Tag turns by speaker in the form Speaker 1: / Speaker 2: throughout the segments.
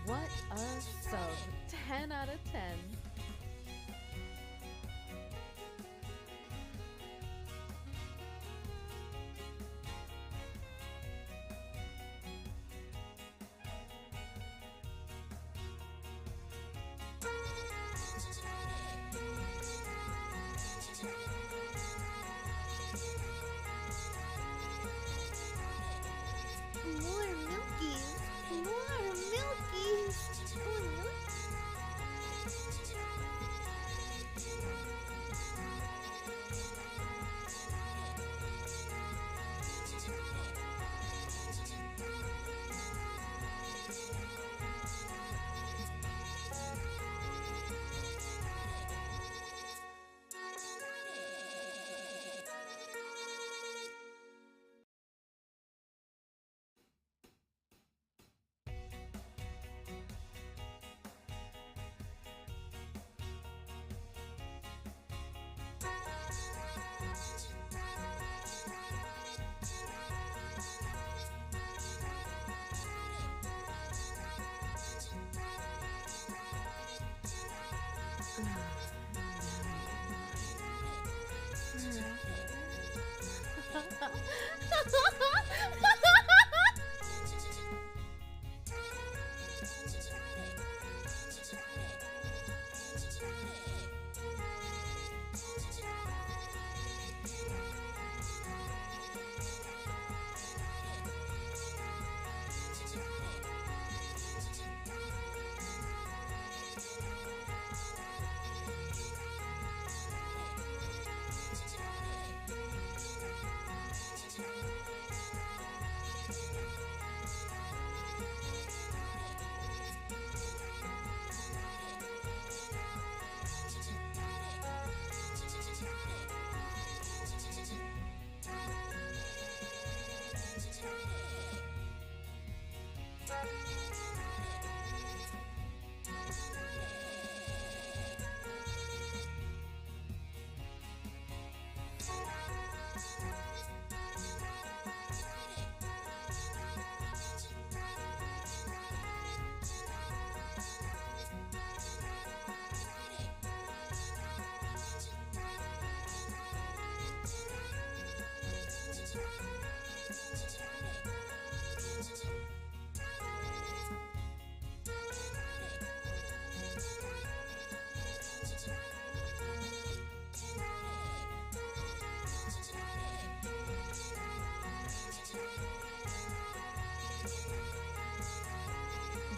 Speaker 1: What a sub. 10 out of 10.
Speaker 2: More milkies! More milkies!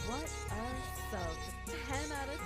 Speaker 1: What a sub. 10 out of 10.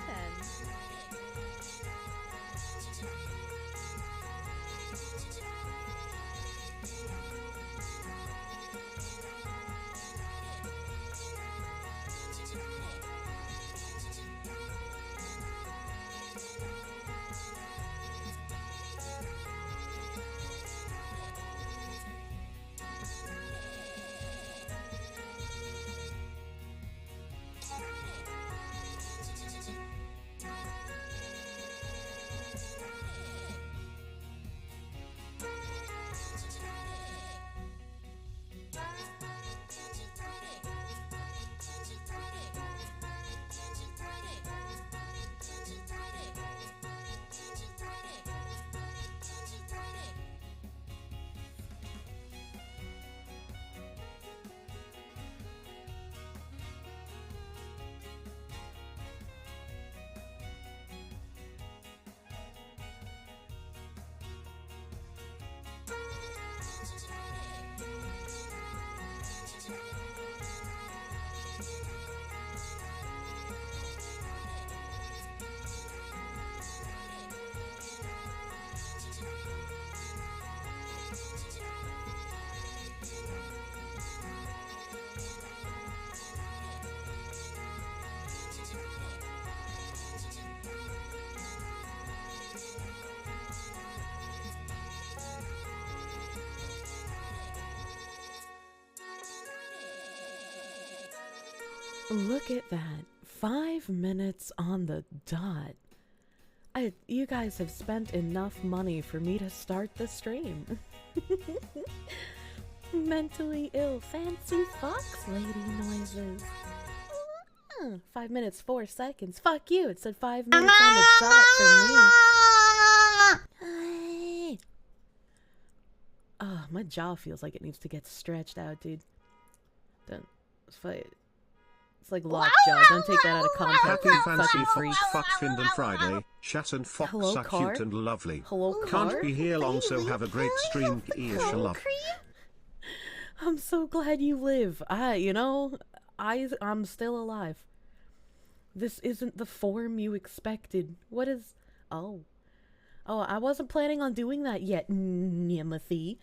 Speaker 3: Look at that. 5 minutes on the dot. You guys have spent enough money for me to start the stream. Mentally ill fancy fox lady noises. 5 minutes, 4 seconds. Fuck you. It said 5 minutes on the dot for me. Oh, my jaw feels like it needs to get stretched out, dude. Don't fight. It's like lockjaw. Don't take that out of context.
Speaker 4: Happy
Speaker 3: You
Speaker 4: fancy
Speaker 3: fucking
Speaker 4: fox
Speaker 3: freak.
Speaker 4: fuck Findom Friday. Chat and fox
Speaker 3: Hello,
Speaker 4: are
Speaker 3: car?
Speaker 4: cute and lovely.
Speaker 3: Hello, car?
Speaker 4: Can't be here long, so have a great stream. Love.
Speaker 3: I'm so glad you live. I'm still alive. This isn't the form you expected. What is... Oh, I wasn't planning on doing that yet, Nimothy.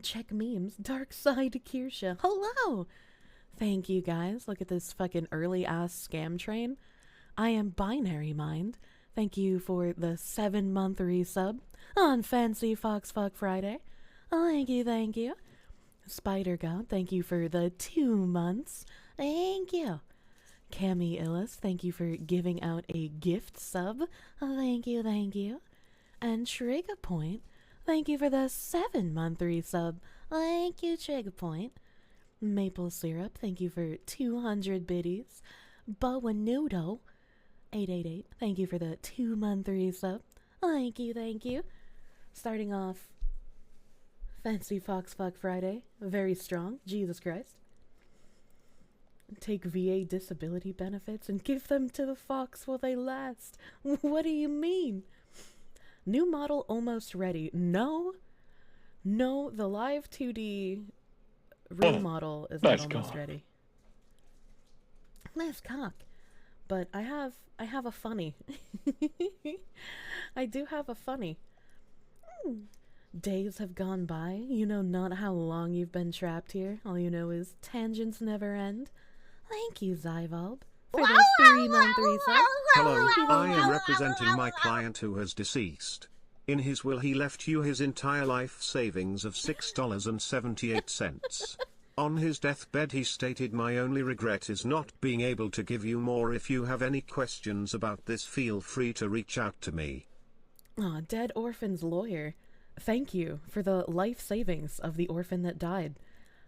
Speaker 3: Check memes. Dark side Kirsche. Hello! Thank you, guys. Look at this fucking early-ass scam train. I am Binary Mind. Thank you for the 7-month resub on Fancy Fox Fuck Friday. Thank you. Spider God, thank you for the 2 months. Thank you. Cami Illis, thank you for giving out a gift sub. Thank you. And Trigger Point, thank you for the 7-month resub. Thank you, Trigger Point. Maple Syrup, thank you for 200 biddies. Bowanudo, 888, thank you for the 2-month resub. Thank you. Starting off Fancy Fox Fuck Friday, very strong, Jesus Christ. Take VA disability benefits and give them to the fox while they last. What do you mean? New model almost ready. No, the live 2D real model is not almost ready. Nice cock. But I have a funny. I do have a funny. Days have gone by. You know not how long you've been trapped here. All you know is tangents never end. Thank you, Zyvalb, for the 3-month resub.
Speaker 4: Hello, I am representing my client who has deceased. In his will he left you his entire life savings of $6.78. On his deathbed he stated, "My only regret is not being able to give you more. If you have any questions about this, feel free to reach out to me."
Speaker 3: Aw, dead orphan's lawyer. Thank you for the life savings of the orphan that died.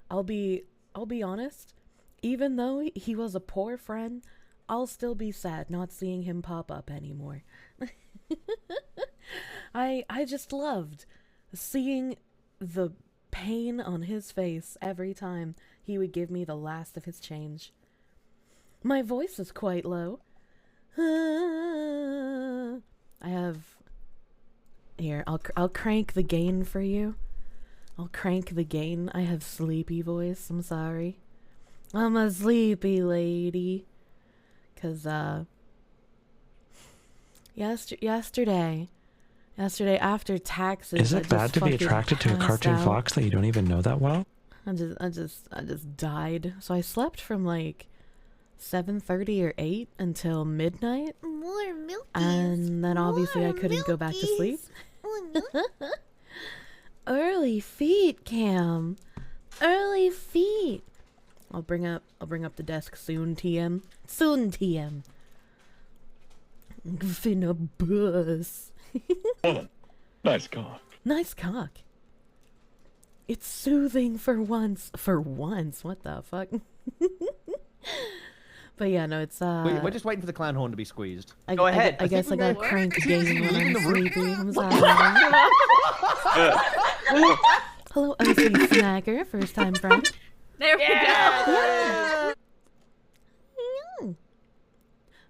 Speaker 3: I'll be honest, even though he was a poor friend, I'll still be sad not seeing him pop up anymore. I just loved seeing the pain on his face every time he would give me the last of his change. My voice is quite low. I have... Here, I'll crank the gain for you. I'll crank the gain. I have sleepy voice. I'm sorry. I'm a sleepy lady. 'Cause, yesterday after taxes...
Speaker 5: Is it bad to be attracted to a cartoon fox that you don't even know that well?
Speaker 3: I just died. So I slept from like 7:30 or 8 until midnight.
Speaker 2: More milkies.
Speaker 3: And then obviously I couldn't go back to sleep. Early feet, Cam. Early feet. I'll bring up the desk soon, TM. Soon, TM. Finna bus.
Speaker 5: Nice cock.
Speaker 3: Nice cock. It's soothing for once. For once? What the fuck? But yeah, no, it's
Speaker 6: We're just waiting for the clown horn to be squeezed. Go ahead.
Speaker 3: I guess I got cranked game when I'm sleepy. I'm sorry. Hello, OC Snacker, first time friend.
Speaker 1: There we go.
Speaker 3: Yeah.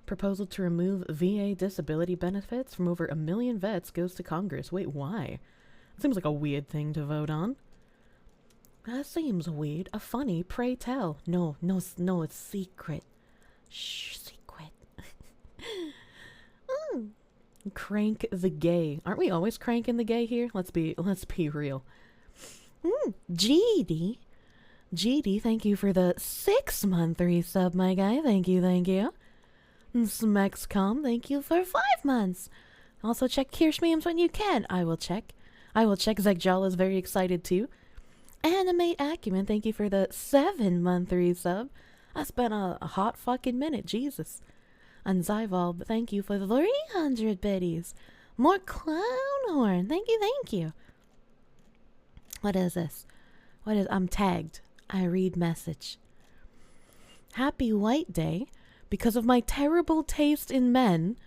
Speaker 3: Proposal to remove VA disability benefits from over 1 million vets goes to Congress. Wait, why? Seems like a weird thing to vote on. That seems weird. A funny, pray tell. No, it's secret. Shh, secret. Crank the gay. Aren't we always cranking the gay here? Let's be real. GD, thank you for the 6-month resub, my guy. Thank you. Smexcom, thank you for 5 months. Also check Kirsche memes when you can. I will check. Zekjala is very excited too. Animate Acumen, thank you for the 7-month resub. That's been a hot fucking minute, Jesus. And Zyvalb, thank you for the 300 biddies. More clown horn, thank you. What is this? I'm tagged. I read message. Happy White Day. Because of my terrible taste in men,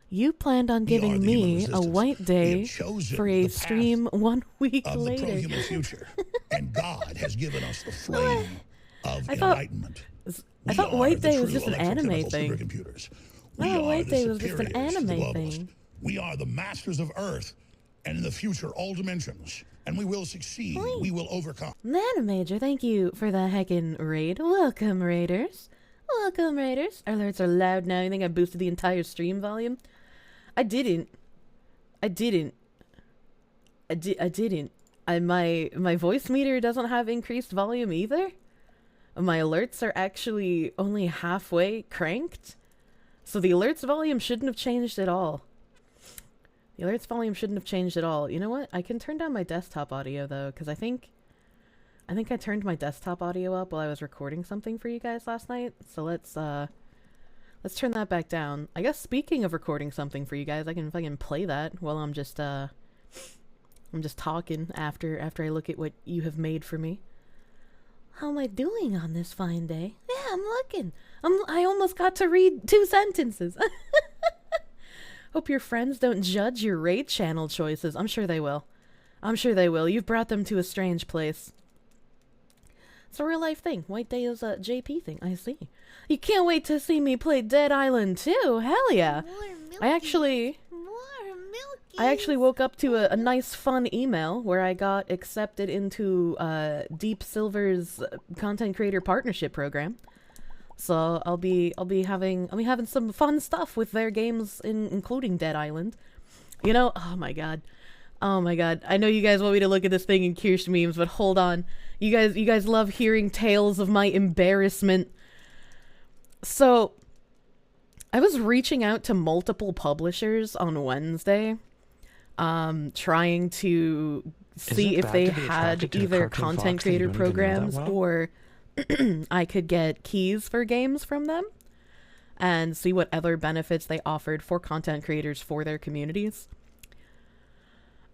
Speaker 3: you planned on giving me a white day for a stream 1 week
Speaker 7: of
Speaker 3: later.
Speaker 7: The pro-human future. And God has given us the flame of enlightenment.
Speaker 3: I thought White Day was just an anime thing. Oh, White Day was just an anime thing.
Speaker 7: We are the masters of Earth, and in the future, all dimensions. And we will succeed. We will overcome.
Speaker 3: Major, thank you for the heckin' raid. Welcome, Raiders. Welcome, Raiders. Our alerts are loud now. You think I boosted the entire stream volume? I didn't. I didn't. My voice meter doesn't have increased volume either. My alerts are actually only halfway cranked. So the alerts volume shouldn't have changed at all. The alerts volume shouldn't have changed at all. You know what? I can turn down my desktop audio though, because I think I turned my desktop audio up while I was recording something for you guys last night. So let's turn that back down. I guess speaking of recording something for you guys, I can play that while I'm just talking after I look at what you have made for me. How am I doing on this fine day? Yeah, I'm looking. I almost got to read 2 sentences. Hope your friends don't judge your raid channel choices. I'm sure they will. I'm sure they will. You've brought them to a strange place. It's a real life thing. White Day is a JP thing. I see. You can't wait to see me play Dead Island 2. Hell yeah. I actually woke up to a nice fun email where I got accepted into Deepsilver's content creator partnership program. So I'll be having some fun stuff with their games, including Dead Island. You know, oh my god. I know you guys want me to look at this thing in Kirsche memes, but hold on. You guys love hearing tales of my embarrassment. So I was reaching out to multiple publishers on Wednesday, trying to see if they had either content creator programs or I could get keys for games from them and see what other benefits they offered for content creators for their communities.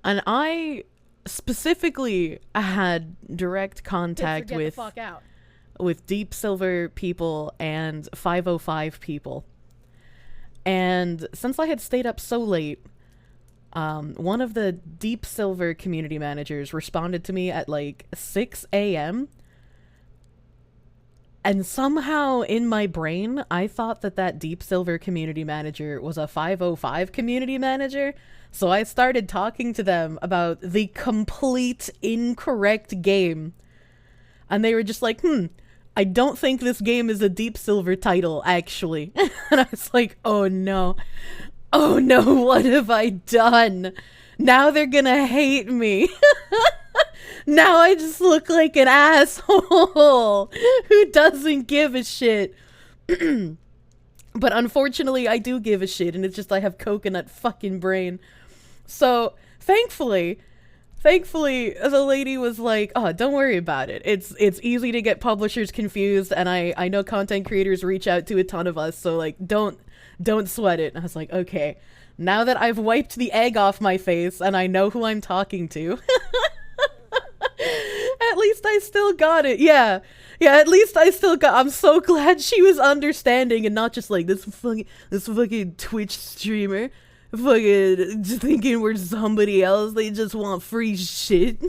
Speaker 3: And I specifically had direct contact with Deepsilver people and 505 people. And since I had stayed up so late, one of the Deepsilver community managers responded to me at like 6 a.m. And somehow in my brain, I thought that Deepsilver community manager was a 505 community manager. So I started talking to them about the complete incorrect game. And they were just like, I don't think this game is a Deepsilver title, actually. And I was like, oh no. Oh no, what have I done? Now they're gonna hate me. Now I just look like an asshole who doesn't give a shit. But unfortunately, I do give a shit, and it's just I have coconut fucking brain. So, thankfully, the lady was like, oh, don't worry about it. It's easy to get publishers confused, and I know content creators reach out to a ton of us, so, like, don't sweat it. And I was like, okay, now that I've wiped the egg off my face, and I know who I'm talking to... At least I still got it. Yeah, at least I still got... I'm so glad she was understanding and not just like this fucking Twitch streamer fucking just thinking we're somebody else. They just want free shit.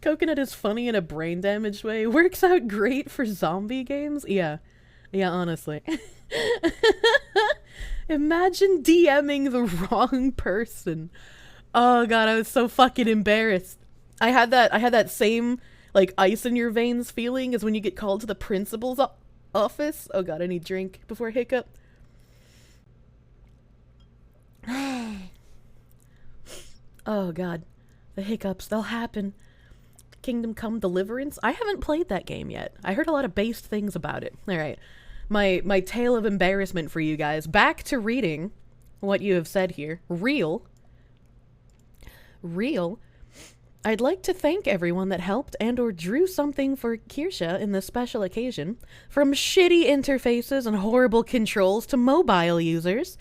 Speaker 3: Coconut is funny in a brain damaged way. Works out great for zombie games. Yeah, honestly. Imagine DMing the wrong person. Oh god, I was so fucking embarrassed. I had that same, like, ice in your veins feeling as when you get called to the principal's office. Oh god, I need a drink before I hiccup. Oh god, the hiccups, they'll happen. Kingdom Come Deliverance? I haven't played that game yet. I heard a lot of based things about it. Alright, my tale of embarrassment for you guys. Back to reading what you have said here. Real. I'd like to thank everyone that helped and or drew something for Kirsche in this special occasion. From shitty interfaces and horrible controls to mobile users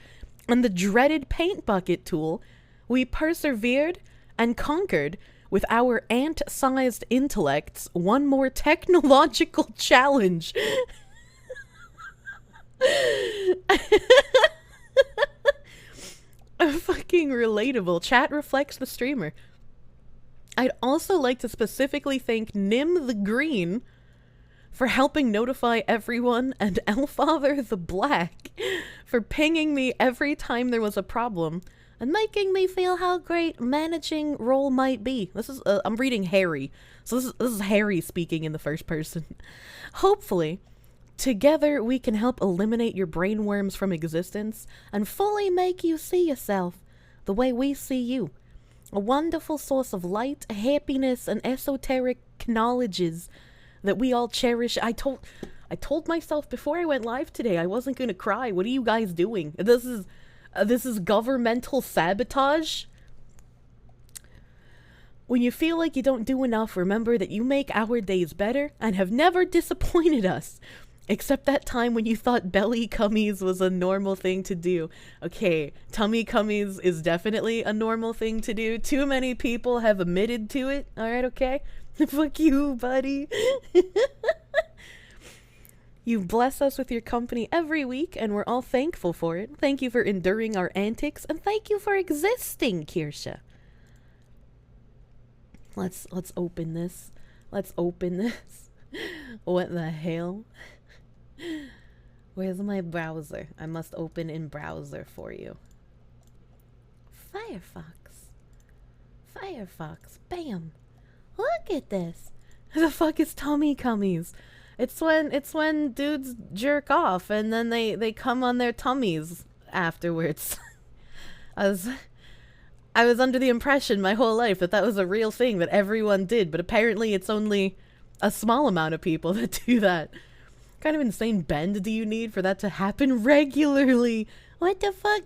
Speaker 3: and the dreaded paint bucket tool, we persevered and conquered with our ant-sized intellects, one more technological challenge. Fucking relatable. Chat reflects the streamer. I'd also like to specifically thank Nim the Green for helping notify everyone, and Elfather the Black for pinging me every time there was a problem and making me feel how great managing role might be. This is I'm reading Harry, so this is Harry speaking in the first person. Hopefully, together we can help eliminate your brainworms from existence and fully make you see yourself the way we see you. A wonderful source of light, happiness, and esoteric knowledges that we all cherish. I told myself before I went live today I wasn't gonna cry. What are you guys doing? This is governmental sabotage. When you feel like you don't do enough, remember that you make our days better and have never disappointed us. Except that time when you thought belly cummies was a normal thing to do. Okay, tummy cummies is definitely a normal thing to do. Too many people have admitted to it. Alright, okay? Fuck you, buddy. You bless us with your company every week, and we're all thankful for it. Thank you for enduring our antics, and thank you for existing, Kirsche. Let's open this. Let's open this. What the hell? Where's my browser? I must open in browser for you. Firefox. Firefox. Bam. Look at this. The fuck is tummy cummies? It's when dudes jerk off and then they come on their tummies afterwards. I was under the impression my whole life that was a real thing that everyone did, but apparently it's only a small amount of people that do that. What kind of insane bend do you need for that to happen regularly? What the fuck?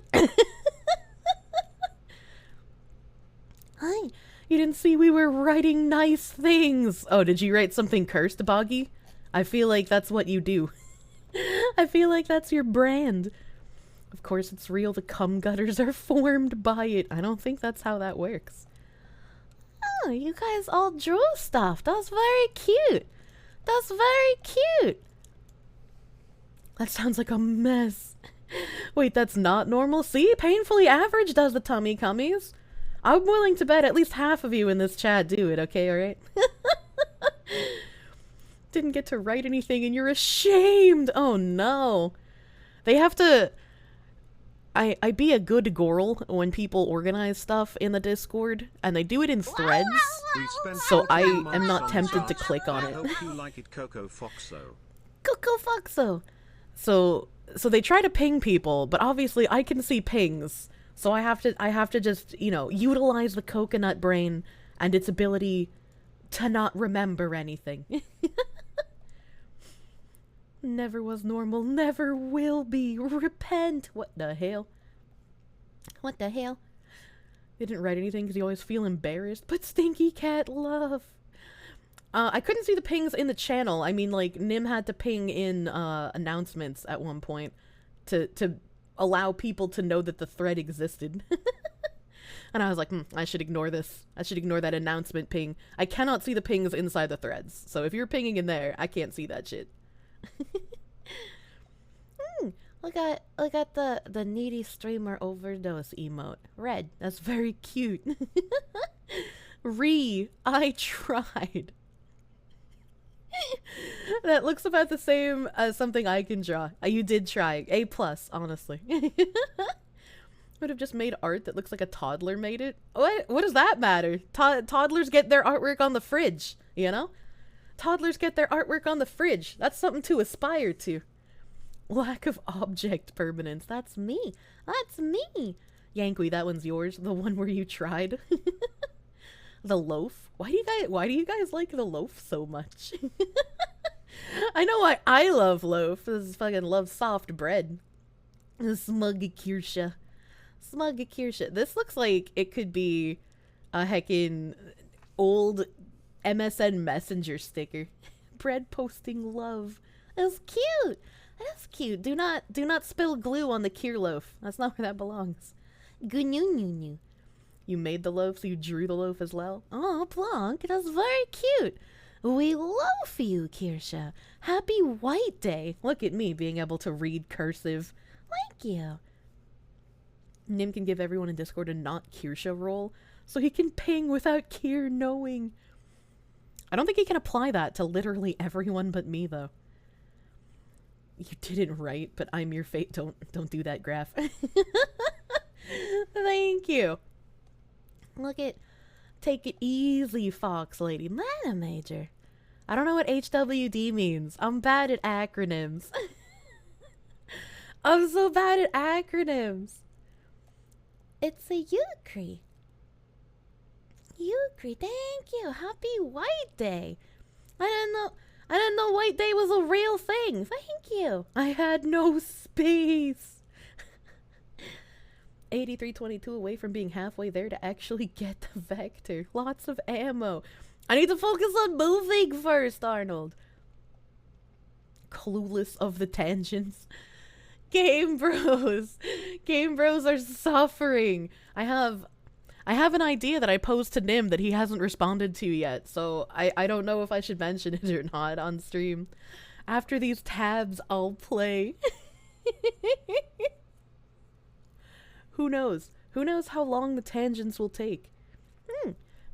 Speaker 3: Hi. You didn't see we were writing nice things. Oh, did you write something cursed, Boggy? I feel like that's what you do. I feel like that's your brand. Of course it's real, the cum gutters are formed by it. I don't think that's how that works. Oh, you guys all drew stuff. That's very cute. That's very cute. That sounds like a mess. Wait, that's not normal? See? Painfully Average does the tummy cummies. I'm willing to bet at least half of you in this chat do it, okay, alright? Didn't get to write anything and you're ashamed! Oh no! They have to... I be a good girl when people organize stuff in the Discord, and they do it in threads, so I am not tempted to click on it.
Speaker 4: I hope you like it, Coco Foxo.
Speaker 3: Coco Foxo! So they try to ping people, but obviously I can see pings. So I have to just, you know, utilize the coconut brain and its ability to not remember anything. Never was normal, never will be. Repent. What the hell? What the hell? They didn't write anything because you always feel embarrassed. But Stinky Cat Love. I couldn't see the pings in the channel. I mean, like, Nim had to ping in announcements at one point to allow people to know that the thread existed. And I was like, I should ignore this. I should ignore that announcement ping. I cannot see the pings inside the threads. So if you're pinging in there, I can't see that shit. Look at the needy streamer overdose emote. Red. That's very cute. I tried. That looks about the same as something I can draw. You did try. A+, honestly. Would have just made art that looks like a toddler made it. What does that matter? Toddlers get their artwork on the fridge, you know? Toddlers get their artwork on the fridge. That's something to aspire to. Lack of object permanence. That's me. That's me. Yankee, that one's yours. The one where you tried. The loaf. Why do you guys like the loaf so much? I know why I love loaf. This is fucking love soft bread. Smug Kirsche. Smug Kirsche. This looks like it could be a heckin' old MSN Messenger sticker. Bread posting love. That's cute. That's cute. Do not spill glue on the Kier loaf. That's not where that belongs. Goo-noo-noo-noo. You made the loaf, so you drew the loaf as well? Oh, Blanc, that's very cute. We love you, Kirsche. Happy White Day. Look at me being able to read cursive. Thank you. Nim can give everyone in Discord a not Kirsche role, so he can ping without Kier knowing. I don't think he can apply that to literally everyone but me, though. You didn't write, but I'm your fate. Don't do that, Graph. Thank you. Look at... Take it easy, Fox Lady. Madam Major. I don't know what HWD means. I'm bad at acronyms. I'm so bad at acronyms. It's a Ukri. Ukri, thank you. Happy White Day. I didn't know White Day was a real thing. Thank you. I had no space. 8322 away from being halfway there to actually get the vector. Lots of ammo. I need to focus on moving first, Arnold. Clueless of the tangents. Game Bros. Game Bros are suffering. I have an idea that I posed to Nim that he hasn't responded to yet, so I don't know if I should mention it or not on stream. After these tabs, I'll play. Who knows? Who knows how long the tangents will take?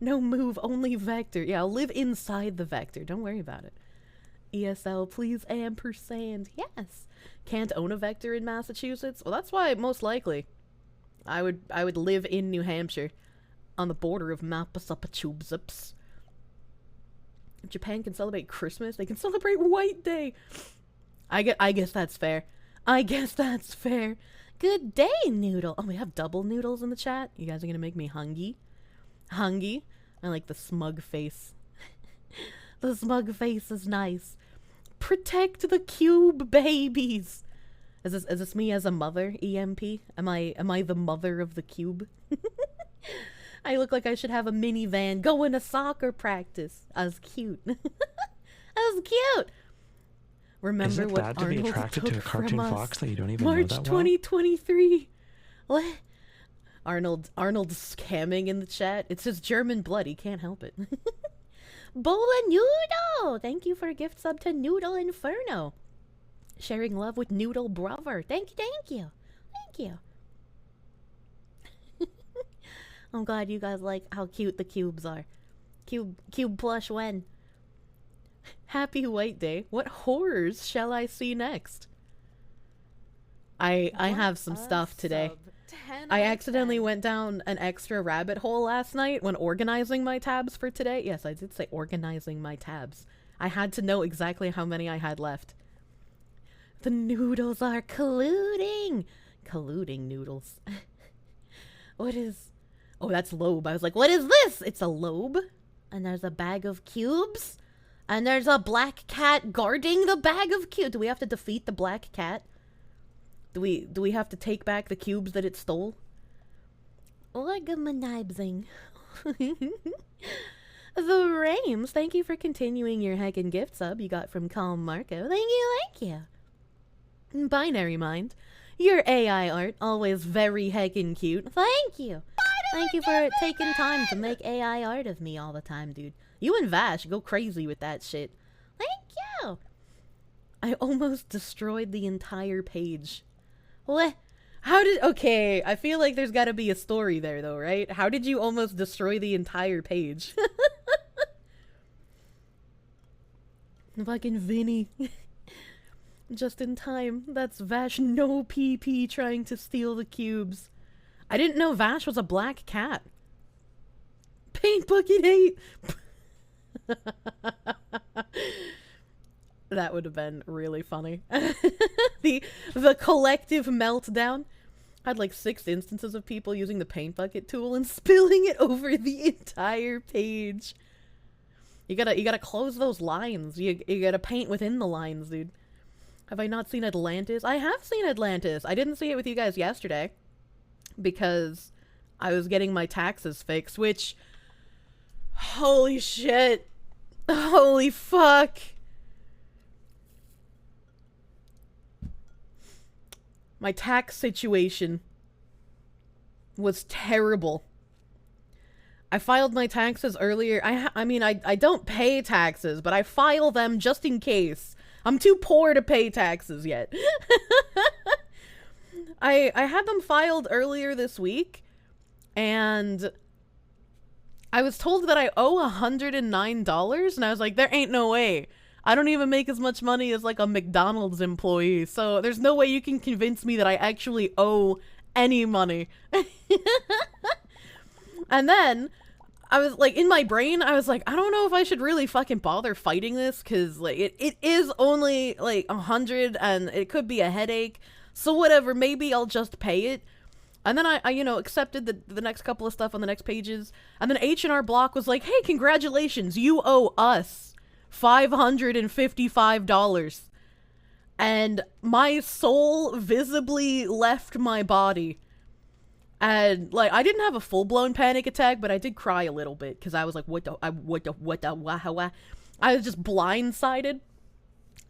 Speaker 3: No move, only vector. Yeah, I'll live inside the vector. Don't worry about it. ESL, please ampersand. Yes. Can't own a vector in Massachusetts? Well, that's why most likely I would live in New Hampshire on the border of Massachusetts. Japan can celebrate Christmas. They can celebrate White Day. I guess that's fair. I guess that's fair. Good day, Noodle. Oh, we have double noodles in the chat. You guys are gonna make me hungry. Hungry. I like the smug face. The smug face is nice. Protect the cube babies. Is this me as a mother, EMP? Am I the mother of the cube? I look like I should have a minivan going to soccer practice. I was cute. I was cute. Remember
Speaker 5: Is it
Speaker 3: what
Speaker 5: bad to
Speaker 3: Arnold
Speaker 5: be attracted
Speaker 3: took
Speaker 5: to a cartoon
Speaker 3: from us?
Speaker 5: fox that you don't even
Speaker 3: March
Speaker 5: know that
Speaker 3: 2023. What? Arnold's scamming in the chat. It says German blood. He can't help it. Bola Noodle! Thank you for a gift sub to Noodle Inferno. Sharing love with Noodle Brother. Thank you. Thank you. I'm glad you guys like how cute the cubes are. Cube plush when? Happy White Day. What horrors shall I see next? I have some stuff today. I accidentally went down an extra rabbit hole last night when organizing my tabs for today. Yes, I did say organizing my tabs. I had to know exactly how many I had left. The noodles are colluding. Colluding noodles. What is... Oh, that's lobe. I was like, what is this? It's a lobe. And there's a bag of cubes. And there's a black cat guarding the bag of cubes. Do we have to defeat the black cat? Do we have to take back the cubes that it stole? Organizing. The Rames, thank you for continuing your heckin' gift sub you got from Calm Marco. Thank you. Binary Mind, your AI art, always very heckin' cute. Thank you. Thank you for taking time to make AI art of me all the time, dude. You and Vash go crazy with that shit. Thank you. I almost destroyed the entire page. What? How did... Okay, I feel like there's gotta be a story there, though, right? How did you almost destroy the entire page? Fucking Vinny. Just in time. That's Vash no PP trying to steal the cubes. I didn't know Vash was a black cat. Paint Bucket 8! That would have been really funny. The collective meltdown. Had like 6 instances of people using the paint bucket tool and spilling it over the entire page. You gotta close those lines. You gotta paint within the lines, dude. Have I not seen Atlantis? I have seen Atlantis. I didn't see it with you guys yesterday because I was getting my taxes fixed, which... Holy shit. Holy fuck. My tax situation was terrible. I filed my taxes earlier. I mean, I don't pay taxes, but I file them just in case. I'm too poor to pay taxes yet. I had them filed earlier this week, and I was told that I owe $109, and I was like, there ain't no way. I don't even make as much money as like a McDonald's employee, so there's no way you can convince me that I actually owe any money. And then I was like, in my brain, I was like, I don't know if I should really fucking bother fighting this, because like it is only like 100 and it could be a headache. So whatever, maybe I'll just pay it. And then I you know, accepted the next couple of stuff on the next pages. And then H&R Block was like, hey, congratulations, you owe us $555. And my soul visibly left my body. And like, I didn't have a full-blown panic attack, but I did cry a little bit because I was like, what the, I was just blindsided.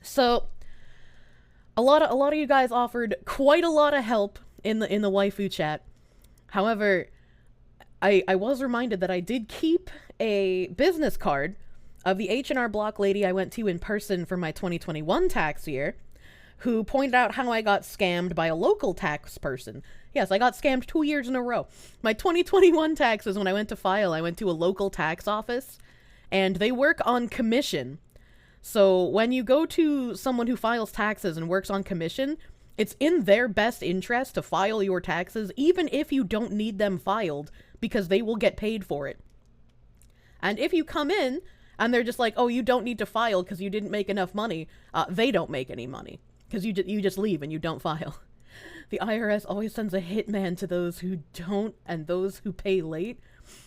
Speaker 3: So a lot of you guys offered quite a lot of help in the waifu chat. However, I was reminded that I did keep a business card of the H&R Block lady I went to in person for my 2021 tax year, who pointed out how I got scammed by a local tax person. Yes, I got scammed 2 years in a row. My 2021 taxes, when I went to file, I went to a local tax office, and they work on commission. So when you go to someone who files taxes and works on commission, it's in their best interest to file your taxes, even if you don't need them filed, because they will get paid for it. And if you come in, and they're just like, oh, you don't need to file because you didn't make enough money, they don't make any money, because you just leave and you don't file. The IRS always sends a hitman to those who don't and those who pay late.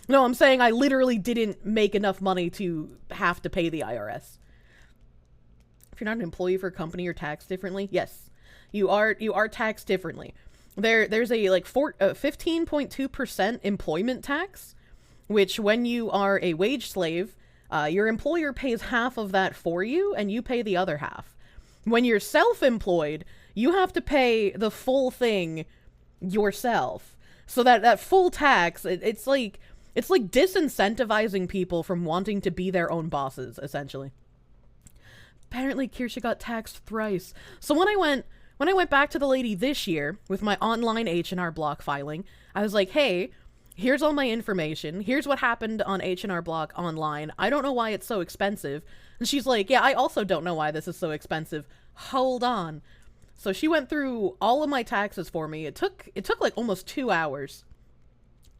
Speaker 3: No, I'm saying I literally didn't make enough money to have to pay the IRS. If you're not an employee for a company, you're taxed differently. Yes, you are taxed differently. There's a like 15.2% employment tax, which when you are a wage slave, your employer pays half of that for you and you pay the other half. When you're self-employed, you have to pay the full thing yourself. So that full tax, it's like disincentivizing people from wanting to be their own bosses, essentially. Apparently, Kirsche got taxed thrice. So when I went back to the lady this year with my online H&R Block filing, I was like, hey, here's all my information. Here's what happened on H&R Block online. I don't know why it's so expensive. And she's like, yeah, I also don't know why this is so expensive. Hold on. So she went through all of my taxes for me. It took like almost 2 hours.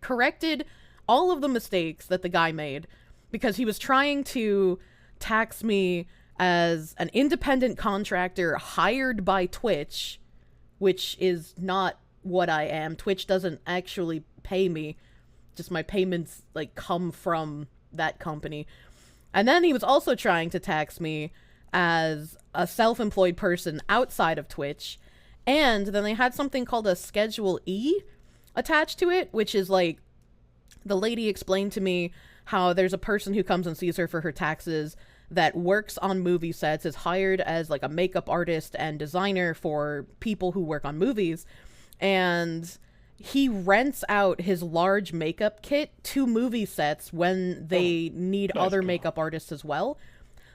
Speaker 3: Corrected all of the mistakes that the guy made because he was trying to tax me as an independent contractor hired by Twitch, which is not what I am. Twitch doesn't actually pay me. Just my payments like come from that company. And then he was also trying to tax me as a self-employed person outside of Twitch. And then they had something called a Schedule E attached to it, which is like, the lady explained to me how there's a person who comes and sees her for her taxes that works on movie sets, is hired as like a makeup artist and designer for people who work on movies. And he rents out his large makeup kit to movie sets when they need other makeup artists as well.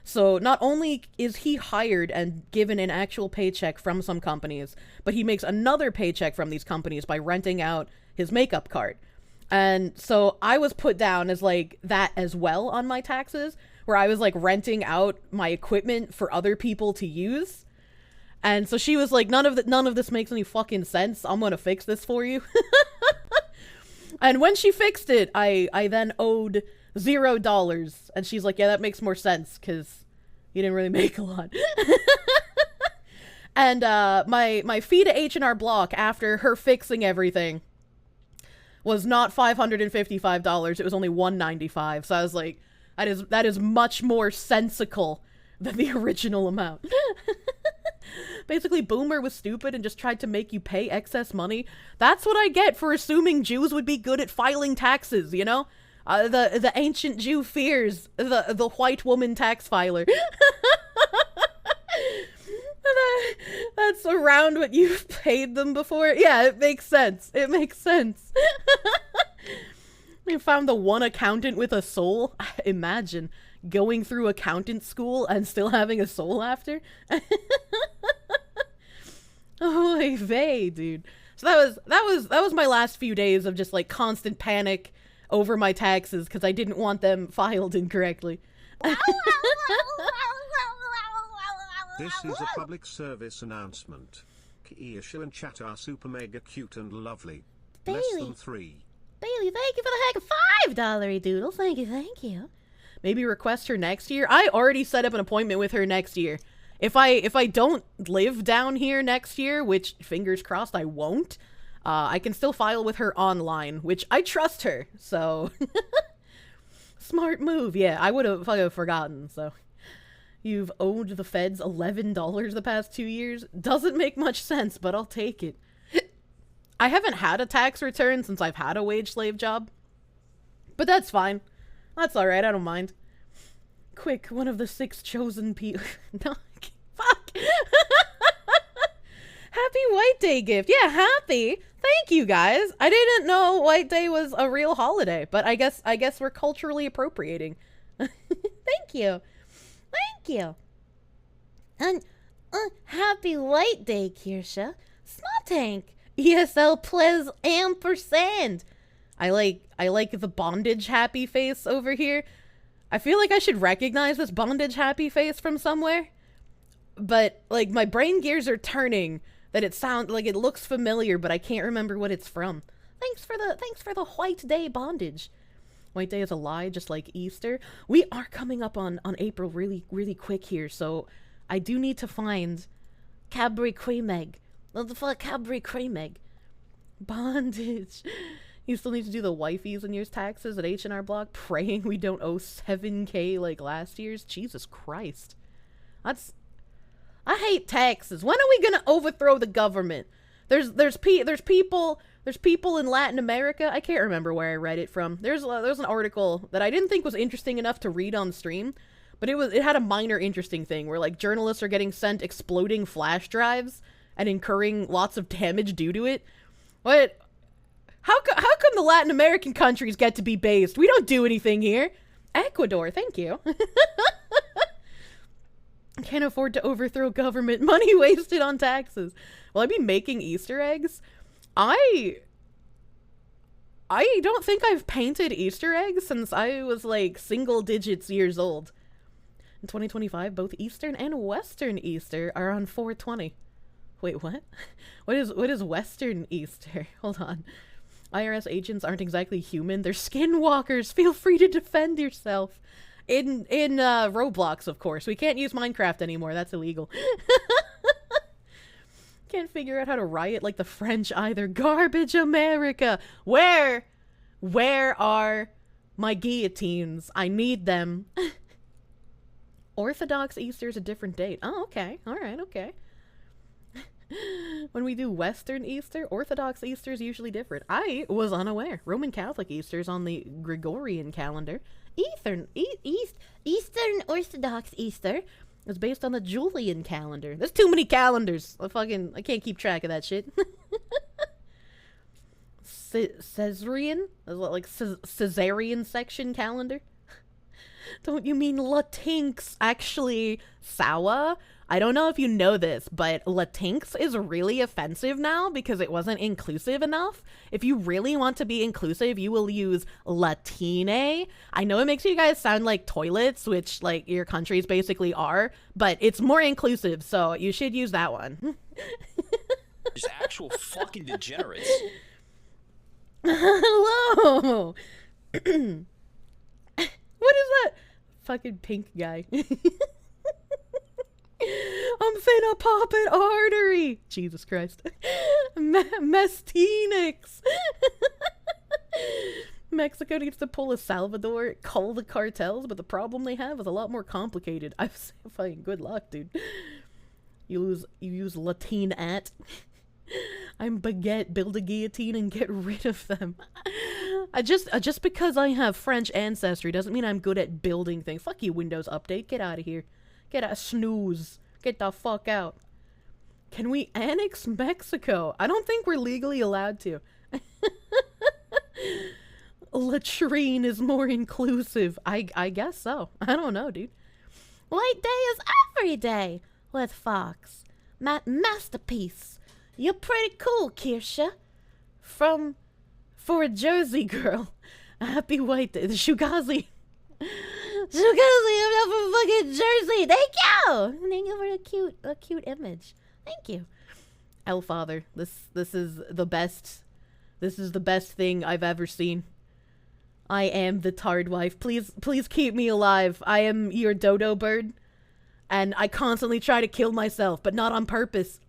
Speaker 3: So not only is he hired and given an actual paycheck from some companies, but he makes another paycheck from these companies by renting out his makeup cart. And so I was put down as like that as well on my taxes, where I was like renting out my equipment for other people to use. And so she was like, none of this makes any fucking sense. I'm gonna fix this for you. And when she fixed it, I then owed $0. And she's like, yeah, that makes more sense because you didn't really make a lot. And my fee to H&R Block after her fixing everything was not $555. It was only $195. So I was like, that is much more sensical than the original amount. Basically, Boomer was stupid and just tried to make you pay excess money. That's what I get for assuming Jews would be good at filing taxes, you know? The ancient Jew fears the white woman tax filer. That's around what you've paid them before. Yeah, it makes sense. It makes sense. I found the one accountant with a soul. Imagine going through accountant school and still having a soul after. Oy vey, dude. So that was my last few days of just like constant panic over my taxes because I didn't want them filed incorrectly.
Speaker 4: This is a public service announcement. Kirsche and chat are super mega cute and lovely. Less than 3.
Speaker 3: Bailey, thank you for the heck of $5 doodle. Thank you, thank you. Maybe request her next year. I already set up an appointment with her next year. If I don't live down here next year, which fingers crossed I won't, I can still file with her online, which I trust her. So smart move. Yeah, I would have forgotten. So you've owed the feds $11 the past 2 years. Doesn't make much sense, but I'll take it. I haven't had a tax return since I've had a wage slave job. But that's fine. That's alright, I don't mind. Quick, one of the 6 chosen people. No, fuck. Happy White Day gift. Yeah, happy. Thank you, guys. I didn't know White Day was a real holiday, but I guess we're culturally appropriating. Thank you. Thank you. And happy White Day, Kirsche. Small tank. ESL plays ampersand. I like the bondage happy face over here. I feel like I should recognize this bondage happy face from somewhere. But like my brain gears are turning that it sounds like it looks familiar, but I can't remember what it's from. Thanks for the White Day bondage. White Day is a lie, just like Easter. We are coming up on April really quick here, so I do need to find Cadbury Cream Egg. What the fuck, Cadbury Cream Egg? Bondage. You still need to do the wifeys and yours taxes at H&R Block, praying we don't owe 7K like last year's. Jesus Christ. I hate taxes. When are we gonna overthrow the government? There's people in Latin America. I can't remember where I read it from. There's an article that I didn't think was interesting enough to read on stream, but it had a minor interesting thing where like journalists are getting sent exploding flash drives and incurring lots of damage due to it. What? How come the Latin American countries get to be based? We don't do anything here. Ecuador, thank you. Can't afford to overthrow government. Money wasted on taxes. Will I be making Easter eggs? I don't think I've painted Easter eggs since I was like single digits years old. In 2025, both Eastern and Western Easter are on 4/20. Wait, what? What is Western Easter? Hold on. IRS agents aren't exactly human. They're skinwalkers. Feel free to defend yourself. In Roblox, of course. We can't use Minecraft anymore. That's illegal. Can't figure out how to riot like the French either. Garbage America. Where are my guillotines? I need them. Orthodox Easter is a different date. Oh, okay. All right, okay. When we do Western Easter, Orthodox Easter is usually different. I was unaware. Roman Catholic Easter is on the Gregorian calendar. Eastern Orthodox Easter is based on the Julian calendar. There's too many calendars. I can't keep track of that shit. Caesarean? Like Caesarean section calendar? Don't you mean Latinx? Actually, Sawa? I don't know if you know this, but Latinx is really offensive now because it wasn't inclusive enough. If you really want to be inclusive, you will use Latine. I know it makes you guys sound like toilets, which like your countries basically are, but it's more inclusive, so you should use that one.
Speaker 8: There's actual fucking degenerates.
Speaker 3: Hello! What is that? Fucking pink guy. I'm finna pop an artery. Jesus Christ. Mestinix. Mexico needs to pull a Salvador, call the cartels, but the problem they have is a lot more complicated. I'm fucking good luck, dude. You use Latine at. I'm baguette, build a guillotine and get rid of them. Just because I have French ancestry doesn't mean I'm good at building things. Fuck you, Windows Update. Get out of here. Get out, snooze. Get the fuck out. Can we annex Mexico? I don't think we're legally allowed to. latrine is more inclusive. I guess so. I don't know, dude.
Speaker 2: White day is every day with Fox. Masterpiece. You're pretty cool, Kirsche.
Speaker 3: For a Jersey girl. Happy White Day. The Shugazi. Shugazi, I'm not from fucking Jersey. Thank you.
Speaker 2: Thank you for a cute image. Thank you.
Speaker 3: Elfather, this is the best. This is the best thing I've ever seen. I am the Tard Wife. Please keep me alive. I am your dodo bird. And I constantly try to kill myself, but not on purpose.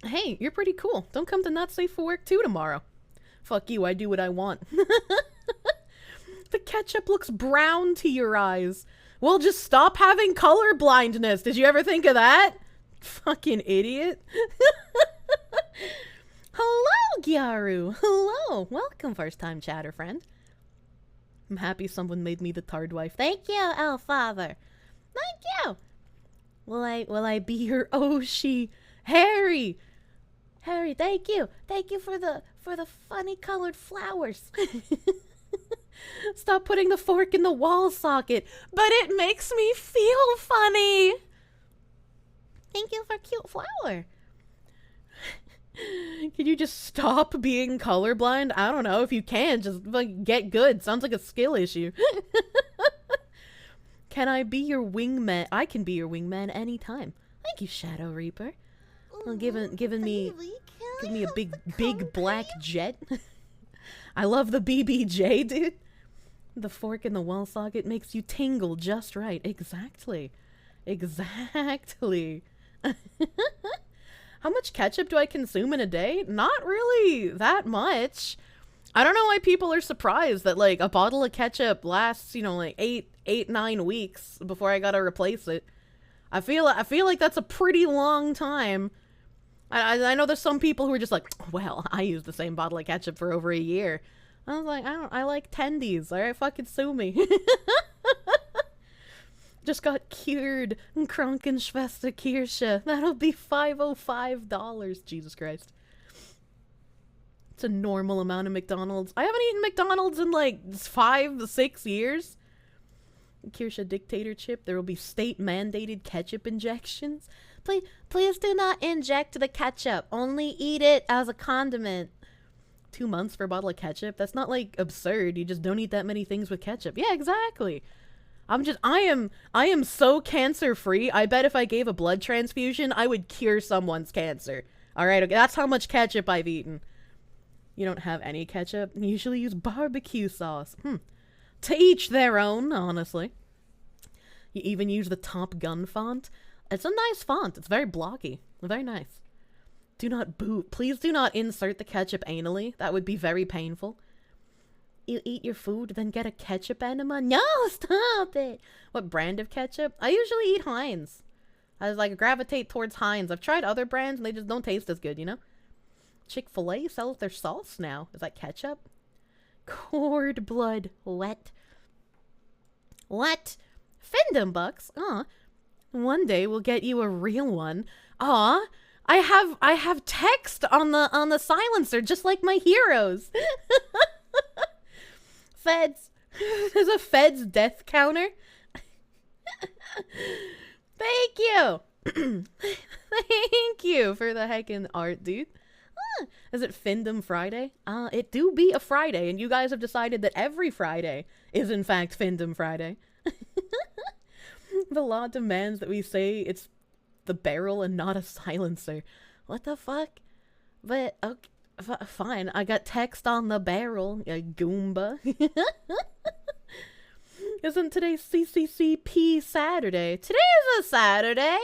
Speaker 3: Hey, you're pretty cool. Don't come to Not Safe for Work 2 tomorrow. Fuck you, I do what I want. The ketchup looks brown to your eyes. Well, just stop having color blindness. Did you ever think of that? Fucking idiot. Hello, Gyaru. Hello. Welcome, first-time chatter friend. I'm happy someone made me the Tard Wife.
Speaker 2: Thank you, Elfather. Thank you.
Speaker 3: Will I be your Oshi? Harry!
Speaker 2: Harry, thank you. Thank you for the funny colored flowers.
Speaker 3: Stop putting the fork in the wall socket. But it makes me feel funny.
Speaker 2: Thank you for cute flower.
Speaker 3: Can you just stop being colorblind? I don't know. If you can, just like get good. Sounds like a skill issue. Can I be your wingman? I can be your wingman anytime. Thank you, Shadow Reaper. Well, giving me a big black jet. I love the BBJ, dude. The fork in the wall socket makes you tingle just right. Exactly. How much ketchup do I consume in a day? Not really that much. I don't know why people are surprised that like a bottle of ketchup lasts, you know, like 9 weeks before I gotta replace it. I feel like that's a pretty long time. I know there's some people who are just like, well, I use the same bottle of ketchup for over a year. I was like, I like tendies. Alright, fucking sue me. Just got cured. Krankenschwester Kirsche. That'll be $505. Jesus Christ. It's a normal amount of McDonald's. I haven't eaten McDonald's in like 5-6 years. Kirsche dictator chip. There will be state-mandated ketchup injections.
Speaker 2: Please do not inject the ketchup. Only eat it as a condiment.
Speaker 3: 2 months for a bottle of ketchup? That's not like absurd. You just don't eat that many things with ketchup. Yeah, exactly. I am so cancer free. I bet if I gave a blood transfusion, I would cure someone's cancer. Alright, okay, that's how much ketchup I've eaten. You don't have any ketchup? You usually use barbecue sauce. To each their own, honestly. You even use the Top Gun font. It's a nice font. It's very blocky. Very nice. Do not boot. Please do not insert the ketchup anally. That would be very painful. You eat your food, then get a ketchup enema? No, stop it! What brand of ketchup? I usually eat Heinz. I like gravitate towards Heinz. I've tried other brands and they just don't taste as good, you know? Chick-fil-A sells their sauce now. Is that ketchup? Cord blood. What? Findom bucks? Aw. One day we'll get you a real one. Aw. I have text on the silencer just like my heroes. Feds. There's a Feds death counter. Thank you. Thank you for the heckin' art, dude. Is it Findom Friday? It do be a Friday, and you guys have decided that every Friday is in fact Findom Friday. The law demands that we say it's the barrel and not a silencer. What the fuck? But, okay. Fine, I got text on the barrel, you Goomba. Isn't today CCCP Saturday? Today is a Saturday!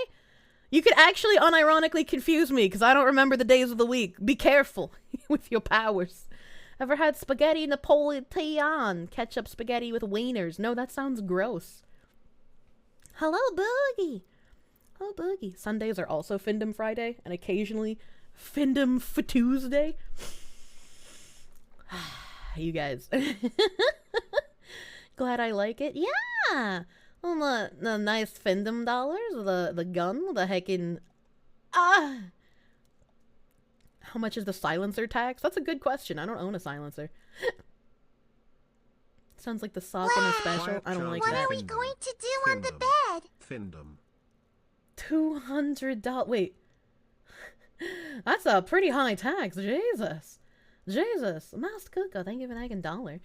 Speaker 3: You could actually unironically confuse me, because I don't remember the days of the week. Be careful with your powers. Ever had spaghetti Napoleon? Ketchup spaghetti with wieners? No, that sounds gross. Hello, Boogie! Hello, Boogie. Sundays are also Findom Friday, and occasionally Findom for Tuesday. You guys. Glad I like it. Yeah! Well, the nice Findom dollars, the gun, the heckin'... How much is the silencer tax? That's a good question. I don't own a silencer. Sounds like the sock in a special. I don't like that.
Speaker 9: What are we going to do on the bed?
Speaker 4: Findom.
Speaker 3: $200. Wait. That's a pretty high tax. Jesus. Jesus. Mouse Cuckoo, thank you for that $1.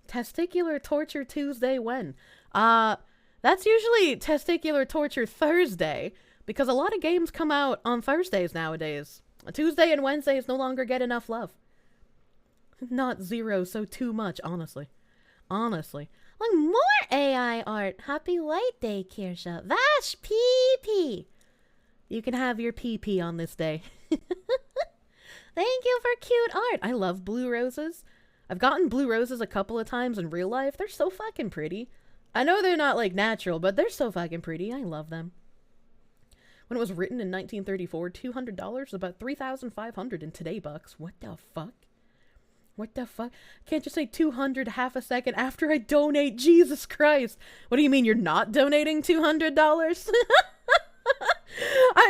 Speaker 3: Testicular torture Tuesday when? That's usually testicular torture Thursday, because a lot of games come out on Thursdays nowadays. Tuesday and Wednesdays no longer get enough love. Not zero, so too much, honestly. Honestly.
Speaker 2: Like more AI art. Happy White Day, Kirsche. Vash PP.
Speaker 3: You can have your PP on this day. Thank you for cute art. I love blue roses. I've gotten blue roses a couple of times in real life. They're so fucking pretty. I know they're not like natural, but they're so fucking pretty. I love them. When it was written in 1934, $200 is about $3,500 in today bucks. What the fuck? What the fuck? Can't you say 200 half a second after I donate? Jesus Christ. What do you mean you're not donating $200?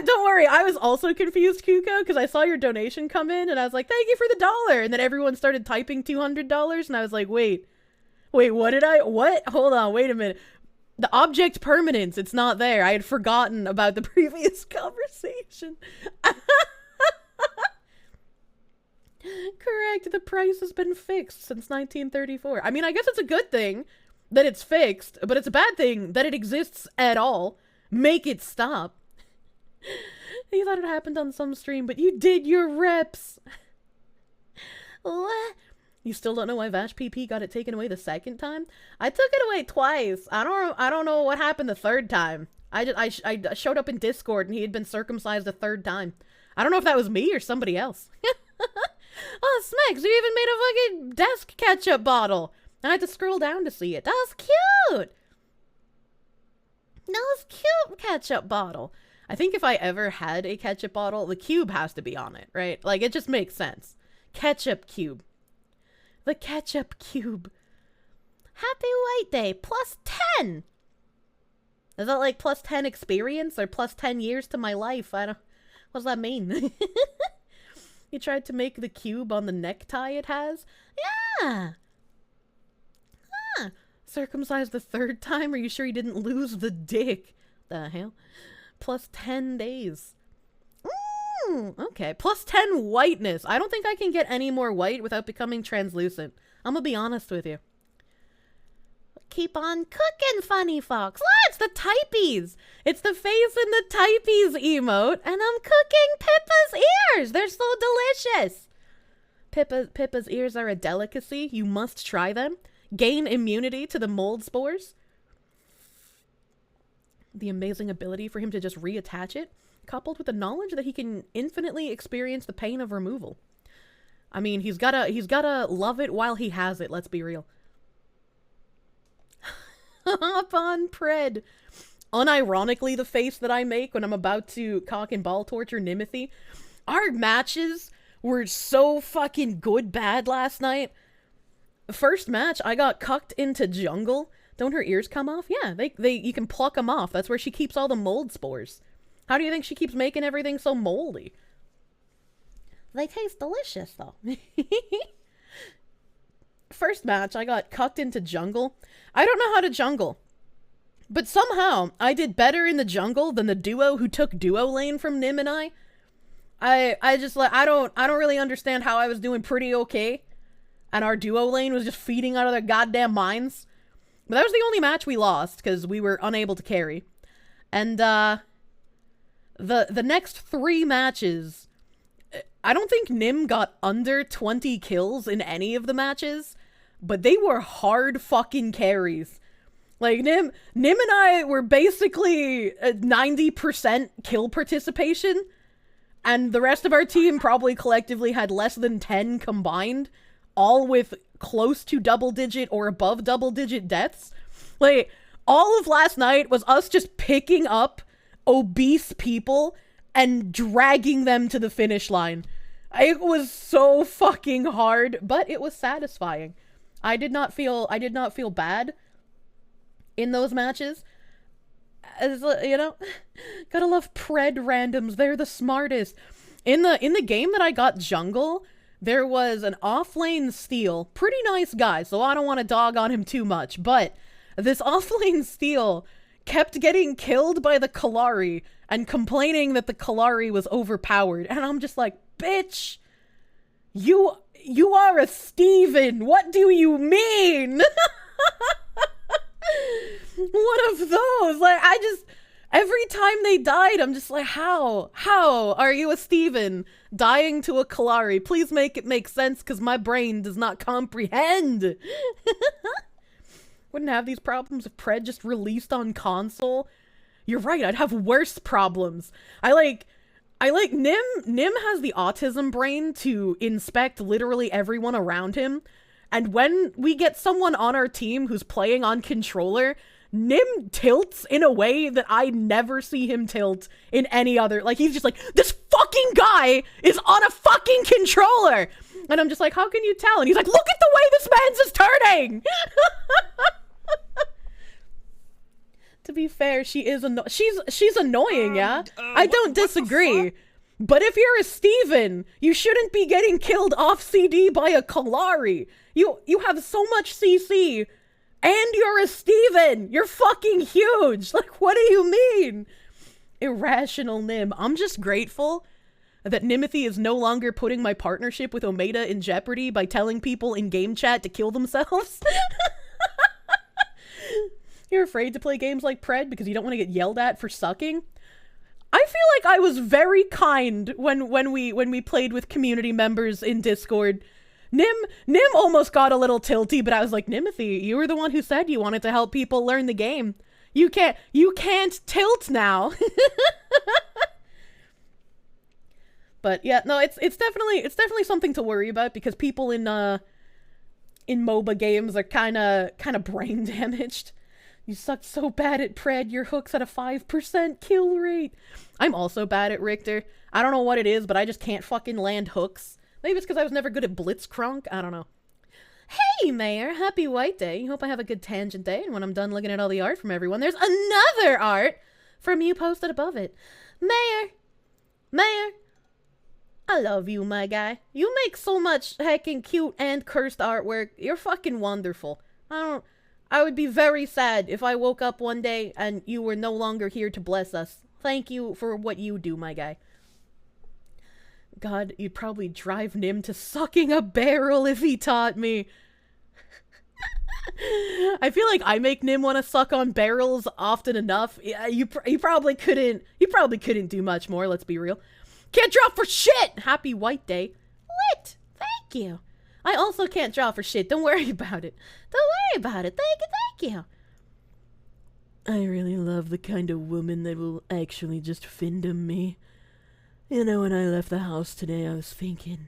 Speaker 3: Don't worry, I was also confused, Kuko, because I saw your donation come in and I was like, thank you for the $1. And then everyone started typing $200 and I was like, wait, what? Hold on, wait a minute. The object permanence, it's not there. I had forgotten about the previous conversation. Correct, the price has been fixed since 1934. I mean, I guess it's a good thing that it's fixed, but it's a bad thing that it exists at all. Make it stop. You thought it happened on some stream, but you did your reps. What? You still don't know why Vash PP got it taken away the second time? I took it away twice. I don't know what happened the third time. I showed up in Discord and he had been circumcised a third time. I don't know if that was me or somebody else. Oh, Smex, you even made a fucking desk ketchup bottle. I had to scroll down to see it. That was cute. That was cute ketchup bottle. I think if I ever had a ketchup bottle, the cube has to be on it, right? Like, it just makes sense. Ketchup cube. The ketchup cube.
Speaker 2: Happy White Day. Plus 10.
Speaker 3: Is that like plus 10 experience or plus 10 years to my life? I don't... What does that mean? You tried to make the cube on the necktie it has?
Speaker 2: Yeah.
Speaker 3: Huh. Circumcised the third time? Are you sure you didn't lose the dick? The hell? Plus 10 days. Okay. Plus 10 whiteness. I don't think I can get any more white without becoming translucent. I'm gonna be honest with you.
Speaker 2: Keep on cooking, Funny Fox.
Speaker 3: It's the typies. It's the face in the typies emote.
Speaker 2: And I'm cooking Pippa's ears. They're so delicious.
Speaker 3: Pippa's ears are a delicacy. You must try them. Gain immunity to the mold spores. The amazing ability for him to just reattach it, coupled with the knowledge that he can infinitely experience the pain of removal. I mean, he's gotta love it while he has it, let's be real. Hop on, Pred. Unironically, the face that I make when I'm about to cock and ball torture Nimothy. Our matches were so fucking good bad last night. First match, I got cucked into jungle. Don't her ears come off? Yeah, you can pluck them off. That's where she keeps all the mold spores. How do you think she keeps making everything so moldy?
Speaker 2: They taste delicious, though.
Speaker 3: First match, I got cucked into jungle. I don't know how to jungle. But somehow, I did better in the jungle than the duo who took duo lane from Nim and I. I just, like, I don't really understand how I was doing pretty okay. And our duo lane was just feeding out of their goddamn minds. But that was the only match we lost, because we were unable to carry. And, the next 3 matches, I don't think Nim got under 20 kills in any of the matches, but they were hard fucking carries. Like, Nim and I were basically 90% kill participation, and the rest of our team probably collectively had less than 10 combined, all with close to double-digit or above double-digit deaths. Like, all of last night was us just picking up obese people and dragging them to the finish line. It was so fucking hard, but it was satisfying. I did not feel bad in those matches. As you know, gotta love Pred randoms. They're the smartest. In the game that I got jungle, there was an off-lane steal. Pretty nice guy, so I don't want to dog on him too much. But this off-lane steal kept getting killed by the Kalari and complaining that the Kalari was overpowered. And I'm just like, bitch, you are a Steven. What do you mean? One of those. Like, every time they died, I'm just like, how are you a Steven dying to a Kalari? Please make it make sense, because my brain does not comprehend. Wouldn't have these problems if Pred just released on console. You're right, I'd have worse problems. I like Nim has the autism brain to inspect literally everyone around him. And when we get someone on our team who's playing on controller, Nim tilts in a way that I never see him tilt in any other. Like, he's just like, this fucking guy is on a fucking controller! And I'm just like, how can you tell? And he's like, look at the way this man's is turning! To be fair, she is she's annoying, yeah? I don't disagree. But if you're a Steven, you shouldn't be getting killed off CD by a Kalari. You have so much CC, and you're a Steven. You're fucking huge. Like, what do you mean? Irrational Nim. I'm just grateful that Nimothy is no longer putting my partnership with Omeda in jeopardy by telling people in game chat to kill themselves. You're afraid to play games like Pred because you don't want to get yelled at for sucking? I feel like I was very kind when we played with community members in Discord. Nim almost got a little tilty, but I was like, Nimothy, you were the one who said you wanted to help people learn the game. You can't tilt now. But yeah, no, it's definitely something to worry about, because people in MOBA games are kind of brain damaged. You sucked so bad at Pred, your hook's at a 5% kill rate. I'm also bad at Richter. I don't know what it is, but I just can't fucking land hooks. Maybe it's because I was never good at Blitzcrank. I don't know. Hey, Mayor. Happy White Day. Hope I have a good tangent day. And when I'm done looking at all the art from everyone, there's another art from you posted above it. Mayor. I love you, my guy. You make so much heckin' cute and cursed artwork. You're fucking wonderful. I would be very sad if I woke up one day and you were no longer here to bless us. Thank you for what you do, my guy. God, you'd probably drive Nim to sucking a barrel if he taught me. I feel like I make Nim want to suck on barrels often enough. Yeah, you probably couldn't do much more, let's be real. Can't draw for shit! Happy White Day. Lit! Thank you. I also can't draw for shit. Don't worry about it. Don't worry about it. Thank you. I really love the kind of woman that will actually just findom me. You know, when I left the house today, I was thinking,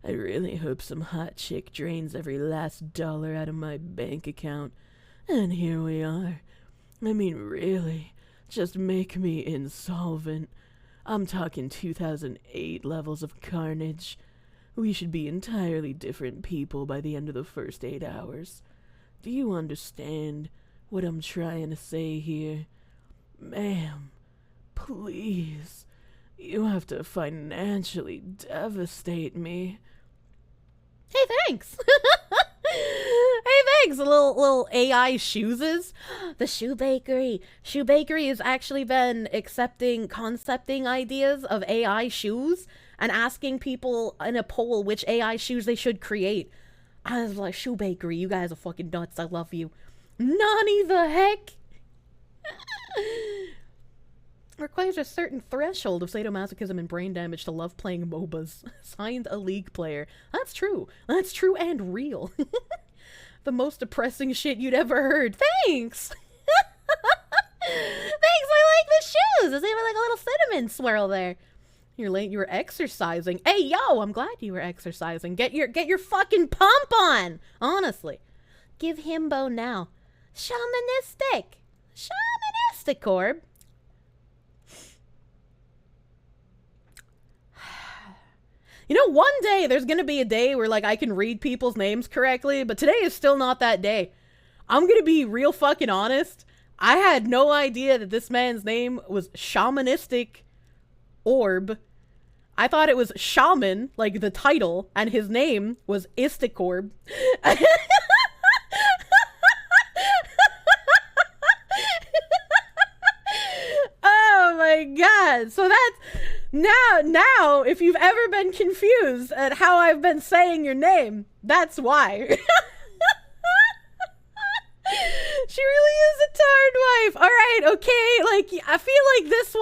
Speaker 3: I really hope some hot chick drains every last dollar out of my bank account. And here we are. I mean, really, just make me insolvent. I'm talking 2008 levels of carnage. We should be entirely different people by the end of the first 8 hours. Do you understand what I'm trying to say here? Ma'am, please, you have to financially devastate me. Hey, thanks! Hey, thanks, little AI shoeses. The Shoe Bakery. Shoe Bakery has actually been concepting ideas of AI shoes and asking people in a poll which AI shoes they should create. I was like, Shoe Bakery, you guys are fucking nuts. I love you. Nani the heck? Requires a certain threshold of sadomasochism and brain damage to love playing MOBAs. Signed, a League player. That's true. That's true and real. The most depressing shit you'd ever heard. Thanks! Thanks, I like the shoes! There's even like a little cinnamon swirl there. You're late, you were exercising. Hey, yo, I'm glad you were exercising. Get your fucking pump on! Honestly. Give himbo now. Shaman-Istic-Orb. You know, one day there's gonna be a day where, like, I can read people's names correctly, but today is still not that day. I'm gonna be real fucking honest. I had no idea that this man's name was Shaman-Istic-Orb. I thought it was Shaman, like the title, and his name was Istic-Orb. Oh my god. So that's now if you've ever been confused at how I've been saying your name, that's why. She really is a tard wife. All right, okay. Like I feel like this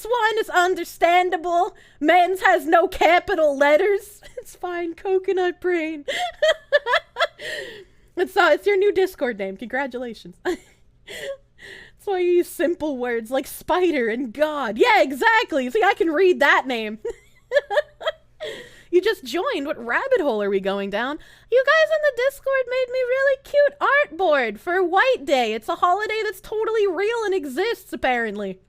Speaker 3: one is understandable. Men's has no capital letters. It's fine. Coconut brain. It's your new Discord name. Congratulations. That's why you use simple words like spider and god. Yeah, exactly. See, I can read that name. You just joined. What rabbit hole are we going down? You guys in the Discord made me really cute art board for White Day. It's a holiday that's totally real and exists, apparently.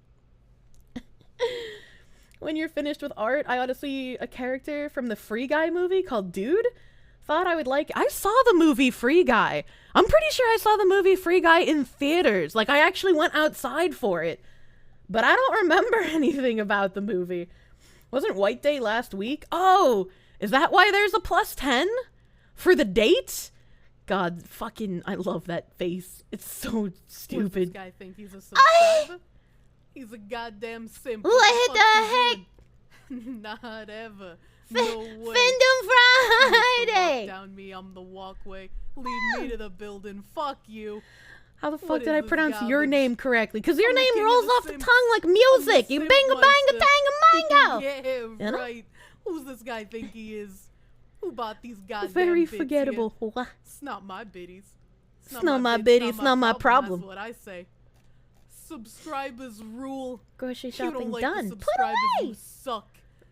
Speaker 3: When you're finished with art, I ought to see a character from the Free Guy movie called Dude. Thought I would like it. I saw the movie Free Guy. I'm pretty sure I saw the movie Free Guy in theaters. Like, I actually went outside for it. But I don't remember anything about the movie. Wasn't White Day last week? Oh, is that why there's a +10? For the date? God, fucking, I love that face. It's so stupid. What does this guy think he's a subscriber? He's a goddamn simp.
Speaker 2: What the heck?
Speaker 3: Not ever. No way.
Speaker 2: Findom Friday!
Speaker 3: Walk down me on the walkway. Lead me to the building. Fuck you. How the fuck
Speaker 2: What
Speaker 3: did I
Speaker 2: is this
Speaker 3: pronounce your
Speaker 2: garbage?
Speaker 3: name correctly? Because your
Speaker 2: I'm the
Speaker 3: name
Speaker 2: king of
Speaker 3: rolls
Speaker 2: the
Speaker 3: off the
Speaker 2: Sims.
Speaker 3: tongue like music. You
Speaker 2: Simp
Speaker 3: bingo banga
Speaker 2: Meister.
Speaker 3: tanga mango.
Speaker 2: Yeah,
Speaker 3: You know?
Speaker 2: right.
Speaker 3: Who's this guy think he is? Who bought these goddamn
Speaker 2: Very
Speaker 3: bits
Speaker 2: forgettable.
Speaker 3: here?
Speaker 2: Wha-
Speaker 3: It's not my biddies.
Speaker 2: It's not my biddy, it's not my problem.
Speaker 3: That's what I say. Subscribers rule.
Speaker 2: Grocery
Speaker 3: You don't
Speaker 2: shopping
Speaker 3: like
Speaker 2: done.
Speaker 3: the
Speaker 2: Put
Speaker 3: subscribers,
Speaker 2: away!
Speaker 3: you suck.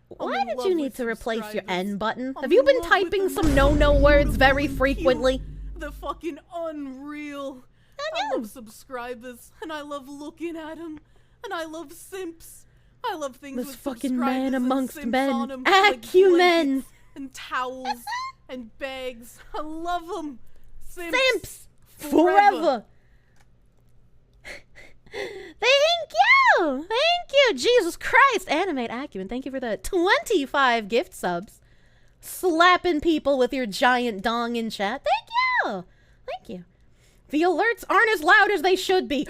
Speaker 2: Why
Speaker 3: I'm in
Speaker 2: did
Speaker 3: love
Speaker 2: you need
Speaker 3: with
Speaker 2: to replace your
Speaker 3: subscribers.
Speaker 2: N button?
Speaker 3: I'm
Speaker 2: Have you
Speaker 3: in
Speaker 2: been
Speaker 3: love with
Speaker 2: typing
Speaker 3: the
Speaker 2: some no-no words very
Speaker 3: beautiful,
Speaker 2: frequently?
Speaker 3: The fucking unreal. I love subscribers, and I love looking at them, and I love simps. I love things
Speaker 2: This
Speaker 3: with
Speaker 2: fucking
Speaker 3: subscribers
Speaker 2: man
Speaker 3: and
Speaker 2: amongst
Speaker 3: simps
Speaker 2: men.
Speaker 3: on 'em, like
Speaker 2: Acumen.
Speaker 3: blankets and towels and bags. I love them.
Speaker 2: Simps! Forever! Thank you! Thank you! Jesus Christ! Animate Acumen, thank you for the 25 gift subs. Slapping people with your giant dong in chat. Thank you! Thank you. The alerts aren't as loud as they should be.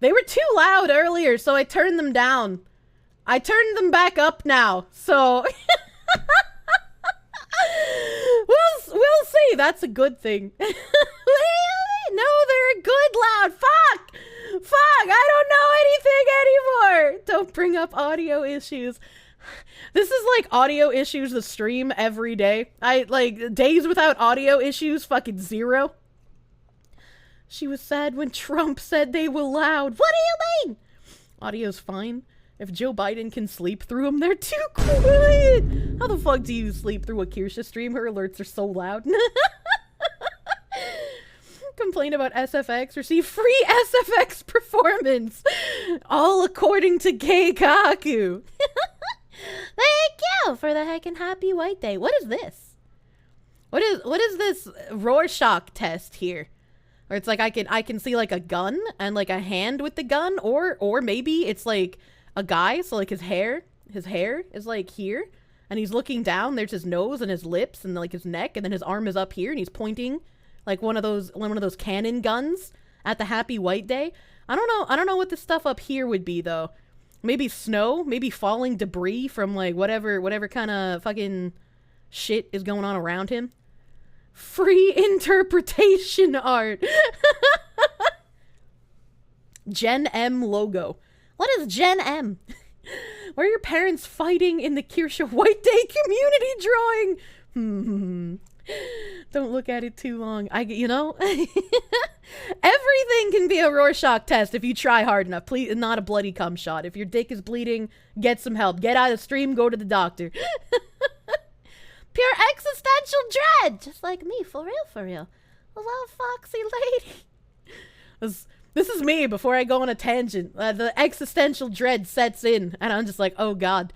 Speaker 2: They were too loud earlier, so I turned them down. I turned them back up now, so... We'll see. That's a good thing. No, they're good loud. Fuck! I don't know anything anymore. Don't bring up audio issues. This is like audio issues the stream every day. I like days without audio issues, fucking 0. She was sad when Trump said they were loud. What do you mean? Audio's fine. If Joe Biden can sleep through them, they're too quiet. How the fuck do you sleep through a Kirsche stream? Her alerts are so loud. Complain about SFX. Receive free SFX performance. All according to Gay Kaku. Thank you for the heckin' happy White Day. What is this? What is this Rorschach test here? Or it's like I can see like a gun and like a hand with the gun, or maybe it's like a guy, so like his hair is like here, and he's looking down. There's his nose and his lips and like his neck, and then his arm is up here, and he's pointing like one of those cannon guns at the happy White Day. I don't know what the stuff up here would be though. Maybe snow, maybe falling debris from like whatever kind of fucking shit is going on around him. Free interpretation art. Gen M logo. What is Gen M? Why are your parents fighting in the Kirsche White Day community drawing? Don't look at it too long. Everything can be a Rorschach test if you try hard enough. Please, not a bloody cum shot. If your dick is bleeding, get some help. Get out of the stream, go to the doctor. Pure existential dread, just like me, for real. Hello, foxy lady. This is me before I go on a tangent. The existential dread sets in, and I'm just like, oh god,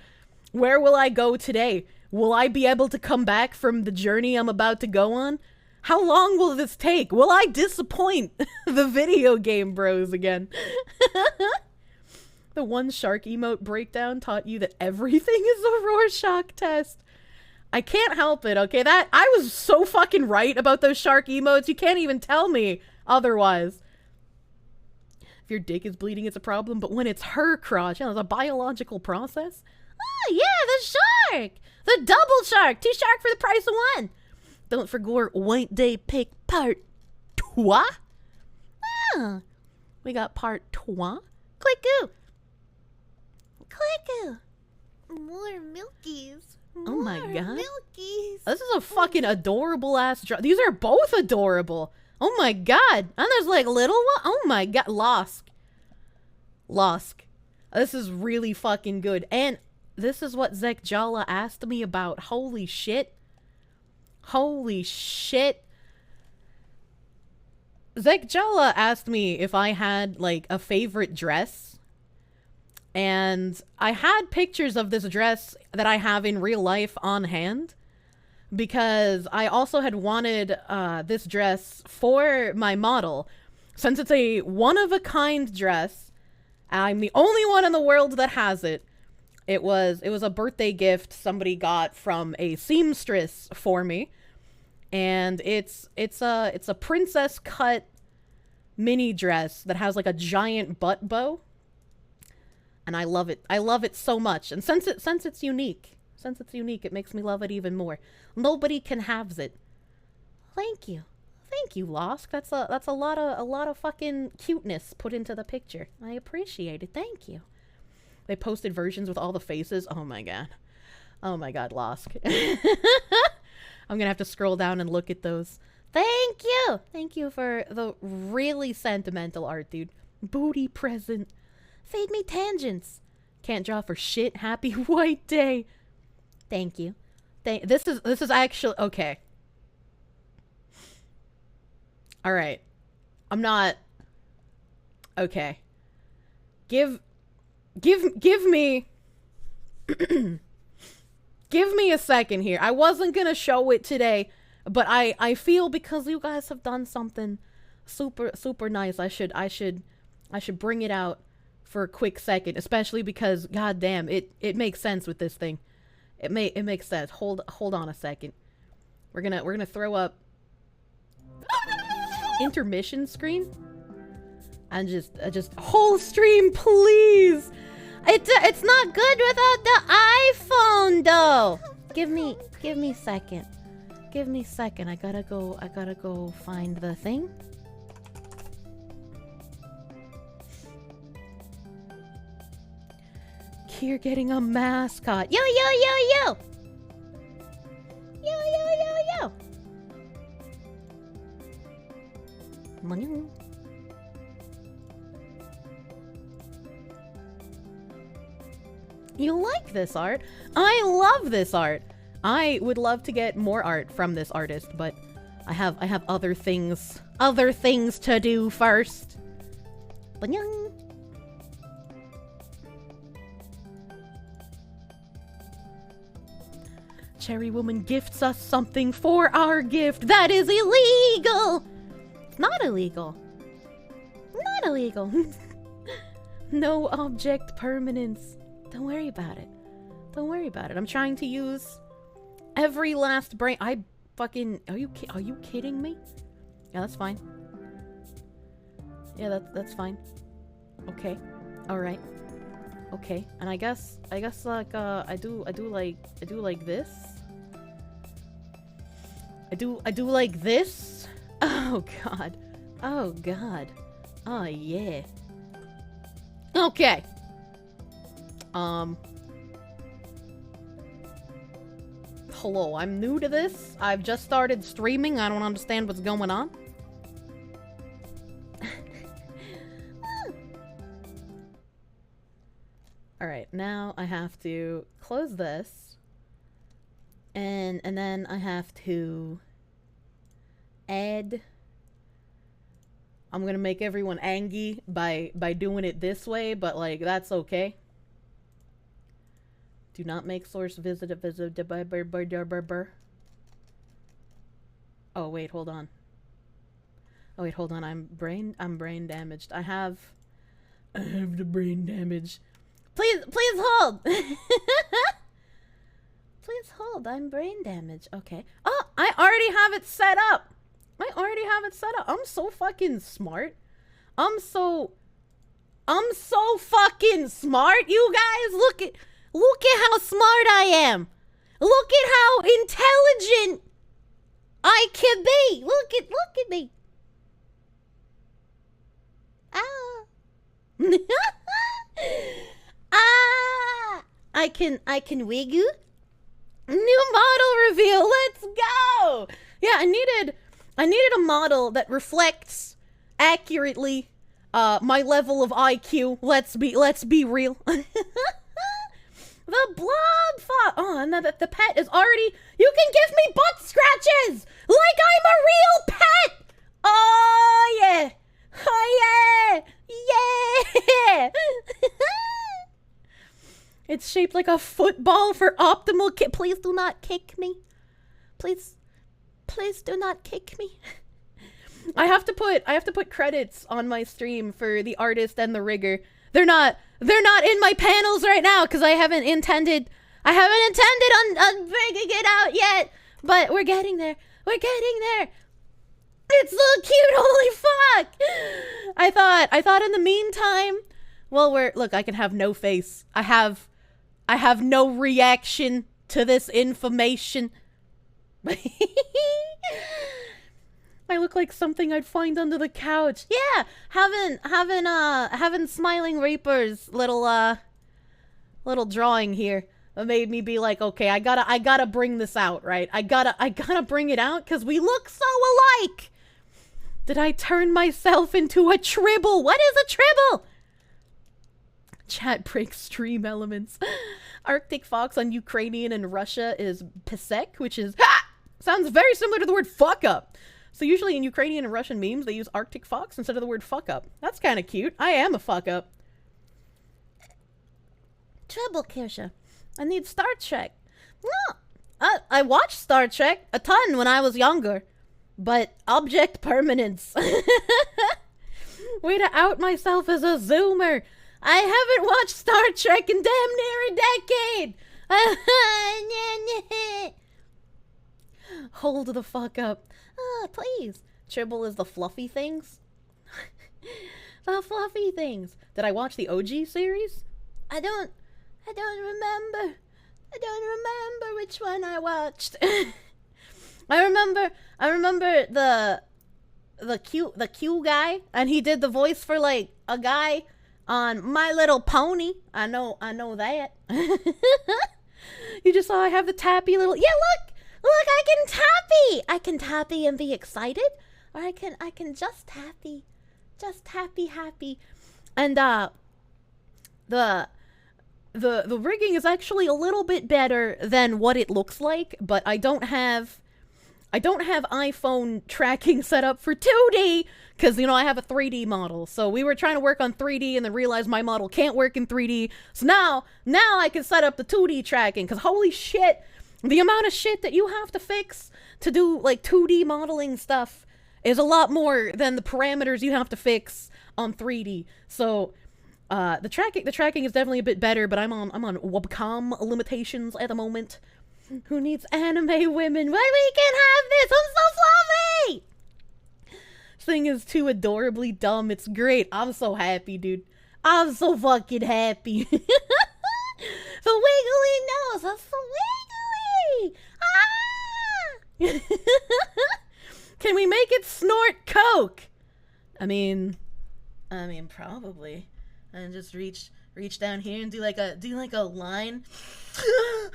Speaker 2: where will I go today? Will I be able to come back from the journey I'm about to go on? How long will this take? Will I disappoint the video game bros again?
Speaker 3: The one shark emote breakdown taught you that everything is a Rorschach test. I can't help it, okay? I was so fucking right about those shark emotes. You can't even tell me otherwise. If your dick is bleeding, it's a problem, but when it's her crotch, it's a biological process. Oh, yeah, the shark! The double shark! 2 shark for the price of 1! Don't forget White Day Pick Part 2. Ah, we got Part 2. Click-oo! Click-oo!
Speaker 9: More milkies.
Speaker 3: Oh my god.
Speaker 9: Milkies.
Speaker 3: This is a fucking adorable ass dress. These are both adorable. Oh my god. And there's like little one. Oh my god. Losk. This is really fucking good. And this is what Zekjala asked me about. Holy shit. Holy shit. Zekjala asked me if I had like a favorite dress. And I had pictures of this dress that I have in real life on hand. Because I also had wanted this dress for my model. Since it's a one-of-a-kind dress, I'm the only one in the world that has it. It was a birthday gift somebody got from a seamstress for me. And it's a princess cut mini dress that has like a giant butt bow. And I love it. I love it so much. And since it's unique, it makes me love it even more. Nobody can have it. Thank you, Losk. That's a lot of fucking cuteness put into the picture. I appreciate it. Thank you. They posted versions with all the faces. Oh my god, Losk. I'm gonna have to scroll down and look at those. Thank you for the really sentimental art, dude. Booty present. Fade me tangents. Can't draw for shit. Happy White Day. Thank you. This is actually okay. All right. I'm not okay. Give me give me a second here. I wasn't gonna show it today, but I feel because you guys have done something super nice, I should bring it out for a quick second, especially because goddamn it makes sense with this thing. It makes sense. Hold on a second. We're gonna throw up intermission screen and just whole stream, please. It's not good without the iPhone though. Give me a second. Give me a second. I gotta go find the thing. You're getting a mascot. Yo. You like this art? I love this art. I would love to get more art from this artist, but I have other things to do first. Banyang. Cherry Woman gifts us something for our gift. That is illegal. It's not illegal. Not illegal. No object permanence. Don't worry about it. Don't worry about it. I'm trying to use every last brain. I fucking... Are you kidding me? Yeah, that's fine. Yeah, that's fine. Okay. All right. Okay. And I guess like I do like this. I do like this. Oh god. Oh god. Oh yeah. Okay. Hello, I'm new to this. I've just started streaming. I don't understand what's going on. Alright, now I have to close this. And then I have to add... I'm gonna make everyone angry by doing it this way, but like, that's okay. Do not make source visit. Oh wait, hold on. Oh wait, hold on. I'm brain damaged. I have
Speaker 2: I have the brain damage. Please hold. Please hold. I'm brain damaged. Okay. Oh, I already have it set up. I'm so fucking smart. I'm so fucking smart, you guys. Look at how smart I am. Look at how intelligent I can be. Look at me. Ah. Ah. I can wiggle. New model reveal. Let's go. Yeah, I needed a model that reflects accurately my level of IQ. Let's be real. The blob fox. Oh, and the pet is already. You can give me butt scratches like I'm a real pet. Oh yeah. Oh yeah. Yeah. It's shaped like a football for optimal kick. Please do not kick me. Please do not kick me. I have to put credits on my stream for the artist and the rigger. They're not in my panels right now because I haven't intended on bringing it out yet. But we're getting there. It's so cute. Holy fuck. I thought in the meantime, well, look, I can have no face. I have no reaction to this information. I look like something I'd find under the couch. Yeah, having Smiling Reaper's little drawing here made me be like, okay, I gotta bring this out, right? I gotta bring it out because we look so alike. Did I turn myself into a tribble? What is a tribble? Chat breaks stream elements. Arctic fox on Ukrainian and Russia is pisek, which is sounds very similar to the word fuck up. So usually in Ukrainian and Russian memes, they use Arctic fox instead of the word fuck up. That's kind of cute. I am a fuck up. Trouble, Kirsche. I need Star Trek. No, I watched Star Trek a ton when I was younger. But object permanence. Way to out myself as a zoomer. I haven't watched Star Trek in damn near a decade. Hold the fuck up. Please. Tribble is the fluffy things. The fluffy things. Did I watch the OG series? I don't remember. I don't remember which one I watched. I remember the Q guy, and he did the voice for like a guy on My Little Pony. I know that. You just saw I have the tappy little. Yeah, look, I can tappy. I can tappy and be excited, or I can just tappy, happy. And the rigging is actually a little bit better than what it looks like, but I don't have iPhone tracking set up for 2D because, you know, I have a 3D model. So we were trying to work on 3D and then realized my model can't work in 3D. So now I can set up the 2D tracking because holy shit, the amount of shit that you have to fix to do like 2D modeling stuff is a lot more than the parameters you have to fix on 3D. So the tracking is definitely a bit better, but I'm on webcam limitations at the moment. Who needs anime women? Well, we can have this! I'm so fluffy! This thing is too adorably dumb. It's great. I'm so happy, dude. I'm so fucking happy. The wiggly nose! That's so wiggly! Ah! Can we make it snort coke? I mean, probably. And just reach down here and do like a line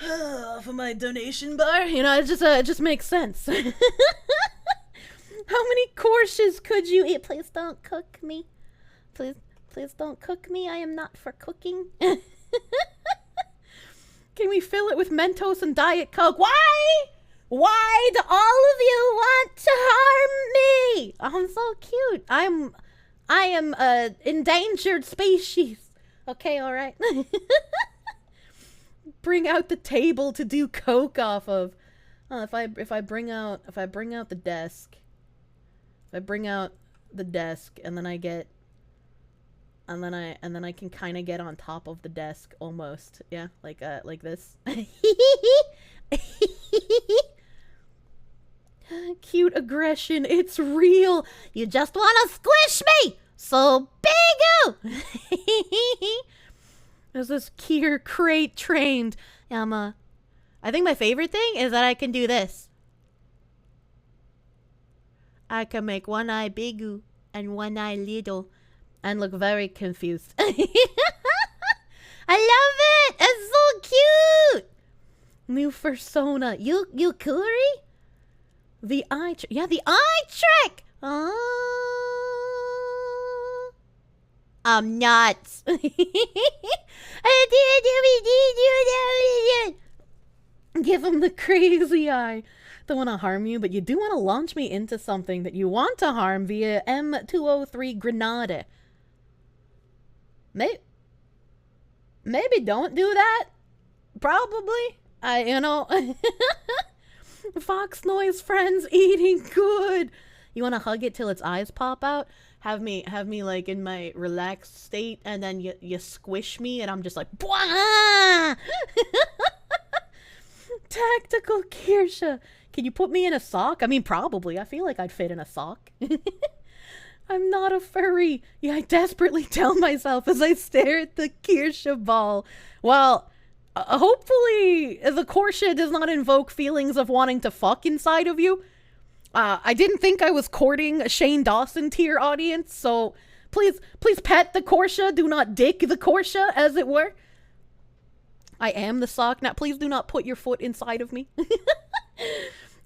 Speaker 2: off of my donation bar. You know, it just makes sense. How many Korsches could you eat? Please don't cook me. Please don't cook me. I am not for cooking. Can we fill it with Mentos and Diet Coke? Why? Why do all of you want to harm me? I'm so cute. I am a endangered species. Okay, all right. Bring out the table to do coke off of. If I bring out the desk. If I bring out the desk and then I get And then I can kind of get on top of the desk almost. Yeah, like this. Cute aggression, it's real. You just want to squish me. So big. There's this Kier crate trained. I think my favorite thing is that I can do this. I can make one eye bigoo and one eye little and look very confused. I love it! It's so cute! New persona. You Kuri? The eye trick. Yeah, the eye trick! I'm nuts. Give him the crazy eye. Don't want to harm you, but you do want to launch me into something that you want to harm via M203 Grenade. Maybe don't do that. Probably. You know. Fox noise friends eating good. You want to hug it till its eyes pop out? Have me like in my relaxed state, and then you squish me, and I'm just like, Bwah! Tactical Kirsche. Can you put me in a sock? I mean, probably. I feel like I'd fit in a sock. I'm not a furry. Yeah, I desperately tell myself as I stare at the Kirsche ball. Well, hopefully the Korsche does not invoke feelings of wanting to fuck inside of you. I didn't think I was courting a Shane Dawson tier audience, so please pet the Korsche. Do not dick the Korsche, as it were. I am the sock. Now, please do not put your foot inside of me.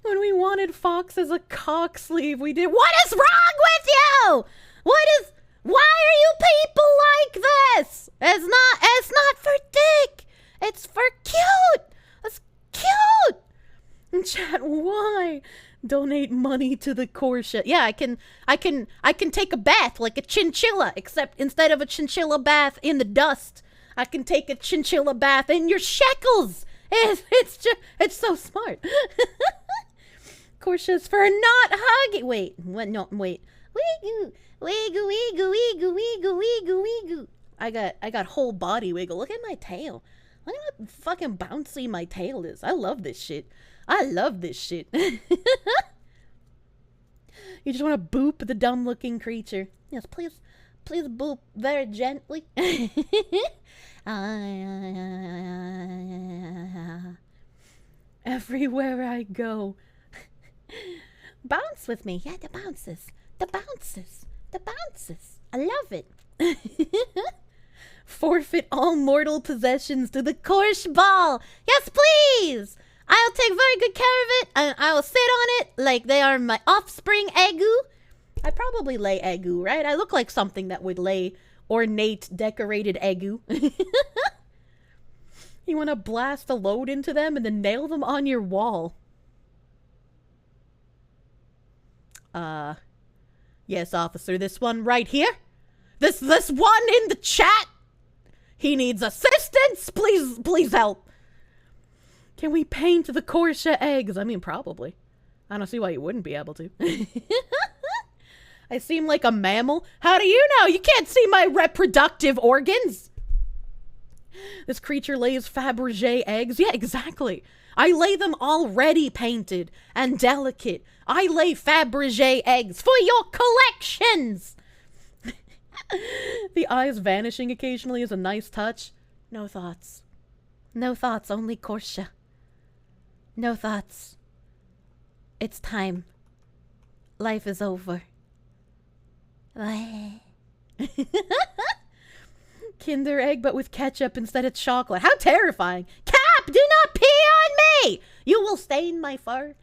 Speaker 2: When we wanted Fox as a cock sleeve, we did. What is wrong with you? Why are you people like this? It's not for dick. It's for cute. It's cute. And chat, why? Donate money to the Korsche. Yeah, I can take a bath like a chinchilla, except instead of a chinchilla bath in the dust, I can take a chinchilla bath in your shekels. It's so smart. Korsches for not hugging. Wait, what? No, wait. Wiggle, wiggle, wiggle, wiggle, wiggle, wiggle, wiggle. I got whole body wiggle. Look at my tail. Look at how fucking bouncy my tail is. I love this shit. I love this shit. You just want to boop the dumb-looking creature. Yes, please boop very gently. Everywhere I go. Bounce with me. Yeah, the bounces. The bounces. The bounces. I love it. Forfeit all mortal possessions to the Korsche ball. Yes, please. I'll take very good care of it, and I'll sit on it like they are my offspring egu. I probably lay egu, right? I look like something that would lay ornate, decorated egu. You want to blast a load into them and then nail them on your wall. Yes, officer, this one right here. This one in the chat. He needs assistance. Please help. Can we paint the Korsche eggs? I mean, probably. I don't see why you wouldn't be able to. I seem like a mammal. How do you know? You can't see my reproductive organs. This creature lays Fabergé eggs. Yeah, exactly. I lay them already painted and delicate. I lay Fabergé eggs for your collections. The eyes vanishing occasionally is a nice touch. No thoughts. No thoughts, only Korsche. No thoughts. It's time. Life is over. Kinder egg, but with ketchup instead of chocolate. How terrifying. Cap, do not pee on me! You will stain my fur.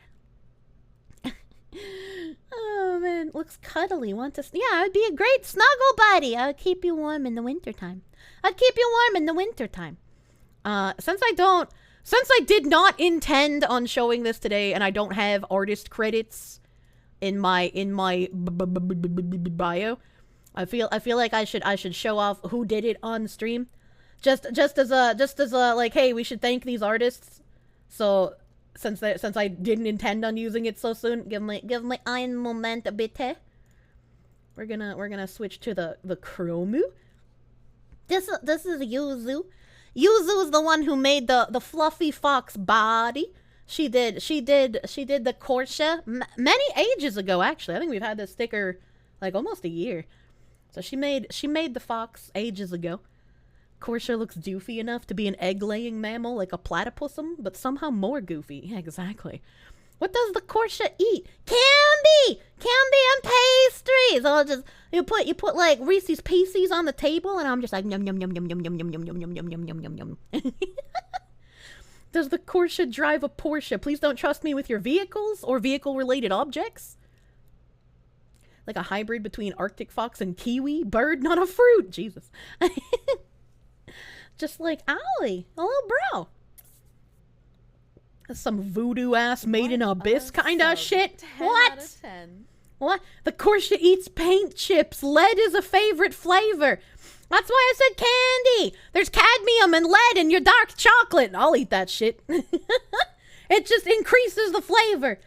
Speaker 2: Oh, man. Looks cuddly. Want to... Yeah, I'd be a great snuggle buddy. I would keep you warm in the wintertime. I'd keep you warm in the wintertime. Since I did not intend on showing this today, and I don't have artist credits in my bio, I feel like I should show off who did it on stream, just as a like, hey, we should thank these artists. So since I didn't intend on using it so soon, give me ein Moment bitte. We're gonna switch to the chromu. this is Yuzu. Yuzu is the one who made the fluffy fox body. She did the Korsche many ages ago, actually. I think we've had this sticker like almost a year. So she made the fox ages ago. Korsche looks doofy enough to be an egg-laying mammal like a platypusum, but somehow more goofy. Yeah, exactly. What does the Korsche eat? Candy! Candy and pastries! I'll just you put like Reese's Pieces on the table and I'm just like yum yum yum yum yum yum yum yum yum yum yum yum yum yum. Does the Korsche drive a Porsche? Please don't trust me with your vehicles or vehicle-related objects. Like a hybrid between Arctic fox and kiwi bird, not a fruit. Jesus. Just like Ollie. Hello, bro. That's some voodoo-ass made in abyss kind of shit.
Speaker 1: 10
Speaker 2: What?
Speaker 1: out of 10.
Speaker 2: What? The Korsche eats paint chips. Lead is a favorite flavor. That's why I said candy. There's cadmium and lead in your dark chocolate. I'll eat that shit. It just increases the flavor.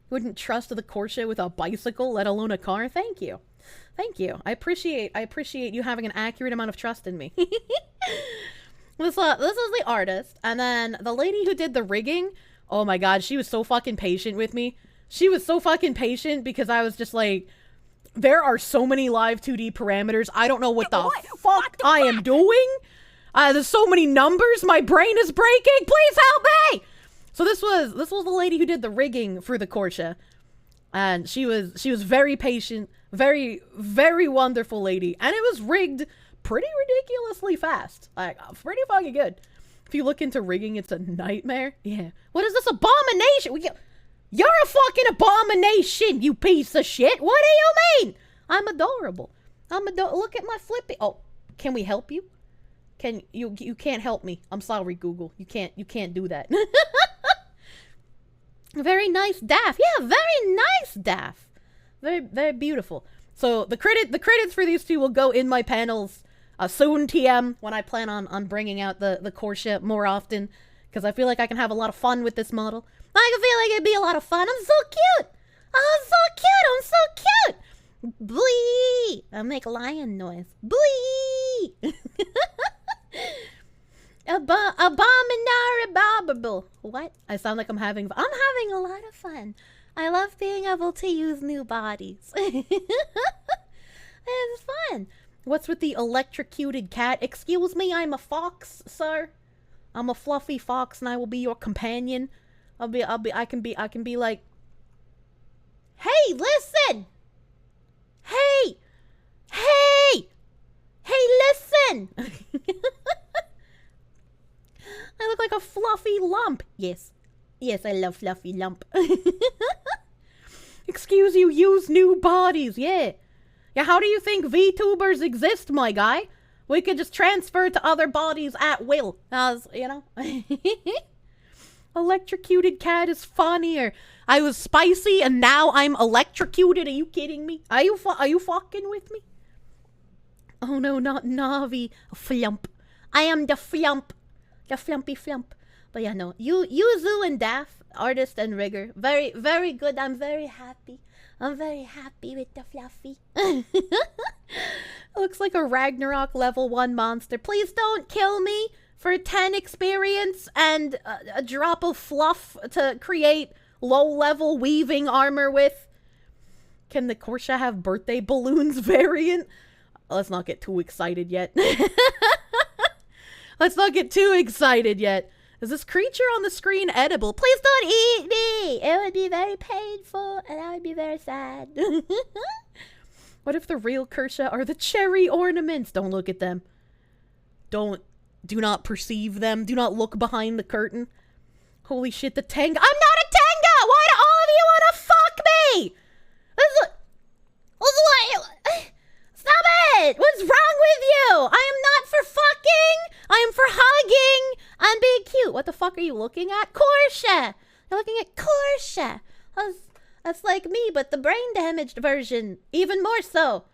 Speaker 2: Wouldn't trust the Korsche with a bicycle, let alone a car. Thank you. Thank you. I appreciate you having an accurate amount of trust in me. This is the artist. And then the lady who did the rigging. Oh my god, she was so fucking patient with me. She was so fucking patient because I was just like, there are so many live 2D parameters. I don't know what the fuck I am doing. There's so many numbers. My brain is breaking. Please help me. So this was the lady who did the rigging for the Korsche. And she was very patient, very, very wonderful lady. And it was rigged pretty ridiculously fast. Like, pretty fucking good. If you look into rigging, it's a nightmare. Yeah. What is this abomination? You're a fucking abomination, you piece of shit. What do you mean? I'm adorable. Look at my flippy. Oh, can we help you? You can't help me. I'm sorry, Google. You can't do that. Very nice daff. Yeah, very nice daff. Very, very beautiful. So the credits for these two will go in my panels soon, TM, when I plan on bringing out the Korsche more often, because I feel like I can have a lot of fun with this model. I can feel like it'd be a lot of fun. I'm so cute. I'm so cute. Blee. I make lion noise. Blee. Abominable. What? I sound like I'm having a lot of fun. I love being able to use new bodies. It's fun. What's with the electrocuted cat? Excuse me, I'm a fox, sir. I'm a fluffy fox and I will be your companion. I can be like, hey, listen. Hey, listen. I look like a fluffy lump. Yes, I love fluffy lump. Excuse you, use new bodies. Yeah, how do you think VTubers exist, my guy? We could just transfer to other bodies at will, as, you know. Electrocuted cat is funnier. I was spicy and now I'm electrocuted. Are you kidding me? Are you fucking with me? Oh no, not Navi. Flump. I am the flump. The flumpy flump. But yeah, no. Yuzu and Daff, artist and rigger. Very, very good. I'm very happy. I'm very happy with the fluffy. Looks like a Ragnarok level 1 monster. Please don't kill me for 10 experience and a drop of fluff to create low-level weaving armor with. Can the Korsche have birthday balloons variant? Let's not get too excited yet. Let's not get too excited yet. Is this creature on the screen edible? Please don't eat me! It would be very painful and I would be very sad. What if the real Kirsche are the cherry ornaments? Don't look at them. Do not perceive them. Do not look behind the curtain. Holy shit, the Tenga. I'm not a Tenga! Why do all of you want to fuck me? Stop it! What's wrong with you? I am not for fucking. I am for hugging and being cute. What the fuck are you looking at? Korsche! You're looking at Korsche. That's like me, but the brain damaged version. Even more so.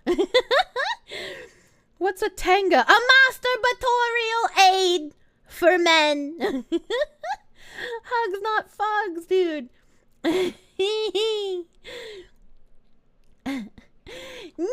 Speaker 2: What's a Tenga? A masturbatorial aid for men. Hugs, not fugs, dude. No!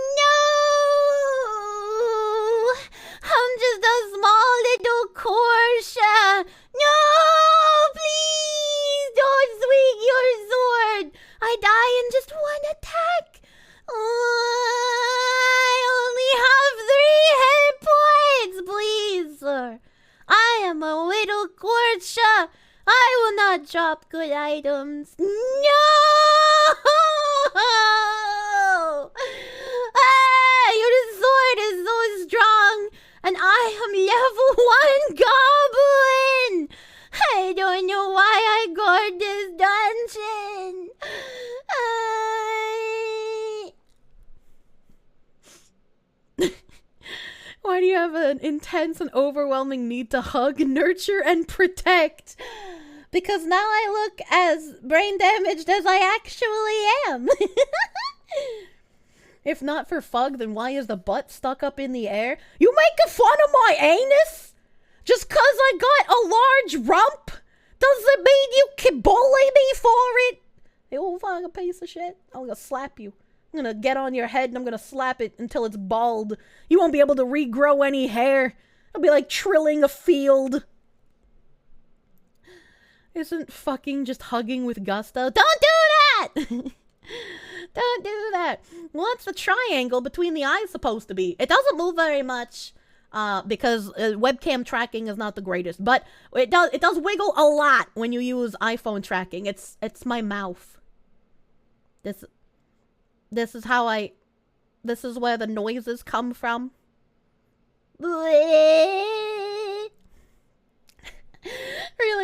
Speaker 2: Korsche. I will not drop good items. No! Ah, your sword is so strong, and I am level 1 goblin. I don't know why I guard this dungeon. Why do you have an intense and overwhelming need to hug, nurture, and protect? Because now I look as brain damaged as I actually am. If not for Fug, then why is the butt stuck up in the air? You making fun of my anus? Just cause I got a large rump? Doesn't mean you can bully me for it. You old fucking piece of shit. I'm gonna slap you. I'm gonna get on your head and I'm gonna slap it until it's bald. You won't be able to regrow any hair. It'll be like trilling a field. Isn't fucking just hugging with gusto? Don't do that! Don't do that. What's the triangle between the eyes supposed to be? It doesn't move very much because webcam tracking is not the greatest, but it does wiggle a lot when you use iPhone tracking. It's my mouth. This is how this is where the noises come from. Really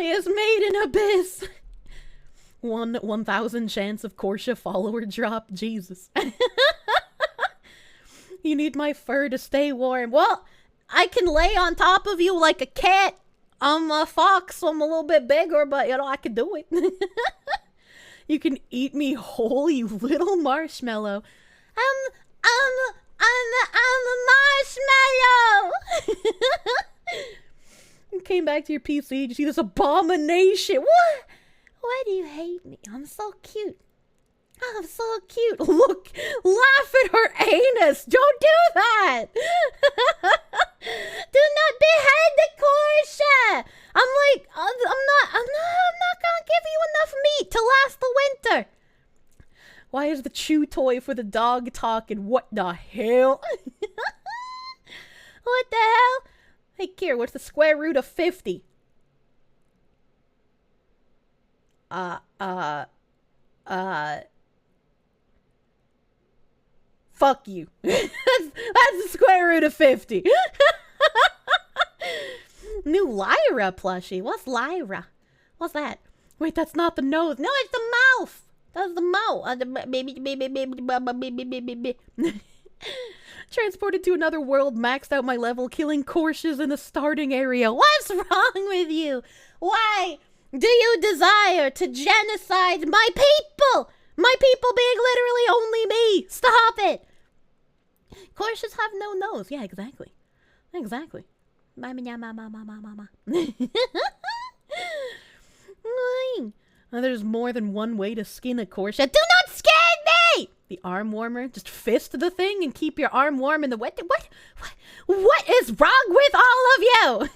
Speaker 2: is made in abyss. 1,000 chance of Korsche follower drop. Jesus. You need my fur to stay warm. Well, I can lay on top of you like a cat. I'm a fox, so I'm a little bit bigger, but you know, I can do it. You can eat me whole, you little marshmallow. I'm a marshmallow. You came back to your PC, did you see this abomination? What? Why do you hate me? I'm so cute. I'm so cute. Look, laugh at her anus. Don't do that. Do not behead the Korsche. I'm not gonna give you enough meat to last the winter. Why is the chew toy for the dog talking? What the hell? What the hell? Hey, Kier, what's the square root of 50? Fuck you. That's the square root of 50. New Lyra plushie. What's Lyra? What's that? Wait, that's not the nose. No, it's the mouth. That's the mouth. Transported to another world, maxed out my level, killing Korsches in the starting area. What's wrong with you? Why do you desire to genocide my people? My people being literally only me. Stop it. Korsches have no nose. Yeah, exactly. Exactly. There's more than one way to skin a Korsche. Do not skin me! The arm warmer. Just fist the thing and keep your arm warm in the wet. What is wrong with all of you?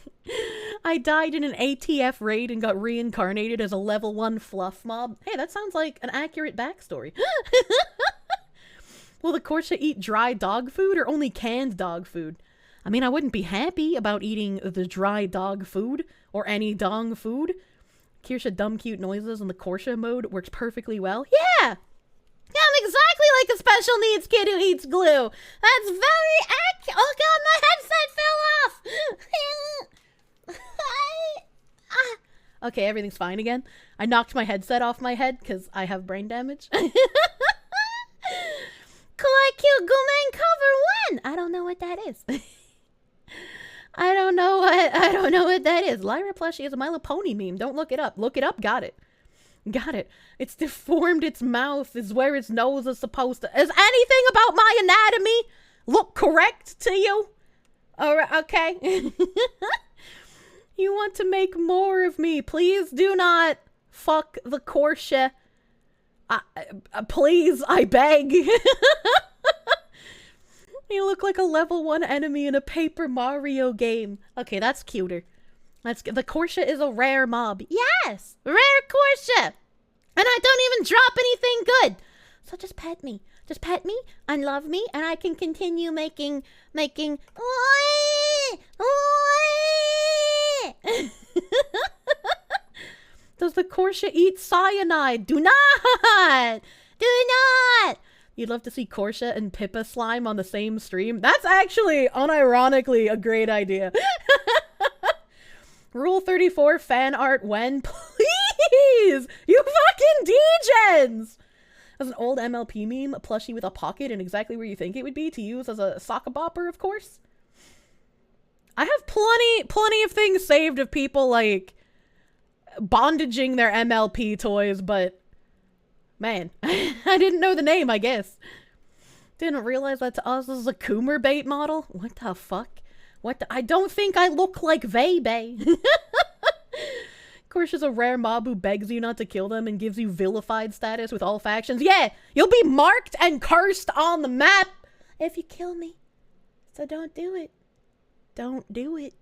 Speaker 2: I died in an ATF raid and got reincarnated as a level 1 fluff mob. Hey, that sounds like an accurate backstory. Will the Korsche eat dry dog food or only canned dog food? I mean, I wouldn't be happy about eating the dry dog food or any dong food. Kirsche dumb cute noises in the Korsche mode works perfectly well. Yeah! Yeah, I'm exactly like a special needs kid who eats glue. That's very accurate. Oh god, my headset fell off! Okay, everything's fine again. I knocked my headset off my head because I have brain damage. Kawaii cute Gumen cover 1! I don't know what that is. I don't know what that is. Lyra plushie is a My Little Pony meme. Don't look it up. Look it up. Got it. Got it. It's deformed. Its mouth is where its nose is supposed to. Is anything about my anatomy look correct to you? Alright, okay. You want to make more of me. Please do not fuck the Korsche. Please, I beg. You look like a level 1 enemy in a Paper Mario game. Okay, that's cuter. The Korsche is a rare mob. Yes! Rare Korsche! And I don't even drop anything good. So just pet me. Just pet me and love me, and I can continue making... Korsche eat cyanide. Do not! Do not! You'd love to see Korsche and Pippa slime on the same stream? That's actually, unironically, a great idea. Rule 34, fan art when? Please! You fucking degens! As an old MLP meme, a plushie with a pocket and exactly where you think it would be to use as a sock bopper, of course. I have plenty of things saved of people, like, bondaging their MLP toys, but, man, I didn't know the name, I guess. Didn't realize that to us as a Coomer bait model? What the fuck? I don't think I look like Vebe. Korsche's a rare mob who begs you not to kill them and gives you vilified status with all factions. Yeah, you'll be marked and cursed on the map if you kill me. So don't do it. Don't do it.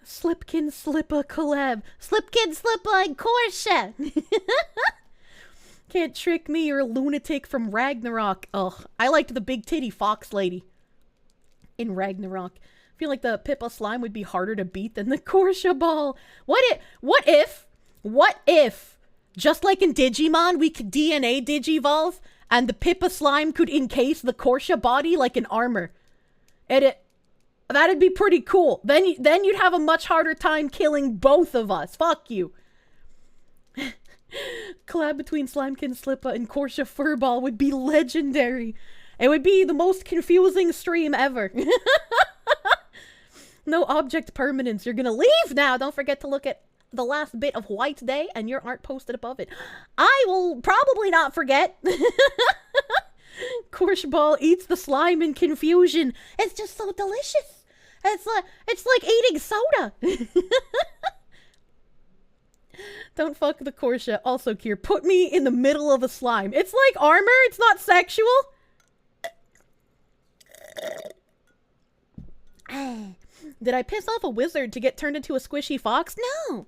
Speaker 2: Slipkin Slippa collab. Slipkin Slippa and Korsche. Can't trick me, you're a lunatic from Ragnarok. Ugh, I liked the big titty fox lady in Ragnarok. I feel like the Pippa slime would be harder to beat than the Korsche ball. What if, just like in Digimon, we could DNA digivolve and the Pippa slime could encase the Korsche body like an armor? That'd be pretty cool. Then you'd have a much harder time killing both of us. Fuck you. Collab between Slimekin Slippa and Korsche Furball would be legendary. It would be the most confusing stream ever. No object permanence. You're gonna leave now. Don't forget to look at the last bit of White Day and your art posted above it. I will probably not forget. Korsche ball eats the slime in confusion. It's just so delicious. It's like eating soda. Don't fuck the Korsche. Also, Kier, put me in the middle of a slime. It's like armor. It's not sexual. Did I piss off a wizard to get turned into a squishy fox? No,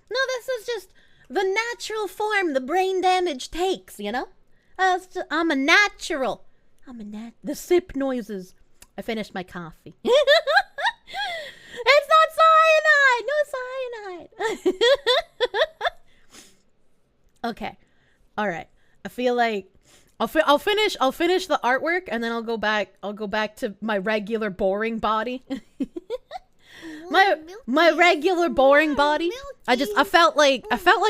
Speaker 2: this is just the natural form the brain damage takes, you know? I'm a natural. The sip noises. I finished my coffee. It's not cyanide! No cyanide! Okay. Alright. I feel like I'll finish the artwork and then I'll go back to my regular boring body. my regular boring body. I felt like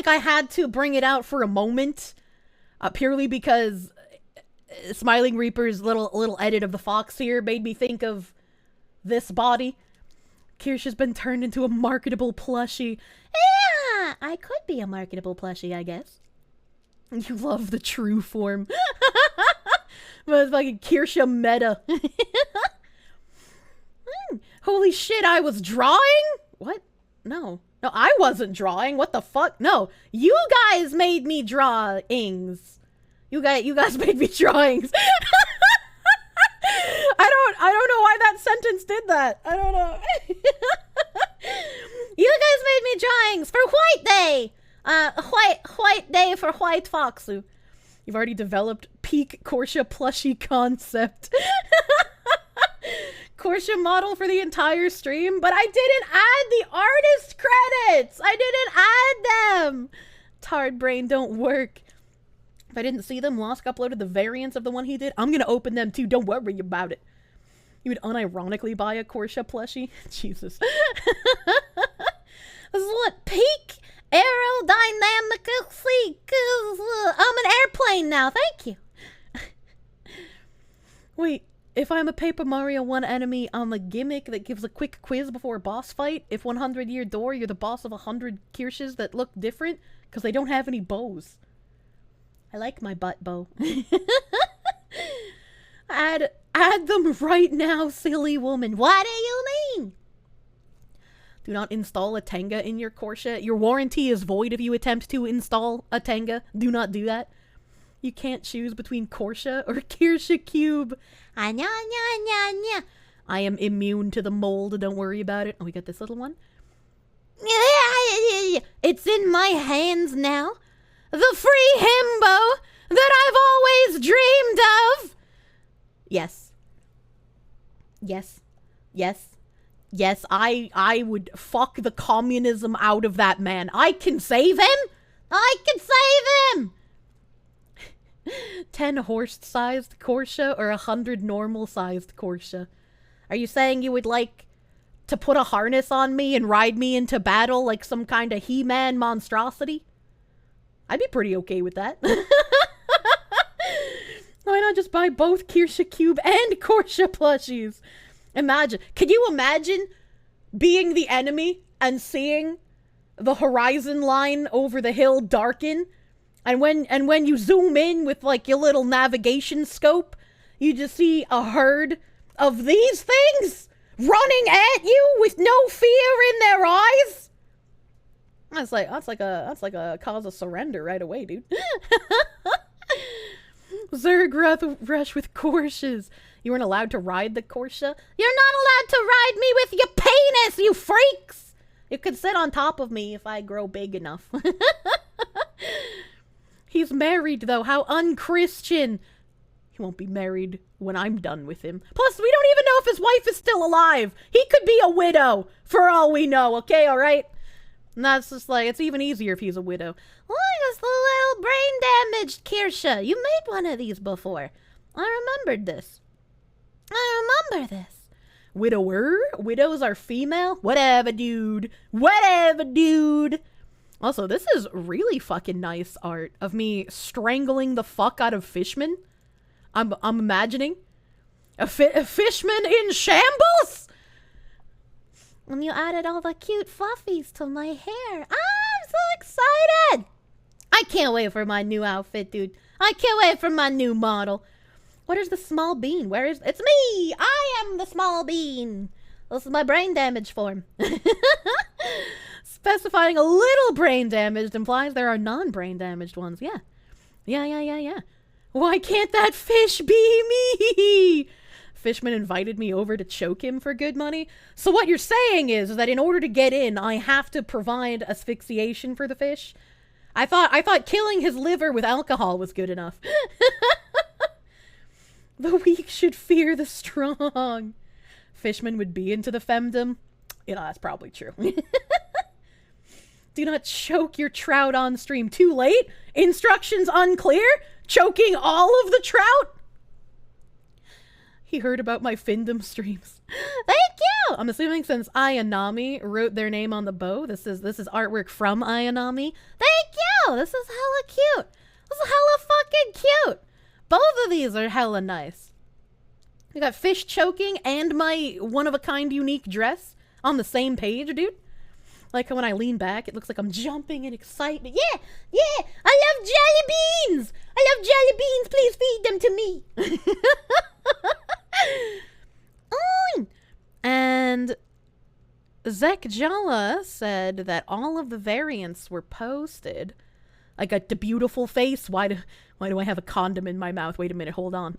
Speaker 2: I had to bring it out for a moment. Purely because Smiling Reaper's little edit of the fox here made me think of this body. Kirsche's been turned into a marketable plushie. Yeah, I could be a marketable plushie, I guess. You love the true form. Motherfucking Kirsche meta. Holy shit, I was drawing? What? No, I wasn't drawing. What the fuck? No, you guys made me drawings. You guys made me drawings. I don't know why that sentence did that. I don't know. You guys made me drawings for White Day. White Day for White Foxu. You've already developed peak Korsche plushie concept. Korsche model for the entire stream, but I didn't add the artist credits. I didn't add them. Tard brain don't work. If I didn't see them, Losk uploaded the variants of the one he did. I'm gonna open them too. Don't worry about it. You would unironically buy a Korsche plushie? Jesus. This is what peak aerodynamic. I'm an airplane now. Thank you. Wait. If I'm a Paper Mario 1 enemy, I'm a gimmick that gives a quick quiz before a boss fight. If 100-year door, you're the boss of 100 Kirsches that look different because they don't have any bows. I like my butt bow. Add them right now, silly woman. What do you mean? Do not install a Tenga in your Korsche. Your warranty is void if you attempt to install a Tenga. Do not do that. You can't choose between Korsche or Kirsche Cube. I am immune to the mold. Don't worry about it. Oh, we got this little one. It's in my hands now. The free himbo that I've always dreamed of. Yes. Yes. Yes. Yes, I would fuck the communism out of that man. I can save him! I can save him! 10 horse-sized Korsche or 100 normal-sized Korsche? Are you saying you would like to put a harness on me and ride me into battle like some kind of He-Man monstrosity? I'd be pretty okay with that. Why not just buy both Kirsche Cube and Korsche plushies? Imagine. Could you imagine being the enemy and seeing the horizon line over the hill darken? And when you zoom in with like your little navigation scope, you just see a herd of these things running at you with no fear in their eyes. That's like a cause of surrender right away, dude. Zerg rush with Korsches. You weren't allowed to ride the Korsche? You're not allowed to ride me with your penis, you freaks! You could sit on top of me if I grow big enough. He's married, though. How unchristian. He won't be married when I'm done with him. Plus, we don't even know if his wife is still alive. He could be a widow, for all we know, okay, alright? And that's just like, it's even easier if he's a widow. Look, it's the little brain-damaged Kirsche. You made one of these before. I remembered this. I remember this. Widower? Widows are female? Whatever, dude. Whatever, dude. Also, this is really fucking nice art of me strangling the fuck out of fishmen. I'm imagining. A fishman in shambles? And you added all the cute fluffies to my hair. I'm so excited! I can't wait for my new outfit, dude. I can't wait for my new model. What is the small bean? Where is... It's me! I am the small bean! This is my brain damage form. Specifying a little brain damaged implies there are non-brain damaged ones. Yeah. Yeah. Why can't that fish be me? Fishman invited me over to choke him for good money. So what you're saying is that in order to get in, I have to provide asphyxiation for the fish? I thought killing his liver with alcohol was good enough. The weak should fear the strong. Fishman would be into the femdom. You know, that's probably true. Do not choke your trout on stream. Too late? Instructions unclear? Choking all of the trout? He heard about my findom streams. Thank you! I'm assuming since Ayanami wrote their name on the bow, this is artwork from Ayanami. Thank you! This is hella cute. This is hella fucking cute. Both of these are hella nice. We got fish choking and my one-of-a-kind unique dress on the same page, dude. Like when I lean back, it looks like I'm jumping in excitement. Yeah! I love jelly beans! I love jelly beans! Please feed them to me! And Zekjala said that all of the variants were posted. I got the beautiful face. Why do I have a condom in my mouth? Wait a minute, hold on.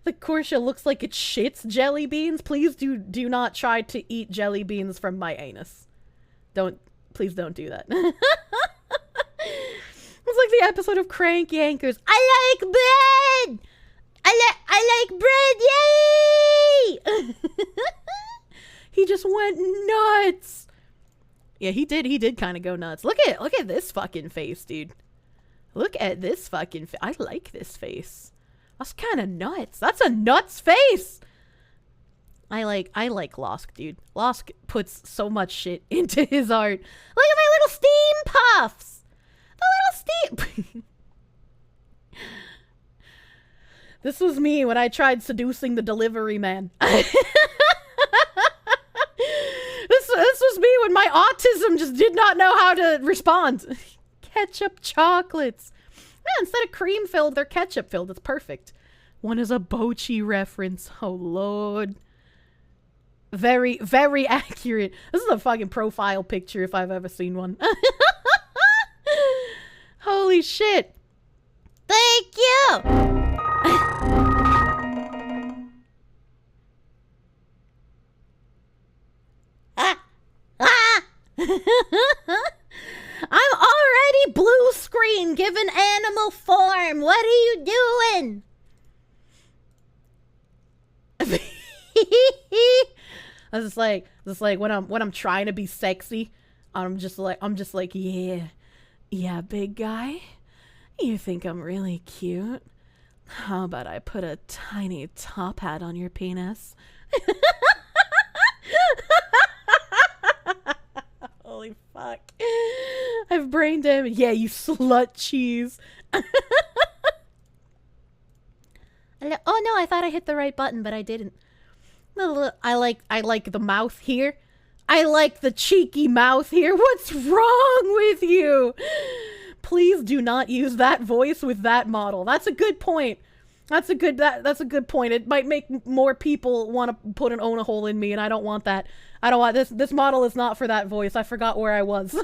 Speaker 2: The Korsche looks like it shits jelly beans. Please do not try to eat jelly beans from my anus. Please don't do that. It's like the episode of Crank Yankers. I like bread! I like bread, yay! He just went nuts. Yeah, he did kind of go nuts. Look at this fucking face, dude. Look at this fucking face. I like this face. That's kind of nuts. That's a nuts face. I like Losk, dude. Losk puts so much shit into his art. Look at my little steam puffs. The little steam. This was me when I tried seducing the delivery man. This was me when my autism just did not know how to respond. Ketchup chocolates. Yeah, instead of cream filled, they're ketchup filled. It's perfect. One is a Bochi reference. Oh, Lord. Very, very accurate. This is a fucking profile picture if I've ever seen one. Holy shit. Thank you. I'm already blue screen given animal form. What are you doing? It's like when I'm trying to be sexy, I'm just like, yeah, big guy. You think I'm really cute? How about I put a tiny top hat on your penis? Holy fuck. I've brain damage. Yeah, you slut cheese. Oh no, I thought I hit the right button, but I didn't. I like the mouth here. I like the cheeky mouth here. What's wrong with you? Please do not use that voice with that model. That's a good point. That's a good point. It might make more people want to put an own a hole in me, and I don't want that. I don't want this model is not for that voice. I forgot where I was. Bye.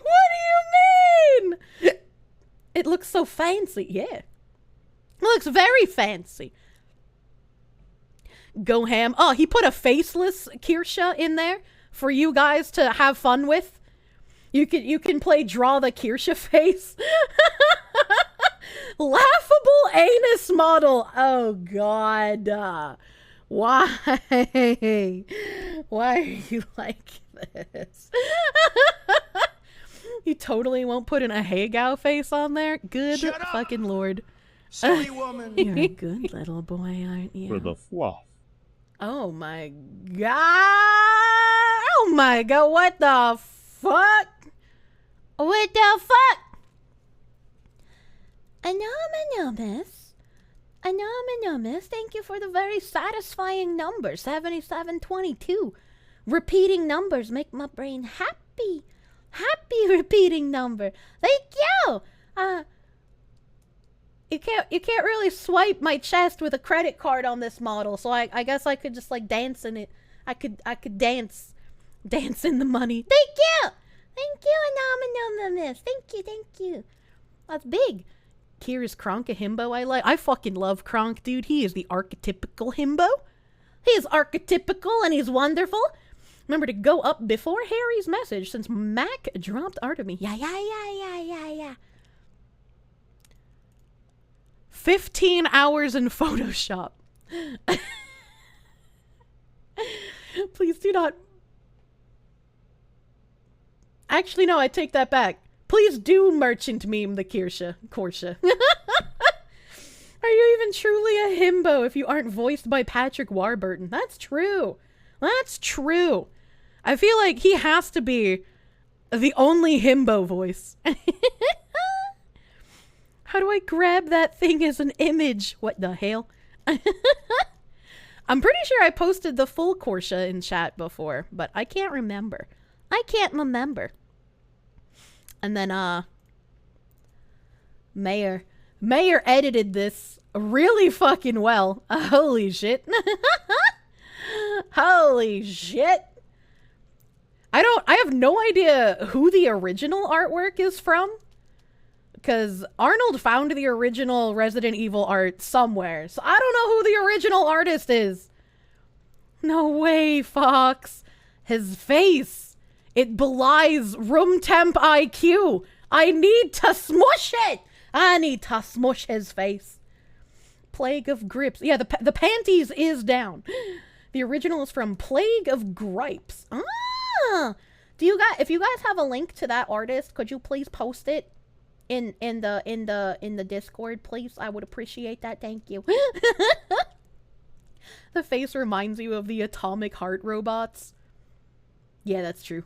Speaker 2: What do you mean? It looks so fancy. Yeah. It looks very fancy. Go ham. Oh, he put a faceless Kirsche in there for you guys to have fun with. You can play draw the Kirsche face. Laughable anus model. Oh god. Why? Why are you like this? You totally won't put an ahegao face on there? Good fucking lord.
Speaker 10: Silly woman.
Speaker 2: You're a good little boy, aren't you?
Speaker 10: For the fluff.
Speaker 2: Oh my god. Oh my god, what the fuck? What the fuck? Anonymous, thank you for the very satisfying number, 7722. Repeating numbers make my brain happy. Happy repeating number. Thank you. You can't really swipe my chest with a credit card on this model, so I guess I could just like dance in it. I could dance in the money. Thank you. Thank you, Anonymous. Thank you. That's big. Here's Kronk, a himbo I like. I fucking love Kronk, dude. He is the archetypical himbo. He is archetypical and he's wonderful. Remember to go up before Harry's message since Mac dropped art of me. Yeah. 15 hours in Photoshop. Please do not. Actually, no, I take that back. Please do merchant meme the Korsche. Are you even truly a himbo if you aren't voiced by Patrick Warburton? That's true. That's true. I feel like he has to be the only himbo voice. How do I grab that thing as an image? What the hell? I'm pretty sure I posted the full Korsche in chat before, but I can't remember. And then, Mayor edited this really fucking well. Holy shit. Holy shit. I have no idea who the original artwork is from. Because Arnold found the original Resident Evil art somewhere. So I don't know who the original artist is. No way, Fox. His face. It belies room temp IQ. I need to smush it. I need to smush his face. Plague of Grips. Yeah, the panties is down. The original is from Plague of Gripes. Ah! If you guys have a link to that artist, could you please post it in the Discord, please? I would appreciate that. Thank you. The face reminds you of the Atomic Heart robots. Yeah, that's true.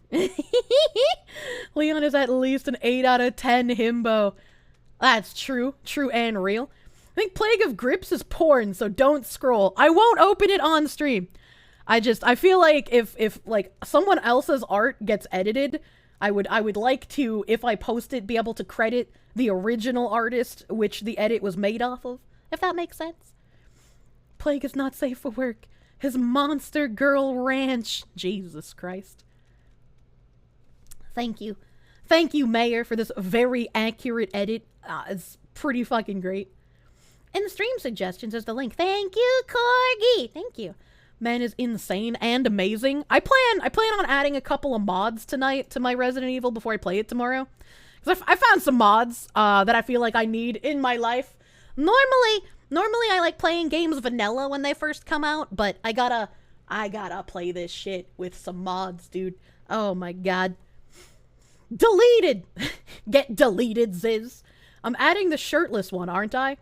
Speaker 2: Leon is at least an 8 out of 10 himbo. That's true. True and real. I think Plague of Grips is porn, so don't scroll. I won't open it on stream. I feel like if like someone else's art gets edited, I would like to, if I post it, be able to credit the original artist which the edit was made off of, if that makes sense. Plague is not safe for work. His monster girl ranch. Jesus Christ. Thank you. Thank you, Mayor, for this very accurate edit. It's pretty fucking great. In the stream suggestions is the link. Thank you, Corgi. Thank you. Man is insane and amazing. I plan on adding a couple of mods tonight to my Resident Evil before I play it tomorrow. Because I found some mods that I feel like I need in my life. Normally, Normally I like playing games vanilla when they first come out, but I gotta play this shit with some mods, dude. Oh my god. Deleted! Get deleted, Ziz. I'm adding the shirtless one, aren't I?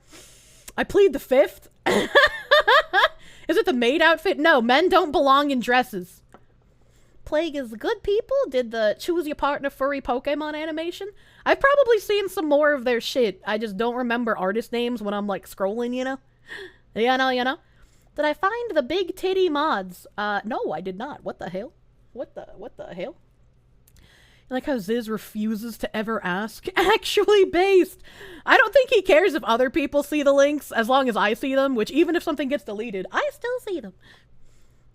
Speaker 2: I plead the fifth. Is it the maid outfit? No, men don't belong in dresses. Plague is good people did the choose your partner furry Pokemon animation. I've probably seen some more of their shit. I just don't remember artist names when I'm like scrolling, you know? You know? Did I find the big titty mods? No, I did not. What the hell? What the hell? I like how Ziz refuses to ever ask. Actually based. I don't think he cares if other people see the links as long as I see them, which even if something gets deleted, I still see them.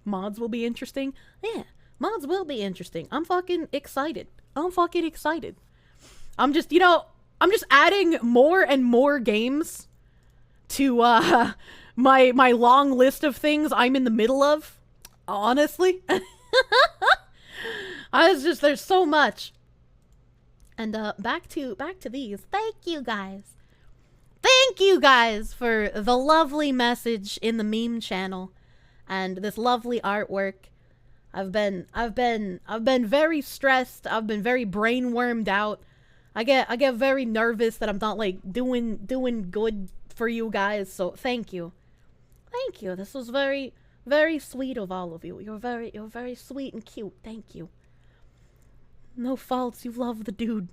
Speaker 2: Mods will be interesting. Yeah, mods will be interesting. I'm fucking excited. I'm just, you know, I'm just adding more and more games to my long list of things I'm in the middle of. Honestly. There's so much. And back to these. Thank you guys for the lovely message in the meme channel and this lovely artwork. I've been very stressed. I've been very brainwormed out. I get very nervous that I'm not like doing good for you guys. So thank you. This was very, very sweet of all of you. You're very sweet and cute. Thank you. No faults, you love the dude.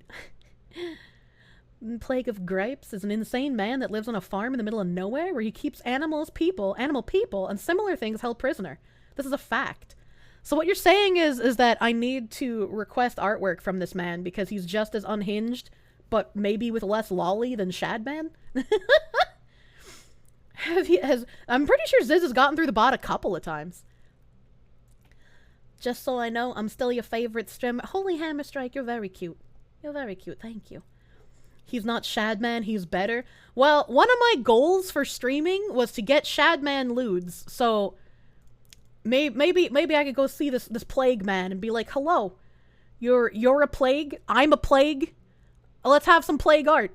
Speaker 2: Plague of Gripes is an insane man that lives on a farm in the middle of nowhere where he keeps animal people, and similar things held prisoner. This is a fact. So what you're saying is that I need to request artwork from this man because he's just as unhinged, but maybe with less lolly than Shadman? I'm pretty sure Ziz has gotten through the bot a couple of times. Just so I know, I'm still your favorite streamer. Holy Hammer Strike, you're very cute. Thank you. He's not Shadman, he's better. Well, one of my goals for streaming was to get Shadman lewds, so maybe I could go see this plague man and be like, hello, you're a plague, I'm a plague, let's have some plague art.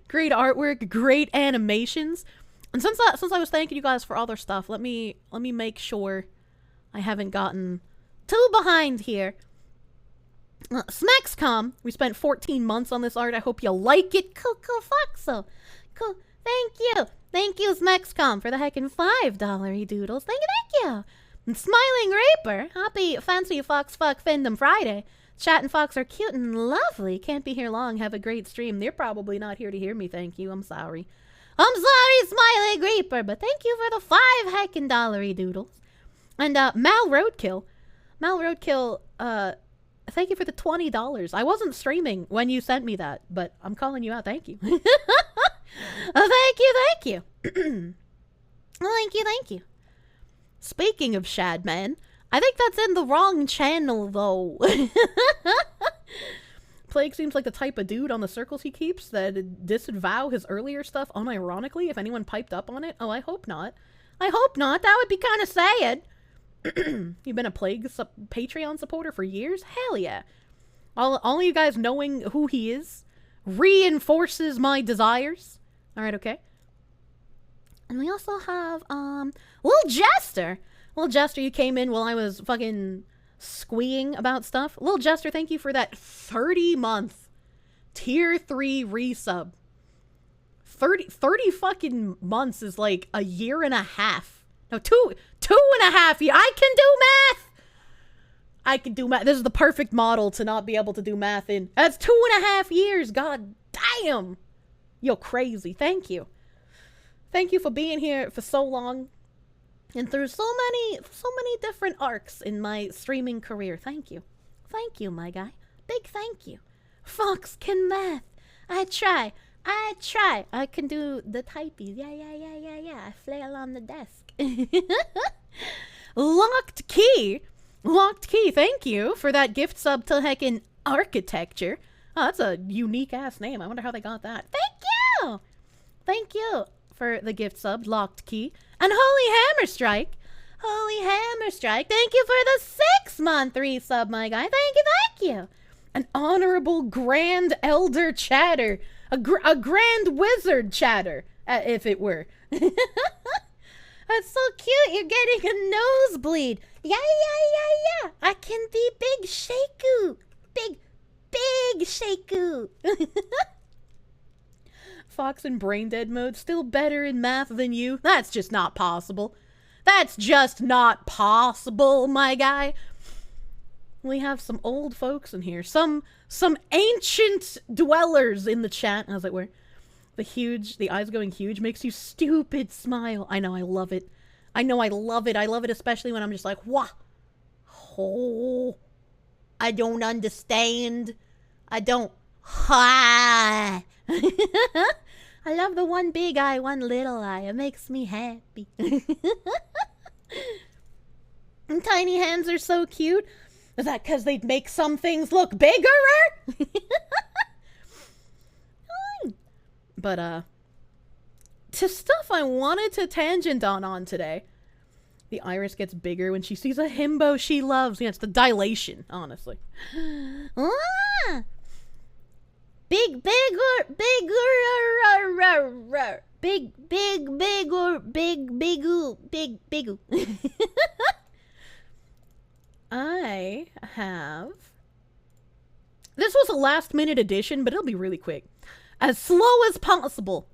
Speaker 2: Great artwork, great animations. And since I was thanking you guys for all their stuff, let me make sure I haven't gotten too behind here. Smexcom, we spent 14 months on this art. I hope you like it. Cool, Foxo. Cool. Thank you, Smexcom, for the heckin' $5 doodles. Thank you. And Smiling Raper, happy Fancy Fox Fuck Findom Friday. Chat and Fox are cute and lovely. Can't be here long. Have a great stream. They're probably not here to hear me. Thank you. I'm sorry, Smiling Reaper, but thank you for the $5 heckin' dollary doodles. And Mal Roadkill, thank you for the $20. I wasn't streaming when you sent me that, but I'm calling you out. Thank you. Thank you. Thank you. Speaking of Shadman, I think that's in the wrong channel, though. Plague seems like the type of dude on the circles he keeps that disavow his earlier stuff unironically if anyone piped up on it. Oh, I hope not. That would be kind of sad. You've been a Plague Patreon supporter for years? Hell yeah. All of you guys knowing who he is reinforces my desires. Alright, okay. And we also have, Lil Jester. Lil Jester, you came in while I was fucking squeeing about stuff. Lil Jester, thank you for that 30-month tier 3 resub. 30 fucking months is like a year and a half. No, two and a half years. I can do math. This is the perfect model to not be able to do math in. That's 2.5 years. God damn. You're crazy. Thank you. Thank you for being here for so long. And through so many different arcs in my streaming career. Thank you. Thank you, my guy. Big thank you. Fox can math. I try. I can do the typies. Yeah. I flail on the desk. Locked Key, thank you for that gift sub to heckin' Architecture. Oh, that's a unique ass name. I wonder how they got that. Thank you for the gift sub, Locked Key. And Holy Hammer Strike, thank you for the 6-month resub, my guy. Thank you. An Honorable Grand Elder Chatter. A grand wizard chatter, if it were. That's so cute. You're getting a nosebleed. Yeah. I can be big Shaku. Big Shaku. Fox in brain dead mode, still better in math than you. That's just not possible. That's just not possible, my guy. We have some old folks in here. Some ancient dwellers in the chat. I was like, where? The eyes going huge makes you stupid smile. I know, I love it. I love it especially when I'm just like, wah. Oh, I don't understand. I don't. Ha. I love the one big eye, one little eye. It makes me happy. And tiny hands are so cute. Is that because they'd make some things look bigger? But, to stuff I wanted to tangent on today. The iris gets bigger when she sees a himbo she loves. Yeah, it's the dilation, honestly. Ah! Bigger. I have... This was a last-minute addition, but it'll be really quick. As slow as possible.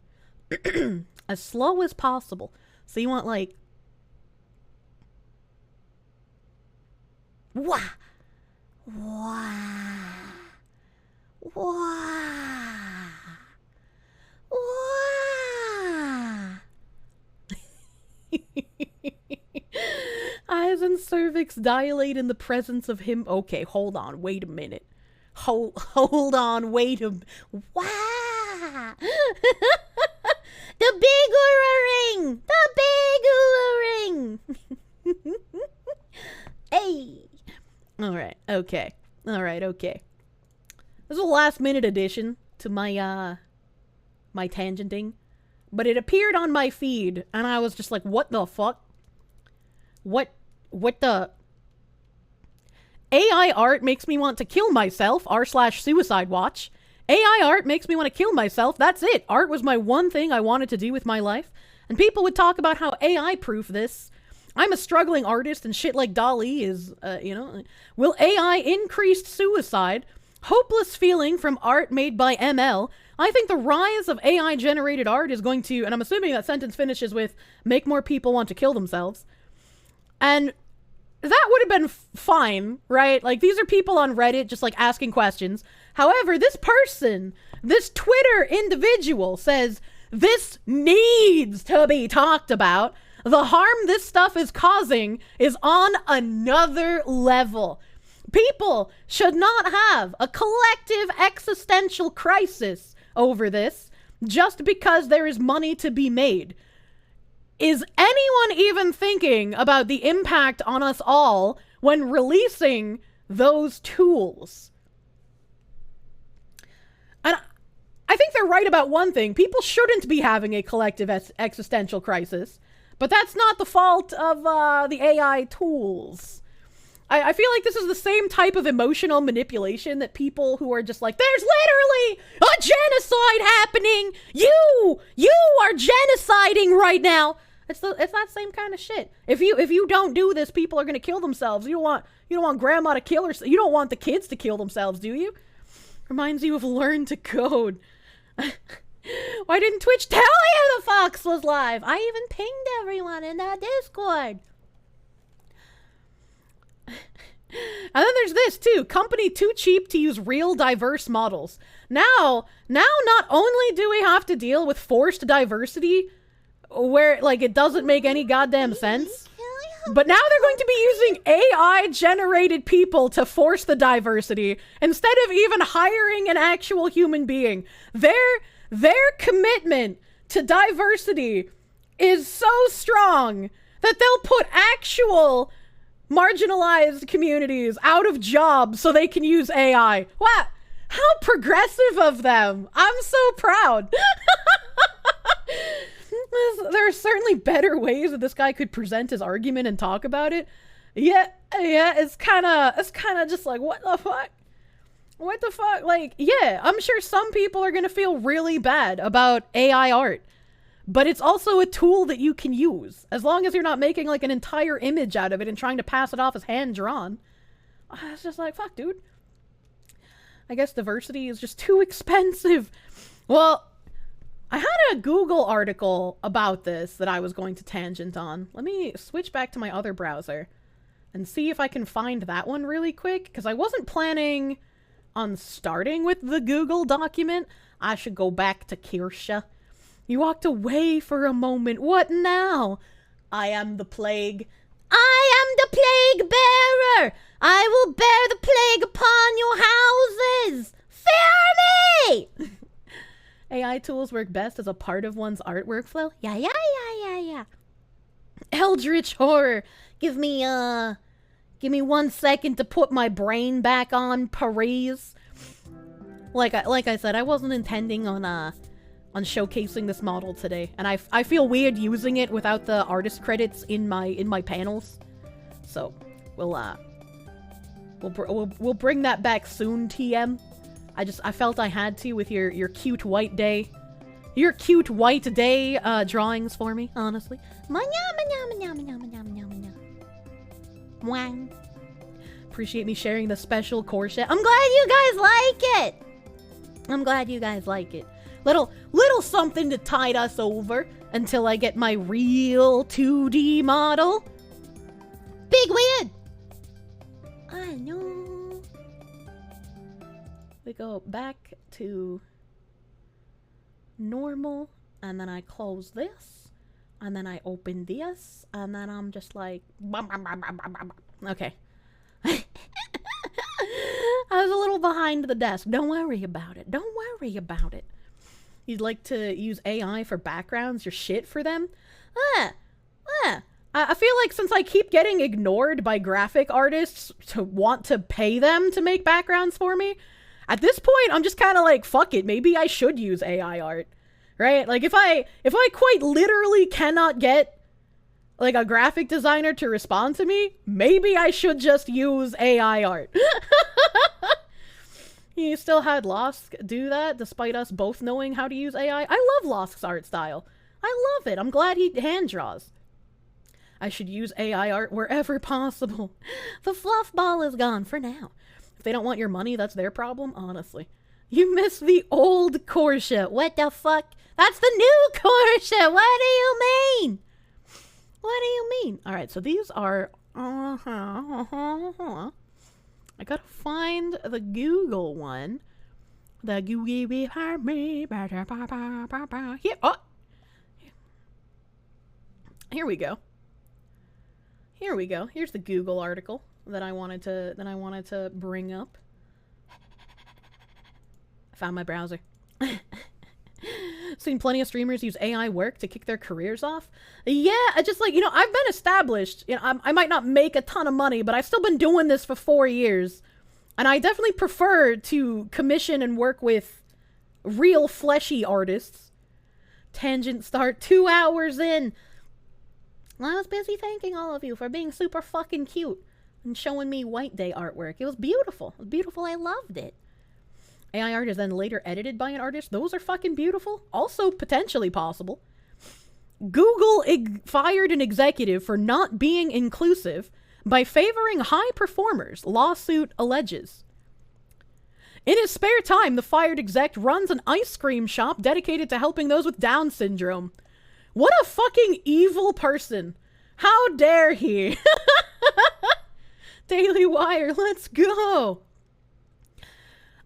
Speaker 2: As slow as possible. So you want, like... Wah! Wah! Wah! Wah! Eyes and cervix dilate in the presence of him. Okay, hold on. Wait a minute. Hold on. Wait a... Wow! The big ring! The big ring! Hey! Alright, okay. Alright, okay. This is a last-minute addition to my, my tangenting. But it appeared on my feed, and I was just like, what the fuck? What the... AI art makes me want to kill myself, r/suicide watch. AI art makes me want to kill myself, that's it. Art was my one thing I wanted to do with my life. And people would talk about how AI-proof this. I'm a struggling artist and shit like DALL-E is, you know. Will AI increase suicide? Hopeless feeling from art made by ML. I think the rise of AI-generated art is going to, and I'm assuming that sentence finishes with, make more people want to kill themselves. And that would have been fine, right? Like, these are people on Reddit just, like, asking questions. However, this person, this Twitter individual says, this needs to be talked about. The harm this stuff is causing is on another level. People should not have a collective existential crisis over this just because there is money to be made. Is anyone even thinking about the impact on us all when releasing those tools? And I think they're right about one thing. People shouldn't be having a collective existential crisis. But that's not the fault of the AI tools. I feel like this is the same type of emotional manipulation that people who are just like, there's literally a genocide happening! You are genociding right now! It's that same kind of shit. If you don't do this, people are gonna kill themselves. You don't want grandma to kill herself. You don't want the kids to kill themselves, do you? Reminds you of Learn to Code. Why didn't Twitch tell you the Fox was live? I even pinged everyone in that Discord. And then there's this too. Company too cheap to use real diverse models. Now not only do we have to deal with forced diversity where like it doesn't make any goddamn sense, but now they're going to be using AI generated people to force the diversity instead of even hiring an actual human being. Their commitment to diversity is so strong that they'll put actual marginalized communities out of jobs so they can use AI. Wow, how progressive of them. I'm so proud. There are certainly better ways that this guy could present his argument and talk about it. Yeah, it's kind of just like, what the fuck? What the fuck? Like, yeah, I'm sure some people are gonna feel really bad about AI art. But it's also a tool that you can use. As long as you're not making, like, an entire image out of it and trying to pass it off as hand-drawn. It's just like, fuck, dude. I guess diversity is just too expensive. Well, I had a Google article about this that I was going to tangent on. Let me switch back to my other browser and see if I can find that one really quick, because I wasn't planning on starting with the Google document. I should go back to Kirsche. You walked away for a moment. What now? I am the plague. I am the plague bearer. I will bear the plague upon your houses. Fear me! AI tools work best as a part of one's art workflow. Yeah. Eldritch horror. Give me 1 second to put my brain back on Paris. Like I said, I wasn't intending on showcasing this model today, and I feel weird using it without the artist credits in my panels. So we'll bring that back soon, TM. I felt I had to with your cute white day. Your cute white day drawings for me, honestly. Appreciate me sharing the special Korsche. I'm glad you guys like it. I'm glad you guys like it. Little something to tide us over until I get my real 2D model. Big weird. I know. We go back to normal, and then I close this, and then I open this, and then I'm just like, okay. I was a little behind the desk. Don't worry about it. Don't worry about it. You'd like to use AI for backgrounds? You're shit for them? I feel like since I keep getting ignored by graphic artists to want to pay them to make backgrounds for me, at this point, I'm just kind of like, fuck it. Maybe I should use AI art, right? Like, if I quite literally cannot get, like, a graphic designer to respond to me, maybe I should just use AI art. You still had Losk do that, despite us both knowing how to use AI. I love Losk's art style. I love it. I'm glad he hand draws. I should use AI art wherever possible. The fluff ball is gone for now. If they don't want your money, that's their problem, honestly. You missed the old Korsche. What the fuck? That's the new Korsche. What do you mean? What do you mean? All right, so these are... I gotta find the Google one. The Google here. Oh, here we go. Here we go. Here's the Google article that I wanted to bring up. I found my browser. Seen plenty of streamers use AI work to kick their careers off. Yeah, I just like, I've been established. I might not make a ton of money, but I've still been doing this for 4 years. And I definitely prefer to commission and work with real fleshy artists. Tangent start 2 hours in. I was busy thanking all of you for being super fucking cute and showing me White Day artwork. It was beautiful. It was beautiful. I loved it. AI art is then later edited by an artist. Those are fucking beautiful. Also potentially possible. Google fired an executive for not being inclusive by favoring high performers, lawsuit alleges. In his spare time, the fired exec runs an ice cream shop dedicated to helping those with Down syndrome. What a fucking evil person. How dare he? Daily Wire, let's go.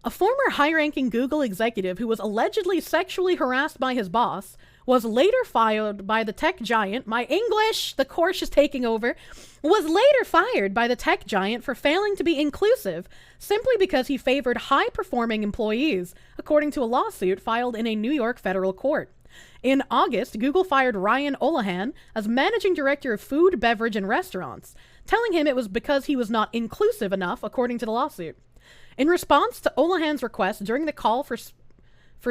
Speaker 2: A former high-ranking Google executive who was allegedly sexually harassed by his boss was later fired by the tech giant. My English, the course is taking over. Was later fired by the tech giant for failing to be inclusive simply because he favored high-performing employees, according to a lawsuit filed in a New York federal court. In August, Google fired Ryan Olahan as managing director of food, beverage, and restaurants, telling him it was because he was not inclusive enough, according to the lawsuit. In response to Olahan's request during the call for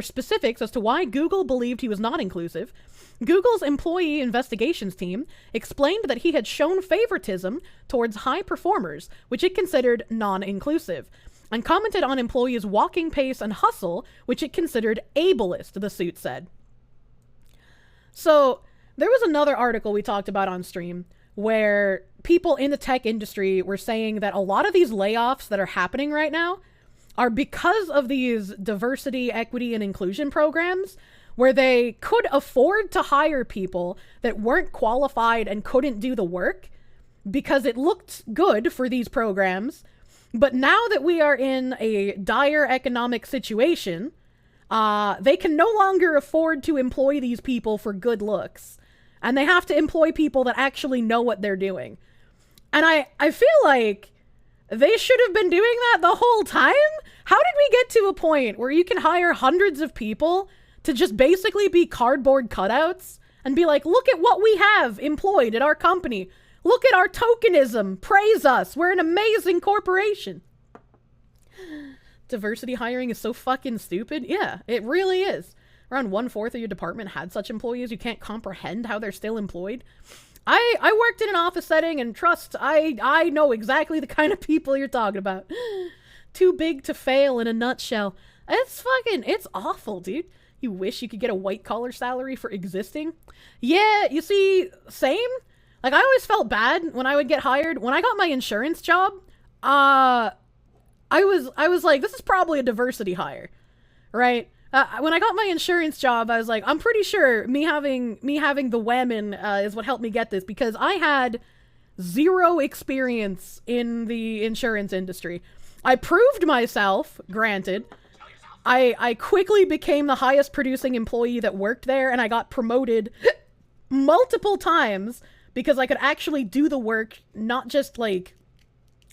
Speaker 2: specifics as to why Google believed he was not inclusive, Google's employee investigations team explained that he had shown favoritism towards high performers, which it considered non-inclusive, and commented on employees' walking pace and hustle, which it considered ableist, the suit said. So, there was another article we talked about on stream where people in the tech industry were saying that a lot of these layoffs that are happening right now are because of these diversity, equity, and inclusion programs where they could afford to hire people that weren't qualified and couldn't do the work because it looked good for these programs. But now that we are in a dire economic situation, they can no longer afford to employ these people for good looks. And they have to employ people that actually know what they're doing. And I feel like they should have been doing that the whole time. How did we get to a point where you can hire hundreds of people to just basically be cardboard cutouts and be like, look at what we have employed at our company. Look at our tokenism. Praise us. We're an amazing corporation. Diversity hiring is so fucking stupid. Yeah, it really is. Around 1/4 of your department had such employees. You can't comprehend how they're still employed. I worked in an office setting, and trust, I know exactly the kind of people you're talking about. Too big to fail in a nutshell. It's awful, dude. You wish you could get a white-collar salary for existing? Yeah, you see, same. Like, I always felt bad when I would get hired. When I got my insurance job, I was like, this is probably a diversity hire, right? When I got my insurance job, I was like, I'm pretty sure me having the women is what helped me get this, because I had zero experience in the insurance industry. I proved myself, granted. I quickly became the highest producing employee that worked there, and I got promoted multiple times because I could actually do the work, not just like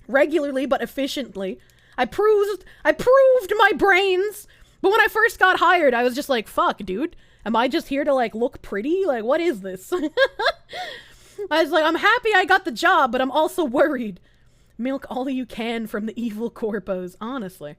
Speaker 2: regularly, but efficiently. I proved my brains. But when I first got hired, I was just like, fuck, dude. Am I just here to, like, look pretty? Like, what is this? I was like, I'm happy I got the job, but I'm also worried. Milk all you can from the evil corpos, honestly.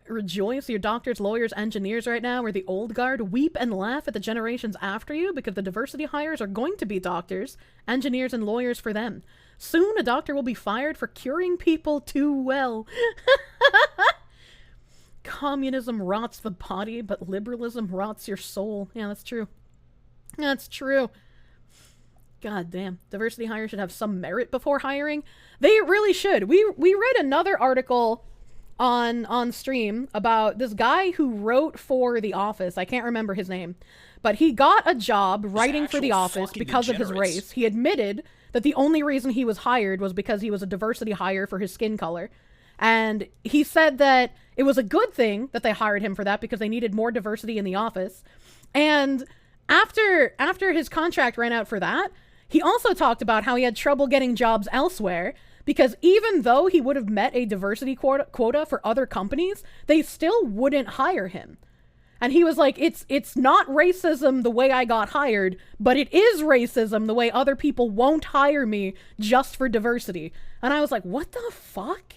Speaker 2: Rejoice, your doctors, lawyers, engineers right now, or the old guard. Weep and laugh at the generations after you, because the diversity hires are going to be doctors, engineers, and lawyers for them. Soon, a doctor will be fired for curing people too well. Communism rots the body, but liberalism rots your soul. Yeah, that's true. That's true. God damn. Diversity hires should have some merit before hiring. They really should. We read another article on stream about this guy who wrote for The Office. I can't remember his name. But he got a job writing for The Office because of his race. He admitted that the only reason he was hired was because he was a diversity hire for his skin color. And he said that it was a good thing that they hired him for that because they needed more diversity in the office. And after his contract ran out for that, he also talked about how he had trouble getting jobs elsewhere because even though he would have met a diversity quota for other companies, they still wouldn't hire him. And he was like, it's not racism the way I got hired, but it is racism the way other people won't hire me just for diversity. And I was like, what the fuck?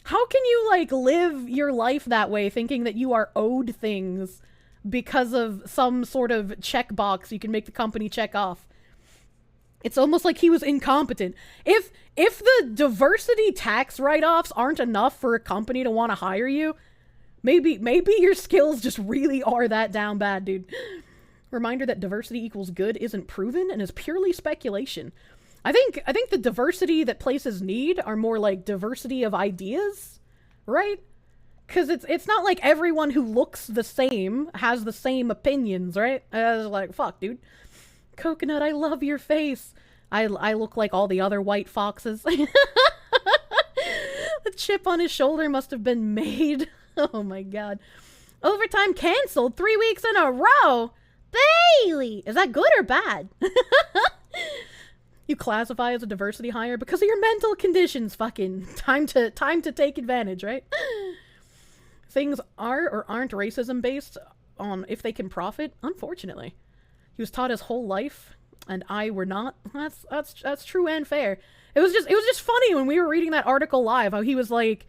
Speaker 2: How can you, like, live your life that way, thinking that you are owed things because of some sort of checkbox you can make the company check off? It's almost like he was incompetent. If the diversity tax write-offs aren't enough for a company to want to hire you, maybe your skills just really are that down bad, dude. Reminder that diversity equals good isn't proven and is purely speculation. I think the diversity that places need are more like diversity of ideas, right? Because it's not like everyone who looks the same has the same opinions, right? I was like, fuck, dude. Coconut, I love your face. I look like all the other white foxes. The chip on his shoulder must have been made. Oh my god. Overtime canceled 3 weeks in a row. Bailey! Is that good or bad? You classify as a diversity hire because of your mental conditions. Fucking time to take advantage, right? Things are or aren't racism based on if they can profit. Unfortunately, he was taught his whole life, and I were not. That's true and fair. It was just funny when we were reading that article live how he was like,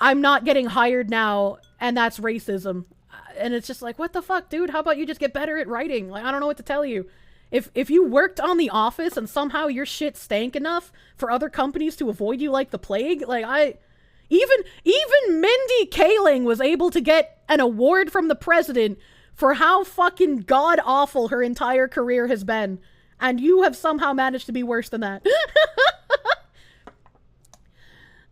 Speaker 2: "I'm not getting hired now, and that's racism." And it's just like, what the fuck, dude? How about you just get better at writing? Like, I don't know what to tell you. If you worked on The Office and somehow your shit stank enough for other companies to avoid you like the plague, like Even Mindy Kaling was able to get an award from the president for how fucking god-awful her entire career has been. And you have somehow managed to be worse than that.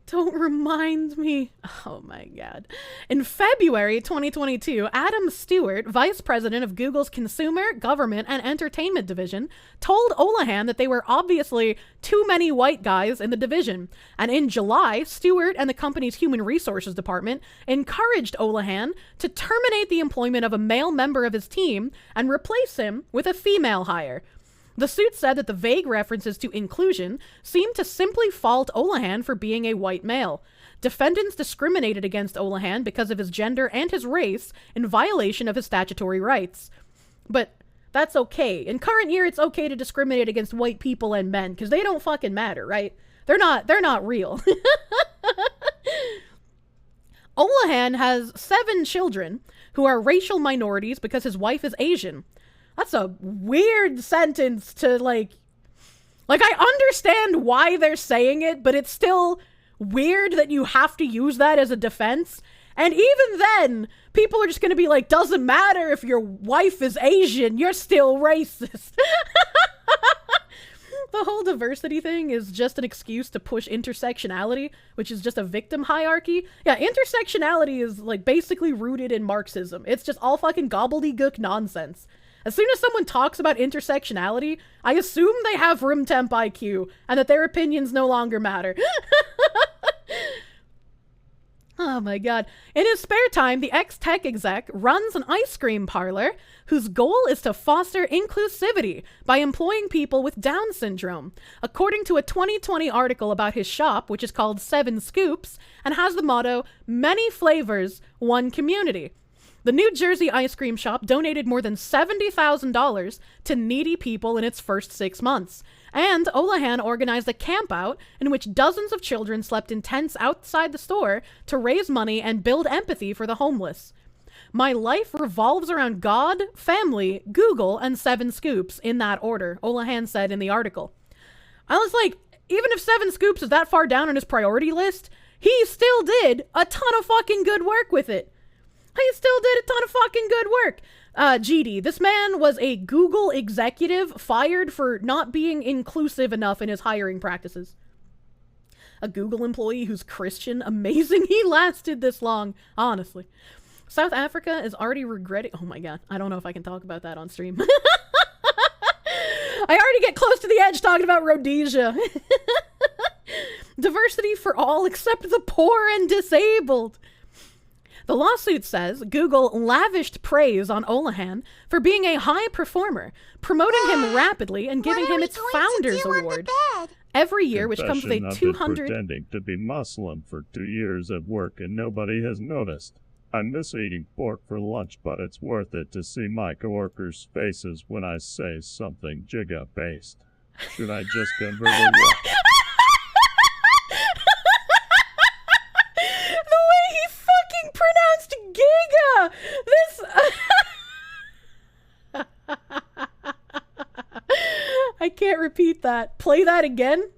Speaker 2: Don't remind me. Oh my god. In February 2022, Adam Stewart, vice president of Google's Consumer, Government, and Entertainment division, told Olahan that they were obviously too many white guys in the division. And in July, Stewart and the company's human resources department encouraged Olahan to terminate the employment of a male member of his team and replace him with a female hire. The suit said that the vague references to inclusion seemed to simply fault Olahan for being a white male. Defendants discriminated against Olahan because of his gender and his race in violation of his statutory rights. But that's okay. In current year, it's okay to discriminate against white people and men because they don't fucking matter, right? They're not real. Olahan has 7 children who are racial minorities because his wife is Asian. That's a weird sentence to, like, I understand why they're saying it, but it's still weird that you have to use that as a defense. And even then, people are just going to be like, doesn't matter if your wife is Asian, you're still racist. The whole diversity thing is just an excuse to push intersectionality, which is just a victim hierarchy. Yeah, intersectionality is, like, basically rooted in Marxism. It's just all fucking gobbledygook nonsense. As soon as someone talks about intersectionality, I assume they have room temp IQ and that their opinions no longer matter. Oh my god. In his spare time, the ex-tech exec runs an ice cream parlor whose goal is to foster inclusivity by employing people with Down syndrome, according to a 2020 article about his shop, which is called 7 Scoops, and has the motto, "Many flavors, one community." The New Jersey ice cream shop donated more than $70,000 to needy people in its first 6 months. And Olahan organized a campout in which dozens of children slept in tents outside the store to raise money and build empathy for the homeless. My life revolves around God, family, Google, and 7 Scoops in that order, Olahan said in the article. I was like, even if 7 Scoops is that far down on his priority list, he still did a ton of fucking good work with it. He still did a ton of fucking good work. GD, this man was a Google executive fired for not being inclusive enough in his hiring practices. A Google employee who's Christian. Amazing he lasted this long, honestly. South Africa is already regretting... Oh my god, I don't know if I can talk about that on stream. I already get close to the edge talking about Rhodesia. Diversity for all except the poor and disabled. The lawsuit says Google lavished praise on Olahan for being a high performer, promoting him rapidly and giving him its Founders Award every year, which comes with a 200...
Speaker 10: pretending to be Muslim for 2 years of work and nobody has noticed. I miss eating pork for lunch, but it's worth it to see my coworkers' faces when I say something Jigga-based. Should I just convert a what?
Speaker 2: Pronounced Giga! This... I can't repeat that. Play that again.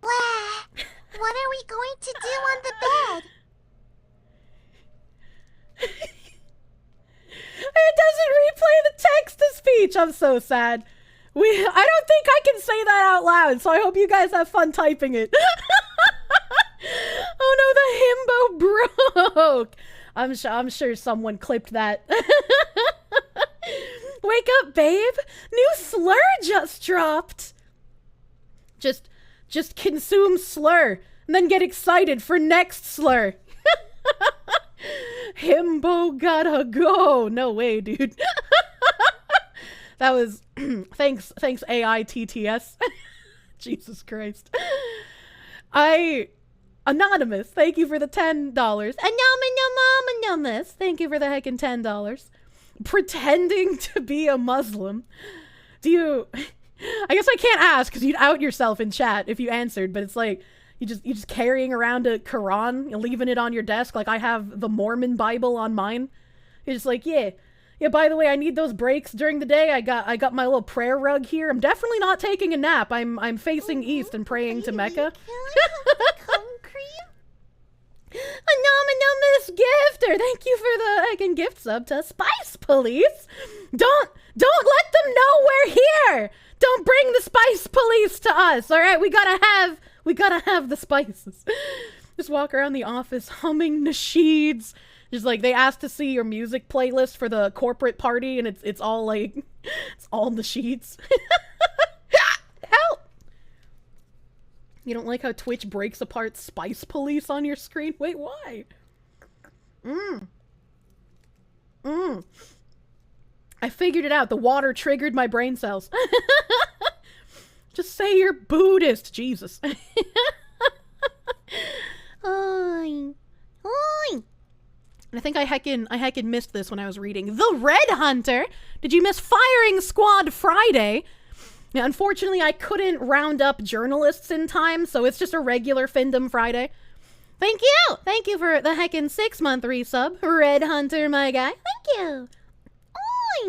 Speaker 9: What are we going to do on the bed?
Speaker 2: It doesn't replay the text-to-speech. I'm so sad. I don't think I can say that out loud, so I hope you guys have fun typing it. Oh no, the himbo broke. I'm sure someone clipped that. Wake up, babe. New slur just dropped. Just consume slur and then get excited for next slur. Himbo gotta go. No way, dude. That was thanks AI TTS. Jesus Christ. Anonymous, thank you for the $10. Anonymous, thank you for the heckin' $10. Pretending to be a Muslim. Do you... I guess I can't ask because you'd out yourself in chat if you answered, but it's like, you just carrying around a Quran, leaving it on your desk like I have the Mormon Bible on mine. You're just like, yeah, by the way, I need those breaks during the day. I got my little prayer rug here. I'm definitely not taking a nap. I'm facing east and praying to Mecca. Anonymous gifter, thank you for the heckin' gift sub to Spice Police. Don't let them know we're here. Don't bring the Spice Police to us. All right, we gotta have the spices. Just walk around the office humming nasheeds. Just like they asked to see your music playlist for the corporate party, and it's all like it's all nasheeds. Help! You don't like how Twitch breaks apart Spice Police on your screen? Wait, why? I figured it out. The water triggered my brain cells. Just say you're Buddhist, Jesus.
Speaker 9: Oi. Oi.
Speaker 2: I think I heckin' missed this when I was reading. The Red Hunter! Did you miss Firing Squad Friday? Now, unfortunately, I couldn't round up journalists in time, so it's just a regular Findom Friday. Thank you! Thank you for the heckin' 6-month resub, Red Hunter, my guy.
Speaker 9: Thank you.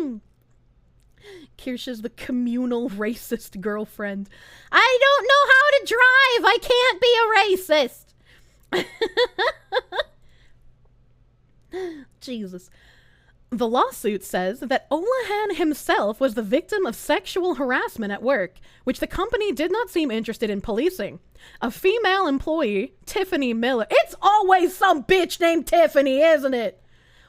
Speaker 9: Oi.
Speaker 2: Kirsche's the communal racist girlfriend. I don't know how to drive! I can't be a racist! Jesus. The lawsuit says that Olahan himself was the victim of sexual harassment at work, which the company did not seem interested in policing. A female employee, Tiffany Miller. It's always some bitch named Tiffany, isn't it?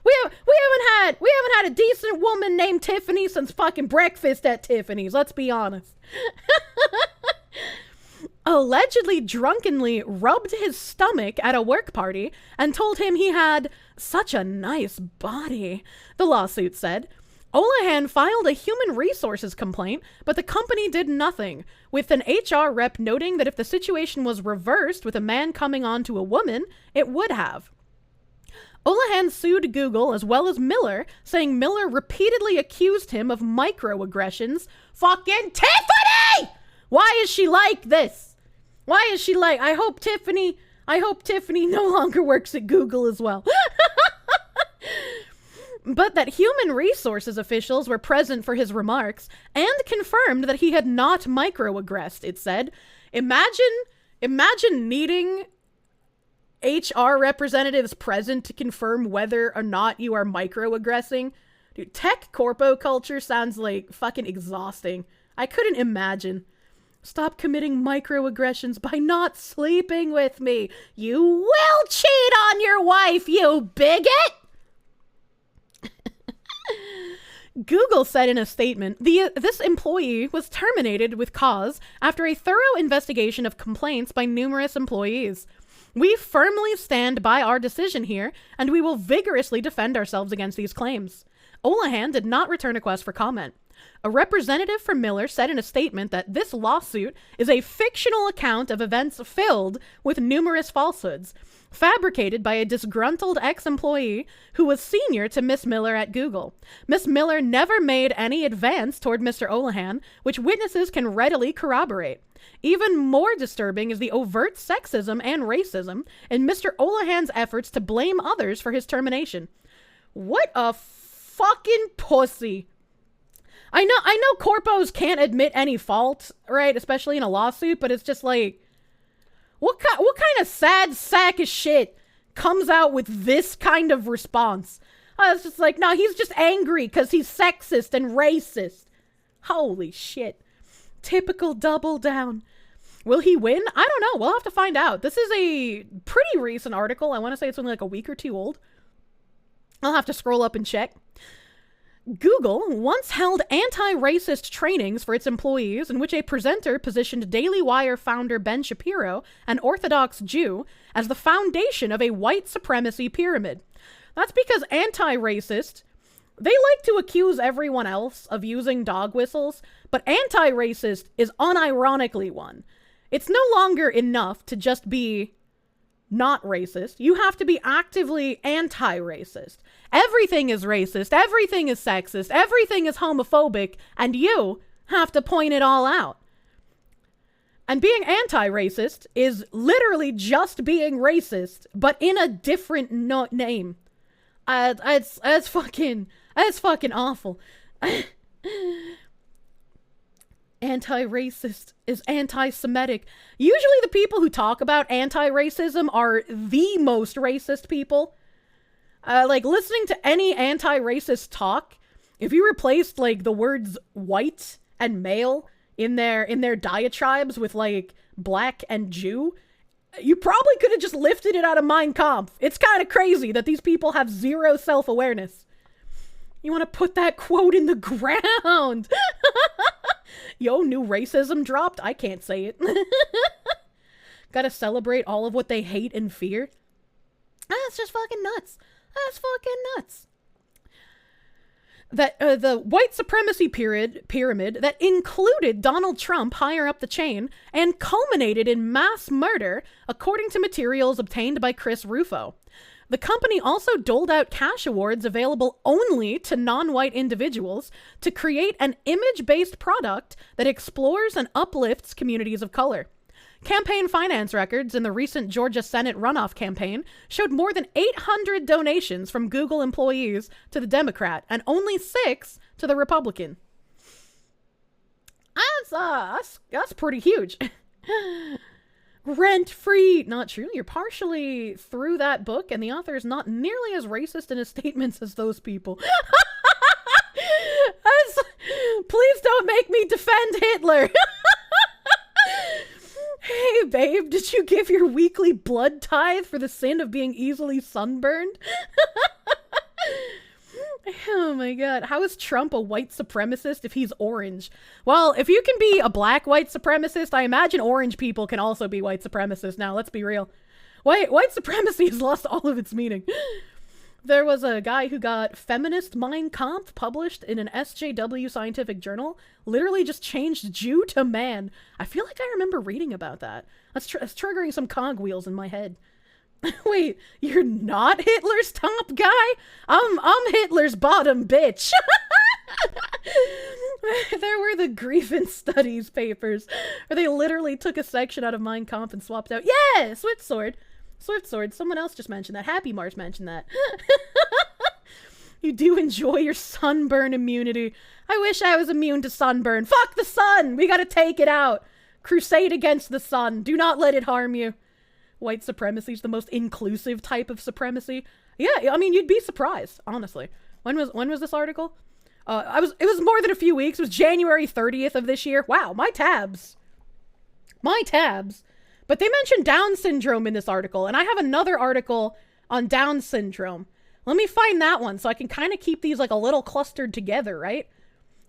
Speaker 2: We haven't had a decent woman named Tiffany since fucking breakfast at Tiffany's, let's be honest. Allegedly drunkenly rubbed his stomach at a work party and told him he had such a nice body, the lawsuit said. Olahan filed a human resources complaint, but the company did nothing, with an HR rep noting that if the situation was reversed with a man coming on to a woman, it would have. Olahan sued Google as well as Miller, saying Miller repeatedly accused him of microaggressions. Fucking Tiffany! Why is she like this? Why is she like, I hope Tiffany no longer works at Google as well. But that human resources officials were present for his remarks and confirmed that he had not microaggressed, it said. Imagine needing HR representatives present to confirm whether or not you are microaggressing. Dude, tech corpo culture sounds like fucking exhausting. I couldn't imagine. Stop committing microaggressions by not sleeping with me. You will cheat on your wife, you bigot! Google said in a statement, this employee was terminated with cause after a thorough investigation of complaints by numerous employees. We firmly stand by our decision here, and we will vigorously defend ourselves against these claims. Olahan did not return a request for comment. A representative for Miller said in a statement that this lawsuit is a fictional account of events filled with numerous falsehoods, fabricated by a disgruntled ex-employee who was senior to Miss Miller at Google. Miss Miller never made any advance toward Mr. Olahan, which witnesses can readily corroborate. Even more disturbing is the overt sexism and racism in Mr. Olahan's efforts to blame others for his termination. What a fucking pussy. I know corpos can't admit any fault, right? Especially in a lawsuit, but it's just like, what kind of sad sack of shit comes out with this kind of response? It's just like, no, he's just angry because he's sexist and racist. Holy shit. Typical double down. Will he win? I don't know. We'll have to find out. This is a pretty recent article. I want to say it's only like a week or two old. I'll have to scroll up and check. Google once held anti-racist trainings for its employees in which a presenter positioned Daily Wire founder Ben Shapiro, an Orthodox Jew, as the foundation of a white supremacy pyramid. That's because anti-racist, they like to accuse everyone else of using dog whistles, but anti-racist is unironically one. It's no longer enough to just be not racist. You have to be actively anti-racist. Everything is racist, everything is sexist, everything is homophobic, and you have to point it all out. And being anti-racist is literally just being racist, but in a different name. It's fucking awful. anti-racist is anti-Semitic. Usually the people who talk about anti-racism are the most racist people. Like, listening to any anti-racist talk, if you replaced, like, the words white and male in their diatribes with, like, black and Jew, you probably could have just lifted it out of Mein Kampf. It's kind of crazy that these people have zero self-awareness. You want to put that quote in the ground. Yo, new racism dropped? I can't say it. Gotta celebrate all of what they hate and fear. That's just fucking nuts. That's fucking nuts. That the white supremacy pyramid that included Donald Trump higher up the chain and culminated in mass murder, according to materials obtained by Chris Rufo. The company also doled out cash awards available only to non-white individuals to create an image-based product that explores and uplifts communities of color. Campaign finance records in the recent Georgia Senate runoff campaign showed more than 800 donations from Google employees to the Democrat and only 6 to the Republican. That's pretty huge. Rent-free. Not true. You're partially through that book, and the author is not nearly as racist in his statements as those people. Please don't make me defend Hitler. Hey, babe, did you give your weekly blood tithe for the sin of being easily sunburned? Oh my god. How is Trump a white supremacist if he's orange? Well, if you can be a black white supremacist, I imagine orange people can also be white supremacists now. Let's be real. White supremacy has lost all of its meaning. There was a guy who got Feminist Mein Kampf published in an SJW scientific journal, literally just changed Jew to man. I feel like I remember reading about that. That's triggering some cogwheels in my head. Wait, you're not Hitler's top guy? I'm Hitler's bottom bitch. There were the grievance studies papers, where they literally took a section out of Mein Kampf and swapped out. Yeah, Swift Sword. Someone else just mentioned that. Happy Mars mentioned that. You do enjoy your sunburn immunity. I wish I was immune to sunburn. Fuck the sun! We gotta take it out. Crusade against the sun. Do not let it harm you. White supremacy is the most inclusive type of supremacy. Yeah, I mean, you'd be surprised, honestly. When was this article? It was more than a few weeks. It was January 30th of this year. Wow, my tabs. But they mentioned Down syndrome in this article, and I have another article on Down syndrome. Let me find that one so I can kind of keep these like a little clustered together, right?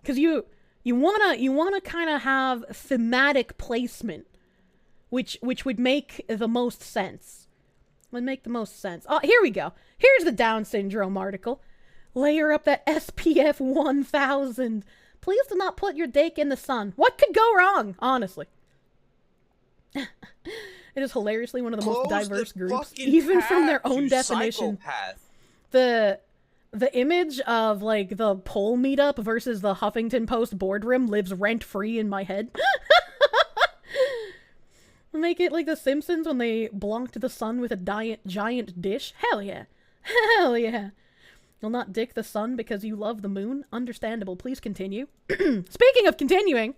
Speaker 2: Because you wanna kind of have thematic placement, which would make the most sense. Oh, here we go. Here's the Down syndrome article. Layer up that SPF 1000. Please do not put your dick in the sun. What could go wrong, honestly? It is hilariously one of the most diverse groups, even from their own definition. The image of, like, the poll meetup versus the Huffington Post boardroom lives rent-free in my head. Make it like The Simpsons when they blonked the sun with a giant dish. Hell yeah. Hell yeah. You'll not dick the sun because you love the moon? Understandable. Please continue. Speaking of continuing,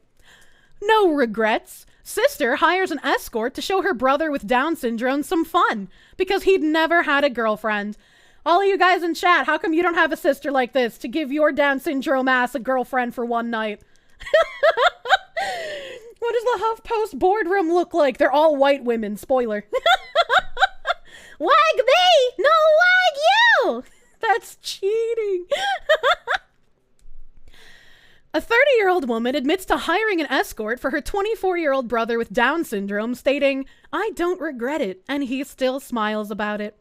Speaker 2: no regrets. Sister hires an escort to show her brother with Down syndrome some fun because he'd never had a girlfriend. All of you guys in chat, how come you don't have a sister like this to give your Down syndrome ass a girlfriend for one night? What does the HuffPost boardroom look like? They're all white women. Spoiler. Wag me! No, wag you! That's cheating. A 30-year-old woman admits to hiring an escort for her 24-year-old brother with Down syndrome, stating, "I don't regret it," and he still smiles about it.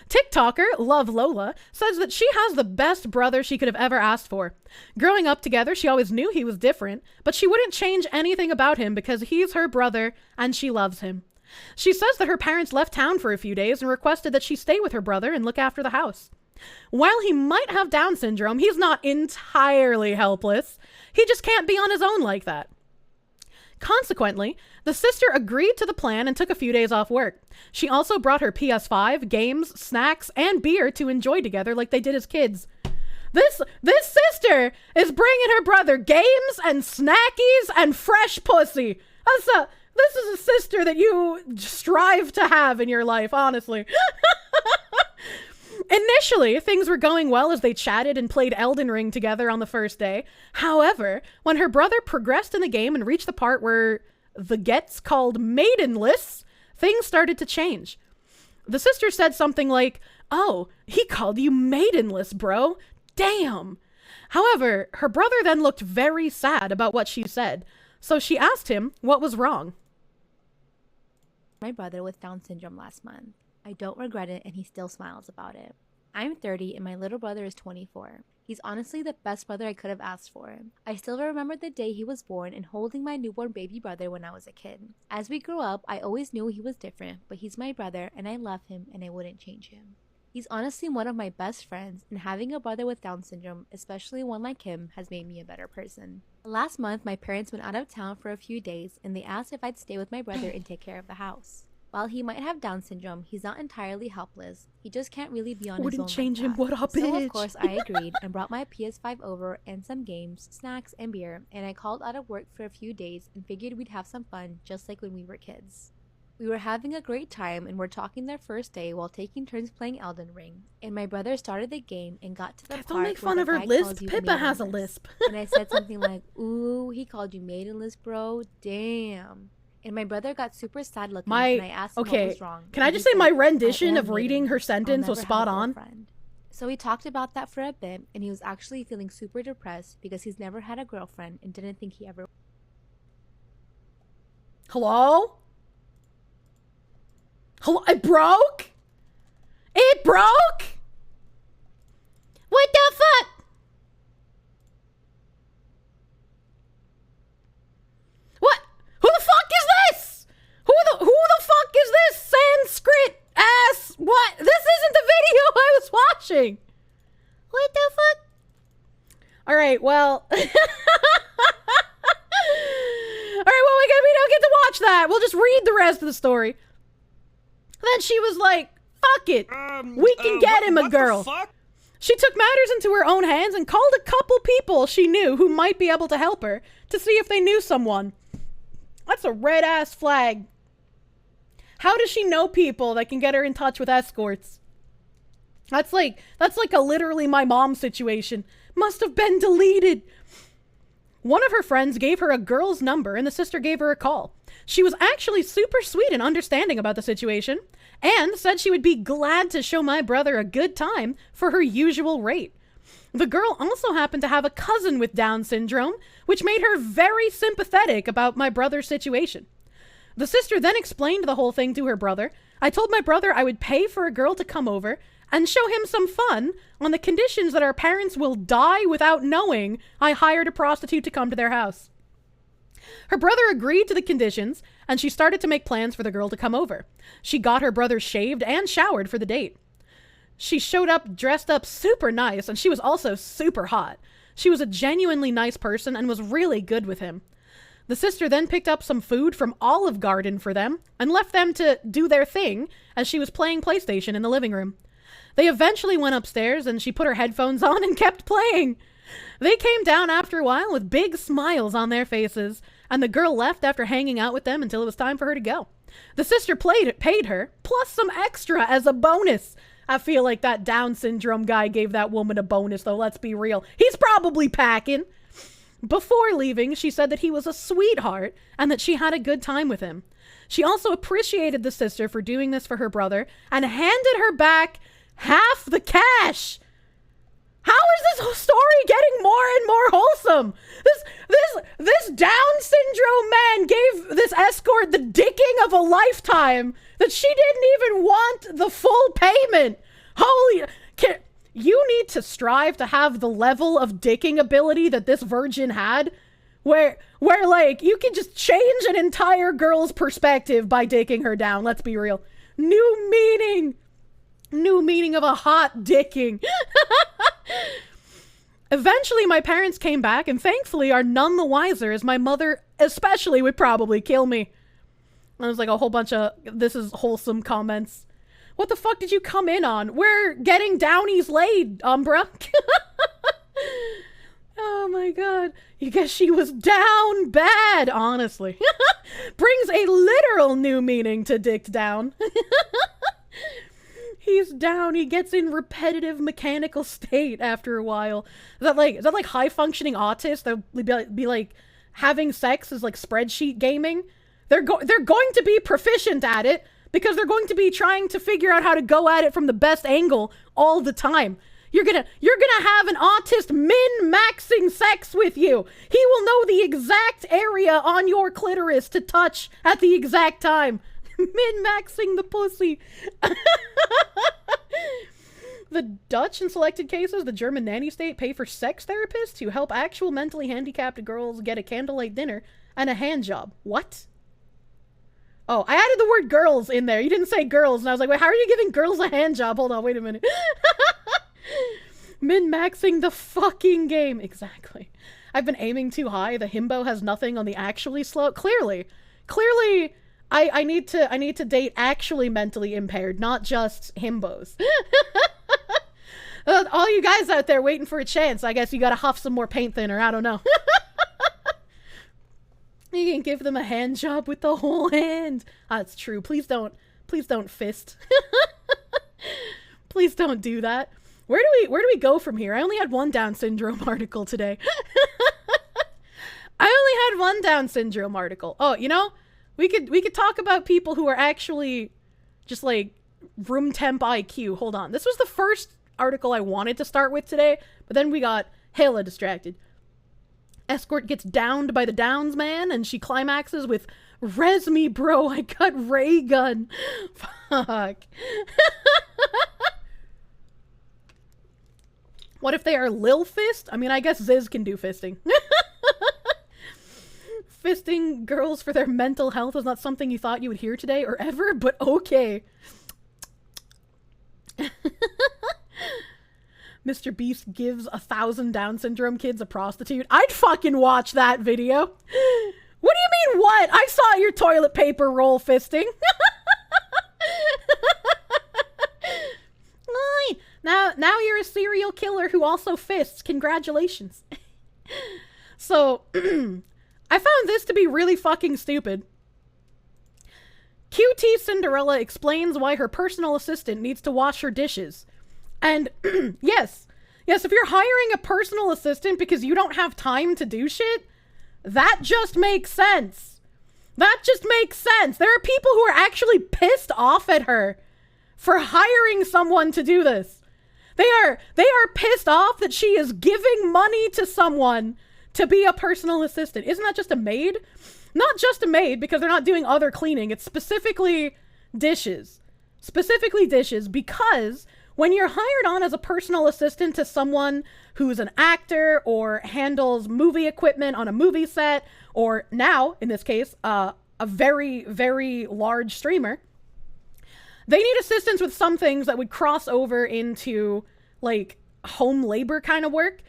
Speaker 2: TikToker Love Lola says that she has the best brother she could have ever asked for. Growing up together, she always knew he was different, but she wouldn't change anything about him because he's her brother and she loves him. She says that her parents left town for a few days and requested that she stay with her brother and look after the house. While he might have Down syndrome, he's not entirely helpless. He just can't be on his own like that. Consequently, the sister agreed to the plan and took a few days off work. She also brought her PS5, games, snacks, and beer to enjoy together like they did as kids. This sister is bringing her brother games and snackies and fresh pussy. This is a sister that you strive to have in your life, honestly. Initially, things were going well as they chatted and played Elden Ring together on the first day. However, when her brother progressed in the game and reached the part where the gets called maidenless, things started to change. The sister said something like, "Oh, he called you maidenless, bro. Damn." However, her brother then looked very sad about what she said, so she asked him what was wrong.
Speaker 11: My brother with Down syndrome last month. I don't regret it and he still smiles about it. I'm 30 and my little brother is 24. He's honestly the best brother I could have asked for. I still remember the day he was born and holding my newborn baby brother when I was a kid. As we grew up, I always knew he was different, but he's my brother and I love him and I wouldn't change him. He's honestly one of my best friends, and having a brother with Down syndrome, especially one like him, has made me a better person. Last month, my parents went out of town for a few days and they asked if I'd stay with my brother and take care of the house. While he might have Down syndrome, he's not entirely helpless. He just can't really be on his own.
Speaker 2: Wouldn't change him.
Speaker 11: That.
Speaker 2: What up,
Speaker 11: So
Speaker 2: bitch?
Speaker 11: of course I agreed and brought my PS5 over and some games, snacks, and beer, and I called out of work for a few days and figured we'd have some fun just like when we were kids. We were having a great time and were talking their first day while taking turns playing Elden Ring, and my brother started the game and got to the part
Speaker 2: don't make fun
Speaker 11: where
Speaker 2: of
Speaker 11: the
Speaker 2: her
Speaker 11: guy
Speaker 2: lisp.
Speaker 11: calls you
Speaker 2: Pippa has a
Speaker 11: maidenless.
Speaker 2: lisp.
Speaker 11: And I said something like, "Ooh, he called you maidenless, bro. Damn." And my brother got super sad looking and I asked him what was wrong.
Speaker 2: Can I
Speaker 11: And
Speaker 2: just
Speaker 11: he
Speaker 2: say my
Speaker 11: said,
Speaker 2: rendition
Speaker 11: "I
Speaker 2: of
Speaker 11: am
Speaker 2: reading her
Speaker 11: maidenless.
Speaker 2: sentence
Speaker 11: I'll
Speaker 2: was
Speaker 11: never
Speaker 2: spot
Speaker 11: have a
Speaker 2: on?
Speaker 11: girlfriend." So we talked about that for a bit and he was actually feeling super depressed because he's never had a girlfriend and didn't think he ever.
Speaker 2: Hello? Hello? It broke? It broke? What the fuck? What? Who the fuck is this? Who the fuck is this Sanskrit ass? What? This isn't the video I was watching. What the fuck? All right, well. All right, well, we don't get to watch that. We'll just read the rest of the story. Then she was like, fuck it. We can get him a girl. She took matters into her own hands and called a couple people she knew who might be able to help her to see if they knew someone. That's a red ass flag. How does she know people that can get her in touch with escorts? That's like a literally my mom situation. Must have been deleted. One of her friends gave her a girl's number and the sister gave her a call. She was actually super sweet and understanding about the situation and said she would be glad to show my brother a good time for her usual rate. The girl also happened to have a cousin with Down syndrome, which made her very sympathetic about my brother's situation. The sister then explained the whole thing to her brother. I told my brother I would pay for a girl to come over and show him some fun on the conditions that our parents will die without knowing I hired a prostitute to come to their house. Her brother agreed to the conditions, and she started to make plans for the girl to come over. She got her brother shaved and showered for the date. She showed up dressed up super nice, and she was also super hot. She was a genuinely nice person and was really good with him. The sister then picked up some food from Olive Garden for them and left them to do their thing as she was playing PlayStation in the living room. They eventually went upstairs and she put her headphones on and kept playing. They came down after a while with big smiles on their faces, and the girl left after hanging out with them until it was time for her to go. The sister paid her, plus some extra as a bonus. I feel like that Down syndrome guy gave that woman a bonus, though, let's be real. He's probably packing. Before leaving, she said that he was a sweetheart and that she had a good time with him. She also appreciated the sister for doing this for her brother and handed her back half the cash. How is this story getting more and more wholesome? This Down syndrome man gave this escort the dicking of a lifetime that she didn't even want the full payment. Holy... You need to strive to have the level of dicking ability that this virgin had, where like, you can just change an entire girl's perspective by dicking her down, let's be real. New meaning of a hot dicking. Eventually, my parents came back and thankfully are none the wiser, as my mother especially would probably kill me. There was like a whole bunch of this is wholesome comments. What the fuck did you come in on? We're getting downies laid, Umbra. Oh my god. You guess she was down bad, honestly. Brings a literal new meaning to dicked down. He's down. He gets in repetitive mechanical state after a while. Is that like high functioning autists? They'll be like having sex is like spreadsheet gaming. They're going to be proficient at it because they're going to be trying to figure out how to go at it from the best angle all the time. You're gonna have an autist min-maxing sex with you. He will know the exact area on your clitoris to touch at the exact time. Min-maxing the pussy. The Dutch, in selected cases, the German nanny state pay for sex therapists to help actual mentally handicapped girls get a candlelight dinner and a hand job. What? Oh, I added the word girls in there. You didn't say girls, and I was like, wait, how are you giving girls a hand job? Hold on, wait a minute. Min-maxing the fucking game. Exactly. I've been aiming too high. The himbo has nothing on the actually slow. Clearly, I need to date actually mentally impaired, not just himbos. All you guys out there waiting for a chance, I guess you gotta huff some more paint thinner. I don't know. You can give them a hand job with the whole hand. That's true. Please don't fist. Please don't do that. Where do we go from here? I only had one Down syndrome article today. I only had one Down syndrome article. Oh, you know, we could talk about people who are actually just like room temp IQ. Hold on. This was the first article I wanted to start with today, but then we got hella distracted. Escort gets downed by the Downs man, and she climaxes with, "Res me, bro, I got ray gun." Fuck. What if they are Lil Fist? I mean, I guess Ziz can do fisting. Fisting girls for their mental health is not something you thought you would hear today or ever, but okay. Mr. Beast gives 1,000 Down syndrome kids a prostitute. I'd fucking watch that video. What do you mean what? I saw your toilet paper roll fisting. Now you're a serial killer who also fists. Congratulations. So, I found this to be really fucking stupid. QT Cinderella explains why her personal assistant needs to wash her dishes. And yes, if you're hiring a personal assistant because you don't have time to do shit, that just makes sense. That just makes sense. There are people who are actually pissed off at her for hiring someone to do this. They are pissed off that she is giving money to someone to be a personal assistant. Isn't that just a maid? Not just a maid, because they're not doing other cleaning. It's specifically dishes. Specifically dishes, because when you're hired on as a personal assistant to someone who's an actor or handles movie equipment on a movie set, or now, in this case, a very, very large streamer, they need assistance with some things that would cross over into, like, home labor kind of work.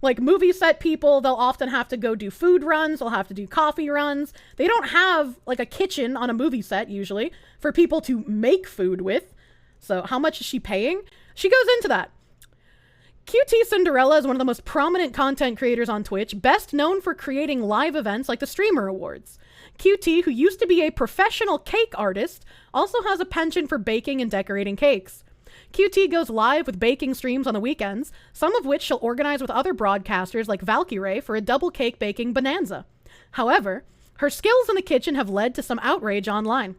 Speaker 2: Like, movie set people, they'll often have to go do food runs, they'll have to do coffee runs. They don't have, like, a kitchen on a movie set, usually, for people to make food with. So how much is she paying? She goes into that. QT Cinderella is one of the most prominent content creators on Twitch, best known for creating live events like the Streamer Awards. QT, who used to be a professional cake artist, also has a penchant for baking and decorating cakes. QT goes live with baking streams on the weekends, some of which she'll organize with other broadcasters like Valkyrae for a double cake baking bonanza. However, her skills in the kitchen have led to some outrage online.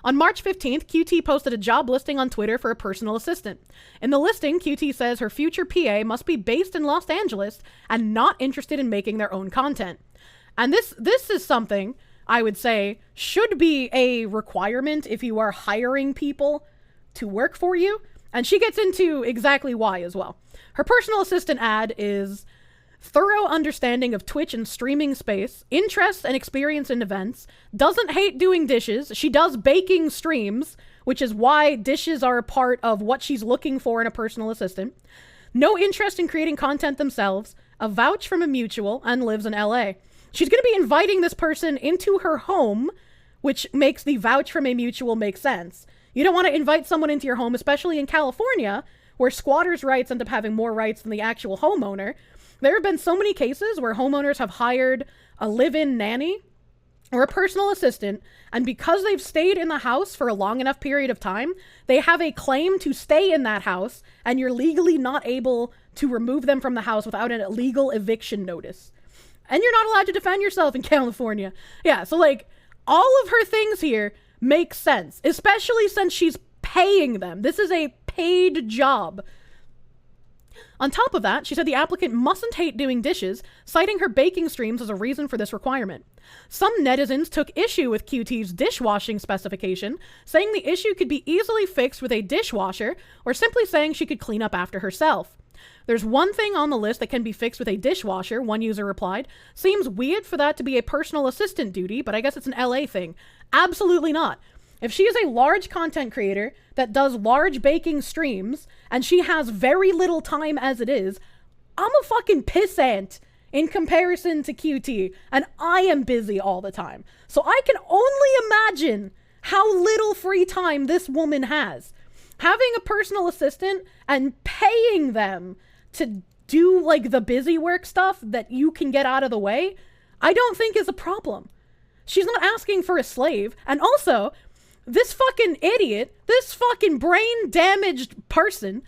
Speaker 2: On March 15th, QT posted a job listing on Twitter for a personal assistant. In the listing, QT says her future PA must be based in Los Angeles and not interested in making their own content. And this is something I would say should be a requirement if you are hiring people to work for you. And she gets into exactly why as well. Her personal assistant ad is thorough understanding of Twitch and streaming space, interest and experience in events, doesn't hate doing dishes, she does baking streams, which is why dishes are a part of what she's looking for in a personal assistant, no interest in creating content themselves, a vouch from a mutual, and lives in LA. She's going to be inviting this person into her home, which makes the vouch from a mutual make sense. You don't want to invite someone into your home, especially in California, where squatters' rights end up having more rights than the actual homeowner. There have been so many cases where homeowners have hired a live-in nanny or a personal assistant, and because they've stayed in the house for a long enough period of time, they have a claim to stay in that house, and you're legally not able to remove them from the house without a legal eviction notice. And you're not allowed to defend yourself in California. Yeah, so like, all of her things here make sense, especially since she's paying them. This is a paid job. On top of that, she said the applicant mustn't hate doing dishes, citing her baking streams as a reason for this requirement. Some netizens took issue with QT's dishwashing specification, saying the issue could be easily fixed with a dishwasher, or simply saying she could clean up after herself. There's one thing on the list that can be fixed with a dishwasher, one user replied. Seems weird for that to be a personal assistant duty, but I guess it's an LA thing. Absolutely not. If she is a large content creator that does large baking streams, and she has very little time as it is, I'm a fucking pissant in comparison to QT, and I am busy all the time. So I can only imagine how little free time this woman has. Having a personal assistant and paying them to do like the busy work stuff that you can get out of the way, I don't think is a problem. She's not asking for a slave. And also, this fucking idiot, this fucking brain damaged person,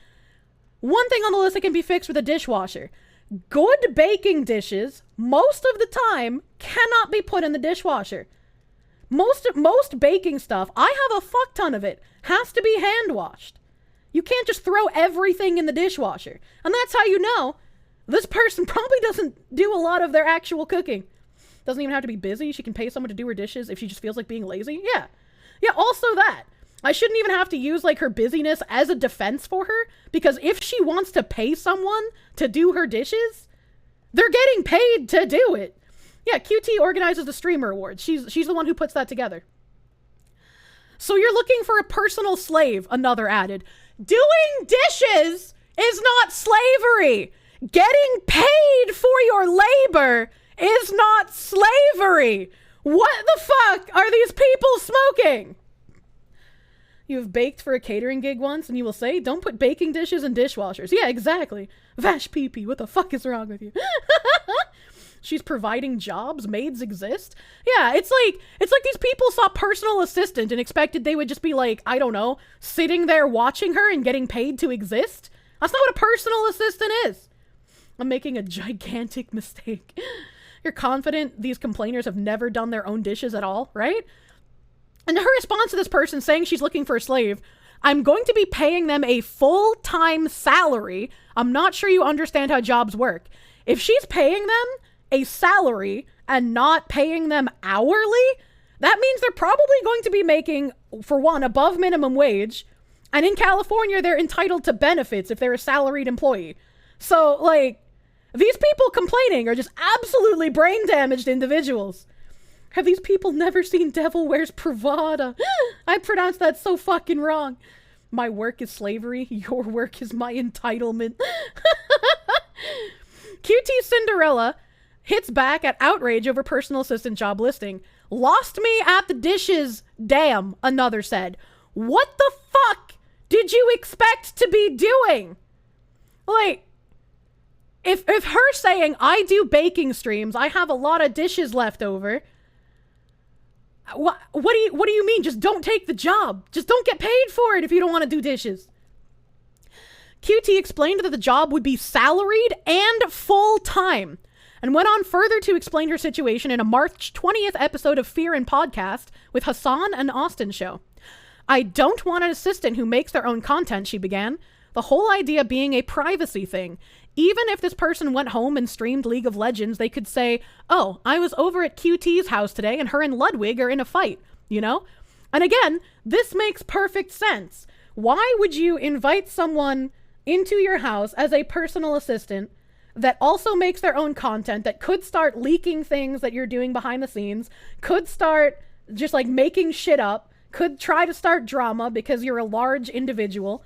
Speaker 2: one thing on the list that can be fixed with a dishwasher. Good baking dishes, most of the time, cannot be put in the dishwasher. Most baking stuff, I have a fuck ton of it, has to be hand washed. You can't just throw everything in the dishwasher. And that's how you know this person probably doesn't do a lot of their actual cooking. Doesn't even have to be busy. She can pay someone to do her dishes if she just feels like being lazy. Yeah. Yeah, also that. I shouldn't even have to use like her busyness as a defense for her, because if she wants to pay someone to do her dishes, they're getting paid to do it. Yeah, QT organizes the streamer awards. She's the one who puts that together. So you're looking for a personal slave, another added. Doing dishes is not slavery. Getting paid for your labor is not slavery. What the fuck are these people smoking? You have baked for a catering gig once and you will say, don't put baking dishes in dishwashers. Yeah, exactly. Vash pee-pee, what the fuck is wrong with you? She's providing jobs, maids exist. Yeah, it's like these people saw personal assistant and expected they would just be like, I don't know, sitting there watching her and getting paid to exist. That's not what a personal assistant is. I'm making a gigantic mistake. You're confident these complainers have never done their own dishes at all, right? And her response to this person saying she's looking for a slave, I'm going to be paying them a full-time salary. I'm not sure you understand how jobs work. If she's paying them a salary and not paying them hourly, that means they're probably going to be making, for one, above minimum wage. And in California, they're entitled to benefits if they're a salaried employee. So, like, these people complaining are just absolutely brain-damaged individuals. Have these people never seen Devil Wears Prada? I pronounced that so fucking wrong. My work is slavery. Your work is my entitlement. QT Cinderella hits back at outrage over personal assistant job listing. Lost me at the dishes, damn, another said. What the fuck did you expect to be doing? Like, if her saying, I do baking streams, I have a lot of dishes left over, what do you mean? Just don't take the job. Just don't get paid for it if you don't want to do dishes. QT explained that the job would be salaried and full-time, and went on further to explain her situation in a March 20th episode of Fear and Podcast with Hassan and Austin show. I don't want an assistant who makes their own content, she began. The whole idea being a privacy thing. Even if this person went home and streamed League of Legends, they could say, oh, I was over at QT's house today and her and Ludwig are in a fight, you know? And again, this makes perfect sense. Why would you invite someone into your house as a personal assistant that also makes their own content, that could start leaking things that you're doing behind the scenes, could start just like making shit up, could try to start drama because you're a large individual,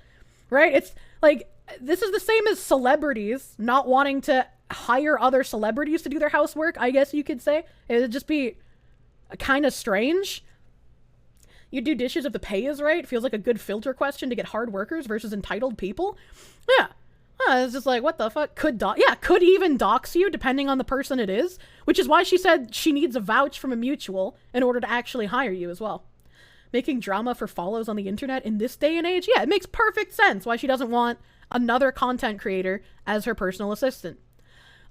Speaker 2: right? It's like, this is the same as celebrities not wanting to hire other celebrities to do their housework, I guess you could say. It would just be kind of strange. You do dishes if the pay is right. Feels like a good filter question to get hard workers versus entitled people. Yeah, It's just like, what the fuck? Could even dox you, depending on the person it is. Which is why she said she needs a vouch from a mutual in order to actually hire you as well. Making drama for follows on the internet in this day and age? Yeah, it makes perfect sense why she doesn't want another content creator as her personal assistant.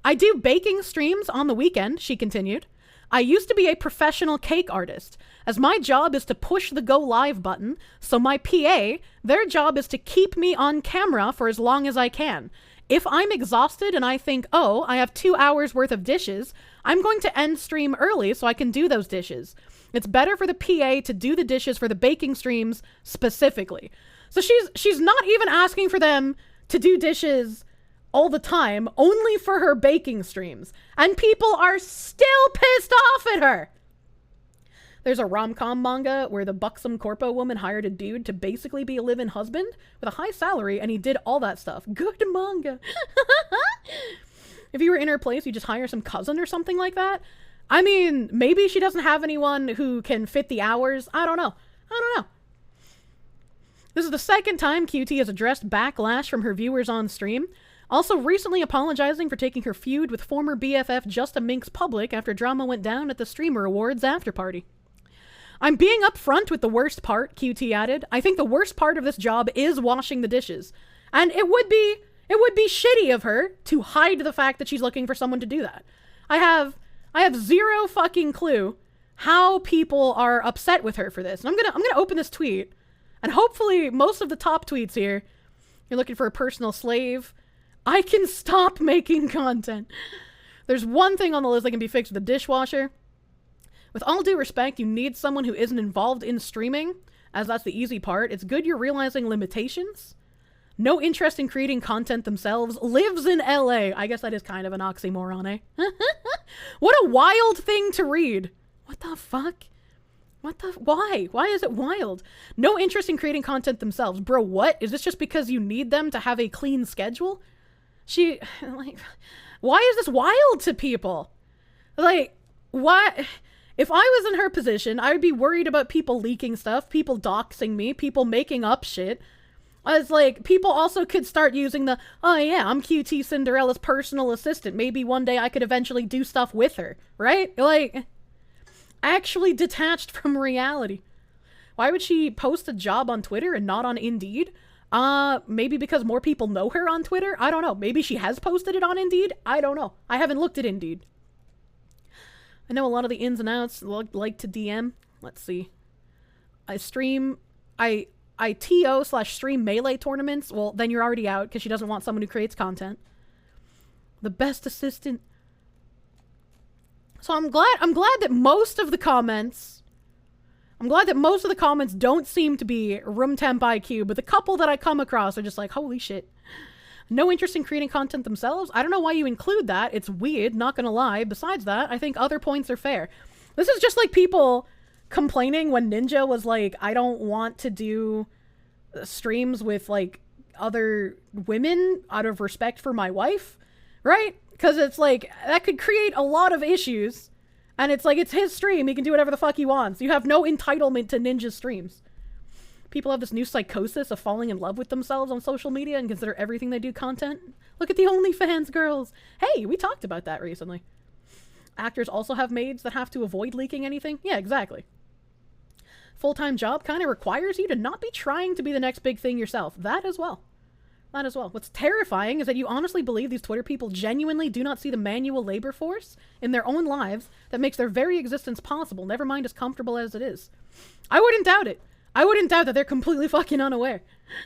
Speaker 2: I do baking streams on the weekend, she continued. I used to be a professional cake artist, as my job is to push the go live button, so my PA, their job is to keep me on camera for as long as I can. If I'm exhausted and I think, oh, I have 2 hours worth of dishes, I'm going to end stream early so I can do those dishes. It's better for the PA to do the dishes for the baking streams specifically. So she's not even asking for them to do dishes all the time, only for her baking streams. And people are still pissed off at her. There's a rom-com manga where the buxom corpo woman hired a dude to basically be a live-in husband with a high salary, and he did all that stuff. Good manga. If you were in her place, you just hire some cousin or something like that. I mean, maybe she doesn't have anyone who can fit the hours. I don't know. This is the second time QT has addressed backlash from her viewers on stream. Also recently apologizing for taking her feud with former BFF Justa Minx public after drama went down at the Streamer Awards after party. I'm being upfront with the worst part, QT added. I think the worst part of this job is washing the dishes. And it would be shitty of her to hide the fact that she's looking for someone to do that. I have zero fucking clue how people are upset with her for this. And I'm gonna open this tweet, and hopefully most of the top tweets here, you're looking for a personal slave. I can stop making content. There's one thing on the list that can be fixed with a dishwasher. With all due respect, you need someone who isn't involved in streaming, as that's the easy part. It's good you're realizing limitations. No interest in creating content themselves. Lives in LA. I guess that is kind of an oxymoron, eh? What a wild thing to read. What the fuck? Why? Why is it wild? No interest in creating content themselves. Bro, what? Is this just because you need them to have a clean schedule? Why is this wild to people? Like, why? If I was in her position, I would be worried about people leaking stuff, people doxing me, people making up shit. As like, people also could start using the, oh yeah, I'm QT Cinderella's personal assistant. Maybe one day I could eventually do stuff with her, right? Like, actually detached from reality. Why would she post a job on Twitter and not on Indeed? Maybe because more people know her on Twitter? I don't know. Maybe she has posted it on Indeed? I don't know. I haven't looked at Indeed. I know a lot of the ins and outs like to DM. Let's see. I TO/stream melee tournaments. Well, then you're already out because she doesn't want someone who creates content. The best assistant. So I'm glad that most of the comments don't seem to be room temp IQ, but the couple that I come across are just like, holy shit. No interest in creating content themselves. I don't know why you include that. It's weird, not gonna lie. Besides that, I think other points are fair. This is just like people complaining when Ninja was like, I don't want to do streams with like other women out of respect for my wife, right? Because it's like, that could create a lot of issues. And it's like, it's his stream. He can do whatever the fuck he wants. You have no entitlement to Ninja's streams. People have this new psychosis of falling in love with themselves on social media and consider everything they do content. Look at the OnlyFans girls. Hey, we talked about that recently. Actors also have maids that have to avoid leaking anything. Yeah, exactly. Full-time job kind of requires you to not be trying to be the next big thing yourself. That as well. What's terrifying is that you honestly believe these Twitter people genuinely do not see the manual labor force in their own lives that makes their very existence possible, never mind as comfortable as it is. I wouldn't doubt it. I wouldn't doubt that they're completely fucking unaware.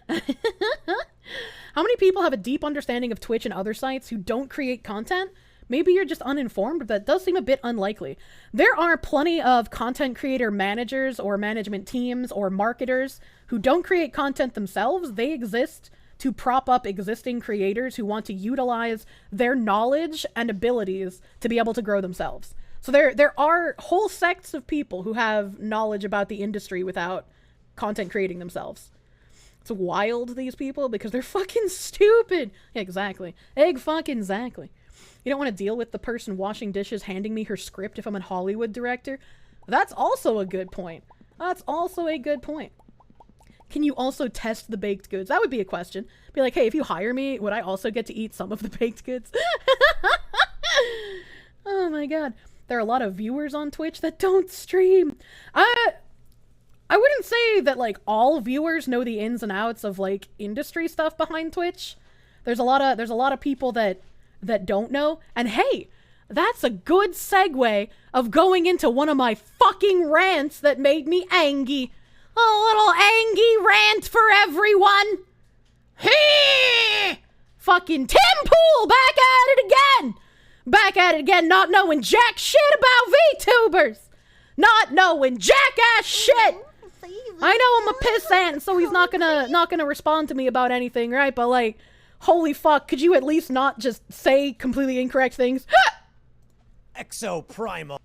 Speaker 2: How many people have a deep understanding of Twitch and other sites who don't create content? Maybe you're just uninformed, but that does seem a bit unlikely. There are plenty of content creator managers or management teams or marketers who don't create content themselves. They exist to prop up existing creators who want to utilize their knowledge and abilities to be able to grow themselves. So there are whole sects of people who have knowledge about the industry without content creating themselves. It's wild, these people, because they're fucking stupid. Yeah, exactly. Exactly. You don't want to deal with the person washing dishes handing me her script if I'm a Hollywood director? That's also a good point. Can can you also test the baked goods? That would be a question. Be like, hey, if you hire me, would I also get to eat some of the baked goods? Oh my god. There are a lot of viewers on Twitch that don't stream. I wouldn't say that, like, all viewers know the ins and outs of, like, industry stuff behind Twitch. There's a lot of people that don't know. And hey, that's a good segue of going into one of my fucking rants that made me angry. A little angry rant for everyone. Hey! Fucking Tim Pool back at it again. Back at it again, not knowing jack shit about VTubers. Not knowing jackass shit. I know I'm a pissant, so he's not gonna respond to me about anything, right? But like, holy fuck, could you at least not just say completely incorrect things?
Speaker 12: Exoprimal.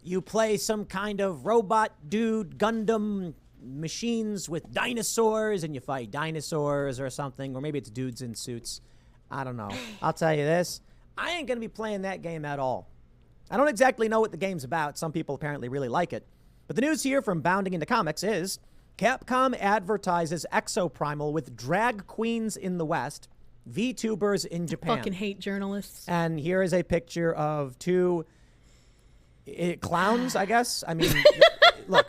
Speaker 12: You play some kind of robot dude, Gundam machines with dinosaurs, and you fight dinosaurs or something, or maybe it's dudes in suits. I don't know. I'll tell you this. I ain't gonna be playing that game at all. I don't exactly know what the game's about. Some people apparently really like it. But the news here from Bounding into Comics is Capcom advertises Exoprimal with drag queens in the West, VTubers in Japan.
Speaker 2: I fucking hate journalists.
Speaker 12: And here is a picture of two clowns, I guess. I mean, look,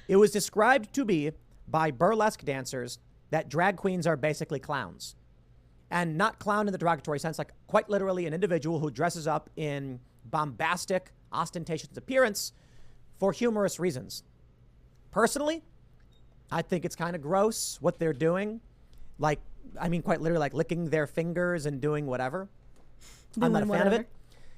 Speaker 12: it was described to be by burlesque dancers that drag queens are basically clowns. And not clown in the derogatory sense, like quite literally an individual who dresses up in bombastic, ostentatious appearance for humorous reasons. Personally, I think it's kind of gross what they're doing. Like, I mean, quite literally, like licking their fingers and doing whatever. I'm not a fan of it.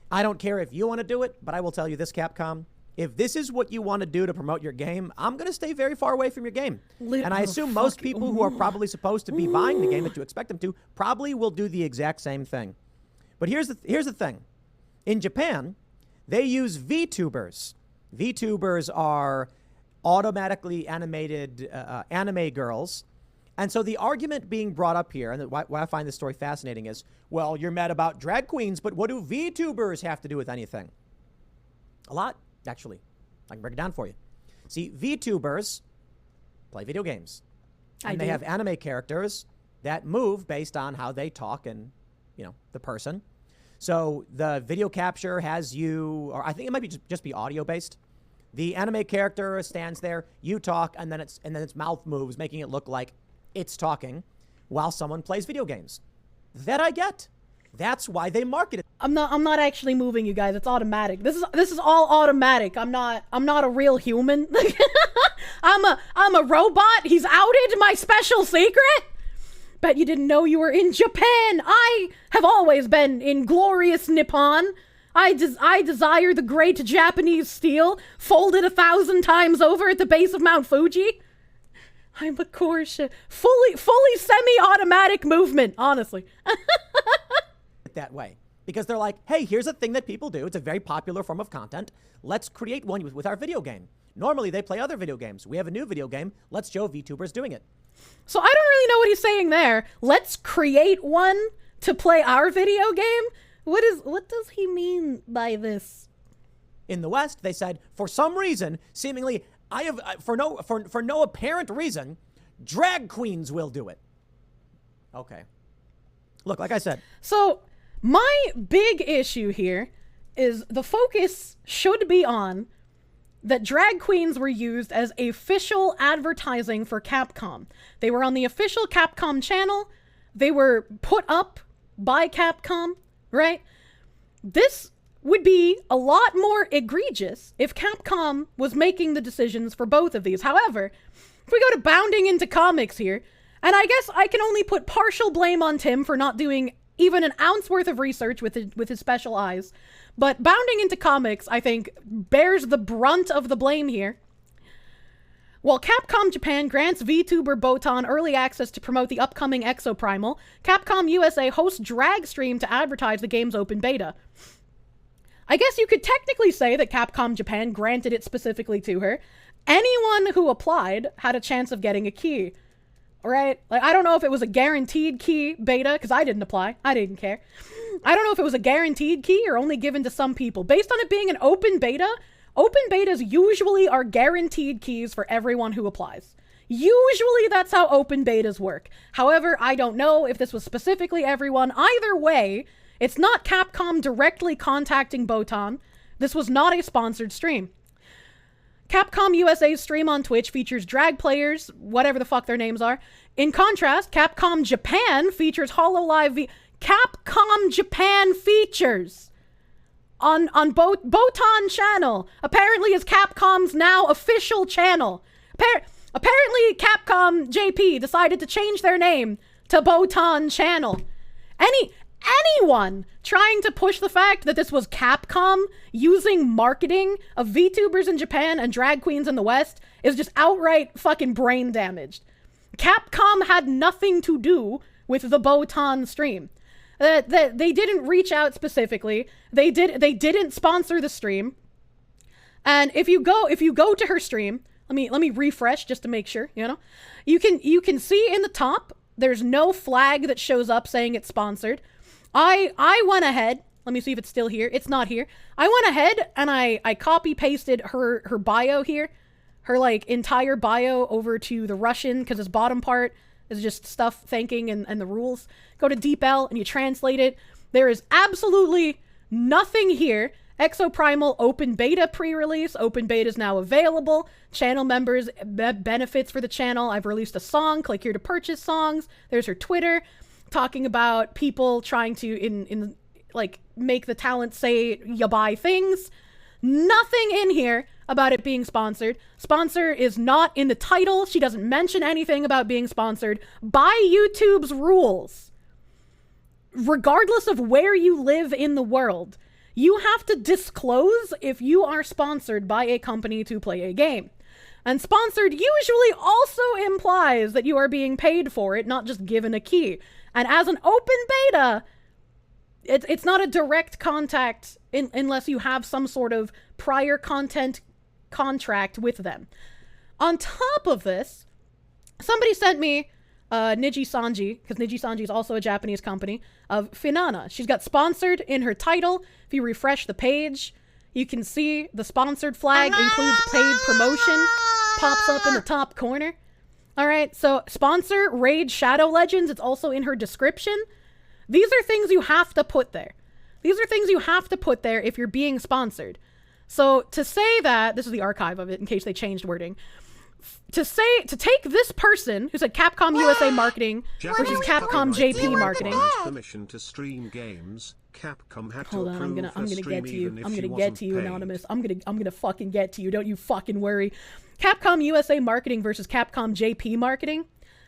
Speaker 12: I don't care if you want to do it, but I will tell you this, Capcom. If this is what you want to do to promote your game, I'm going to stay very far away from your game. And I assume most people who are probably supposed to be buying the game that you expect them to probably will do the exact same thing. But here's the thing. In Japan, they use Vtubers. Vtubers are automatically animated anime girls. And so the argument being brought up here, and why I find this story fascinating is, well, you're mad about drag queens, but what do VTubers have to do with anything? A lot, actually. I can break it down for you. See, VTubers play video games. And they have anime characters that move based on how they talk and, you know, the person. So the video capture has you, or I think it might be just be audio based. The anime character stands there, you talk, and then its mouth moves, making it look like it's talking while someone plays video games. That I get. That's why they market it.
Speaker 2: I'm not actually moving, you guys. It's automatic. This is all automatic. I'm not a real human. I'm a robot. He's outed my special secret. Bet you didn't know you were in Japan. I have always been in glorious Nippon. I desire the great Japanese steel, folded 1,000 times over at the base of Mount Fuji. I'm a Korsche. Fully semi-automatic movement, honestly.
Speaker 12: That way. Because they're like, hey, here's a thing that people do. It's a very popular form of content. Let's create one with our video game. Normally, they play other video games. We have a new video game. Let's show VTubers doing it.
Speaker 2: So I don't really know what he's saying there. Let's create one to play our video game? What does he mean by this?
Speaker 12: In the West, they said, for some reason, seemingly, for no apparent reason, drag queens will do it. Okay. Look, like I said.
Speaker 2: So my big issue here is the focus should be on that drag queens were used as official advertising for Capcom. They were on the official Capcom channel. They were put up by Capcom, right? This would be a lot more egregious if Capcom was making the decisions for both of these. However, if we go to Bounding into Comics here, and I guess I can only put partial blame on Tim for not doing even an ounce worth of research with his special eyes. But Bounding into Comics, I think, bears the brunt of the blame here. While Capcom Japan grants VTuber Botan early access to promote the upcoming Exoprimal, Capcom USA hosts drag stream to advertise the game's open beta. I guess you could technically say that Capcom Japan granted it specifically to her. Anyone who applied had a chance of getting a key. Right? Like, I don't know if it was a guaranteed key beta, because I didn't apply. I didn't care. I don't know if it was a guaranteed key or only given to some people. Based on it being an open beta, Open betas usually are guaranteed keys for everyone who applies. Usually that's how open betas work. However, I don't know if this was specifically everyone. Either way, it's not Capcom directly contacting Botan. This was not a sponsored stream. Capcom USA's stream on Twitch features drag players, whatever the fuck their names are. In contrast, Capcom Japan features HoloLive Capcom Japan features on Botan channel. Apparently is Capcom's now official channel. Apparently Capcom JP decided to change their name to Botan channel. Anyone trying to push the fact that this was Capcom using marketing of VTubers in Japan and drag queens in the West is just outright fucking brain damaged. Capcom had nothing to do with the Botan stream. They didn't reach out specifically. They didn't sponsor the stream. And if you go to her stream, let me refresh just to make sure, you know. You can see in the top there's no flag that shows up saying it's sponsored. I went ahead, let me see if it's still here. It's not here. I went ahead and I copy pasted her bio here, her like entire bio over to the Russian, because this bottom part is just stuff thanking and the rules. Go to DeepL and you translate it. There is absolutely nothing here. Exoprimal open beta pre-release. Open beta is now available. Channel members benefits for the channel. I've released a song. Click here to purchase songs. There's her Twitter talking about people trying to in like make the talent say you buy things. Nothing in here about it being sponsored. Sponsor is not in the title. She doesn't mention anything about being sponsored. By YouTube's rules, regardless of where you live in the world, you have to disclose if you are sponsored by a company to play a game. And sponsored usually also implies that you are being paid for it, not just given a key. And as an open beta, it's not a direct contact unless you have some sort of prior content contract with them. On top of this, somebody sent me Niji Sanji, because Niji Sanji is also a Japanese company, of Finana. She's got sponsored in her title. If you refresh the page, you can see the sponsored flag includes paid promotion, pops up in the top corner. All right, so sponsor Raid Shadow Legends. It's also in her description. These are things you have to put there. These are things you have to put there if you're being sponsored. So to say that, this is the archive of it in case they changed wording. To take this person who said Capcom USA marketing versus Capcom JP marketing.
Speaker 4: Permission to stream games. Capcom had
Speaker 2: Hold
Speaker 4: to
Speaker 2: on,
Speaker 4: approve
Speaker 2: I'm gonna get to you. I'm gonna get to you,
Speaker 4: paid.
Speaker 2: Anonymous. I'm gonna fucking get to you. Don't you fucking worry. Capcom USA marketing versus Capcom JP marketing.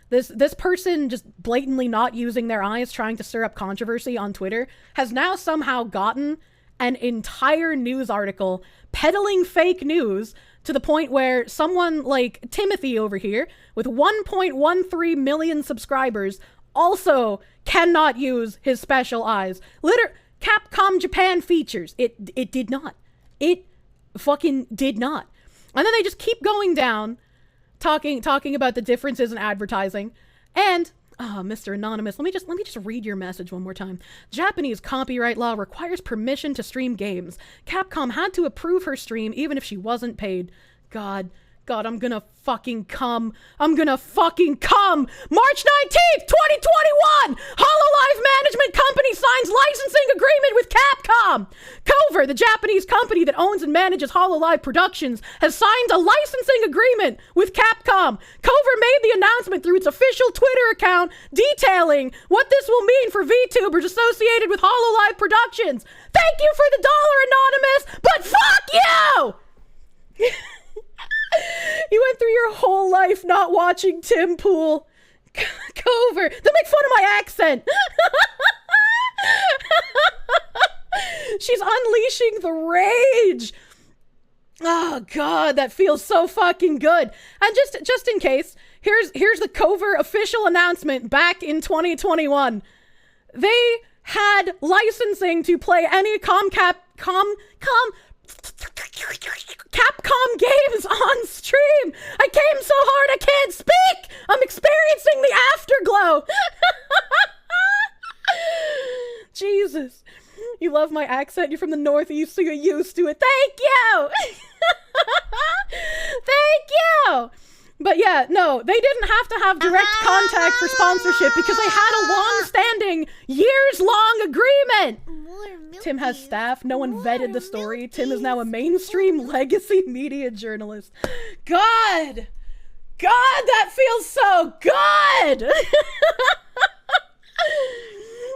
Speaker 2: This person just blatantly not using their eyes, trying to stir up controversy on Twitter, has now somehow gotten an entire news article peddling fake news to the point where someone like Timothy over here with 1.13 million subscribers also cannot use his special eyes. Capcom Japan features. It did not. It fucking did not. And then they just keep going down, talking about the differences in advertising. And Mr. Anonymous, let me just read your message one more time. Japanese copyright law requires permission to stream games. Capcom had to approve her stream even if she wasn't paid. God, I'm gonna fucking come. I'm gonna fucking come. March 19th, 2021! HoloLive Management Company signs licensing agreement with Capcom. Cover, the Japanese company that owns and manages HoloLive Productions, has signed a licensing agreement with Capcom. Cover made the announcement through its official Twitter account detailing what this will mean for VTubers associated with HoloLive Productions. Thank you for the $1, Anonymous, but fuck you! You went through your whole life not watching Tim Pool. Cover. Don't make fun of my accent. She's unleashing the rage. Oh God, that feels so fucking good. And just in case, here's the Cover official announcement back in 2021. They had licensing to play any Capcom games on stream. I came so hard I can't speak. I'm experiencing the afterglow. Jesus. You love my accent. You're from the Northeast, so you're used to it. Thank you! Thank you! But yeah, no, they didn't have to have direct contact for sponsorship because they had a long-standing, years-long agreement. Tim has staff. No one vetted the story. Tim is now a mainstream legacy media journalist. God! God, that feels so good!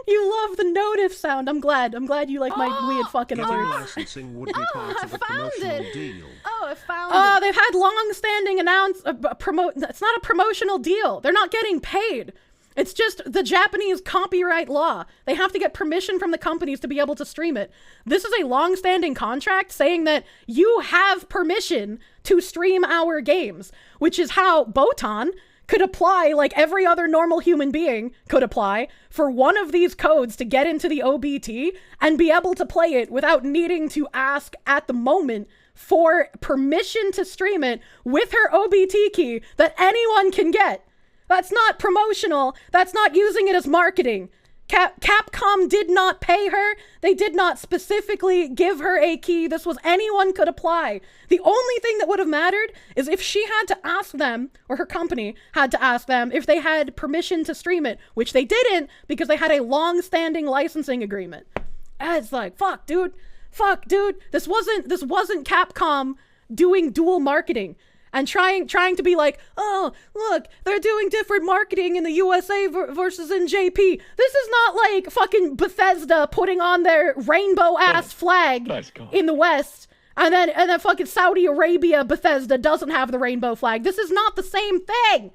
Speaker 2: You love the notif sound. I'm glad you like my weird fucking alerts.
Speaker 4: Licensing would be part of a promotional deal.
Speaker 1: Oh, I found it.
Speaker 2: They've had long-standing it's not a promotional deal. They're not getting paid. It's just the Japanese copyright law. They have to get permission from the companies to be able to stream it. This is a long-standing contract saying that you have permission to stream our games, which is how Botan could apply, like every other normal human being could apply, for one of these codes to get into the OBT and be able to play it without needing to ask at the moment for permission to stream it with her OBT key that anyone can get. That's not promotional. That's not using it as marketing. Capcom did not pay her. They did not specifically give her a key. This was anyone could apply. The only thing that would have mattered is if she had to ask them, or her company had to ask them if they had permission to stream it, which they didn't because they had a long-standing licensing agreement. And it's like, fuck, dude. Fuck, dude. This wasn't Capcom doing dual marketing and trying to be like, oh, look, they're doing different marketing in the USA versus in JP. This is not like fucking Bethesda putting on their rainbow-ass flag in the West, and then fucking Saudi Arabia Bethesda doesn't have the rainbow flag. This is not the same thing.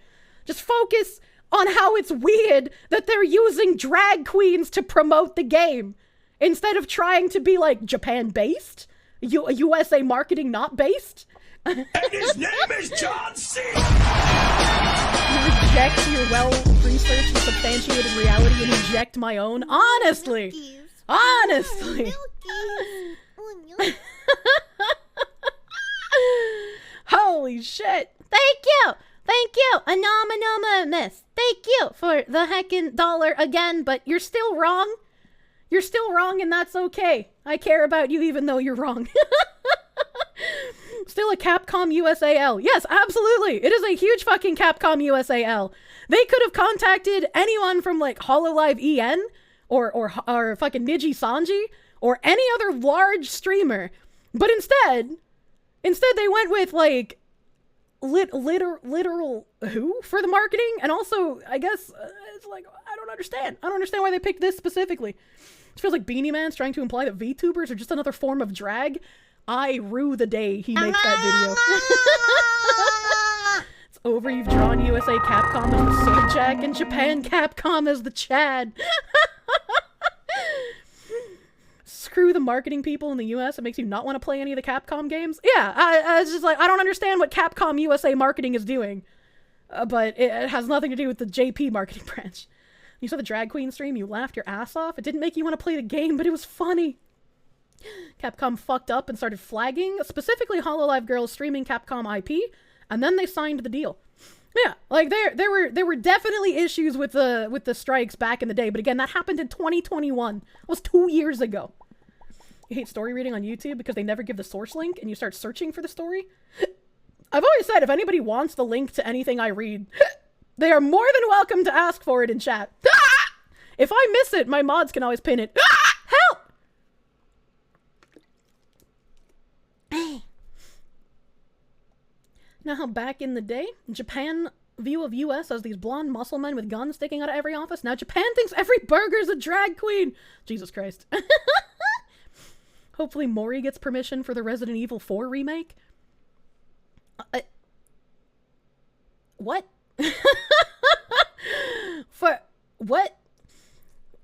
Speaker 2: Just focus on how it's weird that they're using drag queens to promote the game instead of trying to be like Japan-based, USA marketing not based.
Speaker 13: And his name is John C.
Speaker 2: You reject your well-researched and substantiated reality and reject my own? Honestly. Honestly. Holy shit. Thank you. Thank you. Anonymous. Thank you for the heckin' dollar again, but you're still wrong. You're still wrong, and that's okay. I care about you even though you're wrong. Still a Capcom USAL. Yes, absolutely. It is a huge fucking Capcom USAL. They could have contacted anyone from like HoloLive EN or fucking Niji Sanji or any other large streamer. But instead they went with like literal who for the marketing, and also I guess it's like I don't understand why they picked this specifically. It feels like Beanie Man's trying to imply that VTubers are just another form of drag. I rue the day he makes that video. It's over. You've drawn USA Capcom as the Sojak and Japan Capcom as the Chad. Screw the marketing people in the US. It makes you not want to play any of the Capcom games. Yeah, I was just like, I don't understand what Capcom USA marketing is doing. But it has nothing to do with the JP marketing branch. You saw the drag queen stream, you laughed your ass off. It didn't make you want to play the game, but it was funny. Capcom fucked up and started flagging, specifically HoloLive girls streaming Capcom IP, and then they signed the deal. Yeah, like there were definitely issues with the strikes back in the day, but again, that happened in 2021. It was 2 years ago. You hate story reading on YouTube because they never give the source link and you start searching for the story? I've always said if anybody wants the link to anything I read, they are more than welcome to ask for it in chat. If I miss it, my mods can always pin it. Help! Now how back in the day, Japan view of US as these blonde muscle men with guns sticking out of every office. Now Japan thinks every burger's a drag queen. Jesus Christ. Hopefully Mori gets permission for the Resident Evil 4 remake. What? For what?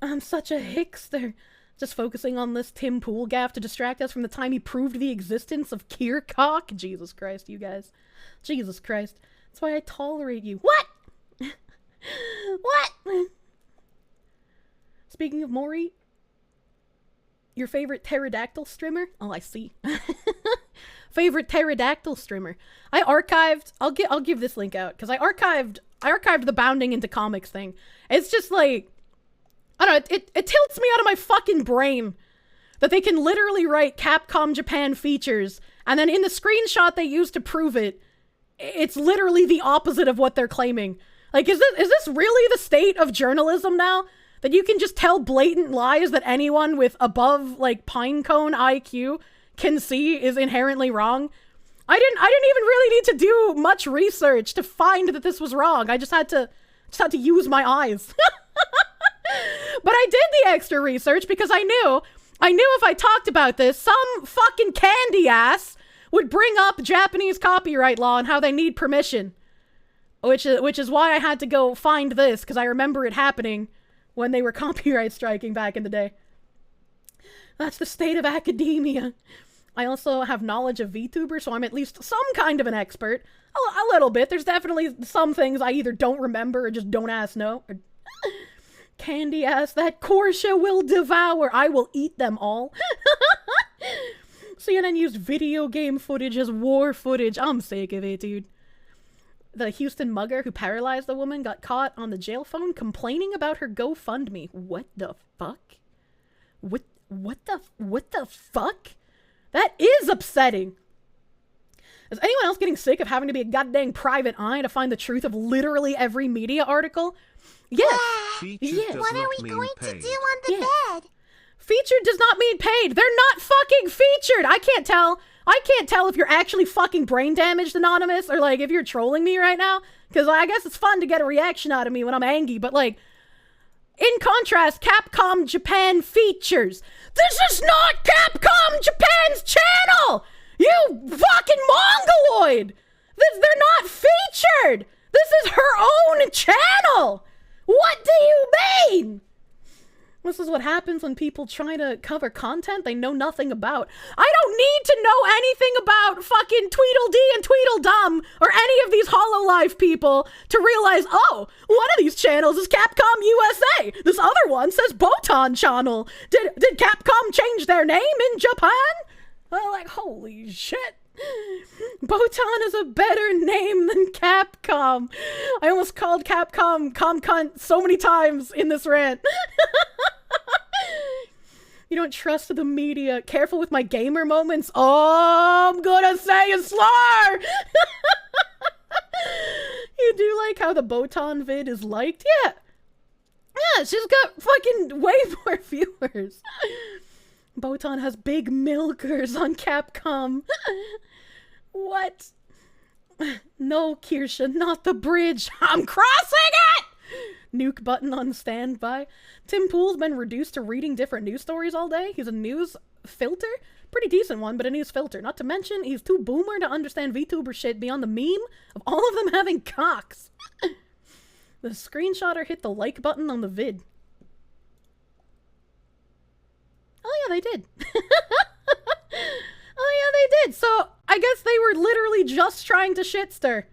Speaker 2: I'm such a hickster. Just focusing on this Tim Pool gaff to distract us from the time he proved the existence of Kiercock. Jesus Christ, you guys. Jesus Christ. That's why I tolerate you. What? What? Speaking of Mori, your favorite pterodactyl streamer? Oh, I see. Favorite pterodactyl streamer. I archived. I'll give this link out because I archived the bounding into comics thing. It's just like, I don't know, it tilts me out of my fucking brain that they can literally write Capcom Japan features, and then in the screenshot they use to prove it, it's literally the opposite of what they're claiming. Like, is this really the state of journalism now? That you can just tell blatant lies that anyone with above, like, pinecone IQ can see is inherently wrong? I didn't even really need to do much research to find that this was wrong. I just had to use my eyes. But I did the extra research because I knew if I talked about this, some fucking candy ass would bring up Japanese copyright law and how they need permission. Which is why I had to go find this, because I remember it happening when they were copyright striking back in the day. That's the state of academia. I also have knowledge of VTubers, so I'm at least some kind of an expert. A little bit. There's definitely some things I either don't remember or just don't know. Candy ass, that Korsche will devour. I will eat them all. CNN used video game footage as war footage. I'm sick of it, dude. The Houston mugger who paralyzed the woman got caught on the jail phone complaining about her GoFundMe. What the fuck? What the fuck? That is upsetting. Is anyone else getting sick of having to be a goddamn private eye to find the truth of literally every media article? Yes.
Speaker 9: Yes. What are we going to do on the bed?
Speaker 2: Featured does not mean paid. They're not fucking featured. I can't tell if you're actually fucking brain damaged, Anonymous, or like if you're trolling me right now. Because I guess it's fun to get a reaction out of me when I'm angry. But like, in contrast, Capcom Japan features. This is not Capcom Japan's channel! You fucking mongoloid! They're not featured! This is her own channel! What do you mean? This is what happens when people try to cover content they know nothing about. I don't need to know anything about fucking Tweedledee and Tweedledum or any of these HoloLive people to realize, oh, one of these channels is Capcom USA. This other one says Botan channel. Did Capcom change their name in Japan? Like, holy shit. Botan is a better name than Capcom. I almost called Capcom cunt so many times in this rant. You don't trust the media. Careful with my gamer moments. Oh, I'm gonna say a slur! You do like how the Botan vid is liked? Yeah, she's got fucking way more viewers. Botan has big milkers on Capcom. What? No, Kirsche, not the bridge. I'm crossing it! Nuke button on standby. Tim Pool's been reduced to reading different news stories all day. He's a news filter. Pretty decent one, but a news filter. Not to mention, he's too boomer to understand VTuber shit beyond the meme of all of them having cocks. The screenshotter hit the like button on the vid. Oh yeah, they did. Oh yeah, they did. So I guess they were literally just trying to shit stir.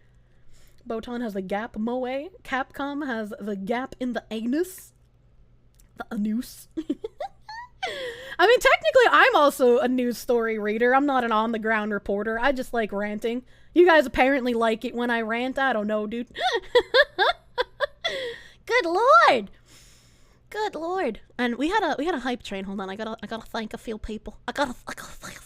Speaker 2: Botan has the gap moe. Capcom has the gap in the anus. The anus. I mean, technically, I'm also a news story reader. I'm not an on-the-ground reporter. I just like ranting. You guys apparently like it when I rant. I don't know, dude. Good lord. Good lord. And we had a hype train. Hold on, I gotta thank a few people. I gotta thank a few people.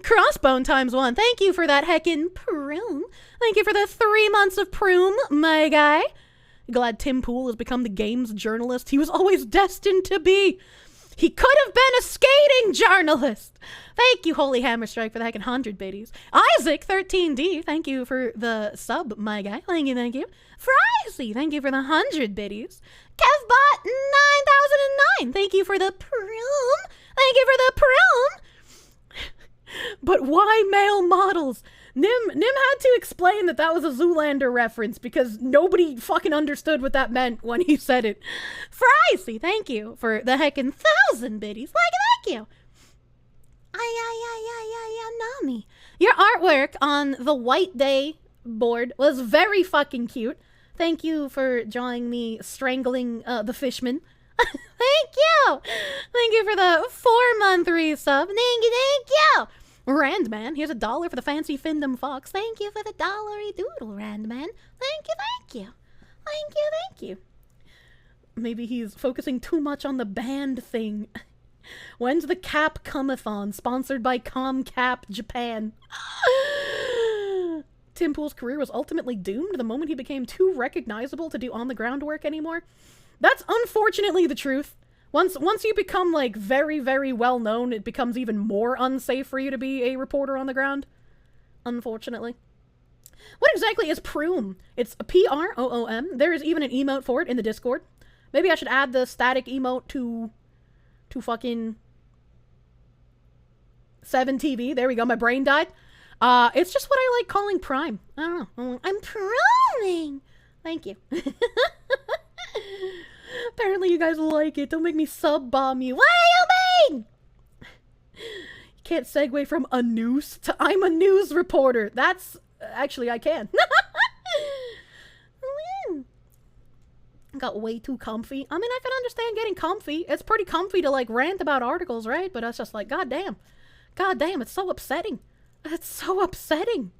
Speaker 2: Crossbone ×1. Thank you for that heckin' proom. Thank you for the 3 months of proom, my guy. Glad Tim Pool has become the games journalist he was always destined to be. He could have been a skating journalist. Thank you, Holy Hammer Strike, for the heckin' 100 biddies. Isaac13D, thank you for the sub, my guy. Thank you, thank you. Frizy, thank you for the 100 biddies. Kevbot9009, thank you for the proom. Thank you for the proom. But why male models? Nim had to explain that was a Zoolander reference because nobody fucking understood what that meant when he said it. Frizy, thank you for the heckin' 1,000 biddies. Thank you. Nami. Your artwork on the White Day board was very fucking cute. Thank you for drawing me strangling the fishman. Thank you. Thank you for the 4-month resub. Thank you. Randman, here's $1 for the fancy findom fox. Thank you for the $1 doodle, Randman. Thank you. Maybe he's focusing too much on the band thing. When's the Cap Cumathon, sponsored by ComCap Japan? Tim Pool's career was ultimately doomed the moment he became too recognizable to do on-the-ground work anymore. That's unfortunately the truth. Once you become, like, very, very well-known, it becomes even more unsafe for you to be a reporter on the ground. Unfortunately. What exactly is Proom? It's Proom. There is even an emote for it in the Discord. Maybe I should add the static emote to fucking 7TV. There we go. My brain died. It's just what I like calling Prime. I don't know. I'm priming. Thank you. Apparently you guys like it. Don't make me sub-bomb you. What do you mean? You can't segue from a news to I'm a news reporter. That's... Actually, I can. Got way too comfy. I mean, I can understand getting comfy. It's pretty comfy to, like, rant about articles, right? But it's just like, goddamn. Goddamn, it's so upsetting. It's so upsetting.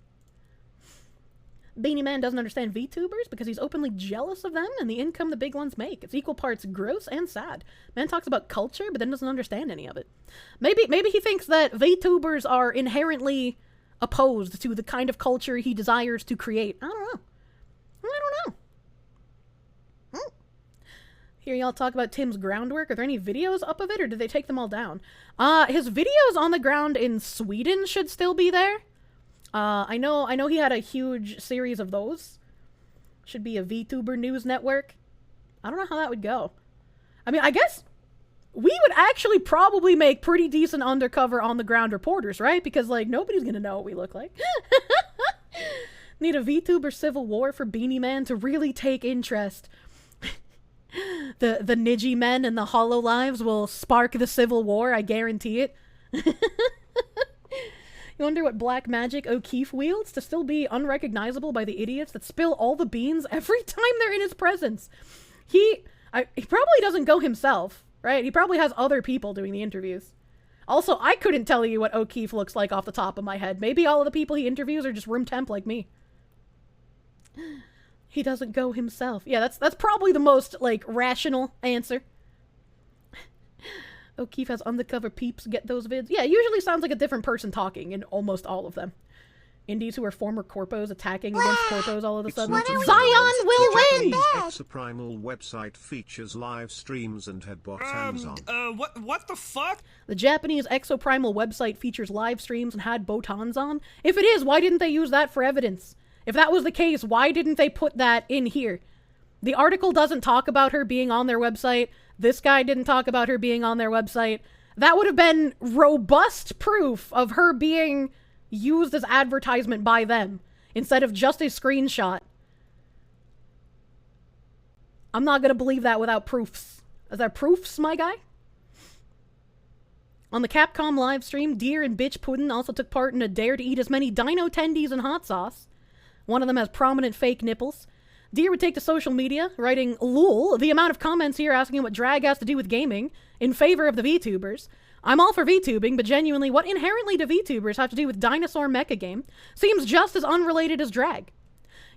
Speaker 2: Beanie Man doesn't understand VTubers because he's openly jealous of them and the income the big ones make. It's equal parts gross and sad. Man talks about culture, but then doesn't understand any of it. Maybe he thinks that VTubers are inherently opposed to the kind of culture he desires to create. I don't know. Here y'all talk about Tim's groundwork. Are there any videos up of it, or did they take them all down? His videos on the ground in Sweden should still be there. I know he had a huge series of those. Should be a VTuber news network. I don't know how that would go. I mean, I guess we would actually probably make pretty decent undercover on-the-ground reporters, right? Because, like, nobody's gonna know what we look like. Need a VTuber civil war for Beanie Man to really take interest. The Niji men and the Hollow Lives will spark the civil war, I guarantee it. You wonder what black magic O'Keefe wields to still be unrecognizable by the idiots that spill all the beans every time they're in his presence. He probably doesn't go himself, right? He probably has other people doing the interviews. Also, I couldn't tell you what O'Keefe looks like off the top of my head. Maybe all of the people he interviews are just room temp like me. He doesn't go himself. Yeah, that's probably the most, like, rational answer. O'Keefe has undercover peeps get those vids. Yeah, it usually sounds like a different person talking in almost all of them. Indies who are former corpos attacking against corpos all of a sudden. Zion will win!
Speaker 4: The Exoprimal website features live streams and had botans on.
Speaker 8: What the fuck?
Speaker 2: The Japanese Exoprimal website features live streams and had botans on? If it is, why didn't they use that for evidence? If that was the case, why didn't they put that in here? The article doesn't talk about her being on their website. This guy didn't talk about her being on their website. That would have been robust proof of her being used as advertisement by them, instead of just a screenshot. I'm not gonna believe that without proofs. Is there proofs, my guy? On the Capcom live stream, Deer and Bitch Puddin also took part in a dare to eat as many dino tendies and hot sauce. One of them has prominent fake nipples. Deer would take to social media, writing, "Lol, the amount of comments here asking what drag has to do with gaming, in favor of the VTubers. I'm all for VTubing, but genuinely, what inherently do VTubers have to do with dinosaur mecha game? Seems just as unrelated as drag."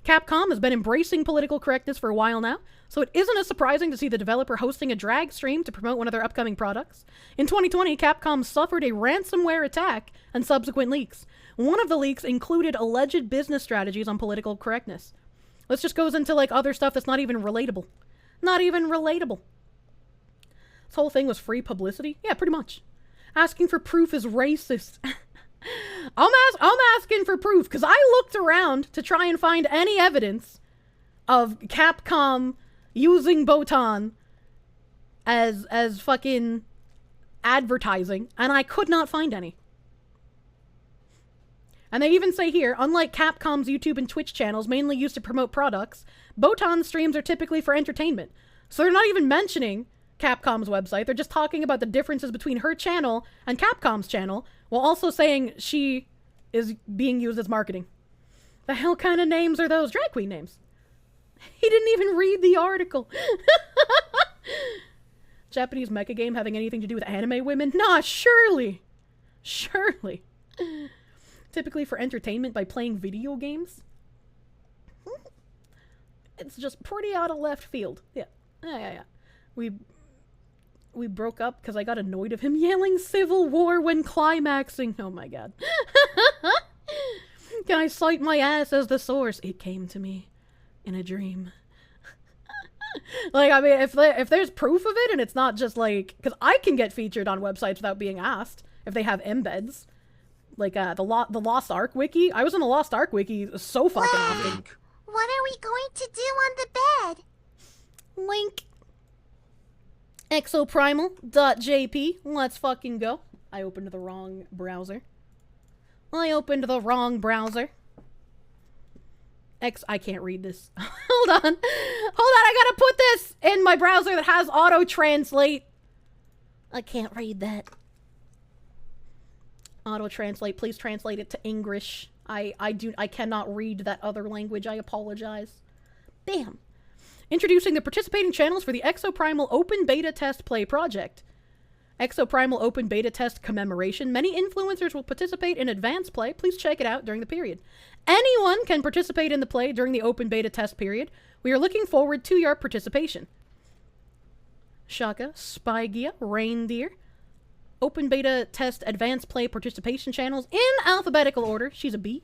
Speaker 2: Capcom has been embracing political correctness for a while now, so it isn't as surprising to see the developer hosting a drag stream to promote one of their upcoming products. In 2020, Capcom suffered a ransomware attack and subsequent leaks. One of the leaks included alleged business strategies on political correctness. This just goes into, like, other stuff that's not even relatable. Not even relatable. This whole thing was free publicity? Yeah, pretty much. Asking for proof is racist. I'm asking for proof, because I looked around to try and find any evidence of Capcom using Botan as fucking advertising, and I could not find any. And they even say here, unlike Capcom's YouTube and Twitch channels mainly used to promote products, Botan streams are typically for entertainment. So they're not even mentioning Capcom's website, they're just talking about the differences between her channel and Capcom's channel, while also saying she is being used as marketing. The hell kind of names are those? Drag queen names. He didn't even read the article. Japanese mecha game having anything to do with anime women? Nah, surely. Surely. Typically for entertainment by playing video games? It's just pretty out of left field. Yeah. We broke up because I got annoyed of him yelling Civil War when climaxing. Oh my god. Can I cite my ass as the source? It came to me in a dream. Like, I mean, if there's proof of it and it's not just like, because I can get featured on websites without being asked if they have embeds. Like the Lost Ark wiki. I was in the Lost Ark wiki so fucking often.
Speaker 9: What are we going to do on the bed?
Speaker 2: Link. Exoprimal.jp. Let's fucking go. I opened the wrong browser. I can't read this. Hold on. I gotta put this in my browser that has auto-translate. I can't read that. Auto-translate. Please translate it to English. I cannot read that other language. I apologize. Bam. Introducing the participating channels for the Exoprimal Open Beta Test Play project. Exoprimal Open Beta Test commemoration. Many influencers will participate in advanced play. Please check it out during the period. Anyone can participate in the play during the Open Beta Test period. We are looking forward to your participation. Shaka, Spygia, Reindeer. Open Beta Test Advanced Play participation channels in alphabetical order. She's a B.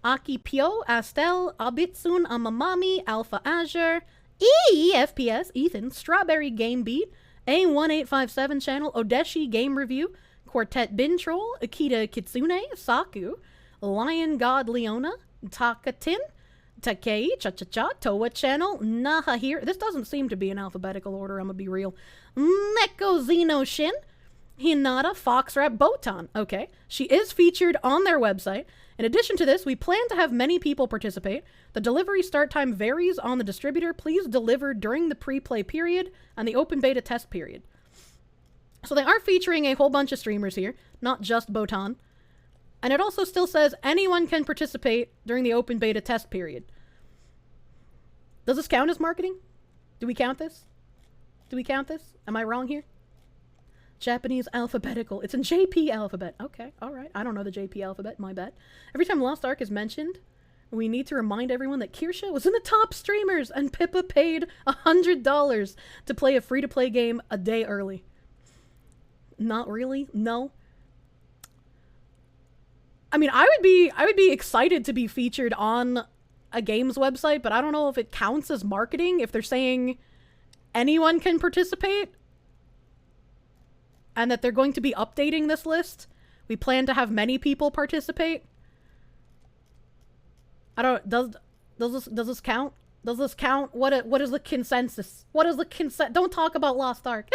Speaker 2: Aki Pio, Astel, Abitsun, Amamami, Alpha Azure, FPS, Ethan, Strawberry Game Beat, A1857 channel, Odeshi Game Review, Quartet Bin Troll, Akita Kitsune, Saku, Lion God Leona, Takatin, Takei, Cha-Cha-Cha, Toa Channel, Nahahir. This doesn't seem to be in alphabetical order, I'm gonna be real. Neko Xeno Shin, Hinata, Foxrat, Botan. Okay, she is featured on their website. In addition to this, we plan to have many people participate. The delivery start time varies on the distributor. Please deliver during the pre-play period and the open beta test period. So they are featuring a whole bunch of streamers here, not just Botan. And it also still says anyone can participate during the open beta test period. Does this count as marketing? Do we count this? Am I wrong here? Japanese alphabetical. It's in JP alphabet. Okay, alright. I don't know the JP alphabet, my bad. Every time Lost Ark is mentioned, we need to remind everyone that Kirsche was in the top streamers and Pippa paid $100 to play a free-to-play game a day early. Not really? No. I mean, I would be excited to be featured on a games website, but I don't know if it counts as marketing if they're saying anyone can participate. And that they're going to be updating this list. We plan to have many people participate. I don't. Does this count? Does this count? What is the consensus? What is the consent? Don't talk about Lost Ark.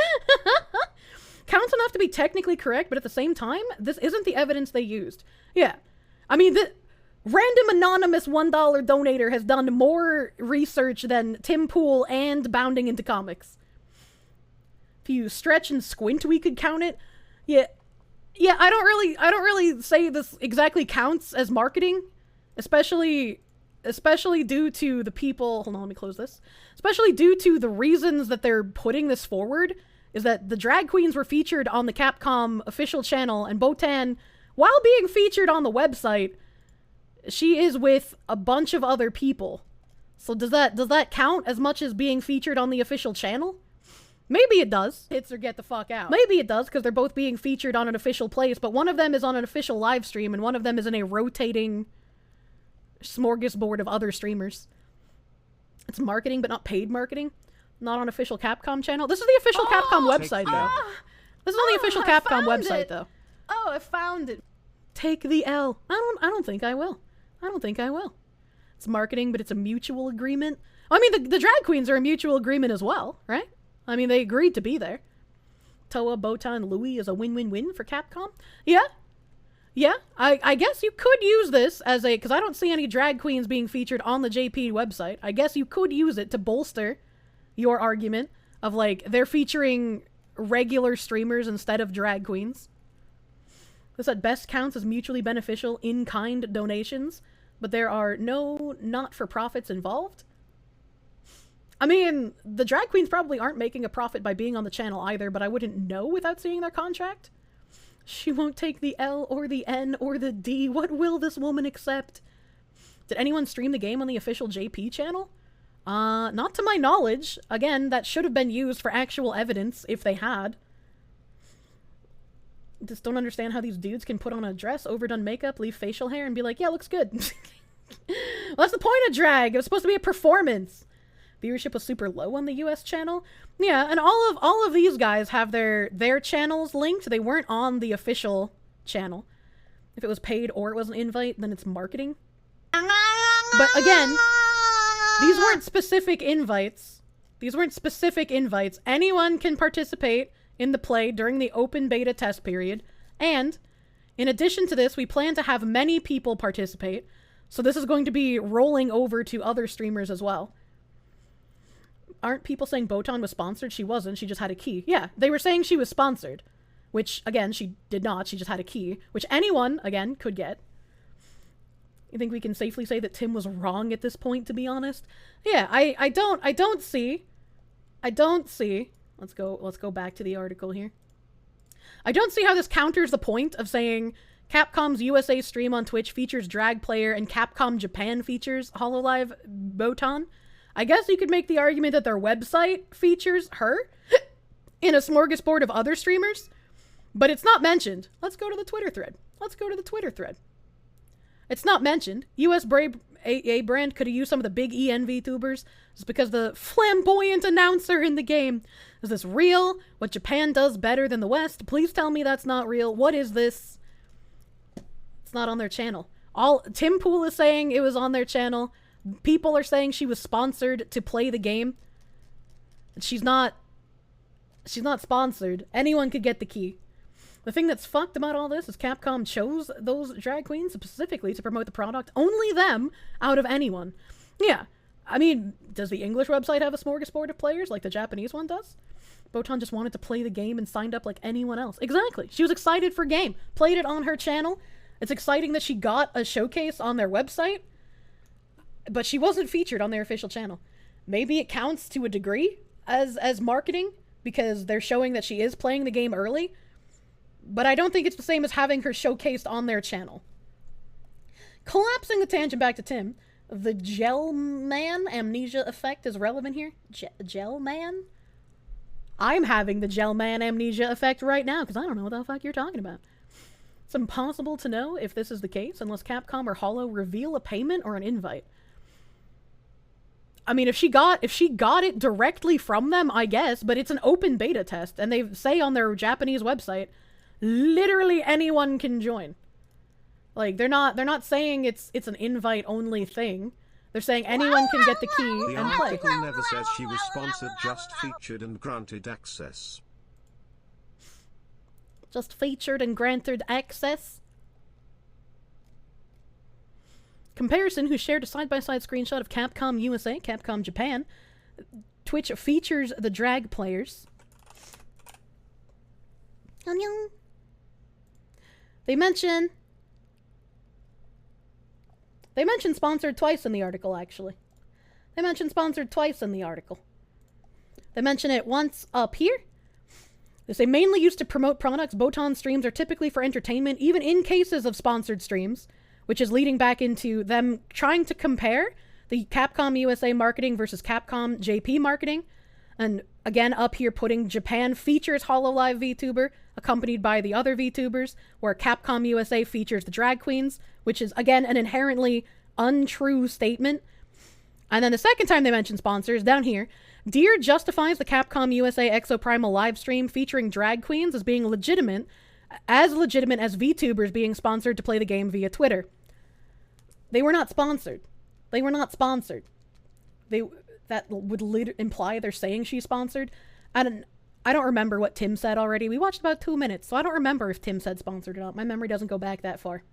Speaker 2: Counts enough to be technically correct, but at the same time, this isn't the evidence they used. Yeah, I mean the random anonymous $1 donator has done more research than Tim Pool and Bounding into Comics. If you stretch and squint, we could count it. Yeah, I don't really say this exactly counts as marketing, especially due to the people. Hold on, let me close this. Especially due to the reasons that they're putting this forward, is that the drag queens were featured on the Capcom official channel, and Botan, while being featured on the website, she is with a bunch of other people. So does that count as much as being featured on the official channel? Maybe it does. Hits or get the fuck out. Maybe it does, because they're both being featured on an official place, but one of them is on an official live stream, and one of them is in a rotating smorgasbord of other streamers. It's marketing, but not paid marketing. Not on official Capcom channel. This is the official Capcom website, though. This is on the official Capcom website, though. Oh, I found it. Take the L. I don't think I will. It's marketing, but it's a mutual agreement. I mean, the drag queens are a mutual agreement as well, right? I mean, they agreed to be there. Toa, Botan, Louie is a win-win-win for Capcom. Yeah, I guess you could use this as a... Because I don't see any drag queens being featured on the JP website. I guess you could use it to bolster your argument of, like, they're featuring regular streamers instead of drag queens. This at best counts as mutually beneficial in-kind donations, but there are no not-for-profits involved. I mean, the drag queens probably aren't making a profit by being on the channel either, but I wouldn't know without seeing their contract. She won't take the L or the N or the D. What will this woman accept? Did anyone stream the game on the official JP channel? Not to my knowledge. Again, that should have been used for actual evidence if they had. Just don't understand how these dudes can put on a dress, overdone makeup, leave facial hair, and be like, yeah, looks good. Well, that's the point of drag. It was supposed to be a performance. Viewership was super low on the US channel. Yeah, and all of these guys have their channels linked. They weren't on the official channel. If it was paid or it was an invite, then it's marketing. But again, these weren't specific invites. These weren't specific invites. Anyone can participate in the play during the open beta test period. And in addition to this, we plan to have many people participate. So this is going to be rolling over to other streamers as well. Aren't people saying Botan was sponsored? She wasn't. She just had a key. Yeah, they were saying she was sponsored. Which, again, she did not. She just had a key. Which anyone, again, could get. You think we can safely say that Tim was wrong at this point, to be honest? Yeah, I don't see. Let's go back to the article here. I don't see how this counters the point of saying Capcom's USA stream on Twitch features drag player and Capcom Japan features HoloLive Botan. I guess you could make the argument that their website features her in a smorgasbord of other streamers, but it's not mentioned. Let's go to the Twitter thread. It's not mentioned. US AA brand could have used some of the big EN Vtubers. It's because the flamboyant announcer in the game. Is this real? What Japan does better than the West? Please tell me that's not real. What is this? It's not on their channel. Tim Pool is saying it was on their channel. People are saying she was sponsored to play the game. She's not sponsored. Anyone could get the key. The thing that's fucked about all this is Capcom chose those drag queens specifically to promote the product. Only them out of anyone. Yeah. I mean, does the English website have a smorgasbord of players like the Japanese one does? Botan just wanted to play the game and signed up like anyone else. Exactly. She was excited for game. Played it on her channel. It's exciting that she got a showcase on their website. But she wasn't featured on their official channel. Maybe it counts to a degree as marketing because they're showing that she is playing the game early. But I don't think it's the same as having her showcased on their channel. Collapsing the tangent back to Tim, the gel man amnesia effect is relevant here. Gel man? I'm having the gel man amnesia effect right now because I don't know what the fuck you're talking about. It's impossible to know if this is the case unless Capcom or Holo reveal a payment or an invite. I mean, if she got it directly from them, I guess, but it's an open beta test, and they say on their Japanese website, literally anyone can join. Like, they're not saying it's an invite-only thing. They're saying anyone can get the key
Speaker 4: the
Speaker 2: and play.
Speaker 4: The article never says she was sponsored, just featured and granted access.
Speaker 2: Just featured and granted access? Comparison, who shared a side-by-side screenshot of Capcom USA, Capcom Japan. Twitch features the drag players. They mention sponsored twice in the article, actually. They mention sponsored twice in the article. They mention it once up here. They say mainly used to promote products. Botan streams are typically for entertainment, even in cases of sponsored streams, which is leading back into them trying to compare the Capcom USA marketing versus Capcom JP marketing. And again, up here putting Japan features HoloLive VTuber, accompanied by the other VTubers, where Capcom USA features the drag queens, which is, again, an inherently untrue statement. And then the second time they mention sponsors, down here, Deer justifies the Capcom USA Exoprimal livestream featuring drag queens as being legitimate as VTubers being sponsored to play the game via Twitter. They were not sponsored. That would imply they're saying she's sponsored. I don't remember what Tim said already. We watched about 2 minutes, so I don't remember if Tim said sponsored or not. My memory doesn't go back that far.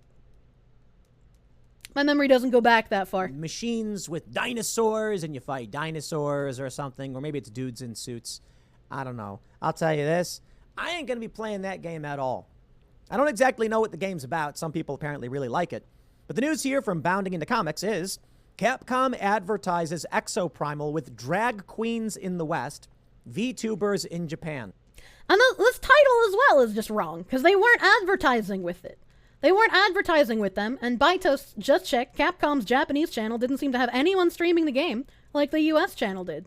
Speaker 12: Machines with dinosaurs, and you fight dinosaurs or something, or maybe it's dudes in suits. I don't know. I'll tell you this. I ain't going to be playing that game at all. I don't exactly know what the game's about. Some people apparently really like it. But the news here from Bounding into Comics is Capcom advertises Exoprimal with drag queens in the West, VTubers in Japan.
Speaker 2: And this title as well is just wrong, because they weren't advertising with it. They weren't advertising with them, and Baitos just checked, Capcom's Japanese channel didn't seem to have anyone streaming the game, like the US channel did.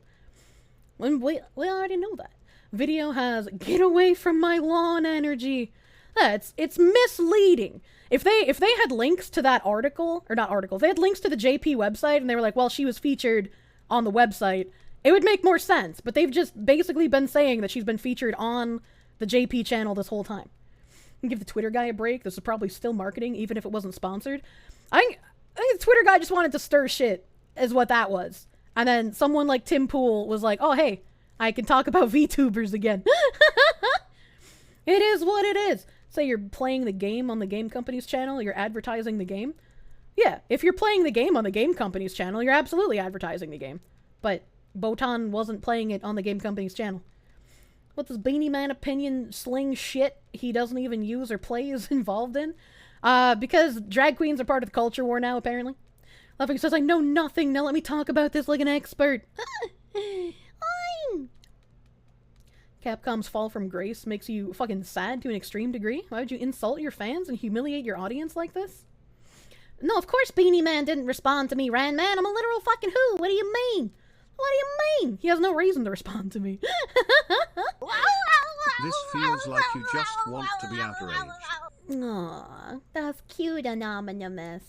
Speaker 2: When we already know that. Video has get away from my lawn energy. It's misleading. If they had links to that article, or not article, if they had links to the JP website and they were like, well, she was featured on the website, it would make more sense. But they've just basically been saying that she's been featured on the JP channel this whole time. Give the Twitter guy a break. This is probably still marketing, even if it wasn't sponsored. I think the Twitter guy just wanted to stir shit, is what that was. And then someone like Tim Pool was like, oh, hey, I can talk about VTubers again. It is what it is. Say you're playing the game on the game company's channel, you're advertising the game. Yeah, if you're playing the game on the game company's channel, you're absolutely advertising the game. But Botan wasn't playing it on the game company's channel. What this Beanie Man opinion sling shit he doesn't even use or play is involved in? Because drag queens are part of the culture war now, apparently. Laughing says, I know nothing, now let me talk about this like an expert. Capcom's fall from grace makes you fucking sad to an extreme degree. Why would you insult your fans and humiliate your audience like this? No, of course Beanie Man didn't respond to me, Ran Man. I'm a literal fucking who. What do you mean? What do you mean? He has no reason to respond to me.
Speaker 4: This feels like you just want to be outraged.
Speaker 2: Aww, that's cute, Anonymous.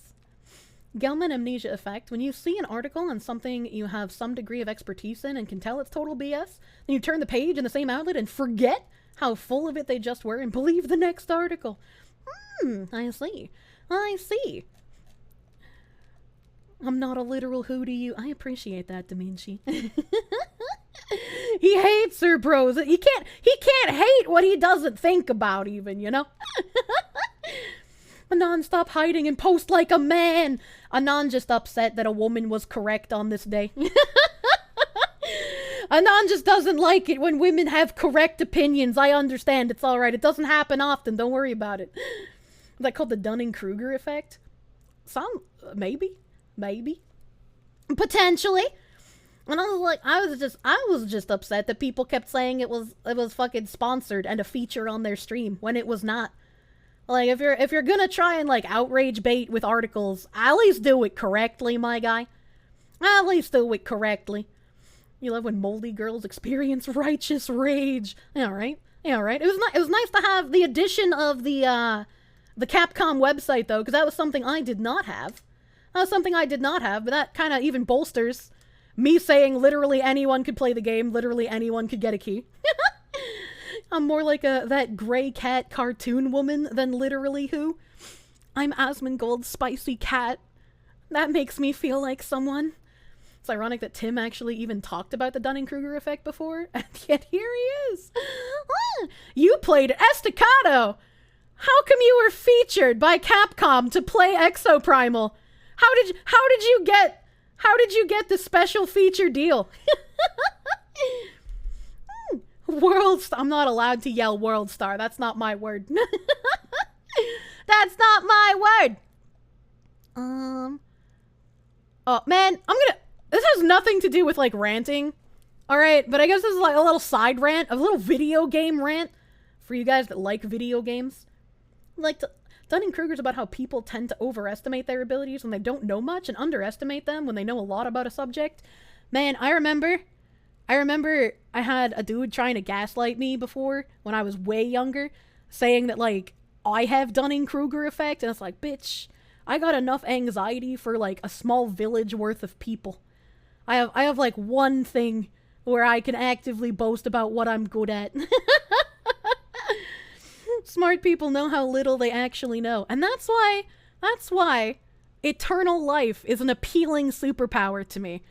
Speaker 2: Gelman amnesia effect. When you see an article on something you have some degree of expertise in and can tell it's total BS, then you turn the page in the same outlet and forget how full of it they just were and believe the next article. I see. I see. I'm not a literal who to you. I appreciate that, Deminci. He hates her, bros. He can't hate what he doesn't think about even, you know? Anon, stop hiding and post like a man. Anon just upset that a woman was correct on this day. Anon just doesn't like it when women have correct opinions. I understand. It's alright. It doesn't happen often. Don't worry about it. Is that called the Dunning-Kruger effect? Maybe. Potentially. And I was like, I was just upset that people kept saying it was fucking sponsored and a feature on their stream when it was not. Like, if you're gonna try and, like, outrage bait with articles, at least do it correctly, my guy. At least do it correctly. You love when moldy girls experience righteous rage. Yeah, right? Yeah, right? It was nice to have the addition of the Capcom website, though, because that was something I did not have. But that kind of even bolsters me saying literally anyone could play the game, literally anyone could get a key. I'm more like that gray cat cartoon woman than literally who. I'm Asmongold's spicy cat. That makes me feel like someone. It's ironic that Tim actually even talked about the Dunning-Kruger effect before, and yet here he is. You played Estacado! How come you were featured by Capcom to play Exoprimal? How did you get the special feature deal? I'm not allowed to yell World Star. That's not my word. That's not my word. Oh, man, this has nothing to do with, like, ranting. Alright, but I guess this is, like, a little side rant, a little video game rant for you guys that like video games. Like, Dunning-Kruger's about how people tend to overestimate their abilities when they don't know much and underestimate them when they know a lot about a subject. Man, I remember I had a dude trying to gaslight me before when I was way younger, saying that, like, I have Dunning-Kruger effect, and it's like, bitch, I got enough anxiety for, like, a small village worth of people. I have like one thing where I can actively boast about what I'm good at. Smart people know how little they actually know, and that's why eternal life is an appealing superpower to me.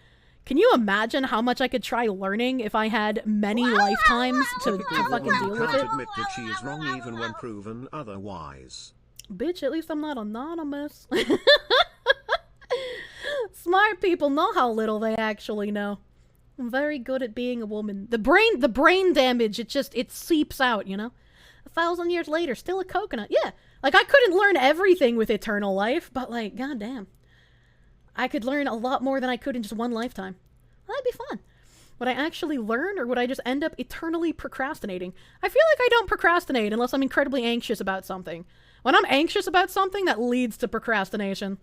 Speaker 2: Can you imagine how much I could try learning if I had many lifetimes to fucking deal with it?
Speaker 4: Can't admit that she is wrong even when proven otherwise.
Speaker 2: Bitch, at least I'm not anonymous. Smart people know how little they actually know. I'm very good at being a woman. The brain damage, it seeps out, you know? 1,000 years later, still a coconut. Yeah, like, I couldn't learn everything with eternal life, but, like, goddamn. I could learn a lot more than I could in just one lifetime. That'd be fun. Would I actually learn, or would I just end up eternally procrastinating? I feel like I don't procrastinate unless I'm incredibly anxious about something. When I'm anxious about something, that leads to procrastination.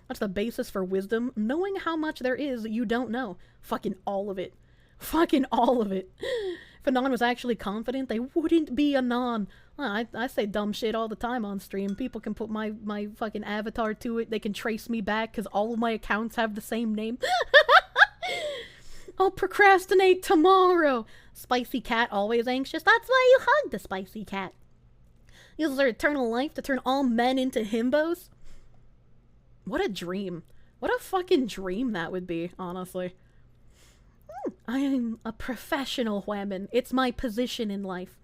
Speaker 2: What's the basis for wisdom? Knowing how much there is you don't know. Fucking all of it. Fucking all of it. If a non was actually confident, they wouldn't be a non. Well, I say dumb shit all the time on stream. People can put my fucking avatar to it. They can trace me back because all of my accounts have the same name. I'll procrastinate tomorrow. Spicy cat, always anxious. That's why you hug the spicy cat. Uses their eternal life to turn all men into himbos. What a dream. What a fucking dream that would be, honestly. I am a professional woman. It's my position in life.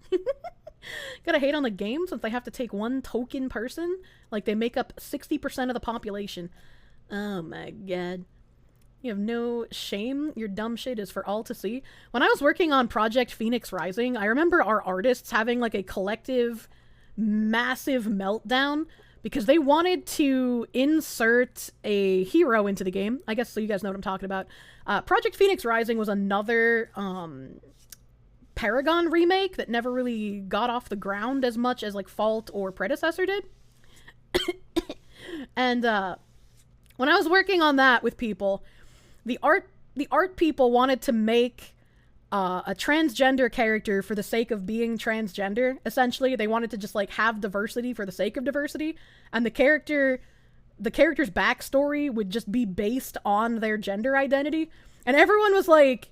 Speaker 2: Gotta hate on the game since they have to take one token person. Like, they make up 60% of the population. Oh my god. You have no shame. Your dumb shit is for all to see. When I was working on Project Phoenix Rising, I remember our artists having like a collective massive meltdown because they wanted to insert a hero into the game. I guess so you guys know what I'm talking about. Project Phoenix Rising was another Paragon remake that never really got off the ground as much as like Fault or Predecessor did. And when I was working on that with people, the art people wanted to make a transgender character for the sake of being transgender. Essentially, they wanted to just like have diversity for the sake of diversity, and the character's backstory would just be based on their gender identity. And everyone was like,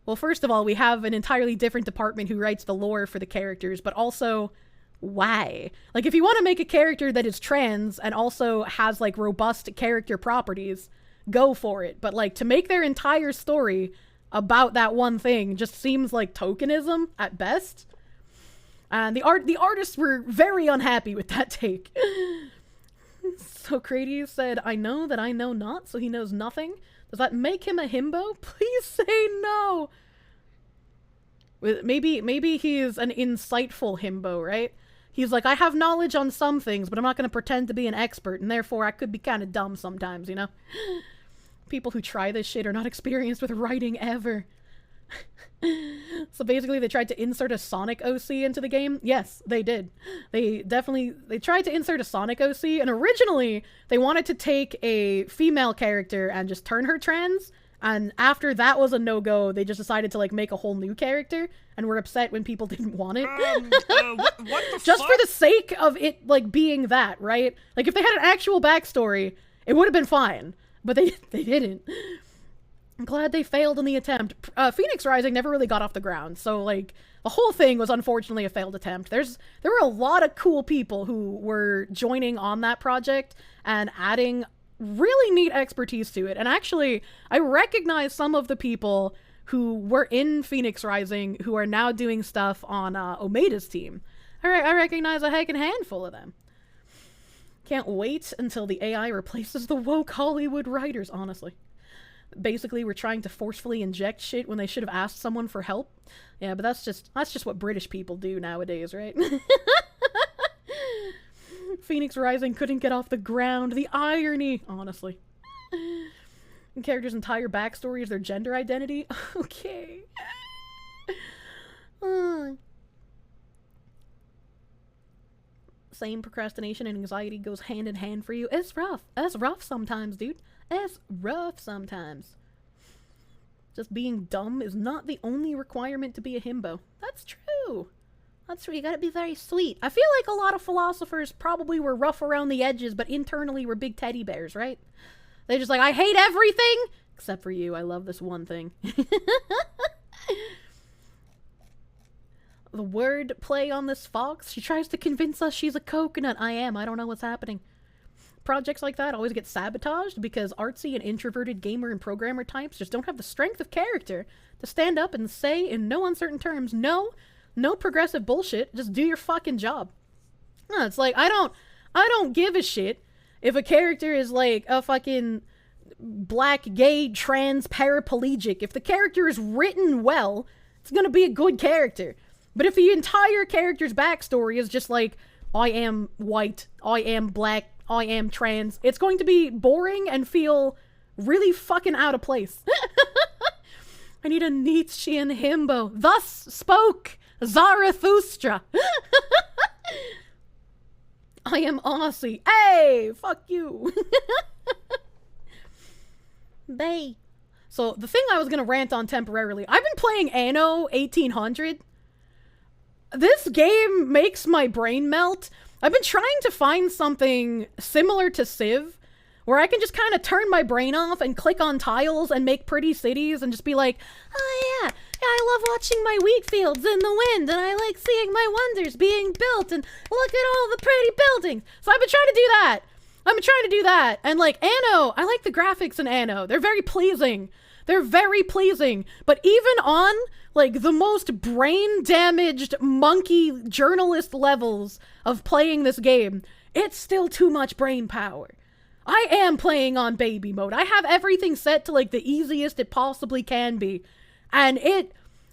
Speaker 2: well, first of all, we have an entirely different department who writes the lore for the characters, but also, why? Like, if you want to make a character that is trans and also has like robust character properties, go for it. But like, to make their entire story about that one thing just seems like tokenism at best. And the artists were very unhappy with that take. So Crady said, I know that I know not, so he knows nothing. Does that make him a himbo? Please say no. Maybe he's an insightful himbo, right? He's like, I have knowledge on some things, but I'm not going to pretend to be an expert, and therefore I could be kind of dumb sometimes, you know? People who try this shit are not experienced with writing ever. So basically they tried to insert a Sonic OC into the game. Yes, they did. They tried to insert a Sonic OC, and originally they wanted to take a female character and just turn her trans, and after that was a no-go, they just decided to like make a whole new character, and were upset when people didn't want it.
Speaker 8: What the
Speaker 2: just
Speaker 8: fuck?
Speaker 2: for the sake of it like being that, right? Like if they had an actual backstory, it would have been fine. But they didn't. I'm glad they failed in the attempt. Phoenix Rising never really got off the ground, so like the whole thing was unfortunately a failed attempt. There were a lot of cool people who were joining on that project and adding really neat expertise to it. And actually, I recognize some of the people who were in Phoenix Rising who are now doing stuff on Omeda's team. I recognize a heckin' handful of them. Can't wait until the AI replaces the woke Hollywood writers, honestly. Basically, we're trying to forcefully inject shit when they should have asked someone for help. Yeah, but that's just what British people do nowadays, right? Phoenix Rising couldn't get off the ground. The irony, honestly. The character's entire backstory is their gender identity. Okay. Same procrastination and anxiety goes hand in hand for you. It's rough. It's rough sometimes, dude. It's rough sometimes. Just being dumb is not the only requirement to be a himbo. That's true. That's true. You gotta be very sweet. I feel like a lot of philosophers probably were rough around the edges, but internally were big teddy bears, right? They're just like, I hate everything except for you. I love this one thing. The word play on this fox. She tries to convince us she's a coconut. I don't know what's happening. Projects like that always get sabotaged because artsy and introverted gamer and programmer types just don't have the strength of character to stand up and say in no uncertain terms, no progressive bullshit, just do your fucking job. No, it's like, I don't give a shit if a character is like a fucking black, gay, trans, paraplegic. If the character is written well, it's gonna be a good character. But if the entire character's backstory is just like, I am white, I am black, I am trans, it's going to be boring and feel really fucking out of place. I need a Nietzschean himbo. Thus spoke Zarathustra. I am Aussie. Hey! Hey, fuck you. Bay. So the thing I was gonna rant on temporarily, I've been playing Anno 1800. This game makes my brain melt. I've been trying to find something similar to Civ, where I can just kind of turn my brain off and click on tiles and make pretty cities and just be like, oh yeah, I love watching my wheat fields in the wind and I like seeing my wonders being built and look at all the pretty buildings. So I've been trying to do that. And like Anno, I like the graphics in Anno. They're very pleasing. But even on like the most brain damaged monkey journalist levels of playing this game, it's still too much brain power. I am playing on baby mode. I have everything set to like the easiest it possibly can be. And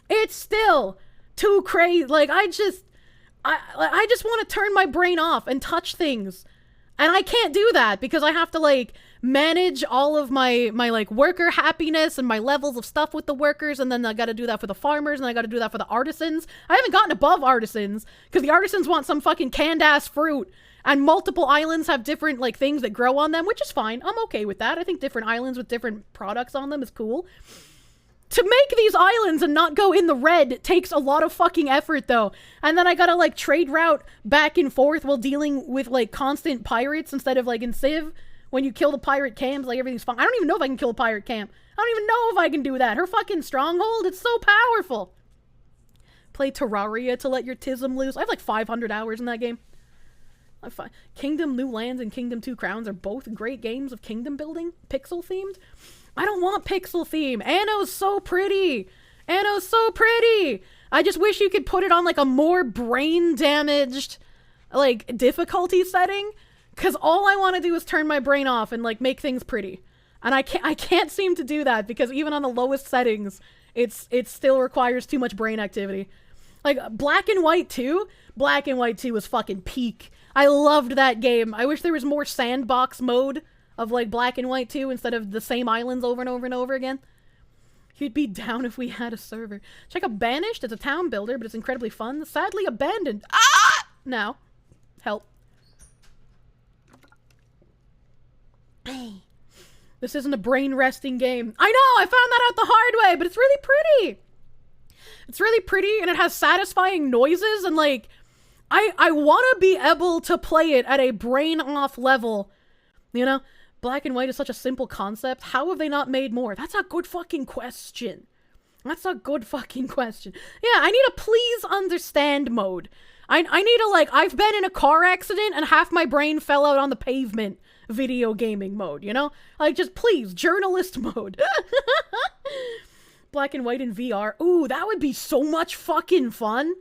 Speaker 2: it's still too crazy. Like I just want to turn my brain off and touch things. And I can't do that because I have to like manage all of my like worker happiness and my levels of stuff with the workers, and then I got to do that for the farmers, and I got to do that for the artisans. I haven't gotten above artisans because the artisans want some fucking canned ass fruit, and multiple islands have different like things that grow on them, which is fine. I'm okay with that. I think different islands with different products on them is cool. To make these islands and not go in the red takes a lot of fucking effort though. And then I gotta like trade route back and forth while dealing with like constant pirates instead of like in Civ. When you kill the pirate camps, like everything's fine. I don't even know if I can kill a pirate camp. I don't even know if I can do that. Her fucking stronghold, it's so powerful. Play Terraria to let your tism loose. I have like 500 hours in that game. Kingdom New Lands and Kingdom 2 Crowns are both great games of kingdom building, pixel themed. I don't want pixel theme. Anno's so pretty. I just wish you could put it on like a more brain damaged like difficulty setting, because all I want to do is turn my brain off and like make things pretty. And I can't seem to do that because even on the lowest settings, it still requires too much brain activity. Like Black and White 2 was fucking peak. I loved that game. I wish there was more sandbox mode of like Black and White 2 instead of the same islands over and over and over again. You'd be down if we had a server. Check out Banished. It's a town builder, but it's incredibly fun. Sadly abandoned. Ah! Now. Help. Hey. This isn't a brain resting game. I know! I found that out the hard way, but it's really pretty. It's really pretty, and it has satisfying noises, and like, I want to be able to play it at a brain-off level, you know? Black and White is such a simple concept. How have they not made more? That's a good fucking question. Yeah, I need a please understand mode. I need a like, I've been in a car accident and half my brain fell out on the pavement video gaming mode, you know? Like, just please, journalist mode. Black and White in VR. Ooh, that would be so much fucking fun.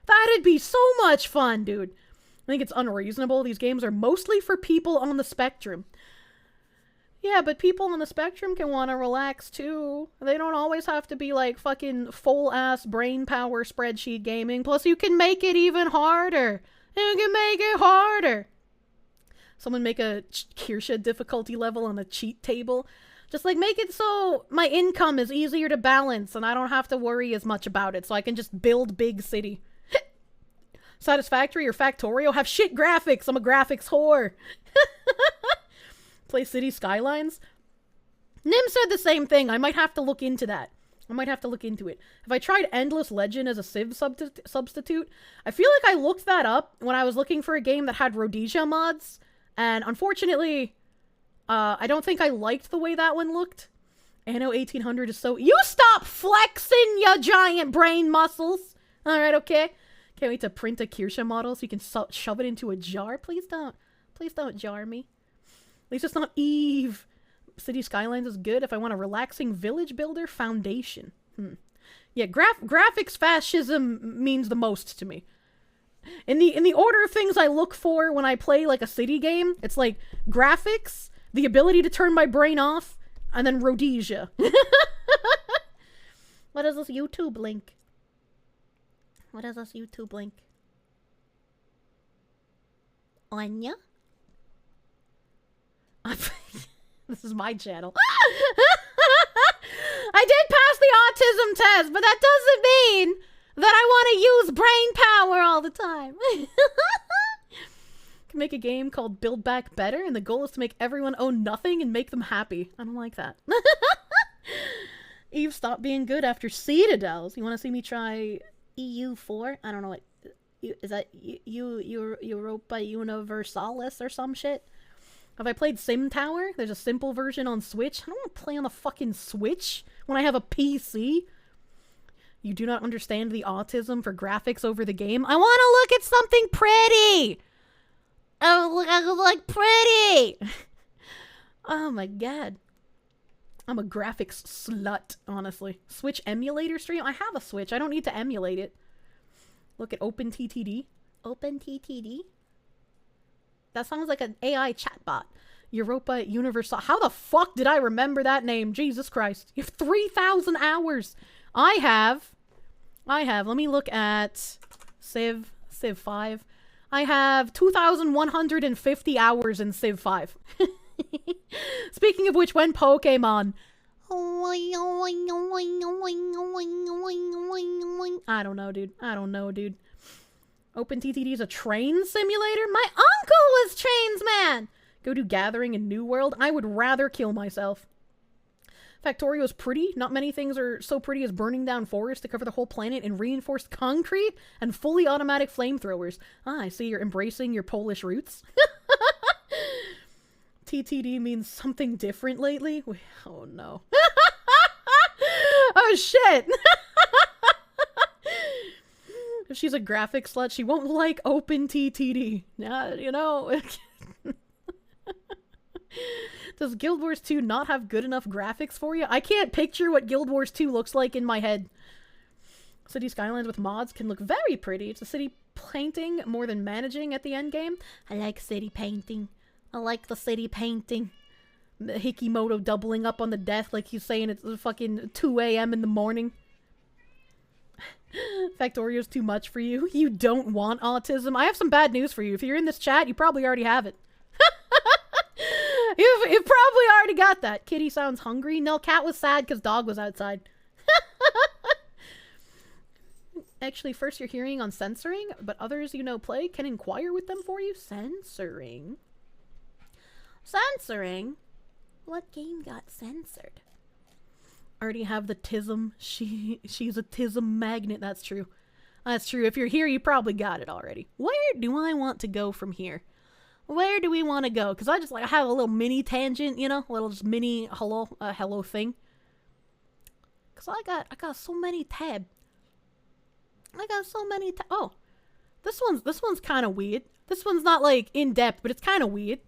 Speaker 2: That'd be so much fun, dude. I think it's unreasonable. These games are mostly for people on the spectrum. Yeah, but people on the spectrum can want to relax too. They don't always have to be like fucking full-ass brain power spreadsheet gaming. Plus, you can make it even harder. Someone make a Kirsche difficulty level on a cheat table. Just like make it so my income is easier to balance and I don't have to worry as much about it. So I can just build big city. Satisfactory or Factorio have shit graphics. I'm a graphics whore. Play City Skylines. Nim said the same thing. I might have to look into that. Have I tried Endless Legend as a Civ substitute? I feel like I looked that up when I was looking for a game that had Rhodesia mods. And unfortunately, I don't think I liked the way that one looked. Anno 1800 is so... You stop flexing your giant brain muscles! Alright, okay. Can't wait to print a Kirsche model so you can shove it into a jar. Please don't jar me. At least it's not Eve. City Skylines is good if I want a relaxing village builder foundation. Yeah, graphics fascism means the most to me. In the order of things I look for when I play like a city game, it's like graphics, the ability to turn my brain off, and then Rhodesia. What is this YouTube link? Anya? This is my channel. I did pass the autism test, but that doesn't mean that I want to use brain power all the time. to make a game called Build Back Better, and the goal is to make everyone own nothing and make them happy. I don't like that. Eve stopped being good after Citadels. You want to see me try EU4? I don't know what... Is that Europa Universalis or some shit? Have I played Sim Tower? There's a simple version on Switch. I don't want to play on the fucking Switch when I have a PC. You do not understand the autism for graphics over the game. I want to look at something pretty! I look pretty! Oh my god. I'm a graphics slut, honestly. Switch emulator stream? I have a Switch. I don't need to emulate it. Look at OpenTTD. OpenTTD? That sounds like an AI chatbot. Europa Universal. How the fuck did I remember that name? Jesus Christ. You have 3,000 hours. I have. Let me look at Civ 5. I have 2,150 hours in Civ 5. Speaking of which, when Pokemon... I don't know, dude. OpenTTD is a train simulator? My uncle was Trainsman! Go do gathering in New World? I would rather kill myself. Factorio's pretty. Not many things are so pretty as burning down forests to cover the whole planet in reinforced concrete and fully automatic flamethrowers. Ah, I see you're embracing your Polish roots. TTD means something different lately? Oh no. Oh shit! If she's a graphic slut, she won't like OpenTTD. You know. Does Guild Wars 2 not have good enough graphics for you? I can't picture what Guild Wars 2 looks like in my head. City Skylines with mods can look very pretty. It's a city painting more than managing at the end game. I like city painting. I like the city painting. Hikimoto doubling up on the death like he's saying it's fucking 2 a.m. in the morning. Factorio's too much for you. You don't want autism. I have some bad news for you. If you're in this chat, you probably already have it. You've probably already got that. Kitty sounds hungry. No, cat was sad because dog was outside. Actually, first you're hearing on censoring, but others you know play can inquire with them for you. Censoring? Censoring? What game got censored? Already have the tism. She's a tism magnet. That's true. That's true. If you're here, you probably got it already. Where do I want to go from here? Where do we want to go? Because I have a little mini tangent, you know? A little just mini hello thing. Because I got so many tabs. Oh, this one's kind of weird. This one's not like in depth, but it's kind of weird.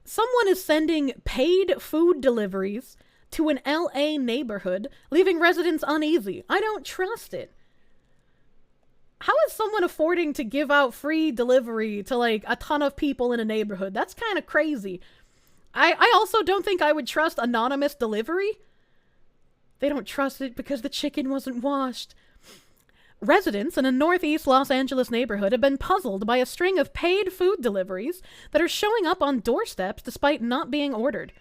Speaker 2: Someone is sending paid food deliveries to an LA neighborhood, leaving residents uneasy. I don't trust it. How is someone affording to give out free delivery to like a ton of people in a neighborhood? That's kind of crazy. I also don't think I would trust anonymous delivery. They don't trust it because the chicken wasn't washed. Residents in a northeast Los Angeles neighborhood have been puzzled by a string of paid food deliveries that are showing up on doorsteps despite not being ordered.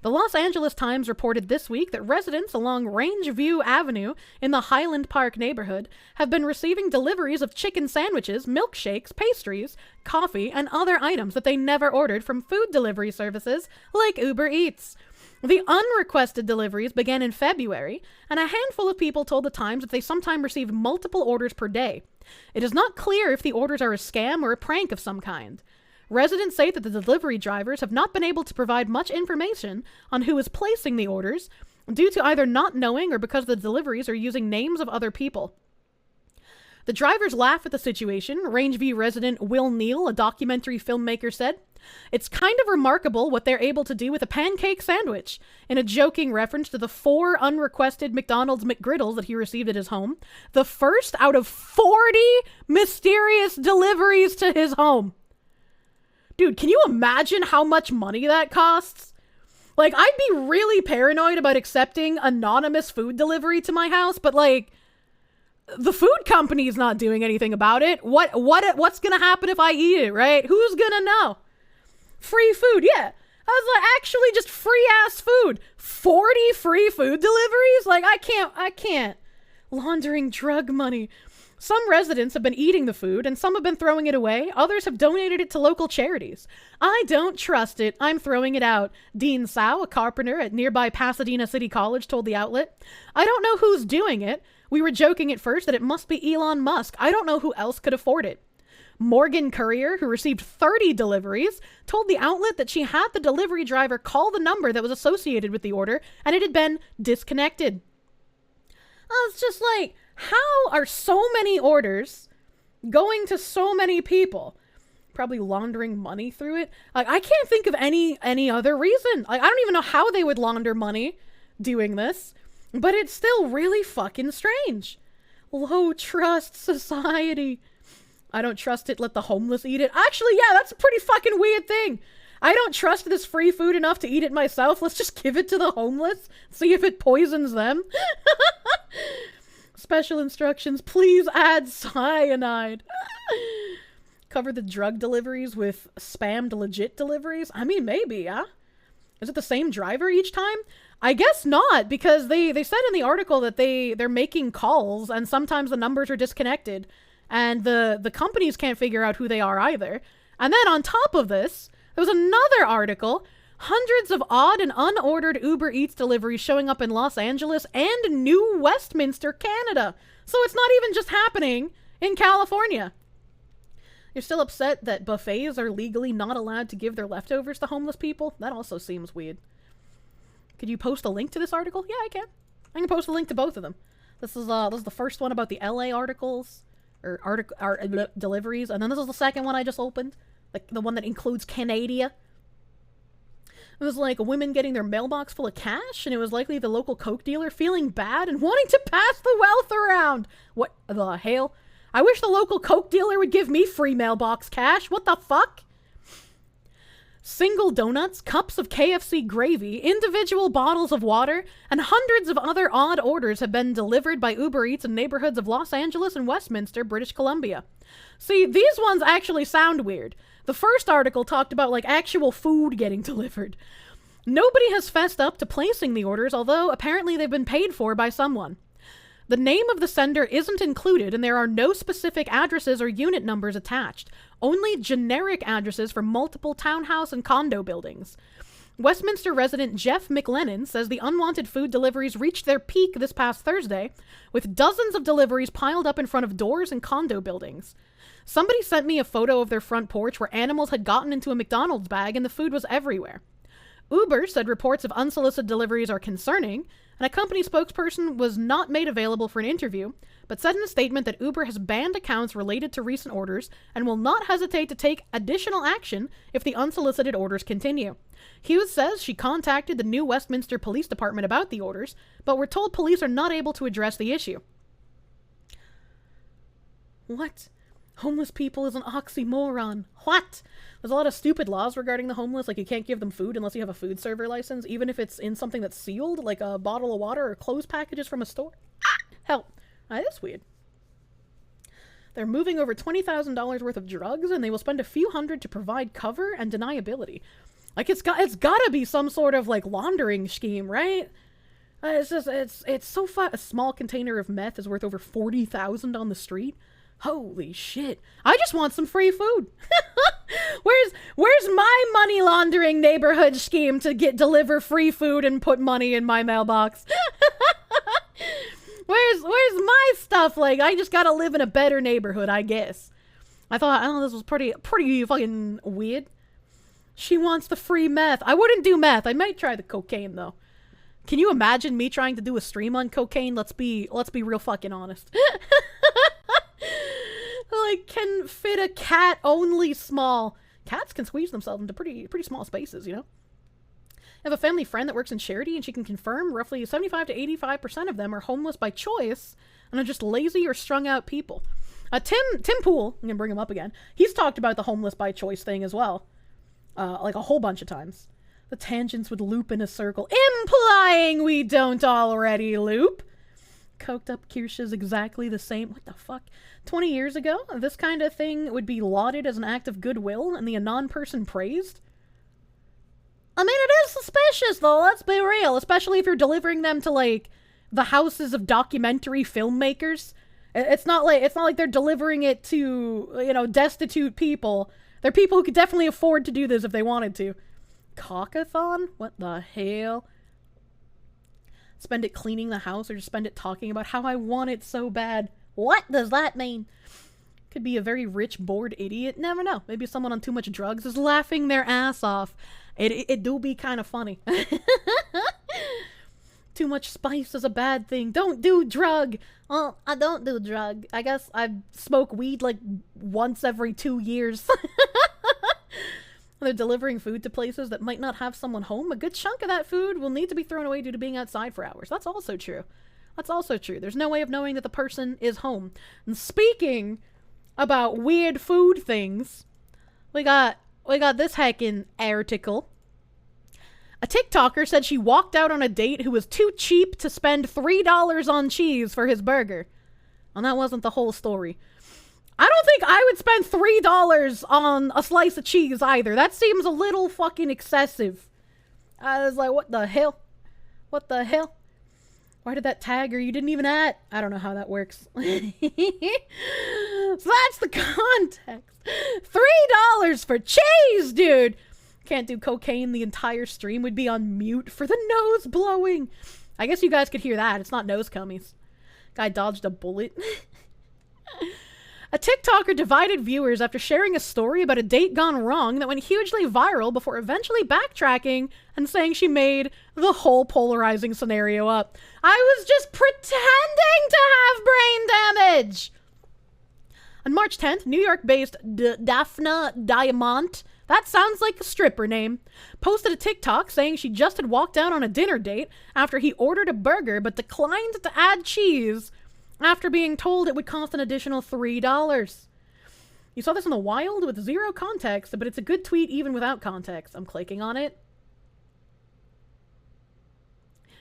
Speaker 2: The Los Angeles Times reported this week that residents along Rangeview Avenue in the Highland Park neighborhood have been receiving deliveries of chicken sandwiches, milkshakes, pastries, coffee, and other items that they never ordered from food delivery services like Uber Eats. The unrequested deliveries began in February, and a handful of people told the Times that they sometimes received multiple orders per day. It is not clear if the orders are a scam or a prank of some kind. Residents say that the delivery drivers have not been able to provide much information on who is placing the orders, due to either not knowing or because the deliveries are using names of other people. The drivers laugh at the situation, Rangeview resident Will Neal, a documentary filmmaker, said. It's kind of remarkable what they're able to do with a pancake sandwich, in a joking reference to the 4 unrequested McDonald's McGriddles that he received at his home. The first out of 40 mysterious deliveries to his home. Dude, can you imagine how much money that costs? Like, I'd be really paranoid about accepting anonymous food delivery to my house, but like, the food company's not doing anything about it. What's gonna happen if I eat it, right? Who's gonna know? Free food, yeah. I was like, actually just free ass food. 40 free food deliveries? Like, I can't. Laundering drug money. Some residents have been eating the food, and some have been throwing it away. Others have donated it to local charities. I don't trust it. I'm throwing it out. Dean Sow, a carpenter at nearby Pasadena City College, told the outlet. I don't know who's doing it. We were joking at first that it must be Elon Musk. I don't know who else could afford it. Morgan Courier, who received 30 deliveries, told the outlet that she had the delivery driver call the number that was associated with the order, and it had been disconnected. It's just like, how are so many orders going to so many people? Probably laundering money through it. Like, I can't think of any other reason. Like, I don't even know how they would launder money doing this, but it's still really fucking strange. Low trust society. I don't trust it. Let the homeless eat it. Actually, yeah, that's a pretty fucking weird thing. I don't trust this free food enough to eat it myself. Let's just give it to the homeless. See if it poisons them. Special instructions. Please add cyanide. Cover the drug deliveries with spammed legit deliveries. I mean, maybe, huh? Is it the same driver each time? I guess not, because they said in the article that they're making calls and sometimes the numbers are disconnected and the companies can't figure out who they are either. And then on top of this, there was another article, hundreds of odd and unordered Uber Eats deliveries showing up in Los Angeles and New Westminster, Canada. So it's not even just happening in California. You're still upset that buffets are legally not allowed to give their leftovers to homeless people? That also seems weird. Could you post a link to this article? Yeah, I can. I can post a link to both of them. This is the first one about the LA articles, or deliveries, and then this is the second one I just opened. The one that includes Canada. It was like women getting their mailbox full of cash, and it was likely the local coke dealer feeling bad and wanting to pass the wealth around. What the hell? I wish the local coke dealer would give me free mailbox cash. What the fuck? Single donuts, cups of KFC gravy, individual bottles of water, and hundreds of other odd orders have been delivered by Uber Eats in neighborhoods of Los Angeles and Westminster, British Columbia. See, these ones actually sound weird. The first article talked about, like, actual food getting delivered. Nobody has fessed up to placing the orders, although apparently they've been paid for by someone. The name of the sender isn't included, and there are no specific addresses or unit numbers attached. Only generic addresses for multiple townhouse and condo buildings. Westminster resident Jeff McLennan says the unwanted food deliveries reached their peak this past Thursday, with dozens of deliveries piled up in front of doors and condo buildings. Somebody sent me a photo of their front porch where animals had gotten into a McDonald's bag and the food was everywhere. Uber said reports of unsolicited deliveries are concerning, and a company spokesperson was not made available for an interview, but said in a statement that Uber has banned accounts related to recent orders and will not hesitate to take additional action if the unsolicited orders continue. Hughes says she contacted the New Westminster Police Department about the orders, but were told police are not able to address the issue. What? Homeless people is an oxymoron. What? There's a lot of stupid laws regarding the homeless, like you can't give them food unless you have a food server license, even if it's in something that's sealed, like a bottle of water or clothes packages from a store. Hell, that is weird. They're moving over $20,000 worth of drugs, and they will spend a few hundred to provide cover and deniability. Like, it's gotta be some sort of, like, laundering scheme, right? It's so fun. A small container of meth is worth over $40,000 on the street. Holy shit. I just want some free food. Where's my money laundering neighborhood scheme to deliver free food and put money in my mailbox? Where's my stuff? Like, I just gotta live in a better neighborhood, I guess. I thought this was pretty fucking weird. She wants the free meth. I wouldn't do meth. I might try the cocaine though. Can you imagine me trying to do a stream on cocaine? Let's be real fucking honest. Like, can fit a cat only small. Cats can squeeze themselves into pretty small spaces, you know? I have a family friend that works in charity, and she can confirm roughly 75 to 85% of them are homeless by choice and are just lazy or strung out people. Tim Pool, I'm gonna bring him up again. He's talked about the homeless by choice thing as well, like a whole bunch of times. The tangents would loop in a circle, implying we don't already loop. Coked up Kirsche is exactly the same. What the fuck? 20 years ago, this kind of thing would be lauded as an act of goodwill and the anon person praised. I mean, it is suspicious, though, let's be real. Especially if you're delivering them to, like, the houses of documentary filmmakers It's not like they're delivering it to, you know, destitute people. They're people who could definitely afford to do this if they wanted to. Cockathon? What the hell? Spend it cleaning the house or just spend it talking about how I want it so bad. What does that mean? Could be a very rich, bored idiot. Never know. Maybe someone on too much drugs is laughing their ass off. It do be kind of funny. Too much spice is a bad thing. Don't do drug. Well, I don't do drug. I guess I smoke weed like once every 2 years. They're delivering food to places that might not have someone home. A good chunk of that food will need to be thrown away due to being outside for hours. That's also true. That's also true. There's no way of knowing that the person is home. And speaking about weird food things, we got this heckin' article. A TikToker said she walked out on a date who was too cheap to spend $3 on cheese for his burger. And that wasn't the whole story. I don't think I would spend $3 on a slice of cheese either. That seems a little fucking excessive. I was like, what the hell? What the hell? Why did that tag her? You didn't even add? I don't know how that works. So that's the context. $3 for cheese, dude. Can't do cocaine. The entire stream would be on mute for the nose blowing. I guess you guys could hear that. It's not nose cummies. Guy dodged a bullet. A TikToker divided viewers after sharing a story about a date gone wrong that went hugely viral before eventually backtracking and saying she made the whole polarizing scenario up. I was just pretending to have brain damage! On March 10th, New York-based Daphne Diamant, that sounds like a stripper name, posted a TikTok saying she just had walked out on a dinner date after he ordered a burger but declined to add cheese after being told it would cost an additional $3. You saw this in the wild with zero context, but it's a good tweet even without context. I'm clicking on it.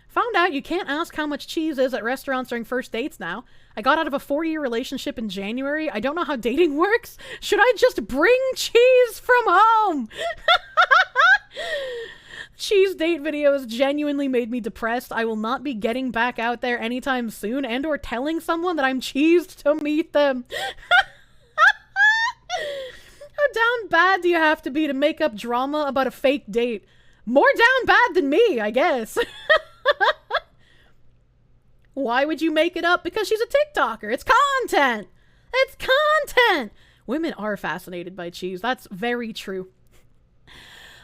Speaker 2: Found out you can't ask how much cheese is at restaurants during first dates now. I got out of a 4-year relationship in January. I don't know how dating works. Should I just bring cheese from home? Cheese date videos genuinely made me depressed. I will not be getting back out there anytime soon and or telling someone that I'm cheesed to meet them. How down bad do you have to be to make up drama about a fake date? More down bad than me, I guess. Why would you make it up? Because she's a TikToker. It's content. It's content. Women are fascinated by cheese. That's very true.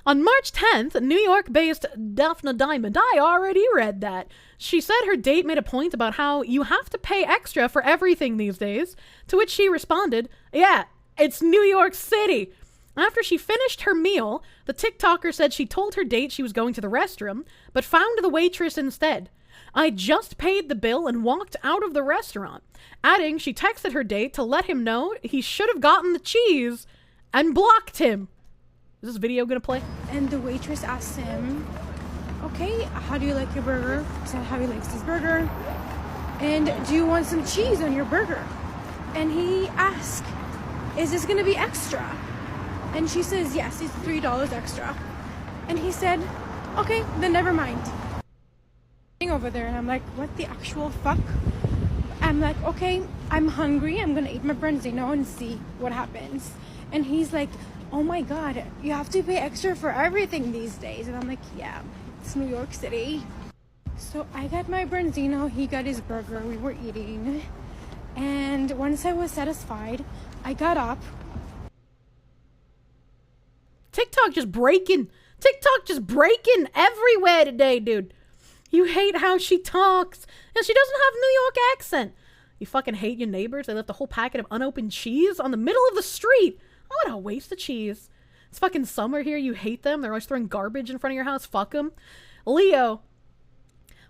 Speaker 2: On March 10th, New York-based Daphne Diamond, I already read that. She said her date made a point about how you have to pay extra for everything these days, to which she responded, yeah, it's New York City. After she finished her meal, the TikToker said she told her date she was going to the restroom, but found the waitress instead. I just paid the bill and walked out of the restaurant, adding she texted her date to let him know he should have gotten the cheese and blocked him. Is this video gonna play?
Speaker 14: And the waitress asked him, okay, how do you like your burger? He said how he likes his burger. And do you want some cheese on your burger? And he asked, is this gonna be extra? And she says, yes, it's $3 extra. And he said, okay, then never mind. Over there, and I'm like, what the actual fuck? I'm like, okay, I'm hungry. I'm gonna eat my branzino and see what happens. And he's like, oh my god, you have to pay extra for everything these days. And I'm like, yeah, it's New York City. So I got my branzino, he got his burger, we were eating. And once I was satisfied, I got up.
Speaker 2: TikTok just breaking everywhere today, dude. You hate how she talks. And she doesn't have a New York accent. You fucking hate your neighbors. They left a whole packet of unopened cheese on the middle of the street. Oh, what a waste of cheese. It's fucking summer here. You hate them. They're always throwing garbage in front of your house. Fuck them. Leo,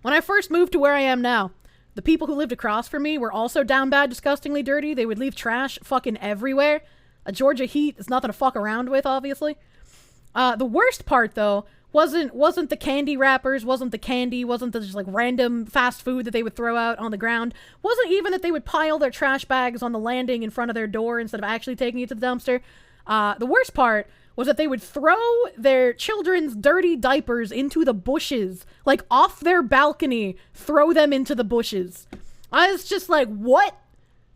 Speaker 2: when I first moved to where I am now, the people who lived across from me were also down bad, disgustingly dirty. They would leave trash fucking everywhere. A Georgia heat is nothing to fuck around with, obviously. The worst part, though, wasn't the candy wrappers, wasn't the candy, wasn't the just like random fast food that they would throw out on the ground, wasn't even that they would pile their trash bags on the landing in front of their door instead of actually taking it to the dumpster. The worst part was that they would throw their children's dirty diapers into the bushes, like off their balcony, throw them into the bushes. I was just like, what?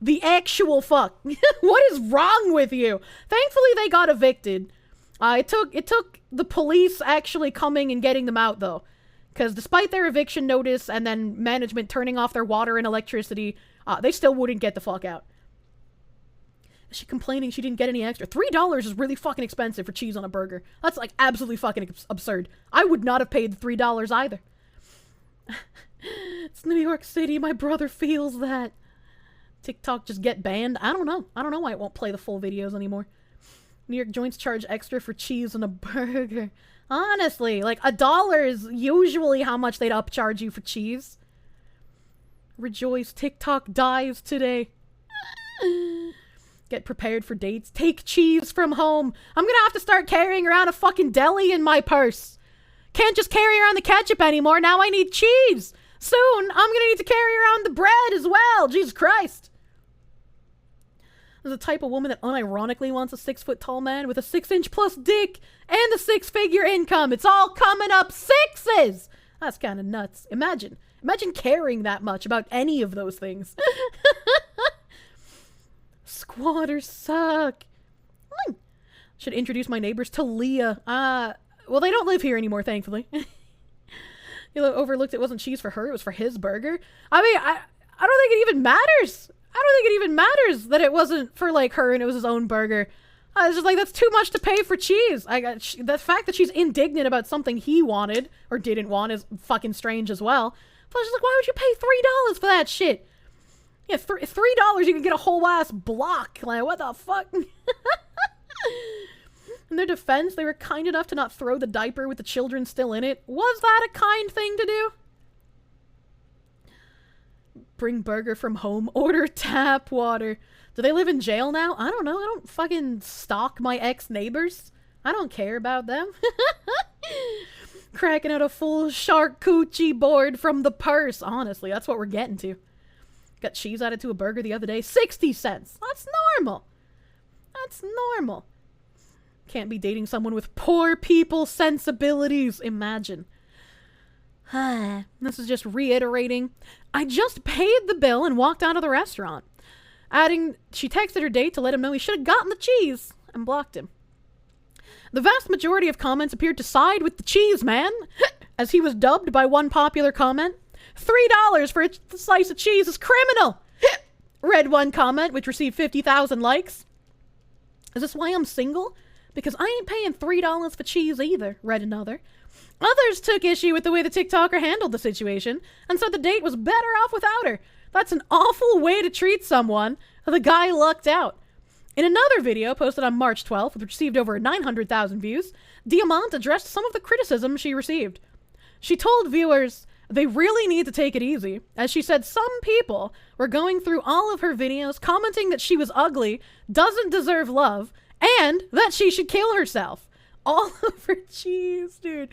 Speaker 2: The actual fuck. What is wrong with you? Thankfully, they got evicted. It took the police actually coming and getting them out, though. Because despite their eviction notice and then management turning off their water and electricity, they still wouldn't get the fuck out. Is she complaining she didn't get any extra? $3 is really fucking expensive for cheese on a burger. That's like absolutely fucking absurd. I would not have paid the $3 either. It's New York City. My brother feels that. TikTok just get banned? I don't know. I don't know why it won't play the full videos anymore. New York joints charge extra for cheese on a burger. Honestly, like $1 is usually how much they'd upcharge you for cheese. Rejoice, TikTok dies today. Get prepared for dates. Take cheese from home. I'm gonna have to start carrying around a fucking deli in my purse. Can't just carry around the ketchup anymore. Now I need cheese. Soon, I'm gonna need to carry around the bread as well. Jesus Christ. There's a type of woman that unironically wants a 6-foot-tall man with a 6-inch plus dick and a 6-figure income. It's all coming up 6s. That's kind of nuts. Imagine caring that much about any of those things. Squatters suck. Should introduce my neighbors to Leah. Well, they don't live here anymore, thankfully. You overlooked it wasn't cheese for her, it was for his burger. I mean, I don't think it even matters. I don't think it even matters that it wasn't for, like, her and it was his own burger. It's just like, that's too much to pay for cheese. The fact that she's indignant about something he wanted, or didn't want, is fucking strange as well. But she's like, why would you pay $3 for that shit? Yeah, $3 you can get a whole ass block. Like, what the fuck? In their defense, they were kind enough to not throw the diaper with the children still in it. Was that a kind thing to do? Bring burger from home. Order tap water. Do they live in jail now? I don't know. I don't fucking stalk my ex-neighbors. I don't care about them. Cracking out a full charcuterie board from the purse. Honestly, that's what we're getting to. Got cheese added to a burger the other day. 60 cents. That's normal. That's normal. Can't be dating someone with poor people sensibilities. Imagine. This is just reiterating. I just paid the bill and walked out of the restaurant. Adding, she texted her date to let him know he should have gotten the cheese and blocked him. The vast majority of comments appeared to side with the cheese man, as he was dubbed by one popular comment. $3 for a slice of cheese is criminal. Read one comment, which received 50,000 likes. Is this why I'm single? Because I ain't paying $3 for cheese either, read another. Others took issue with the way the TikToker handled the situation and said the date was better off without her. That's an awful way to treat someone. The guy lucked out. In another video posted on March 12th, which received over 900,000 views, Diamant addressed some of the criticism she received. She told viewers they really need to take it easy, as she said some people were going through all of her videos commenting that she was ugly, doesn't deserve love, and that she should kill herself. All over cheese, dude.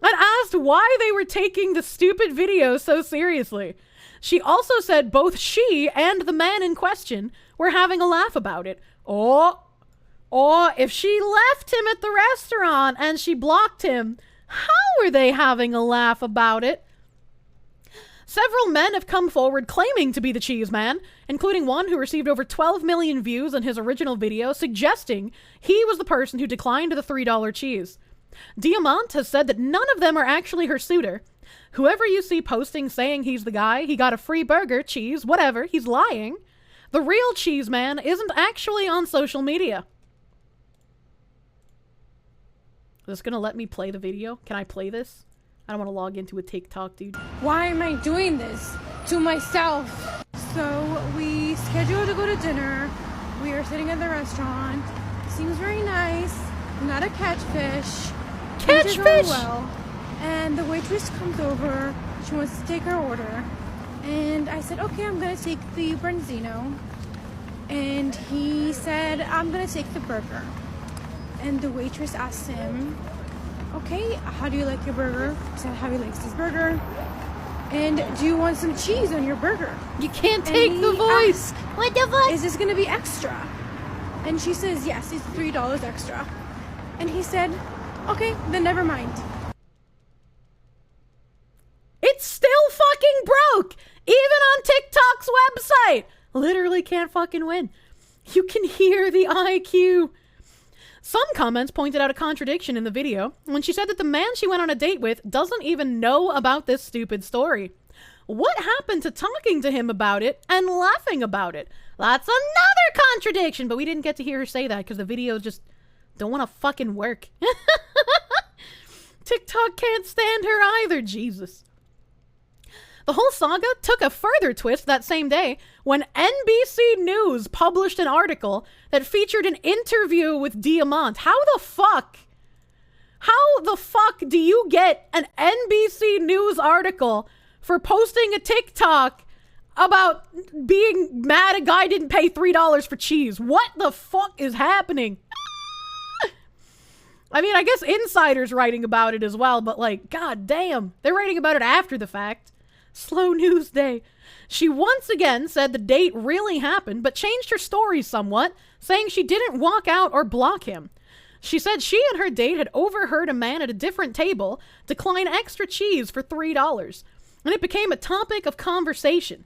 Speaker 2: And asked why they were taking the stupid video so seriously. She also said both she and the man in question were having a laugh about it. Or if she left him at the restaurant and she blocked him, how were they having a laugh about it? Several men have come forward claiming to be the cheese man, including one who received over 12 million views on his original video, suggesting he was the person who declined the $3 cheese. Diamant has said that none of them are actually her suitor. Whoever you see posting saying he's the guy, he got a free burger, cheese, whatever, he's lying. The real cheese man isn't actually on social media. Is this gonna let me play the video? Can I play this? I don't want to log into a TikTok, dude.
Speaker 14: Why am I doing this to myself? So we scheduled to go to dinner. We are sitting at the restaurant. Seems very nice. Not a catfish.
Speaker 2: Catfish!
Speaker 14: Well. And the waitress comes over. She wants to take her order. And I said, okay, I'm going to take the branzino. And he said, I'm going to take the burger. And the waitress asked him, okay, how do you like your burger? He said, how he likes his burger. And do you want some cheese on your burger?
Speaker 2: You can't take the voice.
Speaker 14: What the fuck? Is this going to be extra? And she says, yes, it's $3 extra. And he said, okay, then never mind.
Speaker 2: It's still fucking broke, even on TikTok's website. Literally can't fucking win. You can hear the IQ. Some comments pointed out a contradiction in the video when she said that the man she went on a date with doesn't even know about this stupid story. What happened to talking to him about it and laughing about it? That's another contradiction, but we didn't get to hear her say that because the videos just don't want to fucking work. TikTok can't stand her either, Jesus. The whole saga took a further twist that same day when NBC News published an article that featured an interview with Diamant. How the fuck do you get an NBC News article for posting a TikTok about being mad a guy didn't pay $3 for cheese? What the fuck is happening? I mean, I guess insiders writing about it as well, but like, god damn, they're writing about it after the fact. Slow news day. She once again said the date really happened, but changed her story somewhat, saying she didn't walk out or block him. She said she and her date had overheard a man at a different table decline extra cheese for $3, and it became a topic of conversation.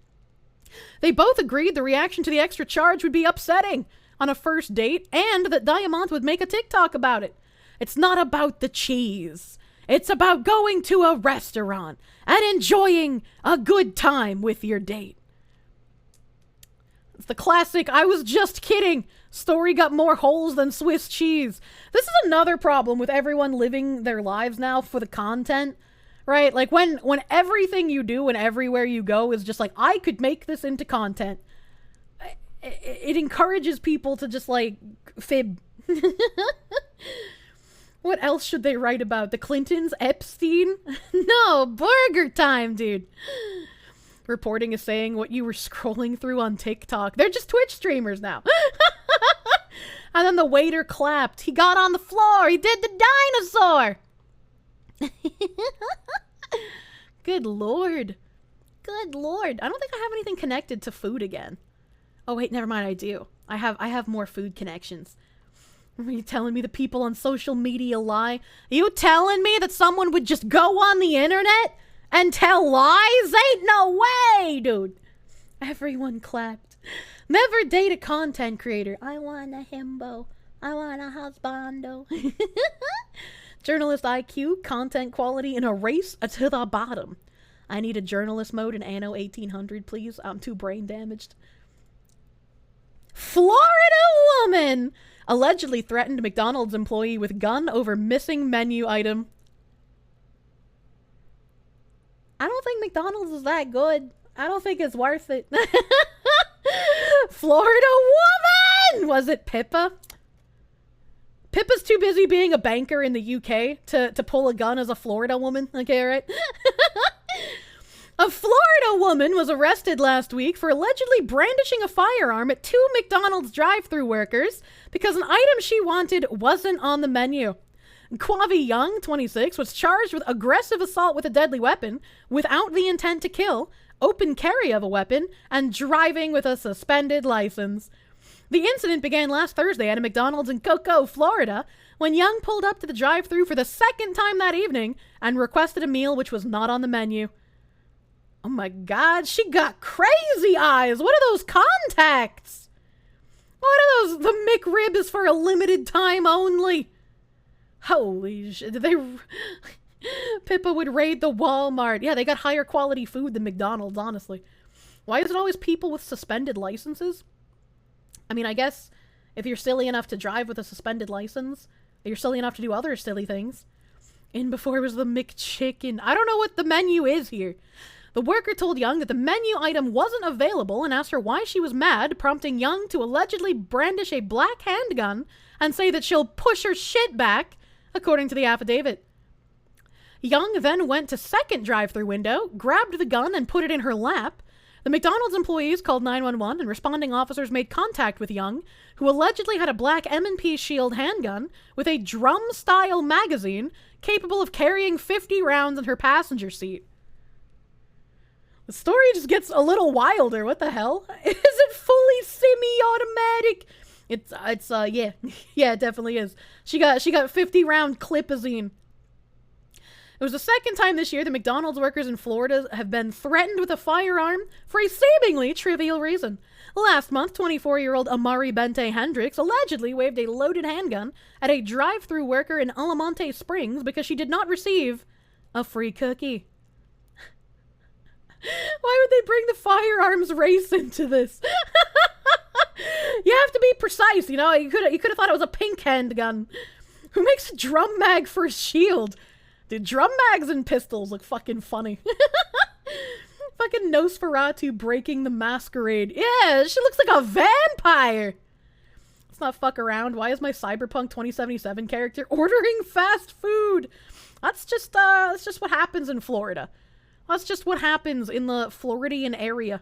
Speaker 2: They both agreed the reaction to the extra charge would be upsetting on a first date, and that Diamant would make a TikTok about it. It's not about the cheese. It's about going to a restaurant and enjoying a good time with your date. It's the classic, I was just kidding. Story got more holes than Swiss cheese. This is another problem with everyone living their lives now for the content, right? Like when everything you do and everywhere you go is just like, I could make this into content. It encourages people to just like fib. What else should they write about? The Clintons? Epstein? No, burger time, dude. Reporting is saying what you were scrolling through on TikTok. They're just Twitch streamers now. And then the waiter clapped. He got on the floor. He did the dinosaur. Good lord. Good lord. I don't think I have anything connected to food again. Oh wait, never mind, I do. I have more food connections. Are you telling me the people on social media lie? Are you telling me that someone would just go on the internet and tell lies? Ain't no way, dude. Everyone clapped. Never date a content creator. I want a himbo. I want a husbando. Journalist IQ, content quality in a race to the bottom. I need a journalist mode in Anno 1800, please. I'm too brain damaged. Florida woman allegedly threatened McDonald's employee with gun over missing menu item. I don't think McDonald's is that good. I don't think it's worth it. Florida woman! Was it Pippa? Pippa's too busy being a banker in the UK to pull a gun as a Florida woman. Okay, right? A Florida woman was arrested last week for allegedly brandishing a firearm at 2 McDonald's drive-thru workers because an item she wanted wasn't on the menu. Kwavi Young, 26, was charged with aggressive assault with a deadly weapon without the intent to kill, open carry of a weapon, and driving with a suspended license. The incident began last Thursday at a McDonald's in Cocoa, Florida, when Young pulled up to the drive-thru for the second time that evening and requested a meal which was not on the menu. Oh my god, she got crazy eyes! What are those contacts? What are those? The McRib is for a limited time only. Holy shit, did they... Pippa would raid the Walmart. Yeah, they got higher quality food than McDonald's, honestly. Why is it always people with suspended licenses? I mean, I guess if you're silly enough to drive with a suspended license, you're silly enough to do other silly things. In before was the McChicken. I don't know what the menu is here. The worker told Young that the menu item wasn't available and asked her why she was mad, prompting Young to allegedly brandish a black handgun and say that she'll push her shit back, according to the affidavit. Young then went to second drive-thru window, grabbed the gun, and put it in her lap. The McDonald's employees called 911, and responding officers made contact with Young, who allegedly had a black M&P Shield handgun with a drum-style magazine capable of carrying 50 rounds in her passenger seat. The story just gets a little wilder. What the hell? Is it fully semi-automatic? Yeah. Yeah, it definitely is. She got 50 round clipazine. It was the second time this year the McDonald's workers in Florida have been threatened with a firearm for a seemingly trivial reason. Last month, 24-year-old Amari Bente Hendricks allegedly waved a loaded handgun at a drive-thru worker in Alamonte Springs because she did not receive a free cookie. Why would they bring the firearms race into this? You have to be precise, you know? You could have thought it was a pink handgun. Who makes a drum mag for a shield? Dude, drum mags and pistols look fucking funny. Fucking Nosferatu breaking the masquerade. Yeah, she looks like a vampire. Let's not fuck around. Why is my Cyberpunk 2077 character ordering fast food? That's just what happens in Florida. That's just what happens in the Floridian area.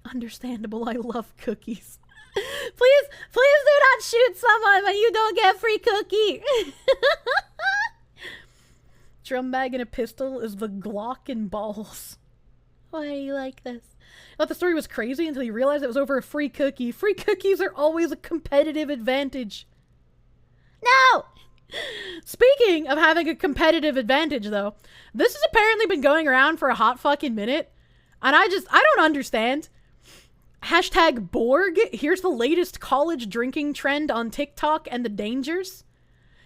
Speaker 2: Understandable, I love cookies. Please do not shoot someone when you don't get free cookie. Drum bag and a pistol is the Glock and balls. Why do you like this? I thought the story was crazy until you realized it was over a free cookie. Free cookies are always a competitive advantage. No! Speaking of having a competitive advantage, though, this has apparently been going around for a hot fucking minute, and I don't understand. Hashtag Borg. Here's the latest college drinking trend on TikTok and the dangers.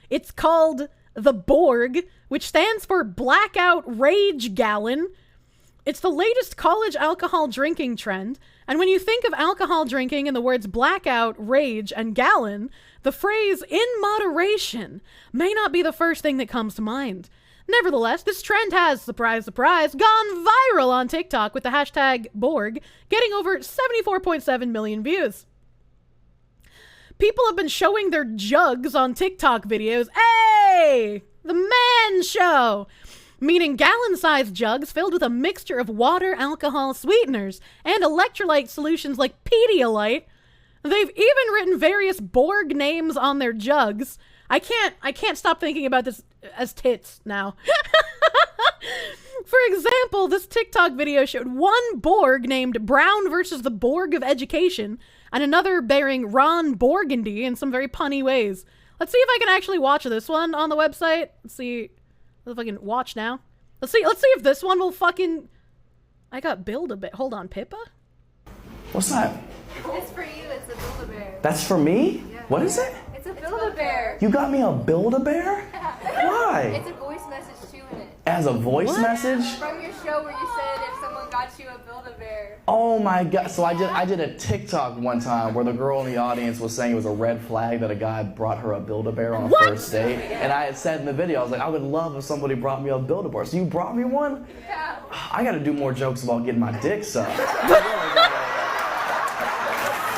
Speaker 2: It's called the Borg, which stands for Blackout Rage Gallon. It's the latest college alcohol drinking trend, and when you think of alcohol drinking and the words blackout, rage, and gallon, the phrase in moderation may not be the first thing that comes to mind. Nevertheless, this trend has, surprise, surprise, gone viral on TikTok with the hashtag Borg, getting over 74.7 million views. People have been showing their jugs on TikTok videos. Hey! The man show! Meaning gallon-sized jugs filled with a mixture of water, alcohol, sweeteners, and electrolyte solutions like Pedialyte. They've even written various Borg names on their jugs. I can't stop thinking about this as tits now. For example, this TikTok video showed one Borg named Brown versus the Borg of Education, and another bearing Ron Burgundy in some very punny ways. Let's see if I can actually watch this one on the website. Let's see. Let's fucking watch now. Let's see if this one will fucking... I got Build-A-Bear. Hold on, Pippa?
Speaker 15: What's that?
Speaker 16: It's for you. It's a Build-A-Bear.
Speaker 15: That's for me?
Speaker 16: Yeah.
Speaker 15: What is it?
Speaker 16: It's a Build-A-Bear.
Speaker 15: You got me a Build-A-Bear? Why?
Speaker 16: It's a voice message too in it.
Speaker 15: As a voice message?
Speaker 16: From your show where you said if someone got you a Build-A-Bear.
Speaker 15: Oh my god. So I did a TikTok one time where the girl in the audience was saying it was a red flag that a guy brought her a Build-A-Bear on a first date. And I had said in the video, I was like, I would love if somebody brought me a Build-A-Bear. So you brought me one?
Speaker 16: Yeah.
Speaker 15: I gotta do more jokes about getting my dick sucked.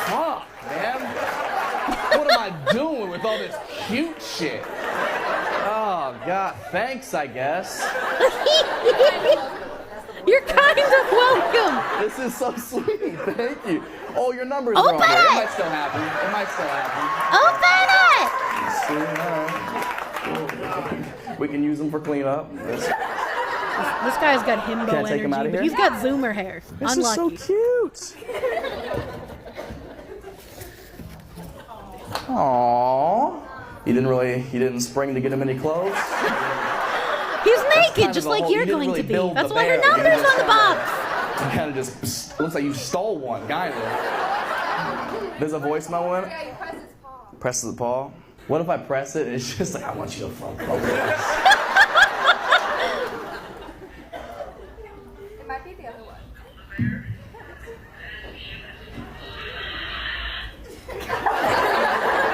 Speaker 15: Fuck, man. What am I doing with all this cute shit? Oh god, thanks I guess.
Speaker 2: You're kind of welcome.
Speaker 15: This is so sweet. Thank you. Oh, your number's wrong. It might still happen. It might still happen. Open it! We can use them for cleanup.
Speaker 2: This guy's got himbo
Speaker 15: Can I take him out
Speaker 2: energy,
Speaker 15: of
Speaker 2: but
Speaker 15: here?
Speaker 2: he's got zoomer hair.
Speaker 15: This
Speaker 2: Unlucky.
Speaker 15: is so cute. Aww. You didn't spring to get him any clothes?
Speaker 2: He's naked, just like you're going to be. That's why her number's on the box.
Speaker 15: You kind of just looks like you stole one, kind of. There's a voicemail in it?
Speaker 16: Yeah, you press his paw.
Speaker 15: Press the paw? What if I press it and it's just like, I want you to fuck both of us?
Speaker 16: It might be the other one.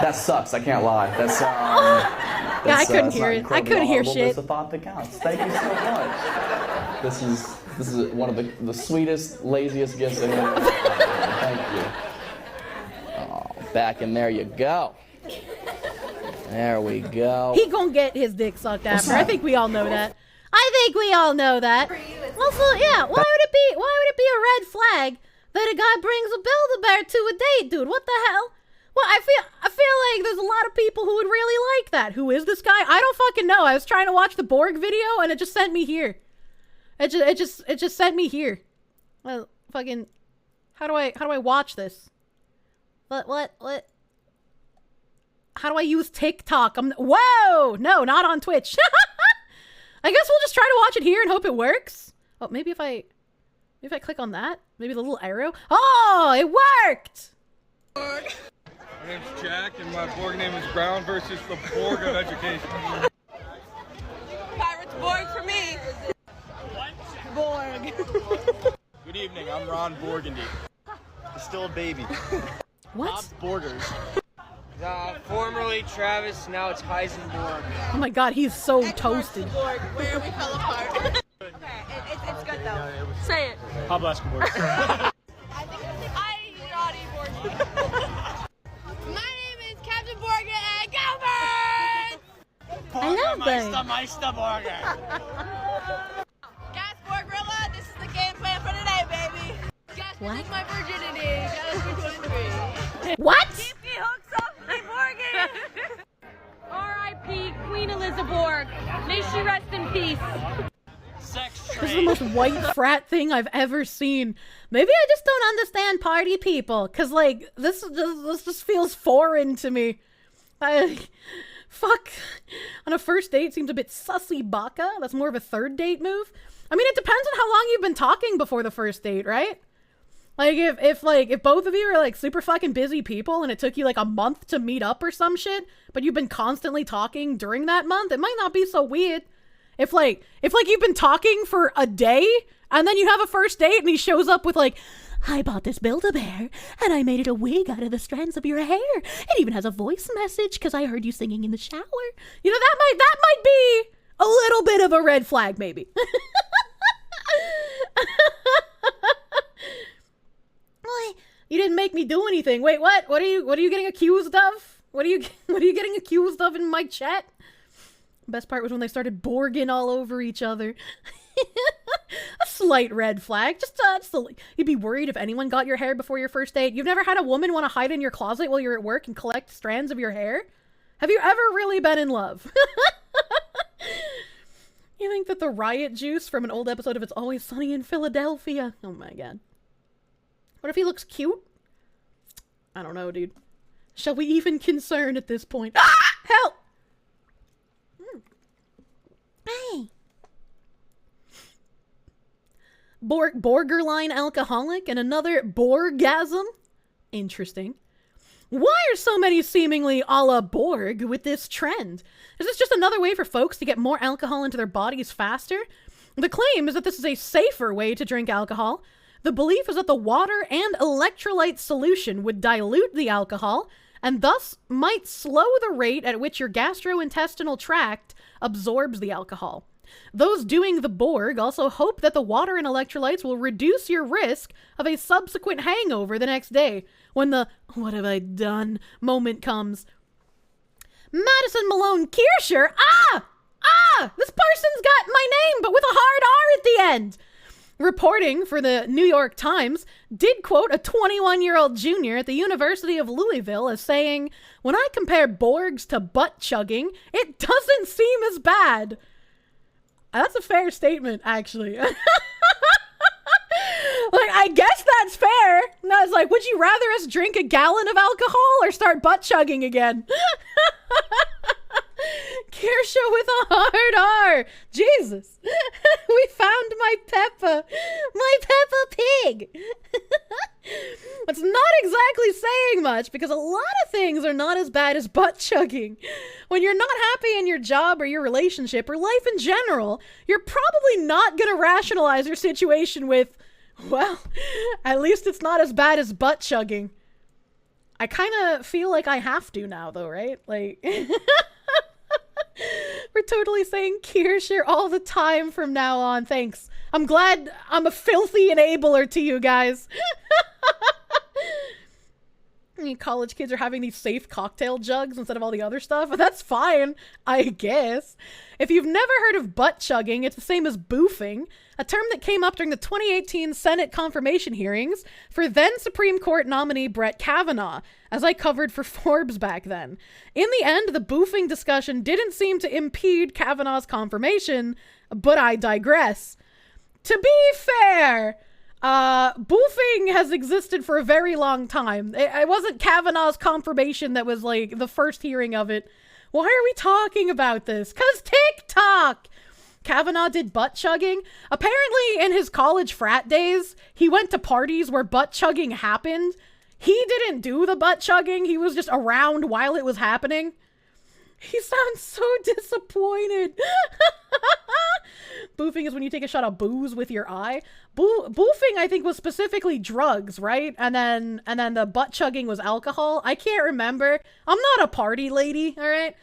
Speaker 15: That sucks, I can't lie. That's,
Speaker 2: yeah, I couldn't hear it. I couldn't hear shit.
Speaker 15: It's a thought that counts. Thank you so much. This is one of the sweetest, laziest gifts anyone ever had. Thank you. Oh, back in there you go. There we go.
Speaker 2: He gonna get his dick sucked after. I think we all know that. Also, yeah, why would it be a red flag that a guy brings a Build-A-Bear to a date, dude? What the hell? Well, I feel like there's a lot of people who would really like that. Who is this guy? I don't fucking know. I was trying to watch the Borg video and it just sent me here. It just sent me here. Well, fucking, how do I watch this? What? How do I use TikTok? Whoa! No, not on Twitch. I guess we'll just try to watch it here and hope it works. Oh, maybe if I click on that, maybe the little arrow. Oh, it worked!
Speaker 17: My name's Jack, and my Borg name is Brown versus the Borg of Education.
Speaker 16: Pirates Borg for me. Borg.
Speaker 17: Good evening, I'm Ron Borgandy. Still a baby.
Speaker 2: What?
Speaker 17: Borgers. Formerly Travis, now it's Heisenberg.
Speaker 2: Oh my god, he's so toasted.
Speaker 16: Borg, where we fell apart. Okay, it's good though. Say it.
Speaker 17: Pablo Escobar.
Speaker 16: My name is Captain Borg and Gilbert!
Speaker 2: I love that.
Speaker 17: Meister Borger.
Speaker 16: Gas Borgrilla, this is the game plan for today, baby. Gas will take my virginity. Gas for 23.
Speaker 2: What?
Speaker 16: Keep the hooks off my Borgie. R.I.P. Queen Elizabeth. May she rest in peace.
Speaker 17: Sex trade.
Speaker 2: This is the most white frat thing I've ever seen. Maybe I just don't understand party people, cause like this just feels foreign to me. Fuck. On a first date seems a bit sussy baka. That's more of a third date move. I mean, it depends on how long you've been talking before the first date, right? Like if both of you are like super fucking busy people and it took you like a month to meet up or some shit, but you've been constantly talking during that month, it might not be so weird. If you've been talking for a day and then you have a first date and he shows up with like, I bought this Build-A-Bear and I made it a wig out of the strands of your hair. It even has a voice message because I heard you singing in the shower. You know, that might be a little bit of a red flag, maybe. You didn't make me do anything. Wait, what? What are you getting accused of? What are you getting accused of in my chat? Best part was when they started Borging all over each other. A slight red flag. You'd be worried if anyone got your hair before your first date. You've never had a woman want to hide in your closet while you're at work and collect strands of your hair? Have you ever really been in love? You think that the riot juice from an old episode of It's Always Sunny in Philadelphia? Oh my god. What if he looks cute? I don't know, dude. Shall we even concern at this point? Ah! Help! Hey. Borderline alcoholic and another Borgasm? Interesting. Why are so many seemingly a la Borg with this trend? Is this just another way for folks to get more alcohol into their bodies faster? The claim is that this is a safer way to drink alcohol. The belief is that the water and electrolyte solution would dilute the alcohol and thus might slow the rate at which your gastrointestinal tract absorbs the alcohol. Those doing the Borg also hope that the water and electrolytes will reduce your risk of a subsequent hangover the next day when the "what have I done" moment comes. Madison Malone Kirsche, this person's got my name but with a hard R at the end. Reporting for the New York Times, did quote a 21-year-old junior at the University of Louisville as saying, "When I compare Borgs to butt chugging, it doesn't seem as bad." That's a fair statement, actually. Like, I guess that's fair. And I was like, would you rather us drink a gallon of alcohol or start butt chugging again? Kirsche with a hard R. Jesus. We found my Pippa. My Peppa Pig. That's not exactly saying much because a lot of things are not as bad as butt chugging. When you're not happy in your job or your relationship or life in general, you're probably not going to rationalize your situation with, well, at least it's not as bad as butt chugging. I kind of feel like I have to now, though, right? Like, we're totally saying Kirsche all the time from now on. Thanks. I'm glad I'm a filthy enabler to you guys. I mean, college kids are having these safe cocktail jugs instead of all the other stuff. That's fine, I guess. If you've never heard of butt chugging, it's the same as boofing, a term that came up during the 2018 Senate confirmation hearings for then Supreme Court nominee Brett Kavanaugh, as I covered for Forbes back then. In the end, the boofing discussion didn't seem to impede Kavanaugh's confirmation, but I digress. To be fair, boofing has existed for a very long time. It wasn't Kavanaugh's confirmation that was like the first hearing of it. Why are we talking about this? 'Cause TikTok! Kavanaugh did butt chugging. Apparently, in his college frat days, he went to parties where butt chugging happened. He didn't do the butt chugging. He was just around while it was happening. He sounds so disappointed. Boofing is when you take a shot of booze with your eye. Boofing, I think, was specifically drugs, right? And then the butt chugging was alcohol. I can't remember. I'm not a party lady, all right?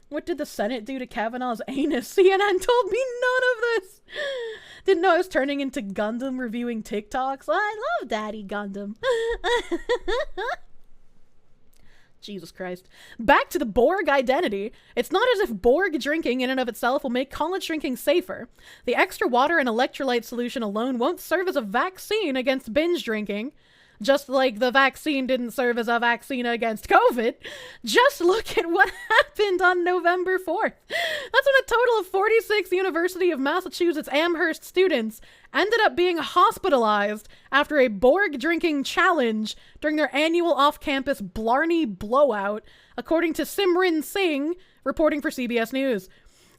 Speaker 2: What did the Senate do to Kavanaugh's anus? CNN told me none of this. Didn't know I was turning into Gundam reviewing TikToks. I love Daddy Gundam. Jesus Christ. Back to the Borg identity. It's not as if Borg drinking in and of itself will make college drinking safer. The extra water and electrolyte solution alone won't serve as a vaccine against binge drinking. Just like the vaccine didn't serve as a vaccine against COVID. Just look at what happened on November 4th. That's when a total of 46 University of Massachusetts Amherst students ended up being hospitalized after a Borg drinking challenge during their annual off-campus Blarney blowout, according to Simran Singh, reporting for CBS News.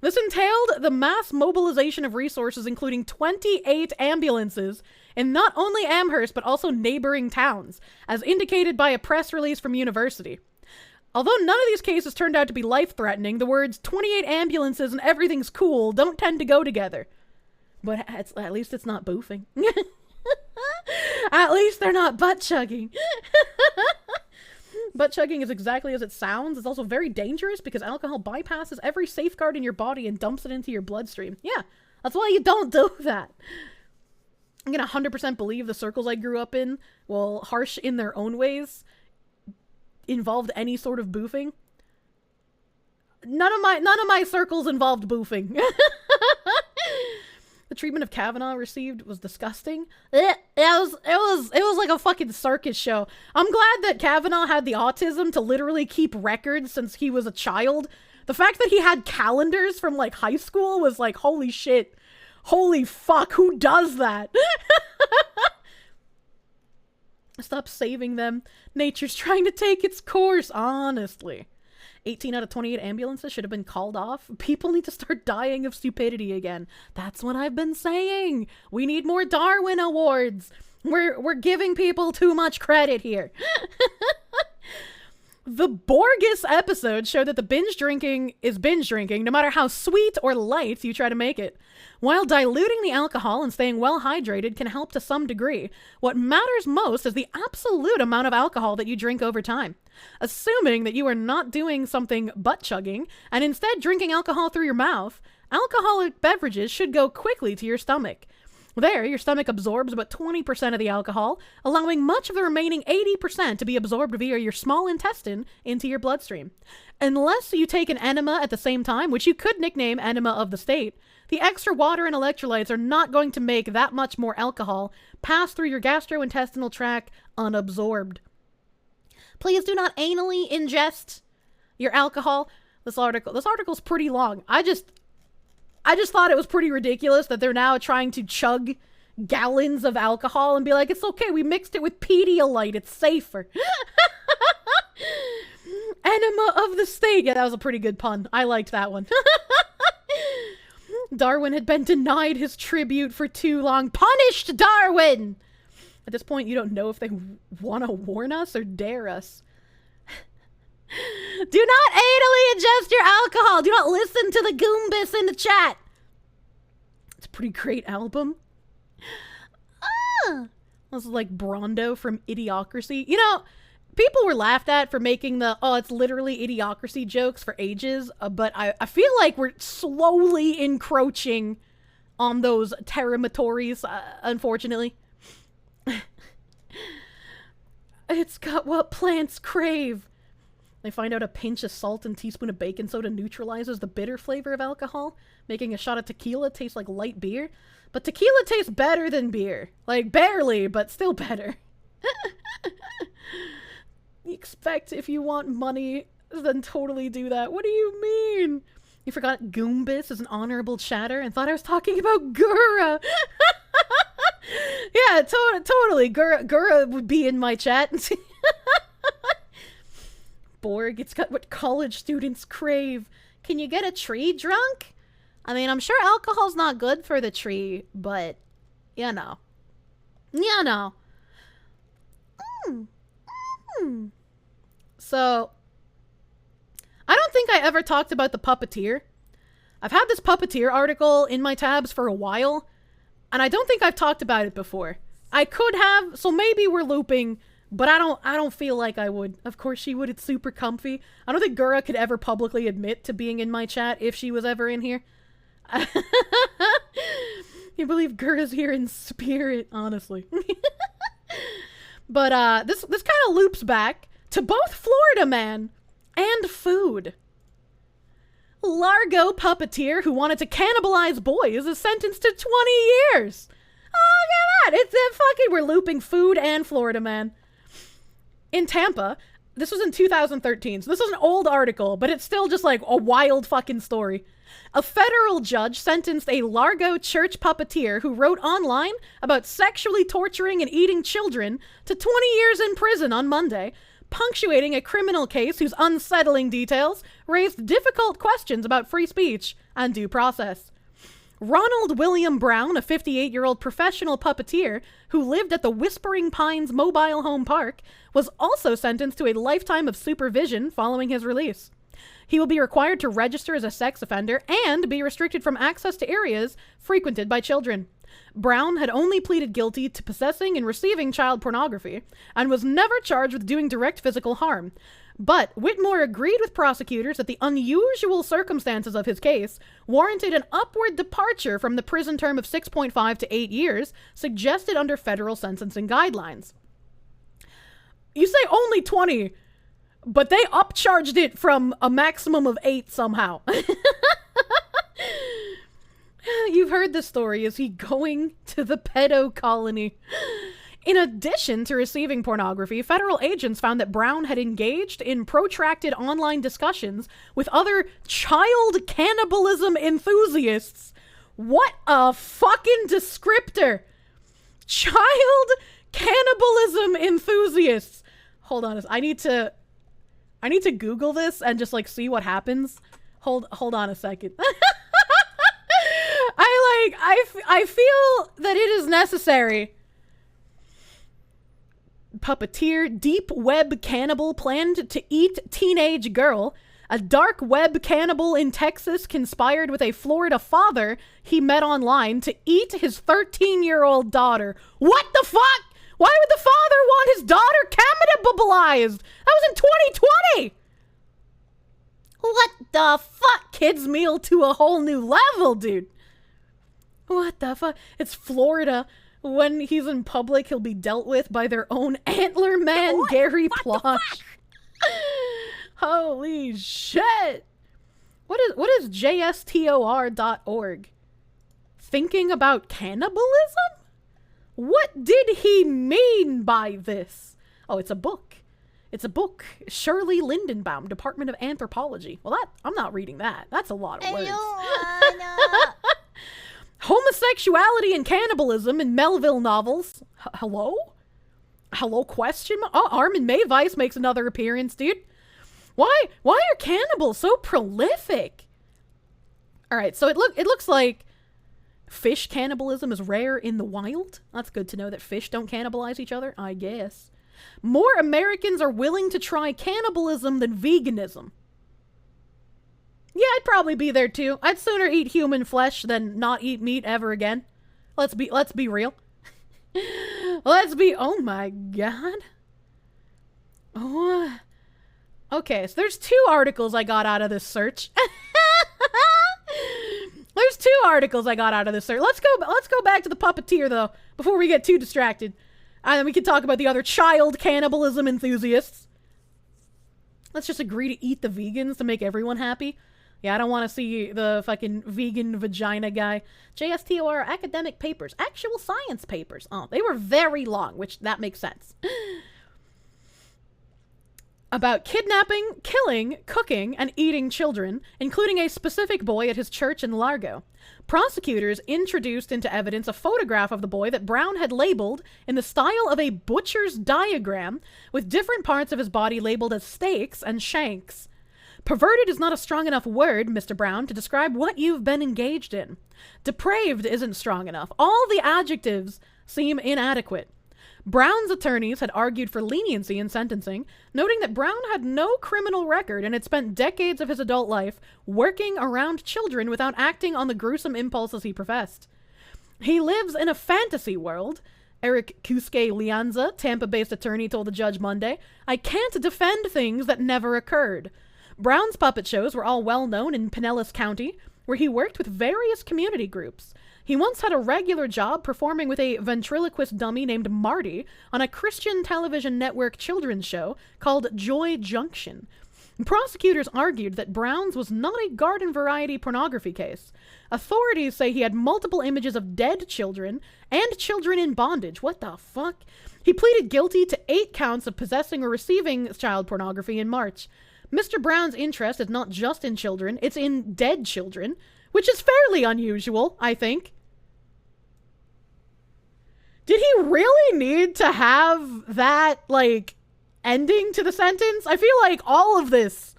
Speaker 2: This entailed the mass mobilization of resources, including 28 ambulances, in not only Amherst, but also neighboring towns, as indicated by a press release from university. Although none of these cases turned out to be life-threatening, the words 28 ambulances and everything's cool don't tend to go together. But at least it's not boofing. At least they're not butt chugging. Butt chugging is exactly as it sounds. It's also very dangerous because alcohol bypasses every safeguard in your body and dumps it into your bloodstream. Yeah, that's why you don't do that. I'm gonna 100% believe the circles I grew up in, while harsh in their own ways, involved any sort of boofing. None of my circles involved boofing. The treatment of Kavanaugh received was disgusting. It was like a fucking circus show. I'm glad that Kavanaugh had the autism to literally keep records since he was a child. The fact that he had calendars from like high school was like, holy shit. Holy fuck, who does that? Stop saving them. Nature's trying to take its course, honestly. 18 out of 28 ambulances should have been called off. People need to start dying of stupidity again. That's what I've been saying. We need more Darwin Awards. We're giving people too much credit here. The Borgus episode showed that the binge drinking is binge drinking, no matter how sweet or light you try to make it. While diluting the alcohol and staying well hydrated can help to some degree, what matters most is the absolute amount of alcohol that you drink over time. Assuming that you are not doing something butt chugging and instead drinking alcohol through your mouth, alcoholic beverages should go quickly to your stomach. There, your stomach absorbs about 20% of the alcohol, allowing much of the remaining 80% to be absorbed via your small intestine into your bloodstream. Unless you take an enema at the same time, which you could nickname enema of the state, the extra water and electrolytes are not going to make that much more alcohol pass through your gastrointestinal tract unabsorbed. Please do not anally ingest your alcohol. This article's pretty long. I just thought it was pretty ridiculous that they're now trying to chug gallons of alcohol and be like, it's okay, we mixed it with Pedialyte, it's safer. Enema of the state. Yeah, that was a pretty good pun. I liked that one. Darwin had been denied his tribute for too long. Punished Darwin! At this point, you don't know if they want to warn us or dare us. Do not anally ingest your alcohol. Do not listen to the Goombas in the chat. It's a pretty great album. This is like Brondo from Idiocracy. You know, people were laughed at for making the, oh, it's literally Idiocracy jokes for ages. But I feel like we're slowly encroaching on those territories, unfortunately. It's got what plants crave. They find out a pinch of salt and teaspoon of baking soda neutralizes the bitter flavor of alcohol, making a shot of tequila taste like light beer. But tequila tastes better than beer. Like, barely, but still better. You expect if you want money, then totally do that. What do you mean? You forgot Goombas is an honorable chatter and thought I was talking about Gura. Yeah, totally. Gura would be in my chat. Borg, it's got what college students crave. Can you get a tree drunk? I mean, I'm sure alcohol's not good for the tree, but, you know. You know. So, I don't think I ever talked about the puppeteer. I've had this puppeteer article in my tabs for a while, and I don't think I've talked about it before. I could have, so maybe we're looping, but I don't feel like I would. Of course she would, it's super comfy. I don't think Gura could ever publicly admit to being in my chat if she was ever in here. You believe Gura's here in spirit, honestly. But this kind of loops back to both Florida man and food. Largo puppeteer who wanted to cannibalize boys is sentenced to 20 years. Oh, look at that. It's a fucking, we're looping food and Florida man. In Tampa, this was in 2013, so this is an old article, but it's still just like a wild fucking story. A federal judge sentenced a Largo church puppeteer who wrote online about sexually torturing and eating children to 20 years in prison on Monday, punctuating a criminal case whose unsettling details raised difficult questions about free speech and due process. Ronald William Brown, a 58-year-old professional puppeteer who lived at the Whispering Pines Mobile Home Park, was also sentenced to a lifetime of supervision following his release. He will be required to register as a sex offender and be restricted from access to areas frequented by children. Brown had only pleaded guilty to possessing and receiving child pornography and was never charged with doing direct physical harm. But Whitmore agreed with prosecutors that the unusual circumstances of his case warranted an upward departure from the prison term of 6.5 to 8 years suggested under federal sentencing guidelines. You say only 20, but they upcharged it from a maximum of 8 somehow. You've heard the story. Is he going to the pedo colony? In addition to receiving pornography, federal agents found that Brown had engaged in protracted online discussions with other child cannibalism enthusiasts. What a fucking descriptor! Child cannibalism enthusiasts. Hold on, I need to Google this and just like see what happens. Hold on a second. I feel that it is necessary. Puppeteer, deep web cannibal planned to eat teenage girl. A dark web cannibal in Texas conspired with a Florida father he met online to eat his 13-year-old daughter. What the fuck? Why would the father want his daughter cannibalized? That was in 2020! What the fuck? Kids meal to a whole new level, dude. What the fuck? It's Florida. When he's in public, he'll be dealt with by their own antler man, Gary Plosh. Holy shit. What is JSTOR.org? Thinking about cannibalism? What did he mean by this? Oh, it's a book. It's a book. Shirley Lindenbaum, Department of Anthropology. Well, I'm not reading that. That's a lot of words. Homosexuality and cannibalism in Melville novels. Hello? Hello question? Oh, Armin Mayvice makes another appearance, dude. Why are cannibals so prolific? All right, so it looks like fish cannibalism is rare in the wild. That's good to know that fish don't cannibalize each other, I guess. More Americans are willing to try cannibalism than veganism. Yeah, I'd probably be there too. I'd sooner eat human flesh than not eat meat ever again. Let's be real. Oh my god. Oh. Okay, so there's 2 articles I got out of this search. There's 2 articles I got out of this search. Let's go back to the puppeteer though, before we get too distracted. And then we can talk about the other child cannibalism enthusiasts. Let's just agree to eat the vegans to make everyone happy. Yeah, I don't want to see the fucking vegan vagina guy. JSTOR academic papers. Actual science papers. Oh, they were very long, which that makes sense. About kidnapping, killing, cooking, and eating children, including a specific boy at his church in Largo. Prosecutors introduced into evidence a photograph of the boy that Brown had labeled in the style of a butcher's diagram, with different parts of his body labeled as steaks and shanks. Perverted is not a strong enough word, Mr. Brown, to describe what you've been engaged in. Depraved isn't strong enough. All the adjectives seem inadequate. Brown's attorneys had argued for leniency in sentencing, noting that Brown had no criminal record and had spent decades of his adult life working around children without acting on the gruesome impulses he professed. He lives in a fantasy world. Eric Kusuke Lianza, Tampa-based attorney, told the judge Monday, "I can't defend things that never occurred." Brown's puppet shows were all well known in Pinellas County, where he worked with various community groups. He once had a regular job performing with a ventriloquist dummy named Marty on a Christian television network children's show called Joy Junction. Prosecutors argued that Brown's was not a garden variety pornography case. Authorities say he had multiple images of dead children and children in bondage. What the fuck? He pleaded guilty to 8 counts of possessing or receiving child pornography in March. Mr. Brown's interest is not just in children, it's in dead children, which is fairly unusual, I think. Did he really need to have that, like, ending to the sentence? I feel like all of this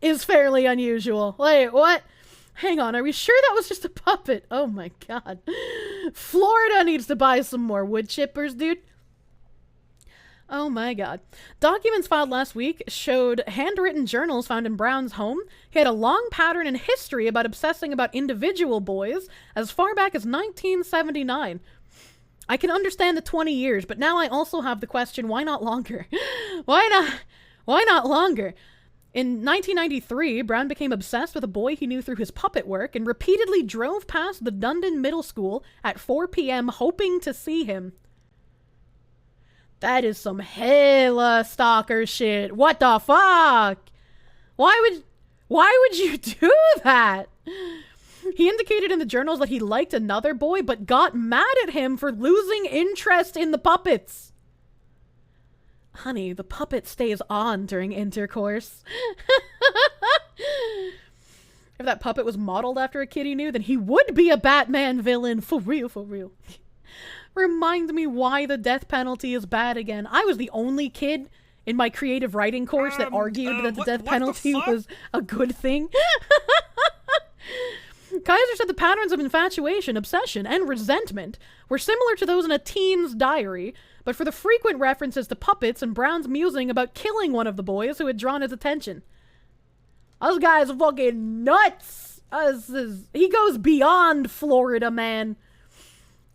Speaker 2: is fairly unusual. Wait, what? Hang on, are we sure that was just a puppet? Oh my god. Florida needs to buy some more wood chippers, dude. Oh my god. Documents filed last week showed handwritten journals found in Brown's home. He had a long pattern and history about obsessing about individual boys as far back as 1979. I can understand the 20 years, but now I also have the question, why not longer? Why not longer? In 1993, Brown became obsessed with a boy he knew through his puppet work and repeatedly drove past the Dundon Middle School at 4 p.m. hoping to see him. That is some hella stalker shit. What the fuck? Why would you do that? He indicated in the journals that he liked another boy, but got mad at him for losing interest in the puppets. Honey, the puppet stays on during intercourse. If that puppet was modeled after a kid he knew, then he would be a Batman villain. For real, for real. Remind me why the death penalty is bad again. I was the only kid in my creative writing course that argued that the death penalty was a good thing. Kaiser said the patterns of infatuation, obsession, and resentment were similar to those in a teen's diary, but for the frequent references to puppets and Brown's musing about killing one of the boys who had drawn his attention. Those guys are fucking nuts! He goes beyond Florida, man.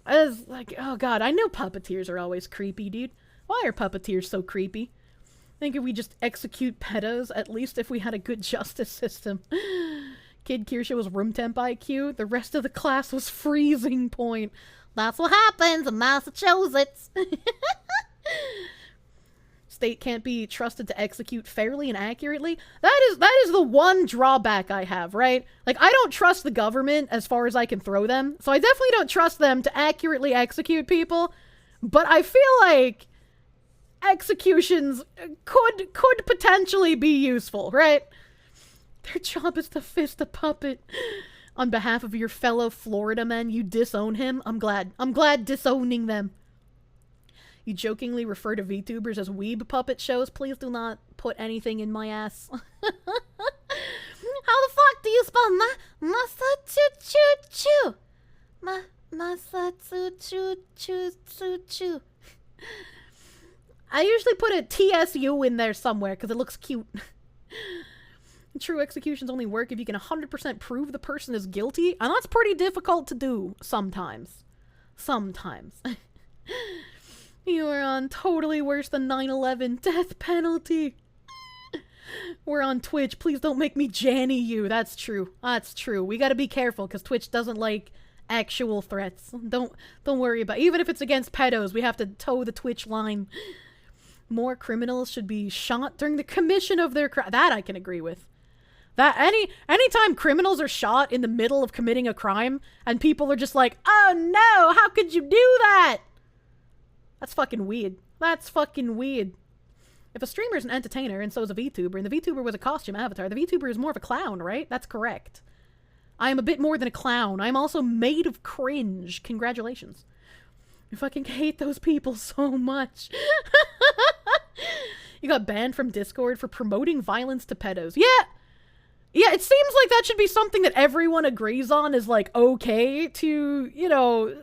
Speaker 2: As like, oh god, I know puppeteers are always creepy, dude. Why are puppeteers so creepy? I think if we just execute pedos, at least if we had a good justice system. Kid Kirsche was room temp IQ. The rest of the class was freezing point. That's what happens in Massachusetts. State can't be trusted to execute fairly and accurately. That is the one drawback I have, right? Like, I don't trust the government as far as I can throw them. So I definitely don't trust them to accurately execute people. But I feel like executions could potentially be useful, right? Their job is to fist a puppet. On behalf of your fellow Florida men, you disown him. I'm glad disowning them. You jokingly refer to VTubers as weeb puppet shows. Please do not put anything in my ass. How the fuck do you spell Massachusetts? Massachusetts. I usually put a TSU in there somewhere because it looks cute. True executions only work if you can 100% prove the person is guilty, and that's pretty difficult to do sometimes. Sometimes. You are on totally worse than 9/11 death penalty. We're on Twitch. Please don't make me Janny you. That's true. That's true. We gotta be careful because Twitch doesn't like actual threats. Don't worry about it. Even if it's against pedos, we have to toe the Twitch line. More criminals should be shot during the commission of their crime. That I can agree with. That anytime criminals are shot in the middle of committing a crime and people are just like, oh no, how could you do that? That's fucking weird. That's fucking weird. If a streamer is an entertainer and so is a VTuber, and the VTuber was a costume avatar, the VTuber is more of a clown, right? That's correct. I am a bit more than a clown. I am also made of cringe. Congratulations. I fucking hate those people so much. You got banned from Discord for promoting violence to pedos. Yeah! Yeah, it seems like that should be something that everyone agrees on is, like, okay to, you know,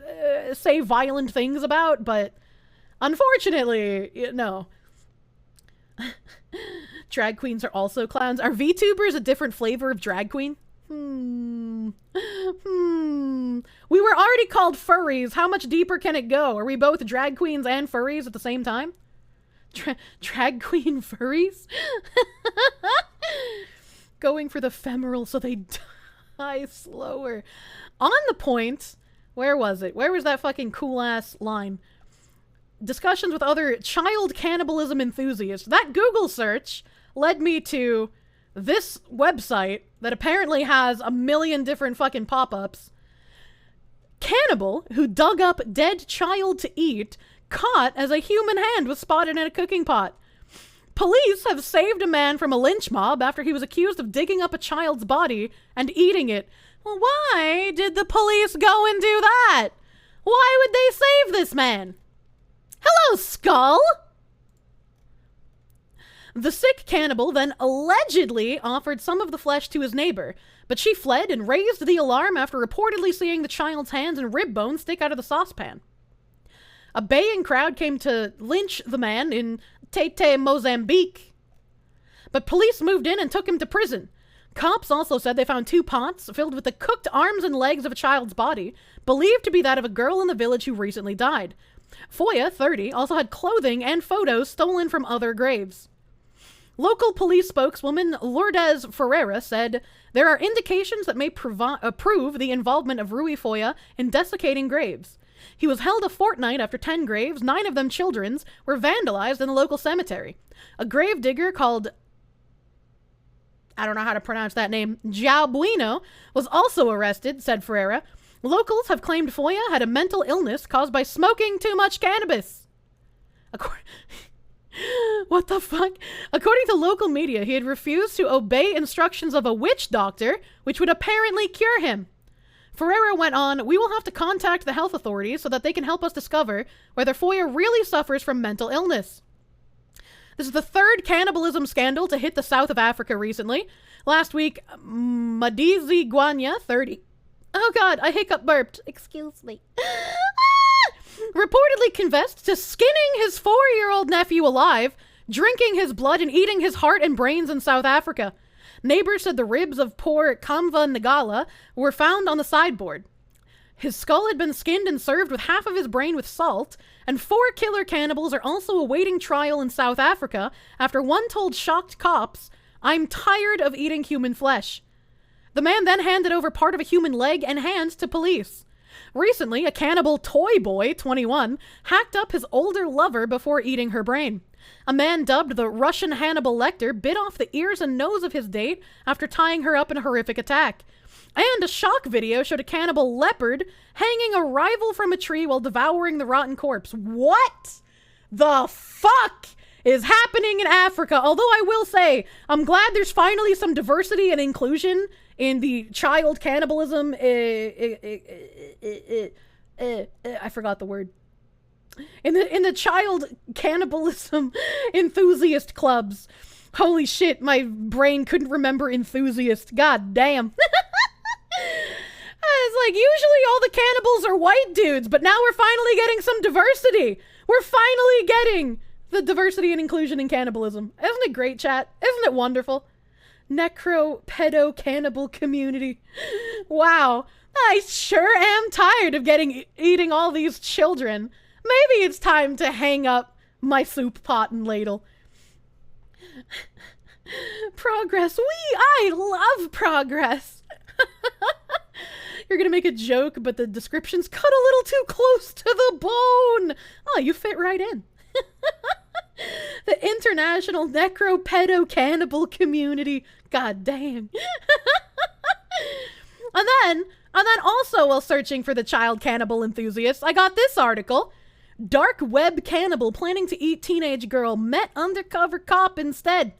Speaker 2: say violent things about, but unfortunately, no. Drag queens are also clowns. Are VTubers a different flavor of drag queen? We were already called furries. How much deeper can it go? Are we both drag queens and furries at the same time? Drag queen furries? Going for the femoral so they die slower. On the point, where was it? Where was that fucking cool-ass line? Discussions with other child cannibalism enthusiasts. That Google search led me to this website that apparently has a million different fucking pop-ups. Cannibal who dug up dead child to eat, caught as a human hand was spotted in a cooking pot. Police have saved a man from a lynch mob after he was accused of digging up a child's body and eating it. Well, why did the police go and do that? Why would they save this man? Hello, Skull! The sick cannibal then allegedly offered some of the flesh to his neighbor, but she fled and raised the alarm after reportedly seeing the child's hands and rib bones stick out of the saucepan. A baying crowd came to lynch the man in Tete, Mozambique, but police moved in and took him to prison. Cops also said they found 2 pots filled with the cooked arms and legs of a child's body, believed to be that of a girl in the village who recently died. Foya, 30, also had clothing and photos stolen from other graves. Local police spokeswoman Lourdes Ferreira said, there are indications that may prove the involvement of Rui Foya in desiccating graves. He was held a fortnight after 10 graves, 9 of them children's, were vandalized in the local cemetery. A grave digger called, I don't know how to pronounce that name, João Bueno, was also arrested, said Ferreira. Locals have claimed Foya had a mental illness caused by smoking too much cannabis. What the fuck? According to local media, he had refused to obey instructions of a witch doctor, which would apparently cure him. Ferreira went on, we will have to contact the health authorities so that they can help us discover whether Foya really suffers from mental illness. This is the 3rd cannibalism scandal to hit the south of Africa recently. Last week, Madizi Gwanya, 30. Oh god, I hiccup burped. Excuse me. Reportedly confessed to skinning his 4-year-old nephew alive, drinking his blood and eating his heart and brains in South Africa. Neighbors said the ribs of poor Kamva Nagala were found on the sideboard. His skull had been skinned and served with half of his brain with salt, and 4 killer cannibals are also awaiting trial in South Africa after one told shocked cops, I'm tired of eating human flesh. The man then handed over part of a human leg and hand to police. Recently, a cannibal toy boy, 21, hacked up his older lover before eating her brain. A man dubbed the Russian Hannibal Lecter bit off the ears and nose of his date after tying her up in a horrific attack. And a shock video showed a cannibal leopard hanging a rival from a tree while devouring the rotten corpse. What the fuck is happening in Africa? Although I will say, I'm glad there's finally some diversity and inclusion in the child cannibalism, I forgot the word. In the child cannibalism enthusiast clubs. Holy shit, my brain couldn't remember enthusiast. God damn. It's like, usually all the cannibals are white dudes, but now we're finally getting some diversity. We're finally getting the diversity and inclusion in cannibalism. Isn't it great, chat? Isn't it wonderful? Necro-pedo-cannibal community. Wow. I sure am tired of eating all these children. Maybe it's time to hang up my soup pot and ladle. Progress. I love progress. You're gonna make a joke, but the description's cut a little too close to the bone. Oh, you fit right in. The international necro-pedo-cannibal community. God dang. And then also while searching for the child cannibal enthusiasts, I got this article. Dark web cannibal planning to eat teenage girl met undercover cop instead.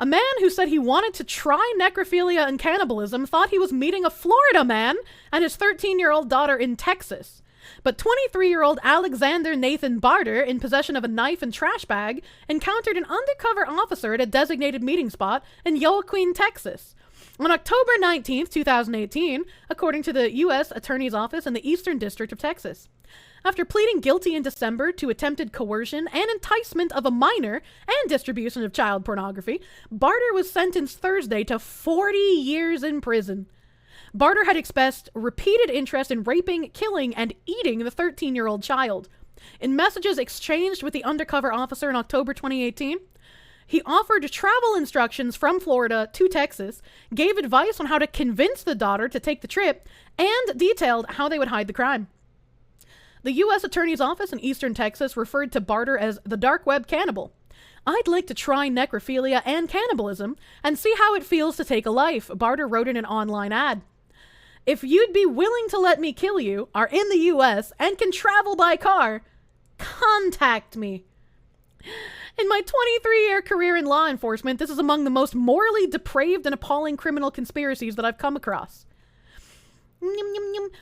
Speaker 2: A man who said he wanted to try necrophilia and cannibalism thought he was meeting a Florida man and his 13-year-old daughter in Texas. But 23-year-old Alexander Nathan Barter, in possession of a knife and trash bag, encountered an undercover officer at a designated meeting spot in Joaquin, Texas. On October 19th, 2018, according to the U.S. Attorney's Office in the Eastern District of Texas. After pleading guilty in December to attempted coercion and enticement of a minor and distribution of child pornography, Barter was sentenced Thursday to 40 years in prison. Barter had expressed repeated interest in raping, killing, and eating the 13-year-old child. In messages exchanged with the undercover officer in October 2018, he offered travel instructions from Florida to Texas, gave advice on how to convince the daughter to take the trip, and detailed how they would hide the crime. The U.S. Attorney's Office in Eastern Texas referred to Barter as the dark web cannibal. I'd like to try necrophilia and cannibalism and see how it feels to take a life, Barter wrote in an online ad. If you'd be willing to let me kill you, are in the U.S., and can travel by car, contact me. In my 23-year career in law enforcement, this is among the most morally depraved and appalling criminal conspiracies that I've come across.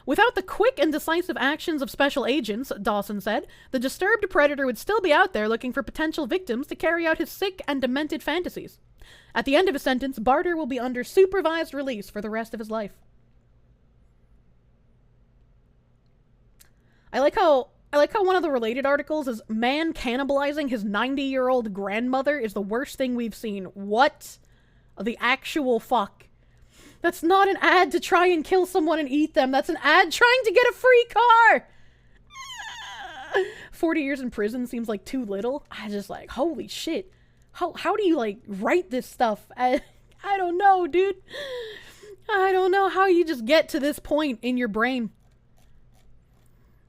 Speaker 2: Without the quick and decisive actions of special agents, Dawson said, the disturbed predator would still be out there looking for potential victims to carry out his sick and demented fantasies. At the end of his sentence, Barter will be under supervised release for the rest of his life. I like how one of the related articles is man cannibalizing his 90-year-old grandmother is the worst thing we've seen. What the actual fuck? That's not an ad to try and kill someone and eat them. That's an ad trying to get a free car. 40 years in prison seems like too little. I just like, holy shit. How do you like write this stuff? I don't know, dude. I don't know how you just get to this point in your brain.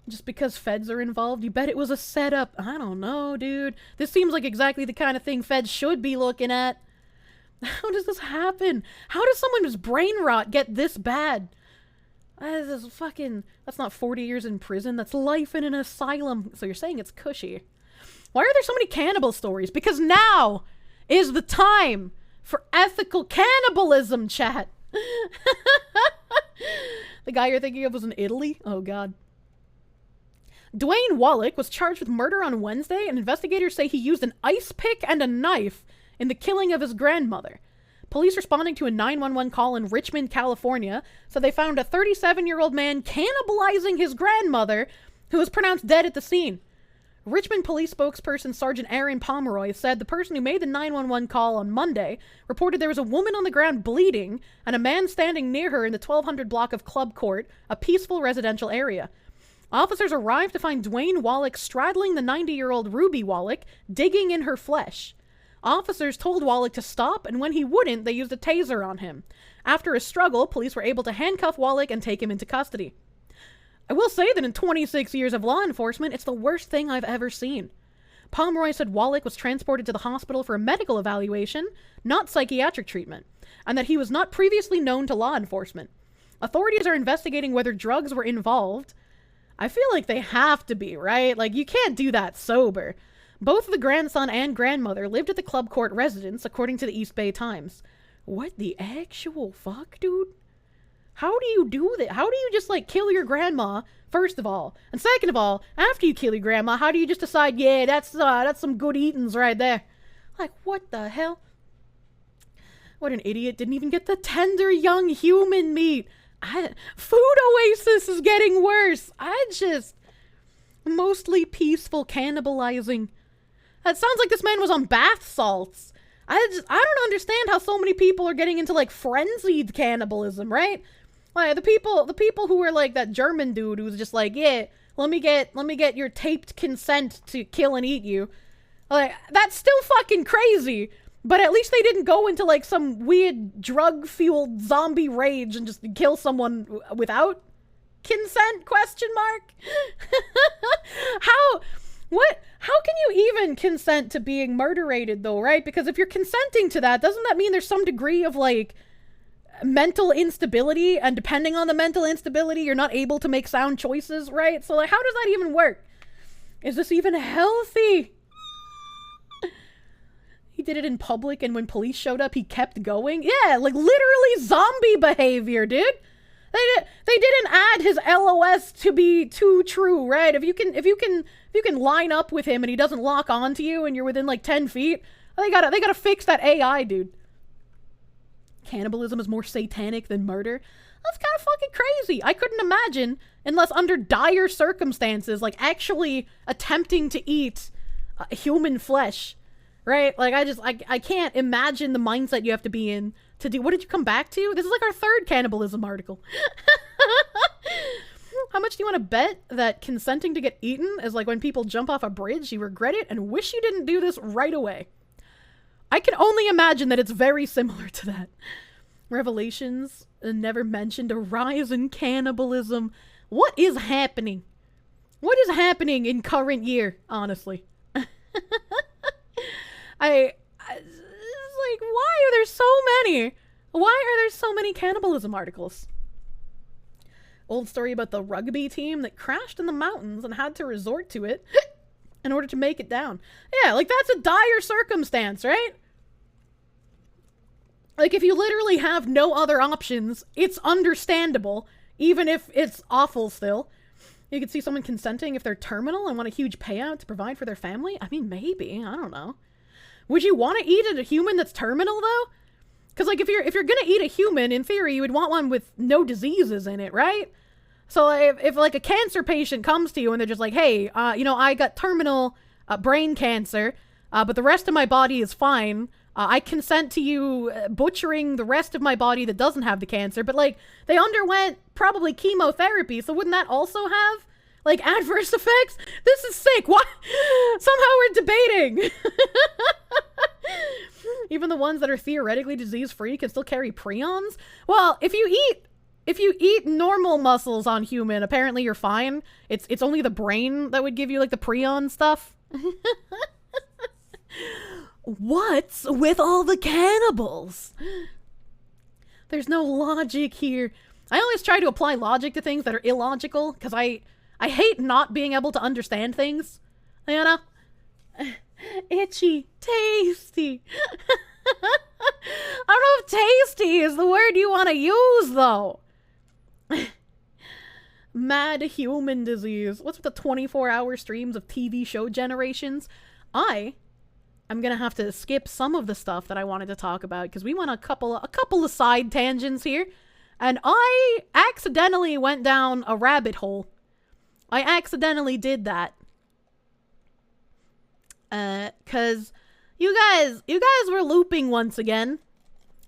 Speaker 2: Just because feds are involved, you bet it was a setup. I don't know, dude. This seems like exactly the kind of thing feds should be looking at. How does this happen? How does someone's brain rot get this bad? This is fucking... That's not 40 years in prison. That's life in an asylum. So you're saying it's cushy. Why are there so many cannibal stories? Because now is the time for ethical cannibalism, chat. The guy you're thinking of was in Italy? Oh, God. Dwayne Wallach was charged with murder on Wednesday, and investigators say he used an ice pick and a knife in the killing of his grandmother. Police responding to a 911 call in Richmond, California, said they found a 37-year-old man cannibalizing his grandmother, who was pronounced dead at the scene. Richmond police spokesperson Sergeant Aaron Pomeroy said the person who made the 911 call on Monday reported there was a woman on the ground bleeding and a man standing near her in the 1200 block of Club Court, a peaceful residential area. Officers arrived to find Dwayne Wallach straddling the 90-year-old Ruby Wallach, digging in her flesh. Officers told Wallach to stop, and when he wouldn't, they used a taser on him. After a struggle, police were able to handcuff Wallach and take him into custody. I will say that in 26 years of law enforcement, it's the worst thing I've ever seen. Pomeroy said Wallach was transported to the hospital for a medical evaluation, not psychiatric treatment, and that he was not previously known to law enforcement. Authorities are investigating whether drugs were involved. I feel like they have to be, right? Like, you can't do that sober. Both the grandson and grandmother lived at the Club Court residence, according to the East Bay Times. What the actual fuck, dude? How do you do that? How do you just, like, kill your grandma, first of all? And second of all, after you kill your grandma, how do you just decide, yeah, that's some good eatings right there? Like, what the hell? What an idiot. Didn't even get the tender young human meat. Food Oasis is getting worse. Mostly peaceful cannibalizing. That sounds like this man was on bath salts. I don't understand how so many people are getting into, like, frenzied cannibalism, right? Like, the people who were like that German dude who was just like, yeah, let me get your taped consent to kill and eat you. Like, that's still fucking crazy. But at least they didn't go into, like, some weird drug-fueled zombie rage and just kill someone without consent, question mark? How can you even consent to being murderated, though, right? Because if you're consenting to that, doesn't that mean there's some degree of, like, mental instability? And depending on the mental instability, you're not able to make sound choices, right? So, like, how does that even work? Is this even healthy? He did it in public, and when police showed up, he kept going? Yeah, like, literally zombie behavior, dude. They didn't add his LOS to be too true, right? If you can line up with him and he doesn't lock onto you and you're within like 10 feet, they gotta fix that AI, dude. Cannibalism is more satanic than murder. That's kind of fucking crazy. I couldn't imagine, unless under dire circumstances, like actually attempting to eat human flesh, right? Like I can't imagine the mindset you have to be in to do. What did you come back to? This is like our third cannibalism article. How much do you want to bet that consenting to get eaten is like when people jump off a bridge, you regret it and wish you didn't do this right away? I can only imagine that it's very similar to that. Revelations never mentioned a rise in cannibalism. What is happening? What is happening in current year, honestly? It's like, why are there so many? Why are there so many cannibalism articles? Old story about the rugby team that crashed in the mountains and had to resort to it in order to make it down. Yeah, like that's a dire circumstance, right? Like if you literally have no other options, it's understandable, even if it's awful still. You could see someone consenting if they're terminal and want a huge payout to provide for their family. I mean, maybe, I don't know. Would you want to eat a human that's terminal though? Because like if you're gonna eat a human, in theory, you would want one with no diseases in it, right? So if like a cancer patient comes to you and they're just like, hey, you know, I got terminal brain cancer, but the rest of my body is fine. I consent to you butchering the rest of my body that doesn't have the cancer, but like they underwent probably chemotherapy, so wouldn't that also have like adverse effects? This is sick. Why? Somehow we're debating. Even the ones that are theoretically disease-free can still carry prions? Well, if you eat normal muscles on human, apparently you're fine. It's only the brain that would give you like the prion stuff. What's with all the cannibals? There's no logic here. I always try to apply logic to things that are illogical because I hate not being able to understand things. You know? Itchy. Tasty. I don't know if tasty is the word you want to use, though. Mad human disease. What's with the 24-hour streams of TV show generations? I'm gonna have to skip some of the stuff that I wanted to talk about because we went a couple of side tangents here, and I accidentally went down a rabbit hole. I accidentally did that. Cause you guys were looping once again.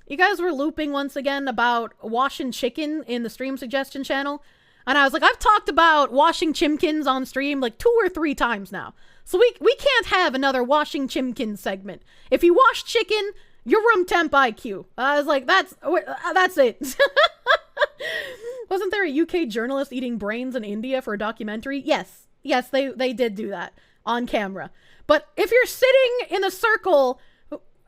Speaker 2: You guys were looping once again about washing chicken in the stream suggestion channel. And I was like, I've talked about washing chimkins on stream like 2 or 3 times now. So we can't have another washing chimkin segment. If you wash chicken, you're room temp IQ. I was like, that's it. Wasn't there a UK journalist eating brains in India for a documentary? Yes, they did do that on camera. But if you're sitting in a circle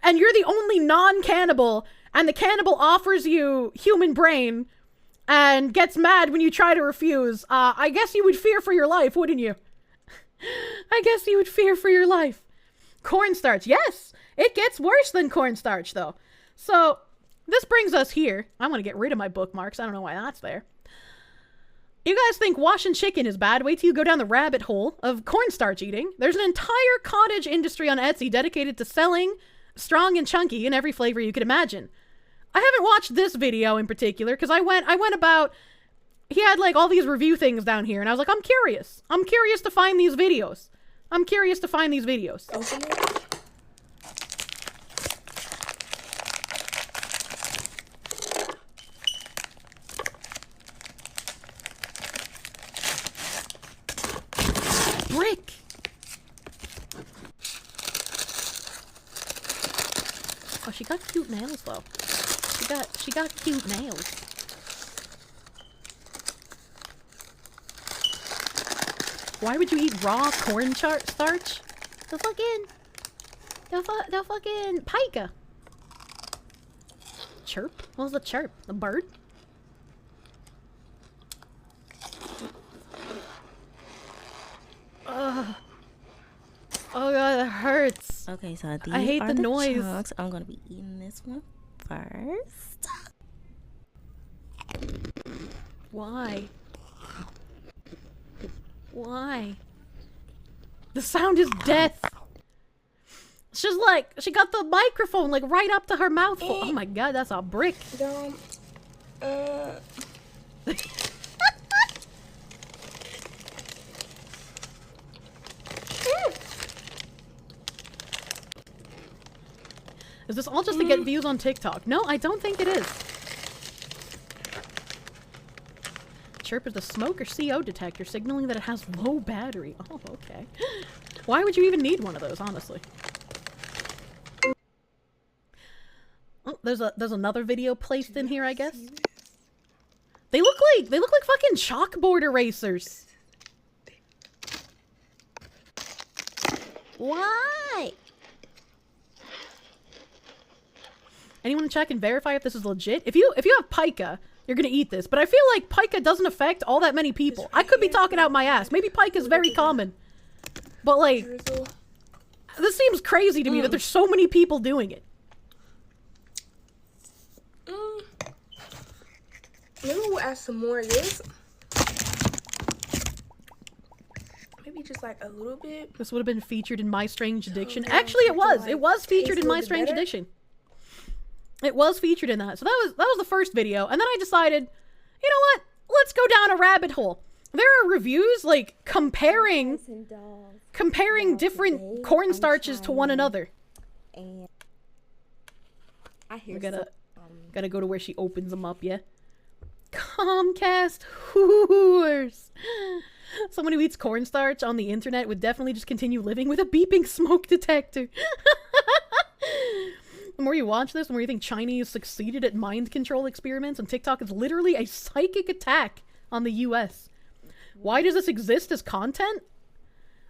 Speaker 2: and you're the only non-cannibal and the cannibal offers you human brain and gets mad when you try to refuse, I guess you would fear for your life, wouldn't you? I guess you would fear for your life. Cornstarch, yes, it gets worse than cornstarch though. So this brings us here. I'm gonna get rid of my bookmarks. I don't know why that's there. You guys think washing chicken is bad? Wait till you go down the rabbit hole of cornstarch eating. There's an entire cottage industry on Etsy dedicated to selling strong and chunky in every flavor you could imagine. I haven't watched this video in particular because I went about, he had like all these review things down here and I was like, I'm curious to find these videos. Brick. Oh, she got cute nails though. She got cute nails. Why would you eat raw corn starch? The fucking pica. Chirp? What was the chirp? The bird? Ugh. Oh god, that hurts.
Speaker 18: Okay, so these
Speaker 2: I hate
Speaker 18: are
Speaker 2: the noise.
Speaker 18: chunks. I'm gonna be eating this one first.
Speaker 2: Why? Why? The sound is death. She's like, she got the microphone like right up to her mouth. Oh my god, that's a brick. Is this all just to get views on TikTok? No, I don't think it is. Chirp is the smoke or CO detector signaling that it has low battery. Oh, okay. Why would you even need one of those, honestly? Oh, there's another video placed in here, I guess. They look like fucking chalkboard erasers. Why? Anyone check and verify if this is legit? If you have pica, you're gonna eat this, but I feel like pica doesn't affect all that many people. I could be talking out my ass. Maybe pica is very common, but like, this seems crazy to me that there's so many people doing it.
Speaker 18: Maybe we'll add some more of this. Maybe just like a little bit.
Speaker 2: This would have been featured in My Strange Addiction. Actually, it was. It was featured in My Strange Addiction. It was featured in that. So that was the first video. And then I decided, you know what? Let's go down a rabbit hole. There are reviews like comparing different cornstarches to one another.
Speaker 18: And I hear
Speaker 2: gotta go to where she opens them up, yeah? Comcast whores. Someone who eats cornstarch on the internet would definitely just continue living with a beeping smoke detector. The more you watch this, the more you think Chinese succeeded at mind control experiments, and TikTok is literally a psychic attack on the US. Why does this exist as content?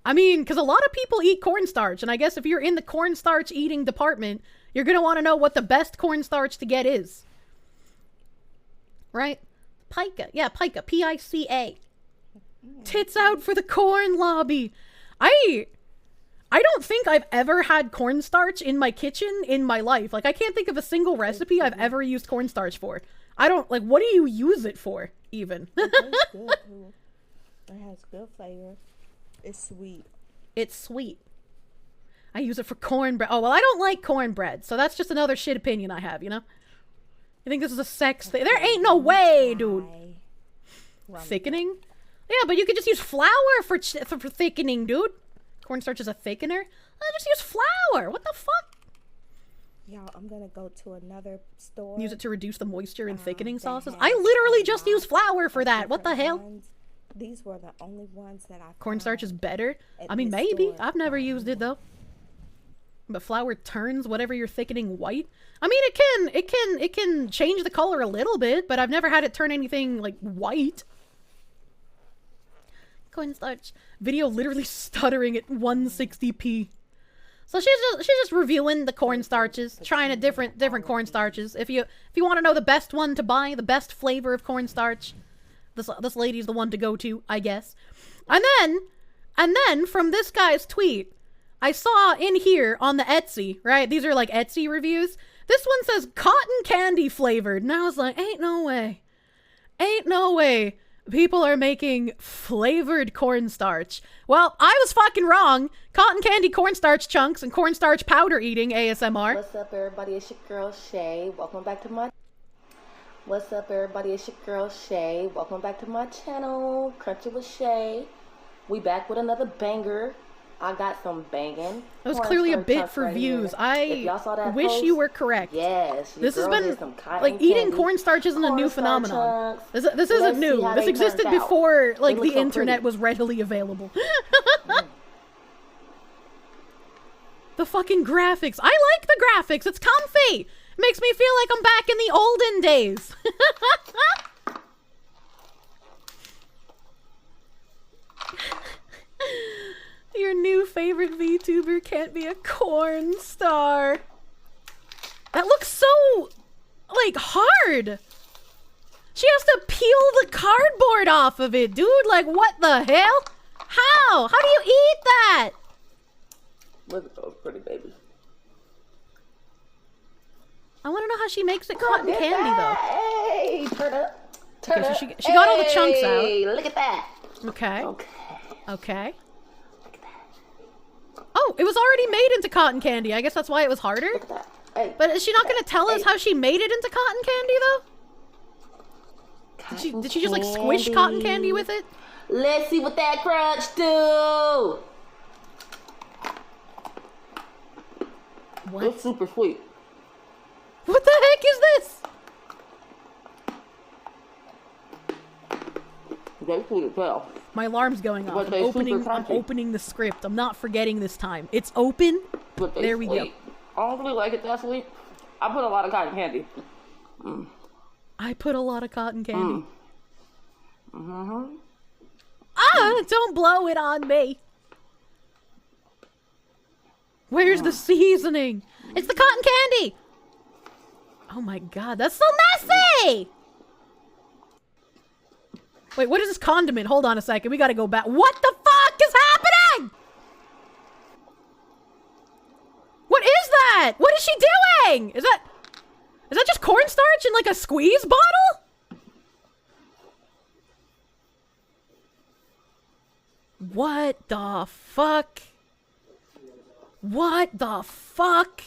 Speaker 2: I mean, because a lot of people eat cornstarch, and I guess if you're in the cornstarch eating department, you're gonna want to know what the best cornstarch to get is. Right? Pica. Yeah, pica. P-I-C-A. Tits out for the corn lobby. I don't think I've ever had cornstarch in my kitchen in my life. Like, I can't think of a single recipe I've ever used cornstarch for. I don't, like, what do you use it for, even?
Speaker 18: It tastes good, too. It has good flavor. It's sweet.
Speaker 2: It's sweet. I use it for cornbread. Oh, well, I don't like cornbread, so that's just another shit opinion I have, you know? You think this is a sex thing? There ain't no way, dude. Thickening? Yeah, but you could just use flour for thickening, dude. Cornstarch is a thickener? Just use flour. What the fuck?
Speaker 18: Y'all, I'm gonna go to another store.
Speaker 2: Use it to reduce the moisture in thickening sauces? I literally just use flour for that. What the hell?
Speaker 18: These were the only ones that I
Speaker 2: Cornstarch is better? I mean, maybe. I've never used it, though. But flour turns whatever you're thickening white? I mean, it can change the color a little bit, but I've never had it turn anything, like, white. Cornstarch. Video literally stuttering at 160p. So she's just reviewing the cornstarches, trying a different cornstarches. If you want to know the best one to buy, the best flavor of cornstarch, this lady's the one to go to, I guess. And then from this guy's tweet, I saw in here on the Etsy, right? These are like Etsy reviews. This one says cotton candy flavored, and I was like, ain't no way. Ain't no way. People are making flavored cornstarch. Well, I was fucking wrong. Cotton candy cornstarch chunks and cornstarch powder eating ASMR.
Speaker 19: What's up, everybody? It's your girl Shay. Welcome back to my... What's up, everybody? It's your girl Shay. Welcome back to my channel, Crunchy with Shay. We back with another banger. I got some banging.
Speaker 2: That was clearly a bit for views. I wish you were correct.
Speaker 19: Yes.
Speaker 2: This has been, like, eating cornstarch isn't a new phenomenon. This isn't new. This existed before, like, the internet was readily available. The fucking graphics. I like the graphics. It's comfy. It makes me feel like I'm back in the olden days. Your new favorite VTuber can't be a corn star. That looks so, like, hard. She has to peel the cardboard off of it, dude. Like, what the hell? How? How do you eat that?
Speaker 19: Look at those pretty babies.
Speaker 2: I want to know how she makes it cotton candy, though.
Speaker 19: Hey, turn up. Turn
Speaker 2: Okay, so
Speaker 19: it.
Speaker 2: she got all the chunks
Speaker 19: Hey,
Speaker 2: out.
Speaker 19: look at that.
Speaker 2: Okay.
Speaker 19: Okay.
Speaker 2: Okay. Oh, it was already made into cotton candy. I guess that's why it was harder.
Speaker 19: Hey,
Speaker 2: but is she not going to tell us how she made it into cotton candy, though? Did she just like squish cotton candy with it?
Speaker 19: Let's see what that crunch do.
Speaker 2: What?
Speaker 19: It's super sweet.
Speaker 2: What the heck is this?
Speaker 19: They sweet as hell.
Speaker 2: My alarm's going off.
Speaker 19: But
Speaker 2: I'm
Speaker 19: they super
Speaker 2: I'm
Speaker 19: crunchy.
Speaker 2: opening the script. I'm not forgetting this time. It's open.
Speaker 19: But they
Speaker 2: There we go.
Speaker 19: sweet. I don't really like it that sweet. I put a lot of cotton candy. Mm.
Speaker 2: I put a lot of cotton candy.
Speaker 19: Mm-hmm.
Speaker 2: Ah, don't blow it on me. Where's the seasoning? It's the cotton candy. Oh my god, that's so messy. Wait, what is this condiment? Hold on a second. We gotta go back. What the fuck is happening? What is that? What is she doing? Is that just cornstarch in like a squeeze bottle? What the fuck? What the fuck?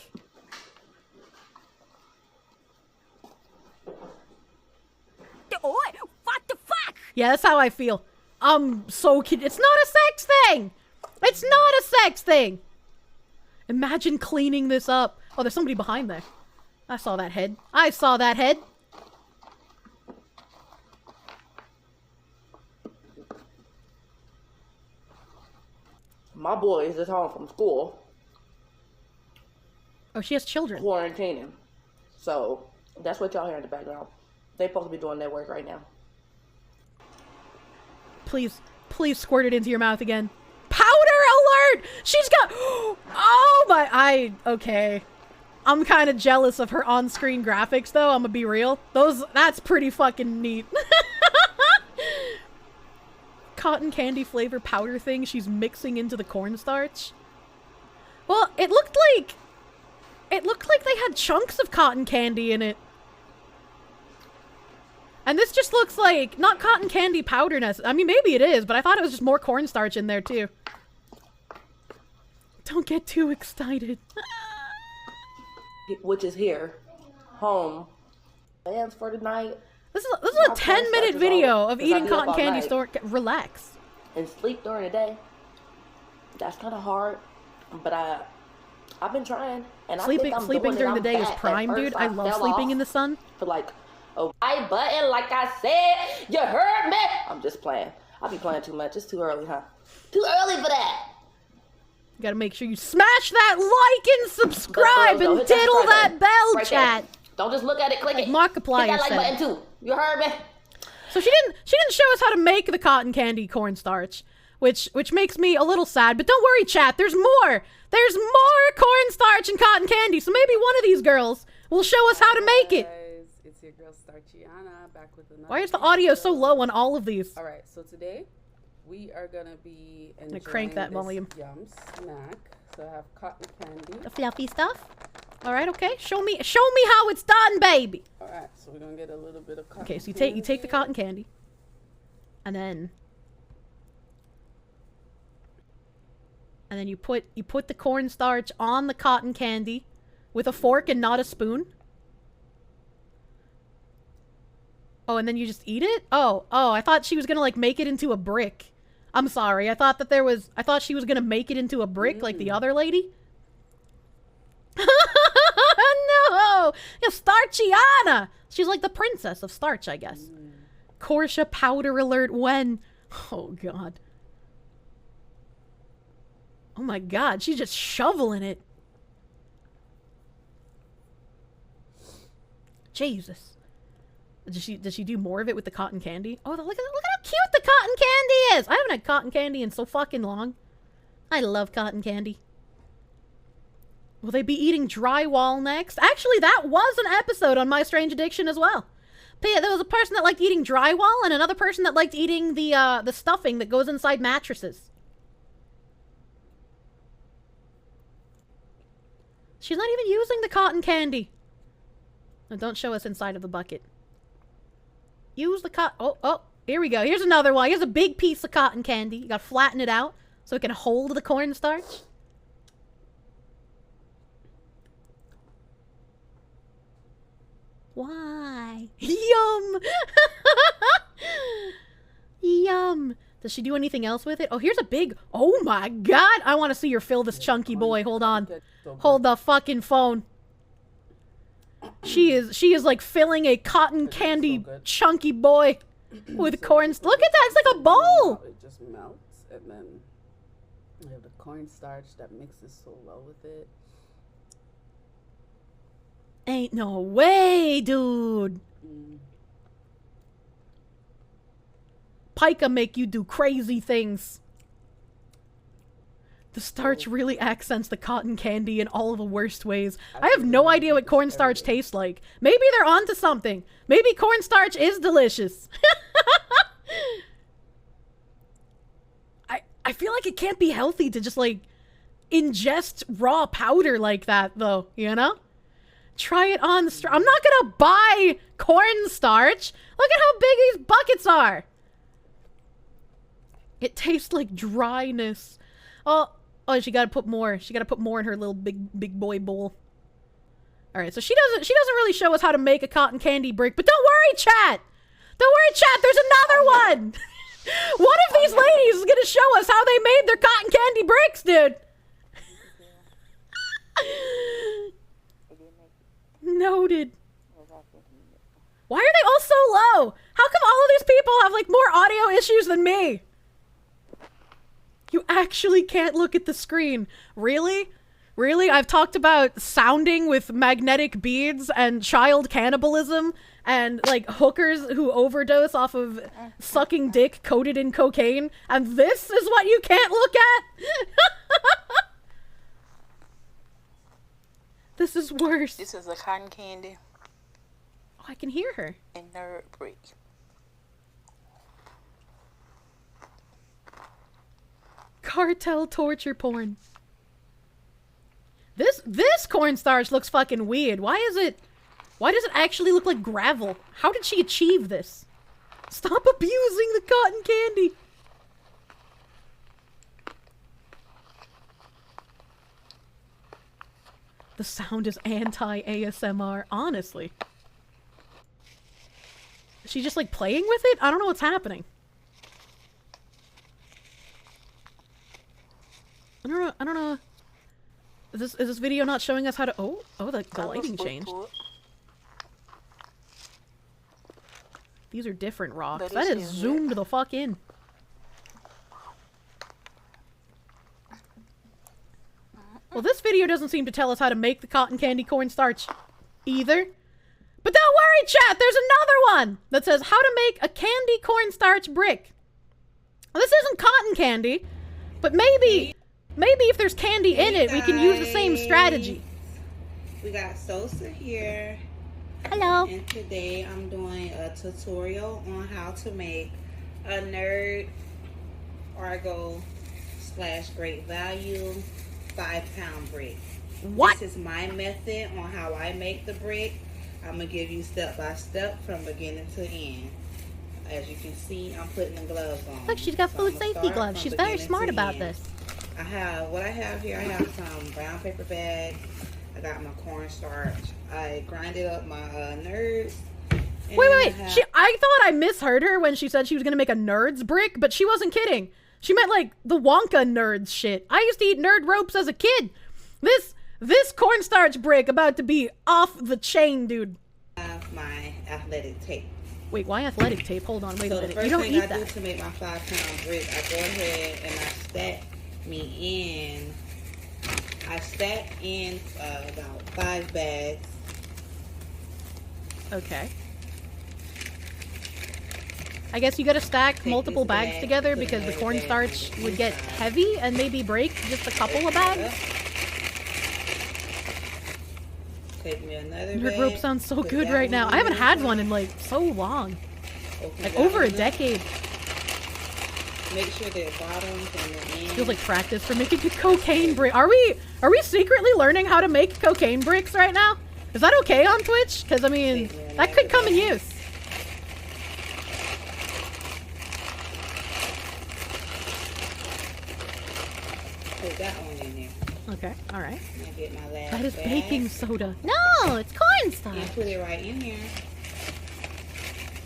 Speaker 20: What the fuck?
Speaker 2: Yeah, that's how I feel. I'm so kid. It's not a sex thing. It's not a sex thing. Imagine cleaning this up. Oh, there's somebody behind there. I saw that head. I saw that head.
Speaker 19: My boy is just home from school.
Speaker 2: Oh, she has children.
Speaker 19: Quarantining. So, that's what y'all hear in the background. They supposed to be doing their work right now.
Speaker 2: Please, please squirt it into your mouth again. Powder alert! She's got... Oh my... Okay. I'm kind of jealous of her on-screen graphics, though. I'm gonna be real. That's pretty fucking neat. Cotton candy flavor powder thing she's mixing into the cornstarch. Well, it looked like they had chunks of cotton candy in it. And this just looks like, not cotton candy powder I mean, maybe it is, but I thought it was just more cornstarch in there, too. Don't get too excited.
Speaker 19: Which is here. Home. Plans for the night.
Speaker 2: This is a 10-minute video of eating cotton candy store. Relax.
Speaker 19: And sleep during the day. That's kind of hard. But I've been trying. And
Speaker 2: Sleeping during the day is prime, dude. I love sleeping in the sun.
Speaker 19: For like a right button, like I said. You heard me? I'm just playing. I be playing too much. It's too early, huh? Too early for that.
Speaker 2: You gotta make sure you smash that like and subscribe and diddle that bell, chat.
Speaker 19: Don't just look at it, click it.
Speaker 2: Markiplier
Speaker 19: Hit that like
Speaker 2: said.
Speaker 19: button too. You heard me?
Speaker 2: So she didn't show us how to make the cotton candy cornstarch, which makes me a little sad. But don't worry, chat. There's more. There's more cornstarch and cotton candy. So maybe one of these girls will show us how to make it.
Speaker 21: It's your girl Starchiana back with another.
Speaker 2: Why is the audio so low on all of these?
Speaker 21: All right, so today we are gonna be enjoying
Speaker 2: crank that
Speaker 21: this
Speaker 2: volume.
Speaker 21: Yum snack. So I have cotton candy.
Speaker 2: The fluffy stuff. All right, okay. Show me how it's done, baby.
Speaker 21: All right, so we're gonna get a little bit of cotton.
Speaker 2: Okay, so you take the cotton candy, and then you put the cornstarch on the cotton candy with a fork and not a spoon. Oh, and then you just eat it? Oh, I thought she was gonna like make it into a brick. I'm sorry. I thought she was gonna make it into a brick like the other lady. No! Yeah, Starchiana! She's like the princess of starch, I guess. Korsche powder alert when? Oh, God. Oh, my God. She's just shoveling it. Jesus. Does she do more of it with the cotton candy? Oh, look at how cute the cotton candy is! I haven't had cotton candy in so fucking long. I love cotton candy. Will they be eating drywall next? Actually, that was an episode on My Strange Addiction as well. But yeah, there was a person that liked eating drywall and another person that liked eating the stuffing that goes inside mattresses. She's not even using the cotton candy. No, don't show us inside of the bucket. Use the cotton. Oh, here we go. Here's another one. Here's a big piece of cotton candy. You gotta flatten it out so it can hold the cornstarch. Why? Yum! Yum! Does she do anything else with it? Oh, here's a big... Oh my god! I want to see her fill this chunky boy. Hold on. Hold the fucking phone. She is like filling a cotton candy chunky boy with corn. Look at that! It's like a bowl!
Speaker 21: It just melts, and then you have the cornstarch that mixes so well with it.
Speaker 2: Ain't no way, dude. Pika make you do crazy things. The starch really accents the cotton candy in all the worst ways. I have no idea what cornstarch tastes like. Maybe they're onto something. Maybe cornstarch is delicious. I feel like it can't be healthy to just like ingest raw powder like that though, you know? Try it on the I'm not gonna buy cornstarch. Look at how big these buckets are. It tastes like dryness. Oh, she gotta put more. She gotta put more in her little big boy bowl. All right, so she doesn't really show us how to make a cotton candy brick, but don't worry, chat. Don't worry, chat. There's another one. One of these ladies is gonna show us how they made their cotton candy bricks, dude. Noted. Why are they all so low? How come all of these people have like more audio issues than me? You actually can't look at the screen. Really? Really? I've talked about sounding with magnetic beads and child cannibalism and like hookers who overdose off of sucking dick coated in cocaine, and this is what you can't look at? This is worse.
Speaker 20: This is a cotton candy.
Speaker 2: Oh, I can hear her.
Speaker 20: And nerd brick.
Speaker 2: Cartel torture porn. This cornstarch looks fucking weird. Why does it actually look like gravel? How did she achieve this? Stop abusing the cotton candy. The sound is anti-ASMR, honestly. Is she just like playing with it? I don't know what's happening. I don't know. Is this video not showing us how to the lighting changed. These are different rocks. That is zoomed the fuck in. Well, this video doesn't seem to tell us how to make the cotton candy cornstarch either. But don't worry, chat! There's another one that says how to make a candy cornstarch brick. Well, this isn't cotton candy, but maybe if there's candy in it, we can use the same strategy.
Speaker 22: We got Sosa here.
Speaker 2: Hello.
Speaker 22: And today I'm doing a tutorial on how to make a nerd Argo / great value 5-pound brick.
Speaker 2: What?
Speaker 22: This is my method on how I make the brick. I'm gonna give you step by step from beginning to end. As you can see, I'm putting the gloves on.
Speaker 2: Look, she's got food safety gloves. She's very smart about this.
Speaker 22: I have here, I have some brown paper bags. I got my cornstarch. I grinded up my nerds.
Speaker 2: Wait. I thought I misheard her when she said she was gonna make a nerds brick, but she wasn't kidding. She meant like the Wonka nerds shit. I used to eat nerd ropes as a kid. This cornstarch brick about to be off the chain, dude.
Speaker 22: I have my athletic tape.
Speaker 2: Wait, why athletic tape? Hold on, wait a minute.
Speaker 22: You
Speaker 2: don't need that.
Speaker 22: The first thing I do to make my 5-pound brick, I go ahead and I stack me in. I stack in about 5 bags.
Speaker 2: Okay. I guess you gotta stack multiple bags together because the cornstarch would get heavy and maybe break just a couple of bags.
Speaker 22: Take me another
Speaker 2: Nerd
Speaker 22: bag.
Speaker 2: rope sounds so good right now. I haven't had one in like so long. Like over a decade.
Speaker 22: Make sure their bottoms and the ends.
Speaker 2: Feels like practice for making a cocaine brick. Are we secretly learning how to make cocaine bricks right now? Is that okay on Twitch? Because I mean, that could come in use.
Speaker 22: put that one in there.
Speaker 2: Okay, alright.
Speaker 22: And get my last
Speaker 2: That is
Speaker 22: bag.
Speaker 2: baking soda. No, it's cornstarch.
Speaker 22: And put it right in here.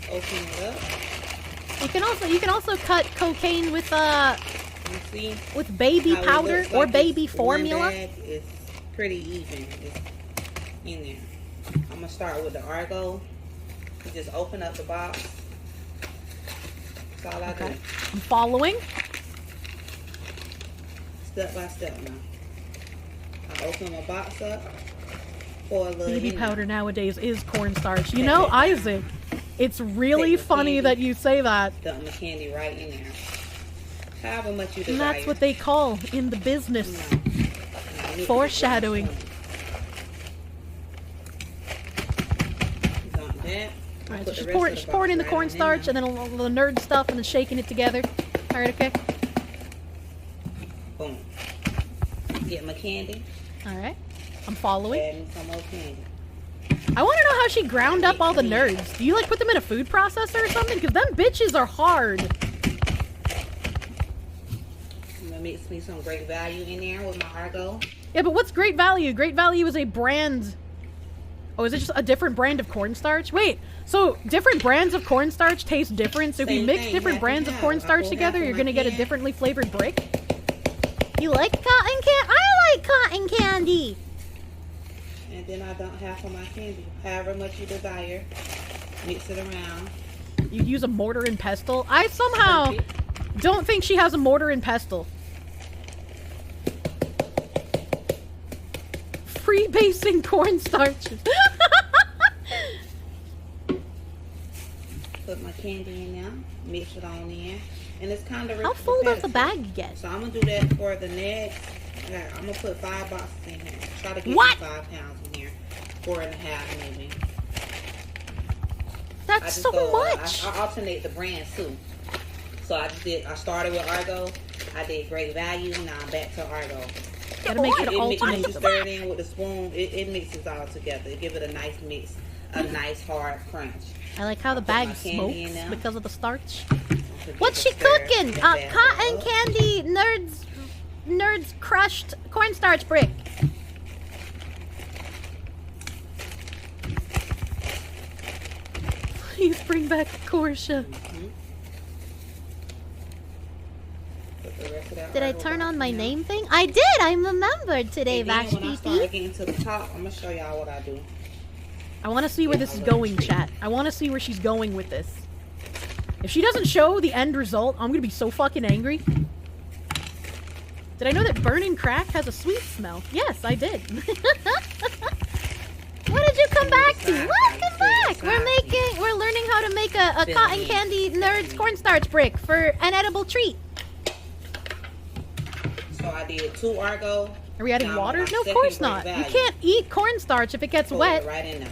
Speaker 22: Open it up.
Speaker 2: You can also cut cocaine with baby
Speaker 22: How it
Speaker 2: powder
Speaker 22: looks
Speaker 2: or
Speaker 22: like
Speaker 2: baby
Speaker 22: it's
Speaker 2: formula.
Speaker 22: One bag is pretty even. It's in there. I'm gonna start with the Argo. You just open up the box. That's all I do.
Speaker 2: I'm following.
Speaker 22: Step by step now. I open my box up. Pour a little
Speaker 2: Baby
Speaker 22: in
Speaker 2: powder nowadays is cornstarch. You know, Isaac, it's really
Speaker 22: Take the
Speaker 2: funny
Speaker 22: candy.
Speaker 2: that you say that.
Speaker 22: Dump the candy right in there. However much you
Speaker 2: And
Speaker 22: desire.
Speaker 2: that's what they call in the business foreshadowing.
Speaker 22: Dump that.
Speaker 2: Alright,
Speaker 22: Put
Speaker 2: so
Speaker 22: the
Speaker 2: she's
Speaker 22: rest of the
Speaker 2: pouring in the
Speaker 22: box right
Speaker 2: cornstarch and then all the nerd stuff and then shaking it together. Alright, okay.
Speaker 22: Boom. Get my candy.
Speaker 2: Alright. I'm following.
Speaker 22: Add me some more candy.
Speaker 2: I want to know how she ground up all the nerds. Do you like put them in a food processor or something? Because them bitches are hard.
Speaker 22: I'm gonna mix me some Great Value in there with my Argo.
Speaker 2: Yeah, but what's Great Value? Great Value is a brand. Oh, is it just a different brand of cornstarch? Wait, so different brands of cornstarch taste different? So if you
Speaker 22: Same
Speaker 2: mix
Speaker 22: thing,
Speaker 2: different
Speaker 22: half
Speaker 2: brands
Speaker 22: and
Speaker 2: of
Speaker 22: half.
Speaker 2: cornstarch
Speaker 22: I pull
Speaker 2: together,
Speaker 22: half
Speaker 2: you're
Speaker 22: of
Speaker 2: going to
Speaker 22: my
Speaker 2: get a
Speaker 22: can.
Speaker 2: differently flavored brick? You like cotton candy? I like cotton candy!
Speaker 22: And then I dump half of my candy. However much you desire. Mix it around.
Speaker 2: You use a mortar and pestle? I somehow don't think she has a mortar and pestle. Free-basing cornstarch.
Speaker 22: Put my candy in there. Mix it on in. And it's kind of
Speaker 2: How full does the bag get?
Speaker 22: So I'm gonna do that for the next. I'm gonna put 5 boxes in here. Try to get
Speaker 2: What?
Speaker 22: 5 pounds in here. 4.5 maybe.
Speaker 2: That's so much.
Speaker 22: I alternate the brands too. So I started with Argo. I did Great Value. Now I'm back to Argo.
Speaker 2: Gotta make sure to alternate
Speaker 22: Once you
Speaker 2: them.
Speaker 22: stir it in with the spoon, it mixes all together. It give it a nice mix, a nice hard crunch.
Speaker 2: I like how the
Speaker 22: my
Speaker 2: bag
Speaker 22: candy in
Speaker 2: smokes
Speaker 22: there.
Speaker 2: because of the starch.
Speaker 22: So
Speaker 2: What's
Speaker 22: give
Speaker 2: she
Speaker 22: it a stir,
Speaker 2: cooking?
Speaker 22: get that
Speaker 2: Cotton
Speaker 22: up.
Speaker 2: candy nerds crushed cornstarch brick. Please bring back Korsche.
Speaker 22: Put the rest of that
Speaker 2: Did I
Speaker 22: Argo
Speaker 2: turn
Speaker 22: box
Speaker 2: on my
Speaker 22: in there.
Speaker 2: name thing? I did. I remembered today,
Speaker 22: And then
Speaker 2: Vash
Speaker 22: when I
Speaker 2: PP.
Speaker 22: start getting to the top, I'm gonna show y'all what I do.
Speaker 2: I want to see where this is going, chat. I want to see where she's going with this. If she doesn't show the end result, I'm gonna be so fucking angry. Did I know that burning crack has a sweet smell? Yes, I did. What did you come back to? Welcome back! We're learning how to make a cotton candy nerds cornstarch brick for an edible treat.
Speaker 22: So I did 2 Argo.
Speaker 2: Are we adding
Speaker 22: Now I'm on
Speaker 2: water?
Speaker 22: my
Speaker 2: No, of
Speaker 22: second
Speaker 2: course
Speaker 22: Great
Speaker 2: not. You
Speaker 22: Value.
Speaker 2: can't eat cornstarch if it gets
Speaker 22: Pour
Speaker 2: wet.
Speaker 22: it right in there.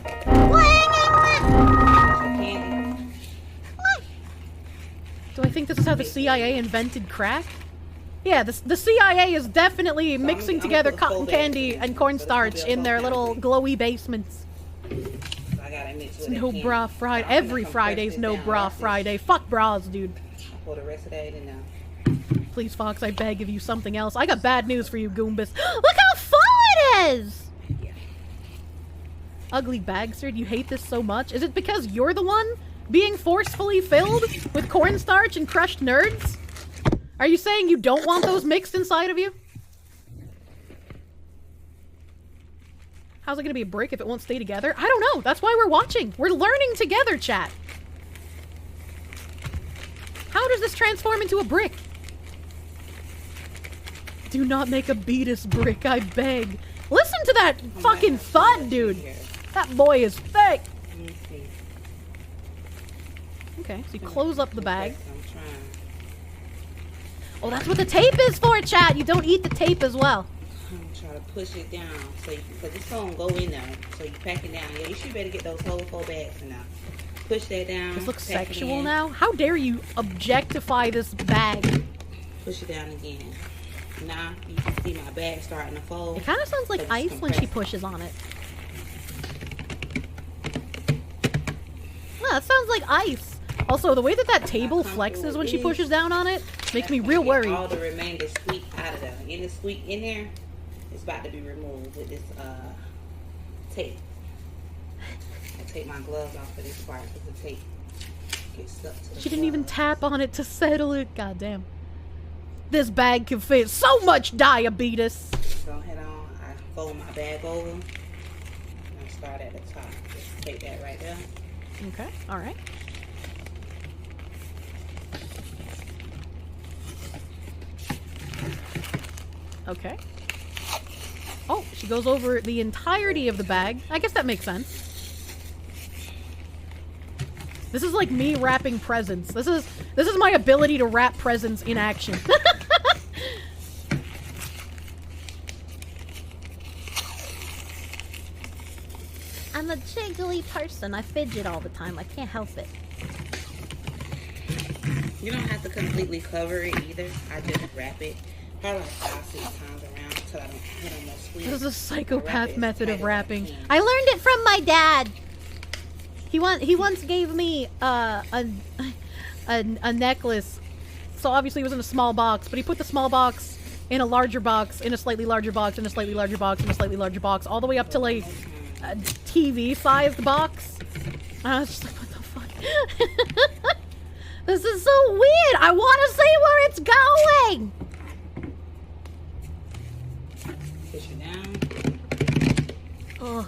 Speaker 2: Do I think this is how the CIA invented crack? Yeah, the CIA is definitely mixing together cotton candy and cornstarch in their little glowy basements.
Speaker 22: I gotta mix with
Speaker 2: No
Speaker 22: that
Speaker 2: bra
Speaker 22: candy.
Speaker 2: Friday.
Speaker 22: So I'm
Speaker 2: Every
Speaker 22: gonna
Speaker 2: Friday's
Speaker 22: compress
Speaker 2: no
Speaker 22: this down
Speaker 2: bra
Speaker 22: like this.
Speaker 2: Friday. Fuck bras, dude.
Speaker 22: Pour the rest of that in there.
Speaker 2: Please, Fox, I beg of you something else. I got bad news for you, Goombas. Look how full it is! Ugly bagster, do you hate this so much? Is it because you're the one being forcefully filled with cornstarch and crushed nerds? Are you saying you don't want those mixed inside of you? How's it gonna be a brick if it won't stay together? I don't know. That's why we're watching. We're learning together, chat. How does this transform into a brick? Do not make a Beatus brick, I beg. Listen to that fucking thud, dude. That boy is thick. Okay, so you close up the bag. Oh, that's what the tape is for, chat. You don't eat the tape as well.
Speaker 22: I'm trying to push it down so you, because it's gonna go in there. So you pack it down. Yeah, you should better get those whole 4 bags in there. Push that down.
Speaker 2: This looks
Speaker 22: pack it
Speaker 2: sexual
Speaker 22: in,
Speaker 2: now. How dare you objectify this bag?
Speaker 22: Push it down again. Now you can see my bag starting to fold.
Speaker 2: It kind of sounds like
Speaker 22: So it's
Speaker 2: ice when she
Speaker 22: compressed.
Speaker 2: pushes on it. No, it sounds like ice Also, the way that that table flexes when she pushes down on it makes me real worried.
Speaker 22: All the remainder sweet out of there. Any sweet in there is about to be removed with this tape. I take my gloves off for this part because the tape gets stuck to the
Speaker 2: She didn't even tap on it to settle it. God damn. This bag can fit so much diabetes.
Speaker 22: Go ahead on. I fold my bag over. And I start at the top. Just take that right there.
Speaker 2: Okay, alright. Okay. Oh, she goes over the entirety of the bag. I guess that makes sense. This is like me wrapping presents. This is my ability to wrap presents in action.
Speaker 3: I'm a jiggly person. I fidget all the time. I can't help it.
Speaker 22: You don't have to completely cover it either. I just wrap it probably like 5-6 times around until I don't hit on no squeeze.
Speaker 2: This is a psychopath method of wrapping.
Speaker 3: I learned it from my dad. He once gave me
Speaker 2: a necklace. So obviously it was in a small box, but he put the small box in a larger box, in a slightly larger box, in a slightly larger box, in a slightly larger box, all the way up to like a TV-sized box. And I was just like, what the fuck? This is so weird. I want to see where it's going.
Speaker 22: Push it down.
Speaker 2: Ugh.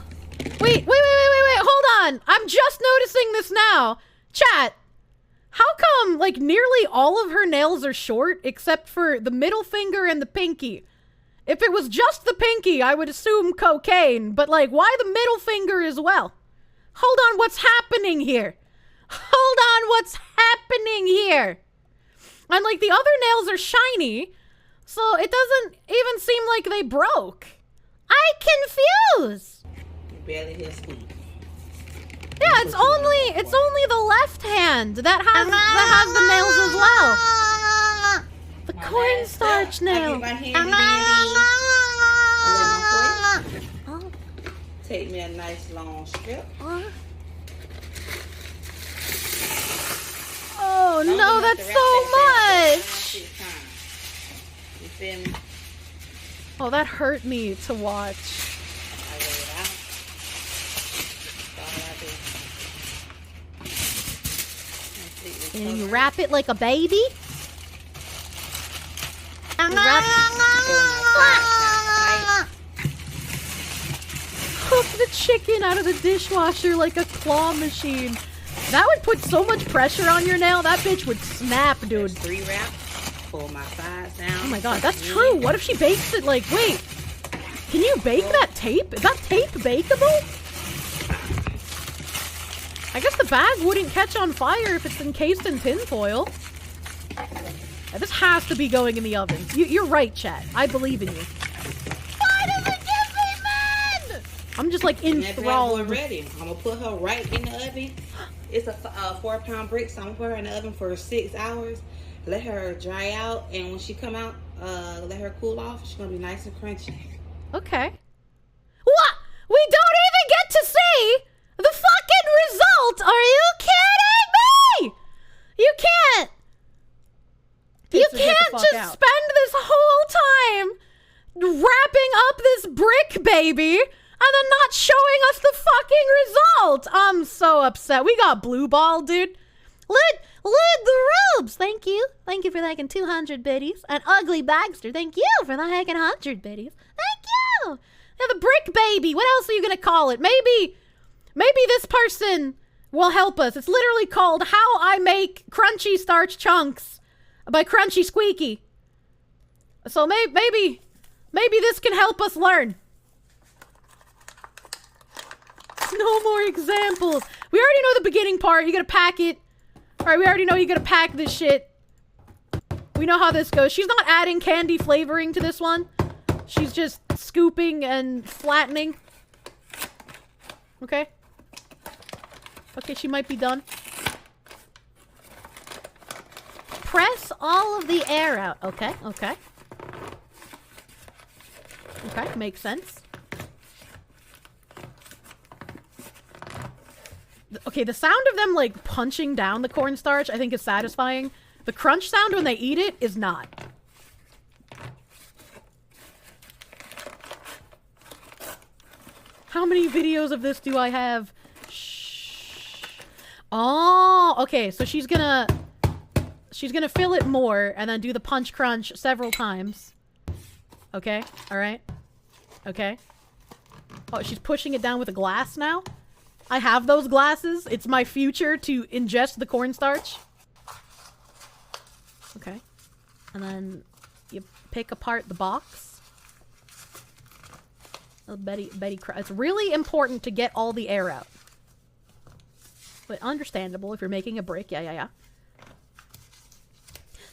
Speaker 2: Wait, hold on. I'm just noticing this now. Chat, how come, like, nearly all of her nails are short, except for the middle finger and the pinky? If it was just the pinky, I would assume cocaine, but, like, why the middle finger as well? Hold on, what's happening here? Hold on, what's happening here? And, like, the other nails are shiny, so it doesn't even seem like they broke. I'm confused.
Speaker 22: Barely hear squeak.
Speaker 2: Yeah, it's only the left hand that has the nails as well. The cornstarch nail.
Speaker 22: Take me a nice long strip.
Speaker 2: Oh no, that's so much.
Speaker 22: You feel me?
Speaker 2: Oh, that hurt me to watch. And you wrap it like a baby? Hook the chicken out of the dishwasher like a claw machine. That would put so much pressure on your nail, that bitch would snap, dude.
Speaker 22: 3 wraps. Pull my sides down.
Speaker 2: Oh my god, that's true. What if she bakes it like, wait, can you bake that tape? Is that tape bakeable? I guess the bag wouldn't catch on fire if it's encased in tinfoil. This has to be going in the oven. You're right, chat. I believe in you. Why does it give me men? I'm just like enthralled.
Speaker 22: Ready. I'm gonna put her right in the oven. It's a 4-pound brick, so I'm gonna put her in the oven for 6 hours. Let her dry out, and when she come out, let her cool off. She's gonna be nice and crunchy.
Speaker 2: Okay. What? We don't even get to see the fucking result! Are you kidding me? You can't! You can't just spend this whole time wrapping up this brick baby and then not showing us the fucking result! I'm so upset. We got blue ball, dude. Look the robes! Thank you. Thank you for liking 200 biddies. And Ugly Bagster, thank you for the heckin' 100 biddies. Thank you! Now the brick baby, what else are you gonna call it? Maybe this person will help us. It's literally called How I Make Crunchy Starch Chunks by Crunchy Squeaky. So maybe this can help us learn. No more examples. We already know the beginning part. You gotta pack it. Alright, we already know you gotta pack this shit. We know how this goes. She's not adding candy flavoring to this one. She's just scooping and flattening. Okay. Okay, she might be done. Press all of the air out. Okay, okay. Okay, makes sense. Okay, the sound of them, like, punching down the cornstarch, I think is satisfying. The crunch sound when they eat it is not. How many videos of this do I have? Shh. Oh, okay, so she's gonna fill it more and then do the punch crunch several times. Okay, alright. Okay. Oh, she's pushing it down with a glass now? I have those glasses. It's my future to ingest the cornstarch. Okay. And then you pick apart the box. Oh, it's really important to get all the air out. But understandable if you're making a brick. Yeah.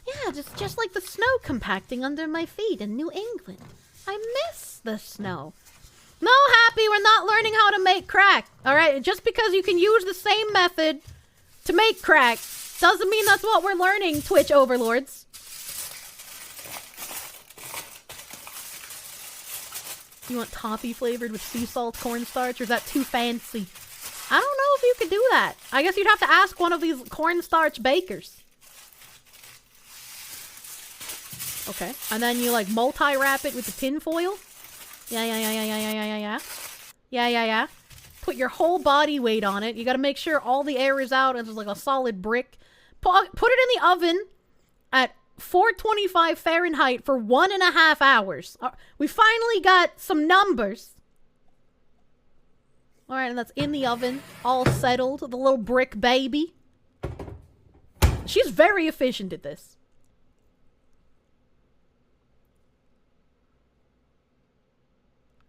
Speaker 2: Yeah, just like the snow compacting under my feet in New England. I miss the snow. No, Happy, we're not learning how to make crack. Alright, just because you can use the same method to make crack doesn't mean that's what we're learning, Twitch overlords. You want toffee flavored with sea salt cornstarch, or is that too fancy? I don't know if you could do that. I guess you'd have to ask one of these cornstarch bakers. Okay, and then you like multi-wrap it with the tin foil. Yeah. Put your whole body weight on it. You gotta make sure all the air is out and it's like a solid brick. Put it in the oven at 425 Fahrenheit for 1.5 hours. We finally got some numbers. Alright, and that's in the oven. All settled. The little brick baby. She's very efficient at this.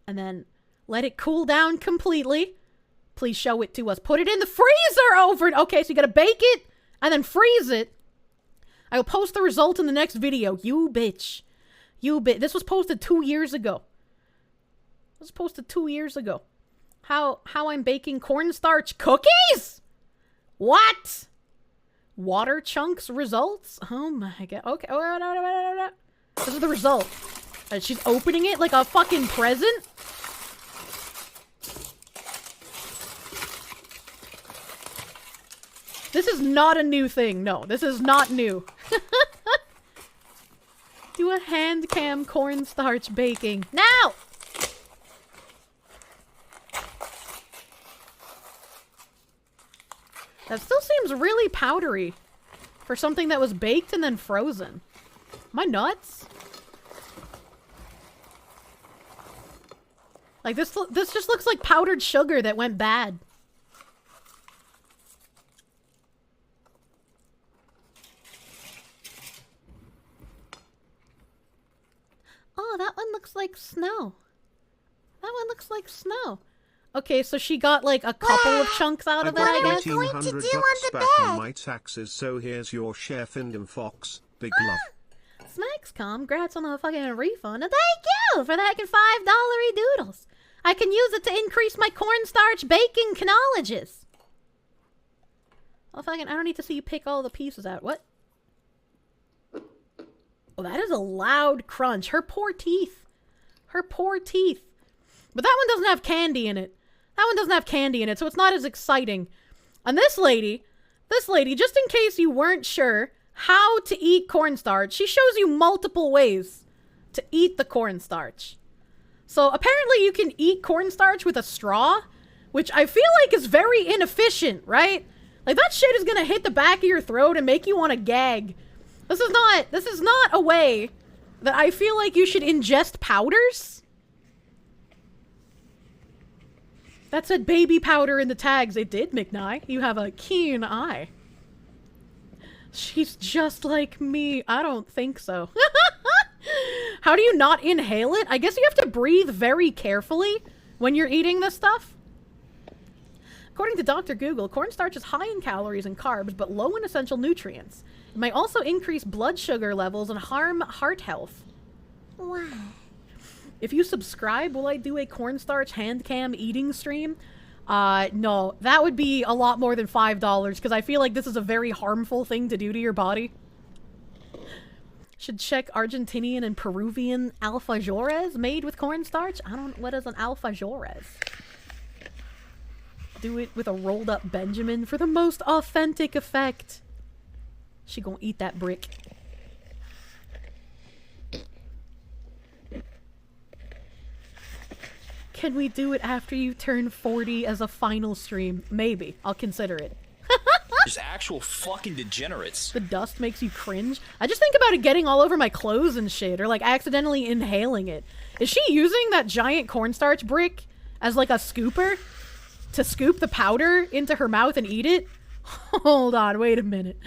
Speaker 2: And then let it cool down completely. Please show it to us. Put it in the freezer over. Okay, so you gotta bake it and then freeze it. I will post the result in the next video. You bitch. This was posted 2 years ago. How I'm baking cornstarch cookies? What? Water chunks results? Oh my god. Okay. Oh, no. This is the result. She's opening it like a fucking present? This is not a new thing. No, this is not new. Do a hand cam cornstarch baking. Now! That still seems really powdery for something that was baked and then frozen. Am I nuts? Like, this just looks like powdered sugar that went bad. Oh, that one looks like snow. Okay, so she got like a couple of chunks out of it, I guess.
Speaker 4: What are we going to do on the bed? On my taxes, so here's your share, Findom Fox. Big love.
Speaker 2: Smackscom, congrats on the fucking refund. And thank you for the heckin' $5 doodles. I can use it to increase my cornstarch baking knowledges. Oh, fucking, I don't need to see you pick all the pieces out. What? Oh, that is a loud crunch. Her poor teeth. But that one doesn't have candy in it. So it's not as exciting. And this lady, just in case you weren't sure how to eat cornstarch, she shows you multiple ways to eat the cornstarch. So apparently you can eat cornstarch with a straw, which I feel like is very inefficient, right? Like, that shit is gonna hit the back of your throat and make you want to gag. This is not a way that I feel like you should ingest powders. That said baby powder in the tags. It did, McNye. You have a keen eye. She's just like me. I don't think so. How do you not inhale it? I guess you have to breathe very carefully when you're eating this stuff. According to Dr. Google, cornstarch is high in calories and carbs, but low in essential nutrients. It might also increase blood sugar levels and harm heart health.
Speaker 9: Wow.
Speaker 2: If you subscribe, will I do a cornstarch hand cam eating stream? No, that would be a lot more than $5 because I feel like this is a very harmful thing to do to your body. Should check Argentinian and Peruvian alfajores made with cornstarch. What is an alfajores? Do it with a rolled up Benjamin for the most authentic effect. She gonna eat that brick. Can we do it after you turn 40 as a final stream? Maybe. I'll consider it.
Speaker 8: There's actual fucking degenerates.
Speaker 2: The dust makes you cringe. I just think about it getting all over my clothes and shit, or like accidentally inhaling it. Is she using that giant cornstarch brick as like a scooper to scoop the powder into her mouth and eat it? Hold on, wait a minute.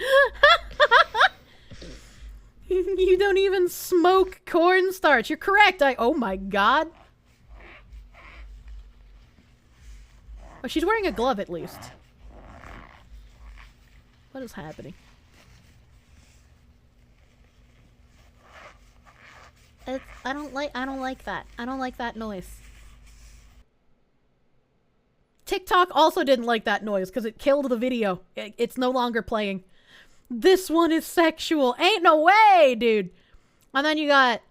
Speaker 2: You don't even smoke cornstarch. You're correct. Oh my god. Oh, she's wearing a glove at least. What is happening? I don't like that. I don't like that noise. TikTok also didn't like that noise because it killed the video. It's no longer playing. This one is sexual. Ain't no way, dude. And then you got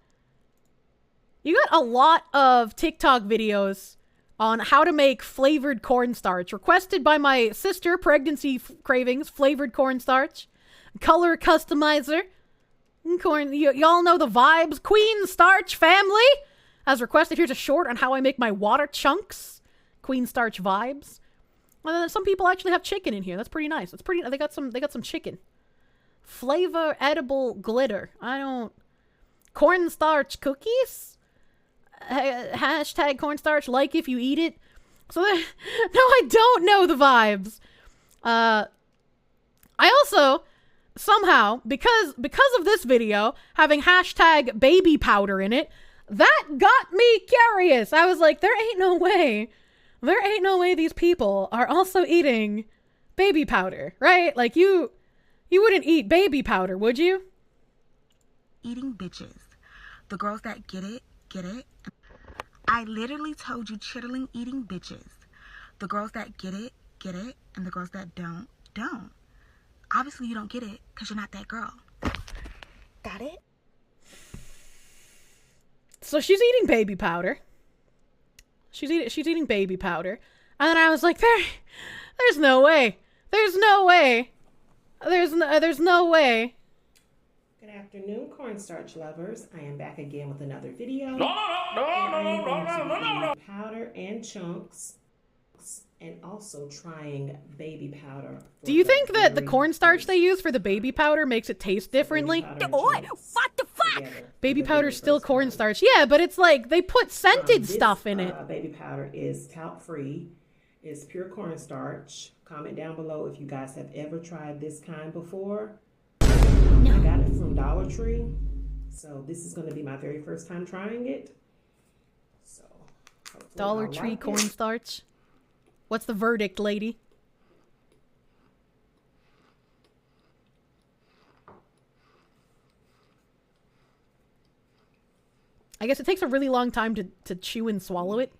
Speaker 2: a lot of TikTok videos on how to make flavored cornstarch, requested by my sister, Pregnancy Cravings, flavored cornstarch, color customizer, y'all know the vibes, Queen Starch Family, as requested. Here's a short on how I make my water chunks, Queen Starch vibes. And then some people actually have chicken in here. That's pretty nice. That's pretty. They got some chicken. Flavor edible glitter. Cornstarch cookies. Hashtag cornstarch, like if you eat it. So no, I don't know the vibes. I also somehow, because of this video having hashtag baby powder in it, that got me curious. I was like, there ain't no way these people are also eating baby powder, right? Like you wouldn't eat baby powder, would you?
Speaker 6: Eating bitches. The girls that get it, get it. I literally told you chittling eating bitches. The girls that get it, and the girls that don't. Obviously you don't get it because you're not that girl. Got it?
Speaker 2: So she's eating baby powder. She's eating baby powder. And then I was like, there's no way. There's no way. There's no way.
Speaker 7: Good afternoon, cornstarch lovers. I am back again with another video.
Speaker 13: No.
Speaker 7: Powder and chunks, and also trying baby powder.
Speaker 2: Do you think that the cornstarch they use for the baby powder makes it taste differently?
Speaker 6: What the fuck?
Speaker 2: Baby powder's still cornstarch. Yeah, but it's like they put scented stuff in it.
Speaker 7: Baby powder is talc-free. It's pure cornstarch. Comment down below if you guys have ever tried this kind before. I got it from Dollar Tree, so this is going to be my very first time trying it. So,
Speaker 2: Dollar Tree cornstarch. What's the verdict, lady? I guess it takes a really long time to chew and swallow it.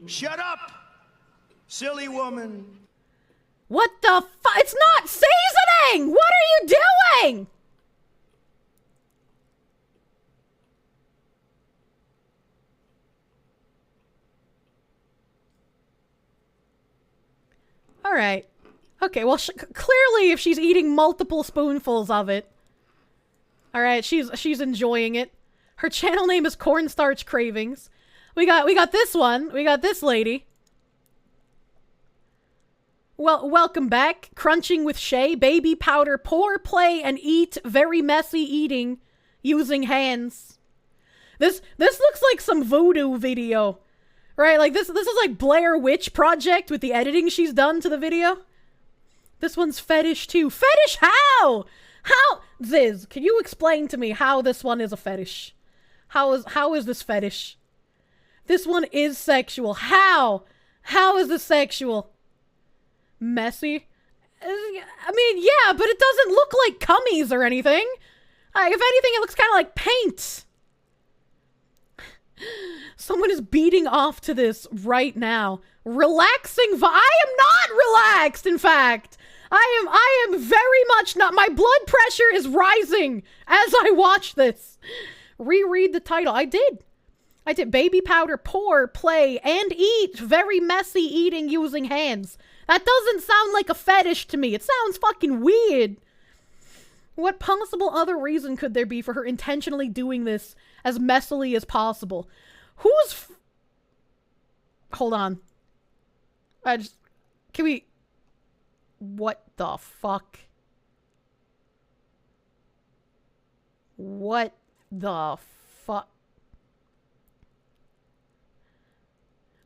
Speaker 13: Shut up, silly woman.
Speaker 2: What the fuck? It's not seasoning! What are you doing? All right. Okay, well, clearly if she's eating multiple spoonfuls of it. All right, she's enjoying it. Her channel name is Cornstarch Cravings. We got this one. We got this lady. Well, welcome back. Crunching with Shay, baby powder, pour, play, and eat. Very messy eating using hands. This looks like some voodoo video, right? Like this is like Blair Witch Project with the editing she's done to the video. This one's fetish too. Fetish how? How? Ziz, can you explain to me how this one is a fetish? How is this fetish? This one is sexual. How? How is this sexual? Messy? I mean, yeah, but it doesn't look like cummies or anything. If anything, it looks kind of like paint. Someone is beating off to this right now. Relaxing I am not relaxed, in fact. I am very much not. My blood pressure is rising as I watch this. Reread the title. I did. I did baby powder, pour, play, and eat. Very messy eating using hands. That doesn't sound like a fetish to me. It sounds fucking weird. What possible other reason could there be for her intentionally doing this as messily as possible? Hold on. Can we... What the fuck? What the fuck?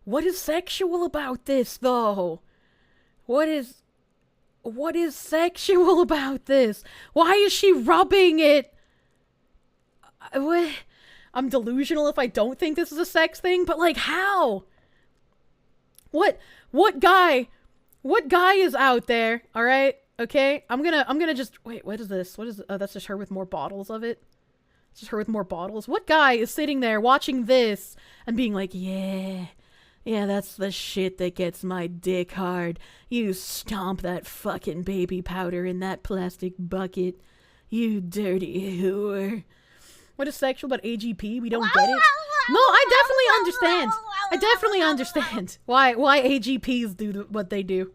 Speaker 2: What is sexual about this, though? What is sexual about this? Why is she rubbing it? What? I'm delusional if I don't think this is a sex thing, but like, how? What guy is out there? All right, okay. I'm gonna just wait. What is this? What is? Oh, that's just her with more bottles of it. It's just her with more bottles. What guy is sitting there watching this and being like, yeah, that's the shit that gets my dick hard. You stomp that fucking baby powder in that plastic bucket, you dirty whore. What is sexual about AGP? We don't get it. No, I definitely understand why AGPs do what they do.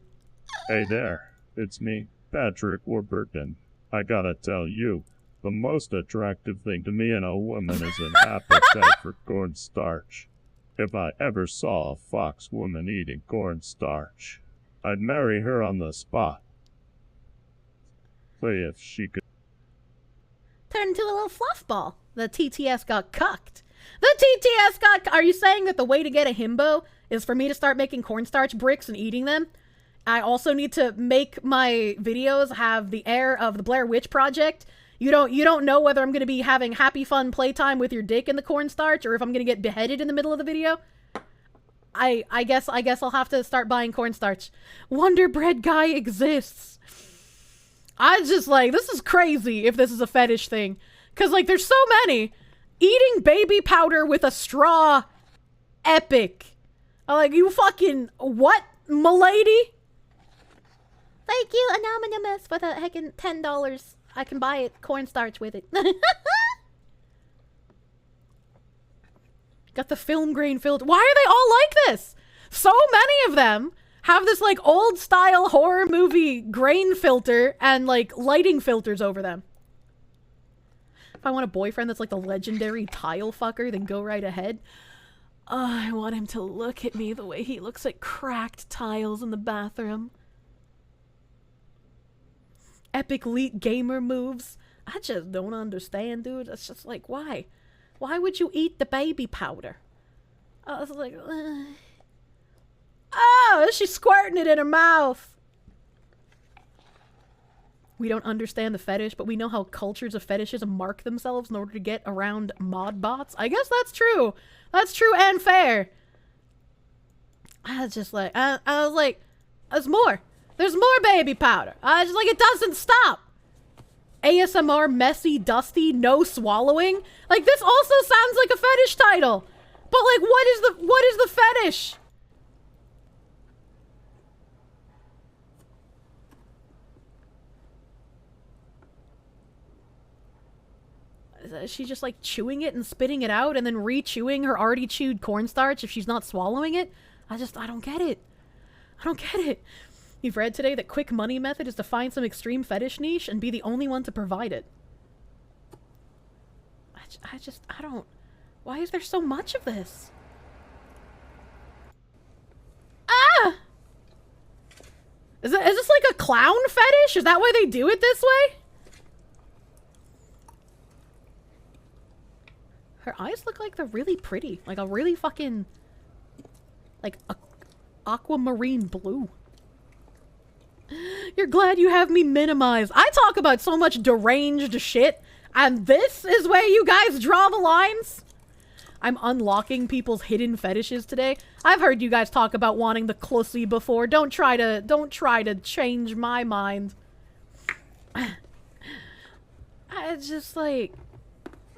Speaker 5: Hey there, it's me, Patrick Warburton. I gotta tell you, the most attractive thing to me in a woman is an appetite for cornstarch. If I ever saw a fox woman eating cornstarch, I'd marry her on the spot. Say if she could
Speaker 2: turn into a little fluff ball. The TTS got cucked. Are you saying that the way to get a himbo is for me to start making cornstarch bricks and eating them? I also need to make my videos have the air of the Blair Witch Project. You don't know whether I'm going to be having happy fun playtime with your dick in the cornstarch or if I'm going to get beheaded in the middle of the video. I guess I'll have to start buying cornstarch. Wonder Bread guy exists. I just like, this is crazy if this is a fetish thing. Cause like there's so many. Eating baby powder with a straw. Epic. Like, you fucking, what, m'lady? Thank you, Anonymous, for the heckin' $10. I can buy it, cornstarch with it. Got the film grain filter. Why are they all like this? So many of them have this like old style horror movie grain filter and like lighting filters over them. If I want a boyfriend that's like the legendary tile fucker, then go right ahead. Oh, I want him to look at me the way he looks at cracked tiles in the bathroom. Epic elite gamer moves. I just don't understand, dude. It's just like, why? Why would you eat the baby powder? I was like, oh, she's squirting it in her mouth. We don't understand the fetish, but we know how cultures of fetishism mark themselves in order to get around mod bots. I guess that's true. That's true and fair. I was just like, I was like, there's more. There's more baby powder. I just like, it doesn't stop. ASMR, messy, dusty, no swallowing. Like, this also sounds like a fetish title. But like, what is the fetish? Is she just like chewing it and spitting it out and then re-chewing her already chewed cornstarch if she's not swallowing it? I don't get it. I don't get it. You've read today that quick money method is to find some extreme fetish niche and be the only one to provide it. I don't... Why is there so much of this? Ah! Is this like a clown fetish? Is that why they do it this way? Her eyes look like they're really pretty. Like a really fucking... like a aquamarine blue. You're glad you have me minimized. I talk about so much deranged shit, and this is where you guys draw the lines? I'm unlocking people's hidden fetishes today. I've heard you guys talk about wanting the clussy before. Don't try to change my mind. I just like...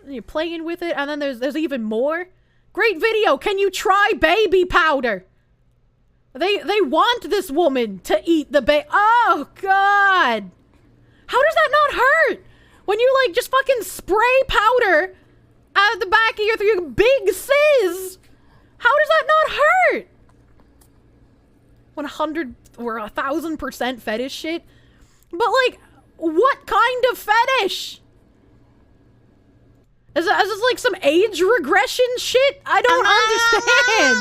Speaker 2: You're playing with it, and then there's even more. Great video. Can you try baby powder? They want this woman to eat the oh god. How does that not hurt? When you like just fucking spray powder out the back of your big sizz. How does that not hurt? 100 or 1,000% fetish shit. But like, what kind of fetish? Is this like some age regression shit? I don't understand.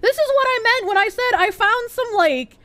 Speaker 2: This is what I meant when I said I found some like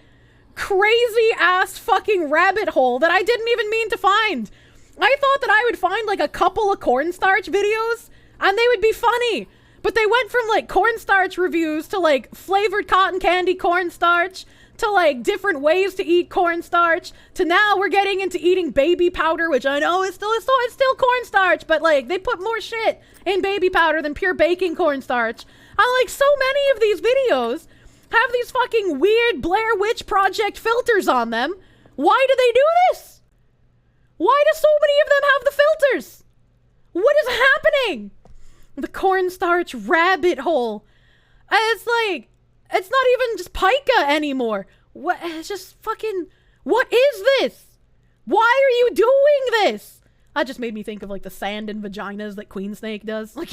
Speaker 2: crazy ass fucking rabbit hole that I didn't even mean to find. I thought that I would find like a couple of cornstarch videos and they would be funny. But they went from like cornstarch reviews to like flavored cotton candy cornstarch to like different ways to eat cornstarch to now we're getting into eating baby powder, which I know it's still cornstarch, but like they put more shit in baby powder than pure baking cornstarch. And like so many of these videos have these fucking weird Blair Witch Project filters on them. Why do they do this? Why do so many of them have the filters? What is happening? The cornstarch rabbit hole. It's like, it's not even just pica anymore. What? It's just fucking, what is this? Why are you doing this? That just made me think of like the sand and vaginas that Queen Snake does. Like,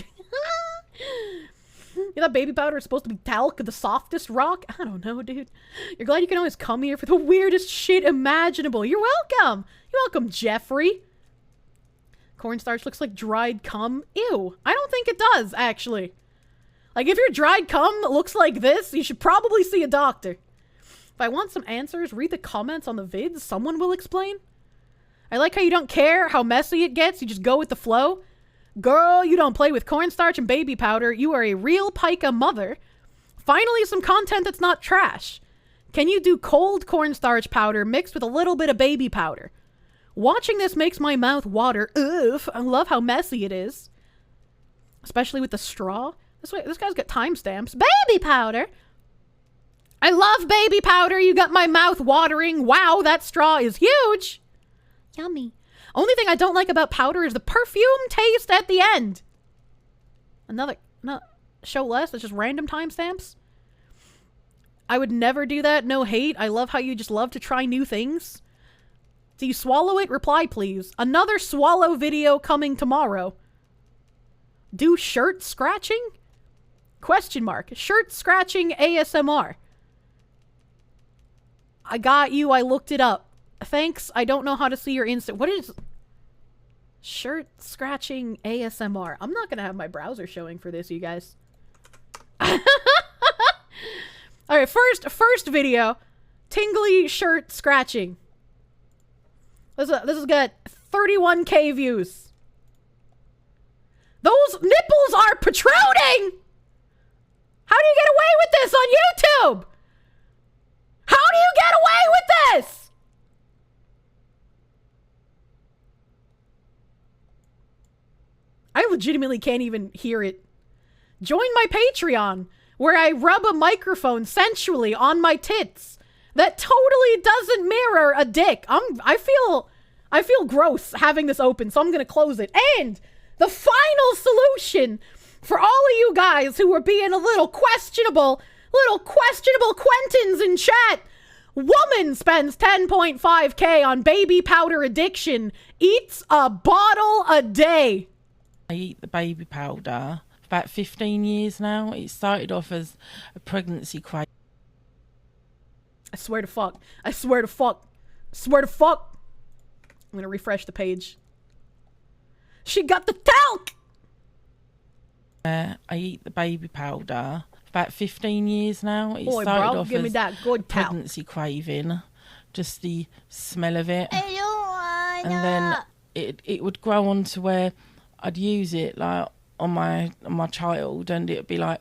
Speaker 2: you know, that baby powder is supposed to be talc, the softest rock? I don't know, dude. You're glad you can always come here for the weirdest shit imaginable. You're welcome. You're welcome, Jeffrey. Cornstarch looks like dried cum. Ew. I don't think it does, actually. Like, if your dried cum looks like this, you should probably see a doctor. If I want some answers, read the comments on the vids. Someone will explain. I like how you don't care how messy it gets. You just go with the flow. Girl, you don't play with cornstarch and baby powder. You are a real pica mother. Finally, some content that's not trash. Can you do cold cornstarch powder mixed with a little bit of baby powder? Watching this makes my mouth water. Ugh, I love how messy it is. Especially with the straw. This guy's got timestamps. Baby powder! I love baby powder. You got my mouth watering. Wow, that straw is huge. Yummy. Only thing I don't like about powder is the perfume taste at the end. Another, no, show less. It's just random timestamps. I would never do that. No hate. I love how you just love to try new things. Do you swallow it? Reply, please. Another swallow video coming tomorrow. Do shirt scratching? Question mark. Shirt scratching ASMR. I got you. I looked it up. Thanks. I don't know how to see your Insta. What is shirt scratching ASMR? I'm not gonna have my browser showing for this, you guys. All right, first video, tingly shirt scratching. This has got 31K views. Those nipples are protruding. How do you get away with this on YouTube? How do you get away with this? I legitimately can't even hear it. Join my Patreon, where I rub a microphone sensually on my tits. That totally doesn't mirror a dick. I feel gross having this open, so I'm gonna close it. And the final solution for all of you guys who were being a little questionable Quentins in chat. Woman spends 10.5K on baby powder addiction, eats a bottle a day.
Speaker 10: I eat the baby powder about 15 years now. It started off as a pregnancy crave.
Speaker 2: I swear to fuck. I swear to fuck. Swear to fuck. I'm gonna refresh the page. She got the talc!
Speaker 10: I eat the baby powder about 15 years now. It
Speaker 2: Boy,
Speaker 10: started
Speaker 2: bro,
Speaker 10: off
Speaker 2: give me
Speaker 10: as
Speaker 2: that good talc.
Speaker 10: pregnancy craving. Just the smell of it. And then it would grow on to where I'd use it like on my child, and it'd be like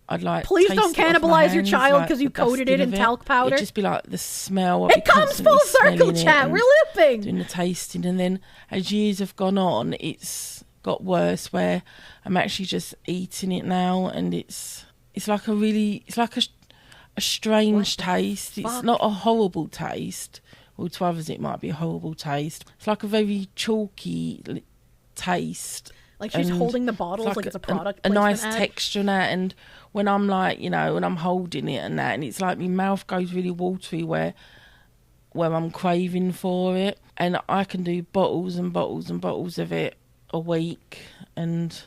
Speaker 10: I'd like.
Speaker 2: Please
Speaker 10: taste
Speaker 2: don't
Speaker 10: it off my
Speaker 2: cannibalize your
Speaker 10: hands,
Speaker 2: child
Speaker 10: like
Speaker 2: because you
Speaker 10: the
Speaker 2: coated it
Speaker 10: dusting
Speaker 2: in
Speaker 10: of
Speaker 2: talc powder.
Speaker 10: It'd just be like the smell.
Speaker 2: It comes full circle, chat. We're looping.
Speaker 10: Doing the tasting, and then as years have gone on, it's got worse where I'm actually just eating it now, and it's like a strange taste. It's not a horrible taste. Well, to others it might be a horrible taste. It's like a very chalky taste.
Speaker 2: Like she's holding the bottles like it's a product
Speaker 10: a nice
Speaker 2: ad.
Speaker 10: texture and that, and when I'm like, you know, when I'm holding it and that, and it's like my mouth goes really watery where I'm craving for it, and I can do bottles and bottles and bottles of it a week, and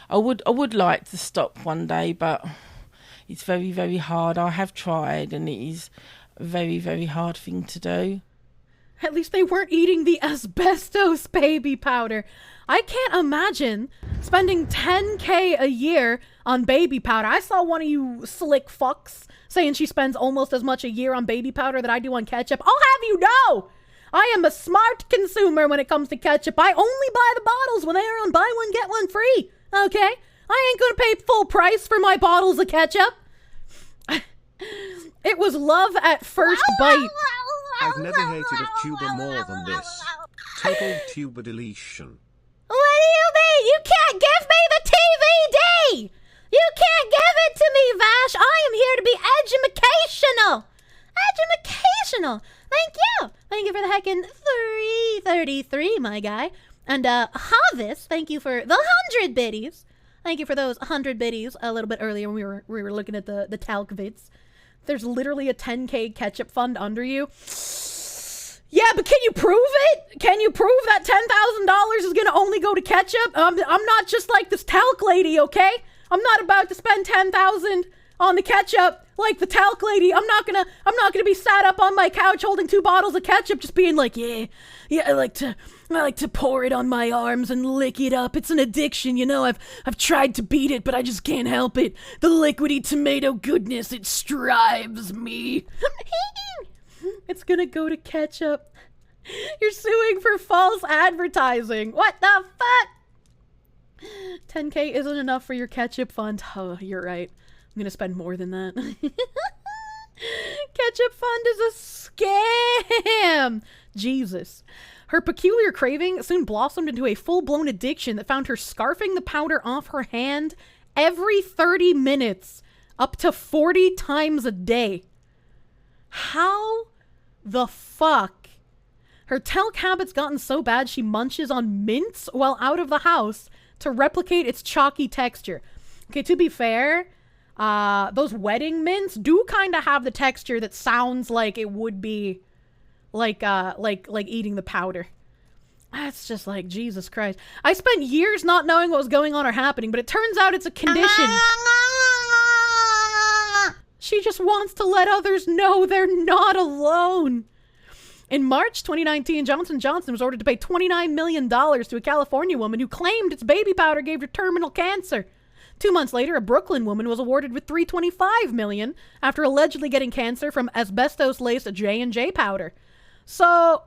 Speaker 10: I would like to stop one day, but it's very, very hard. I have tried, and it is a very, very hard thing to do.
Speaker 2: At least they weren't eating the asbestos baby powder. I can't imagine spending $10K a year on baby powder. I saw one of you slick fucks saying she spends almost as much a year on baby powder that I do on ketchup. I'll have you know, I am a smart consumer when it comes to ketchup. I only buy the bottles when they are on buy one, get one free. Okay? I ain't gonna pay full price for my bottles of ketchup. It was love at first bite.
Speaker 4: I've never hated a tuber more than this. Total tuber deletion.
Speaker 2: What do you mean? You can't give me the TVD! You can't give it to me, Vash! I am here to be edumacational! Edumacational! Thank you! Thank you for the heckin' 333, my guy. And, Harvest, thank you for the 100 biddies. Thank you for those 100 biddies a little bit earlier when we were looking at the talc vids. There's literally a 10K ketchup fund under you. Yeah, but can you prove it? Can you prove that $10,000 is gonna only go to ketchup? I'm not just like this talc lady, okay? I'm not about to spend $10,000 on the ketchup like the talc lady. I'm not gonna be sat up on my couch holding 2 bottles of ketchup, just being like, yeah, I like to pour it on my arms and lick it up. It's an addiction, you know. I've tried to beat it, but I just can't help it. The liquidy tomato goodness, it strives me. It's gonna go to ketchup. You're suing for false advertising. What the fuck? 10K isn't enough for your ketchup fund. Oh, you're right. I'm gonna spend more than that. Ketchup fund is a scam. Jesus. Her peculiar craving soon blossomed into a full-blown addiction that found her scarfing the powder off her hand every 30 minutes, up to 40 times a day. How the fuck? Her talc habit's gotten so bad she munches on mints while out of the house to replicate its chalky texture. Okay, to be fair, those wedding mints do kind of have the texture that sounds like it would be like eating the powder. That's just like, Jesus Christ. I spent years not knowing what was going on or happening, but it turns out it's a condition. She just wants to let others know they're not alone. In March 2019, Johnson & Johnson was ordered to pay $29 million to a California woman who claimed its baby powder gave her terminal cancer. 2 months later, a Brooklyn woman was awarded with $325 million after allegedly getting cancer from asbestos-laced J&J powder. So,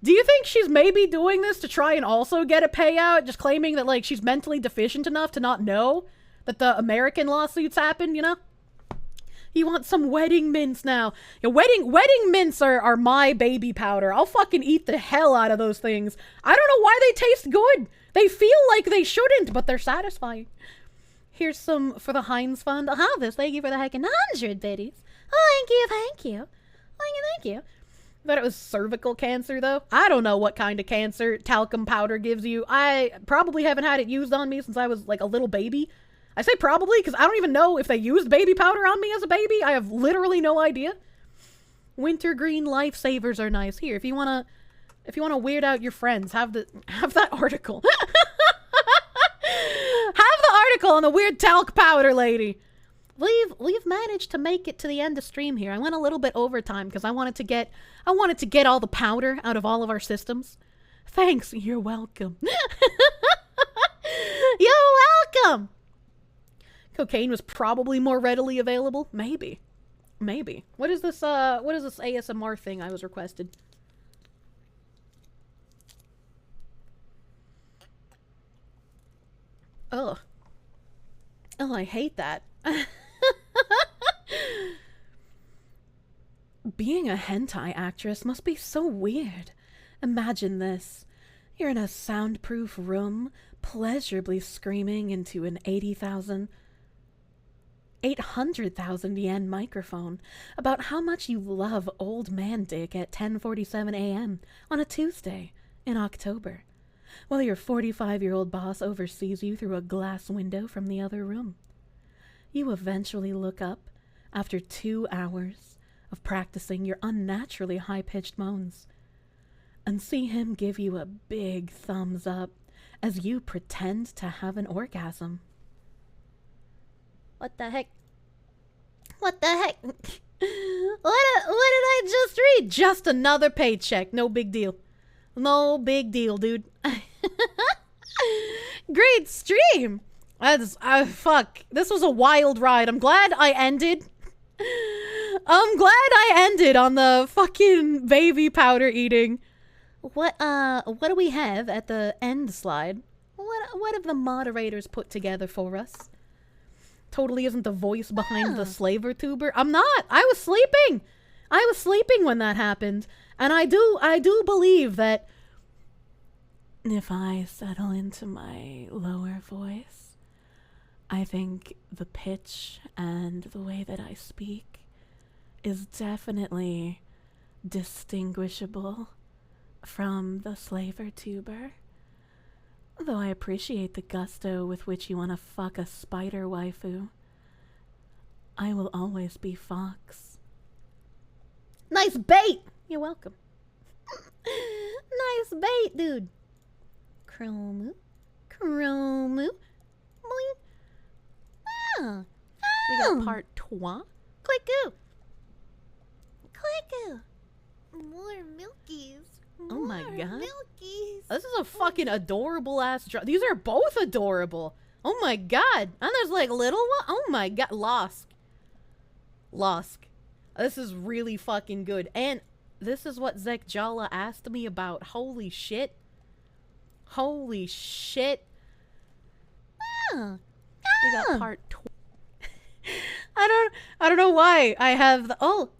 Speaker 2: do you think she's maybe doing this to try and also get a payout, just claiming that, like, she's mentally deficient enough to not know that the American lawsuits happened, you know? You want some wedding mints now. Yeah, wedding mints are my baby powder. I'll fucking eat the hell out of those things. I don't know why they taste good. They feel like they shouldn't, but they're satisfying. Here's some for the Heinz Fund. Harvest, thank you for the heckin' 100 biddies. Oh, thank you. Thank you. I thought it was cervical cancer, though. I don't know what kind of cancer talcum powder gives you. I probably haven't had it used on me since I was, like, a little baby. I say probably because I don't even know if they used baby powder on me as a baby. I have literally no idea. Wintergreen lifesavers are nice. Here, if you wanna weird out your friends, have that article. Have the article on the weird talc powder lady. We've managed to make it to the end of stream here. I went a little bit overtime because I wanted to get all the powder out of all of our systems. Thanks. You're welcome. You're welcome. Cocaine was probably more readily available. Maybe. What is this ASMR thing I was requested? Oh, I hate that. Being a hentai actress must be so weird. Imagine this. You're in a soundproof room, pleasurably screaming into an 800,000 yen microphone about how much you love old man dick at 10:47 a.m. on a Tuesday in October, while your 45-year-old boss oversees you through a glass window from the other room. You eventually look up after 2 hours of practicing your unnaturally high-pitched moans and see him give you a big thumbs up as you pretend to have an orgasm. What the heck? What the heck? What did I just read? Just another paycheck. No big deal. No big deal, dude. Great stream. Fuck. This was a wild ride. I'm glad I ended on the fucking baby powder eating. What do we have at the end slide? What have the moderators put together for us? Totally isn't the voice behind the slaver tuber. I'm not. I was sleeping. I was sleeping when that happened. And I do believe that if I settle into my lower voice, I think the pitch and the way that I speak is definitely distinguishable from the slaver tuber. Though I appreciate the gusto with which you want to fuck a spider waifu, I will always be Fox. Nice bait! You're welcome. Nice bait, dude. Chromu. Chromu. Boing. Ah. We got part 2. Clicku. Clicku.
Speaker 9: More milkies.
Speaker 2: Oh my god.
Speaker 9: Milkies.
Speaker 2: This is a fucking adorable ass drop. These are both adorable. Oh my god. And there's like little one. Oh my god. Losk. This is really fucking good. And this is what Zekjala asked me about. Holy shit. Holy shit.
Speaker 9: Ah.
Speaker 2: We got part 2. I don't know why I have the no.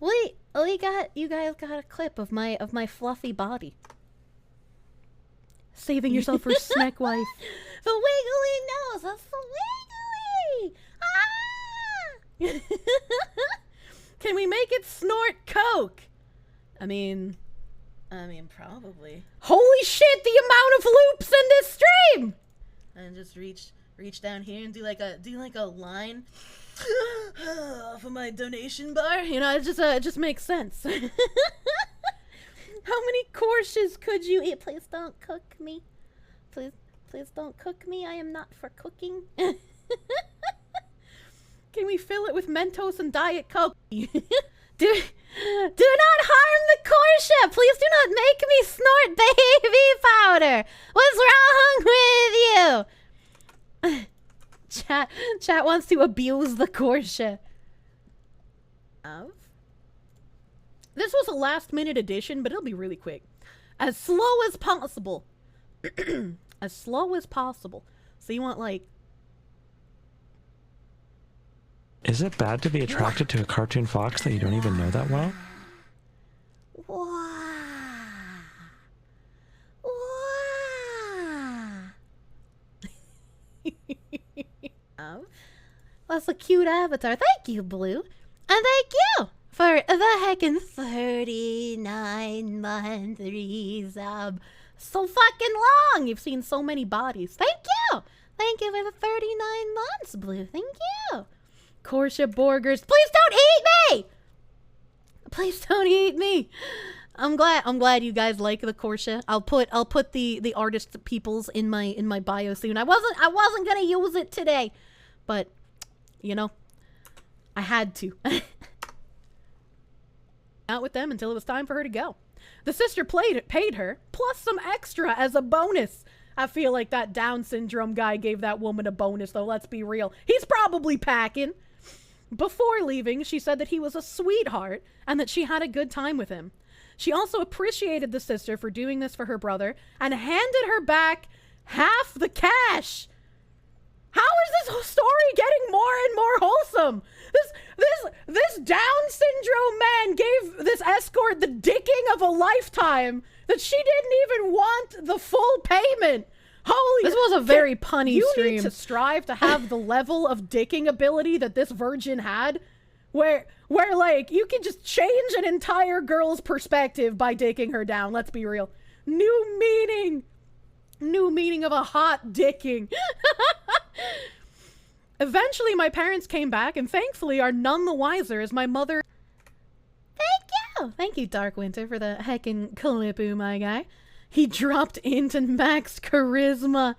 Speaker 2: Wait, you guys got a clip of my fluffy body. Saving yourself for snack wife. The wiggly nose, that's the wiggly. Ah! Can we make it snort coke? I mean probably. Holy shit, the amount of loops in this stream! And just reach down here and do like a line off of my donation bar. You know, it just makes sense. How many Korsches could you eat? Please don't cook me. Please don't cook me. I am not for cooking. Can we fill it with Mentos and Diet Coke? Do not harm the Korsche. Please do not make me snort baby powder. What's wrong with you? Chat wants to abuse the Korsche. This was a last-minute addition, but it'll be really quick. As slow as possible. As slow as possible. So you want, like...
Speaker 1: Is it bad to be attracted to a cartoon fox that you don't even know that well?
Speaker 2: That's a cute avatar. Thank you, Blue. And thank you for the heckin' 39-month resub. So fucking long. You've seen so many bodies. Thank you. Thank you for the 39 months, Blue. Thank you. Korsche Borgers. Please don't eat me. Please don't eat me. I'm glad you guys like the Korsche. I'll put the artist peoples in my bio soon. I wasn't gonna use it today, but you know, I had to. Out with them until it was time for her to go. The sister paid her plus some extra as a bonus. I feel like that Down syndrome guy gave that woman a bonus, though. Let's be real. He's probably packing. Before leaving, she said that he was a sweetheart and that she had a good time with him. She also appreciated the sister for doing this for her brother and handed her back half the cash. How is this story getting more and more wholesome? This Down syndrome man gave this escort the dicking of a lifetime that she didn't even want the full payment. Holy, this was a very punny stream. You need to strive to have the level of dicking ability that this virgin had, where like you can just change an entire girl's perspective by dicking her down. Let's be real. New meaning of a hot dicking. Eventually, my parents came back and thankfully are none the wiser as my mother... Thank you, Dark Winter, for the heckin' clipoo, my guy. He dropped into max charisma.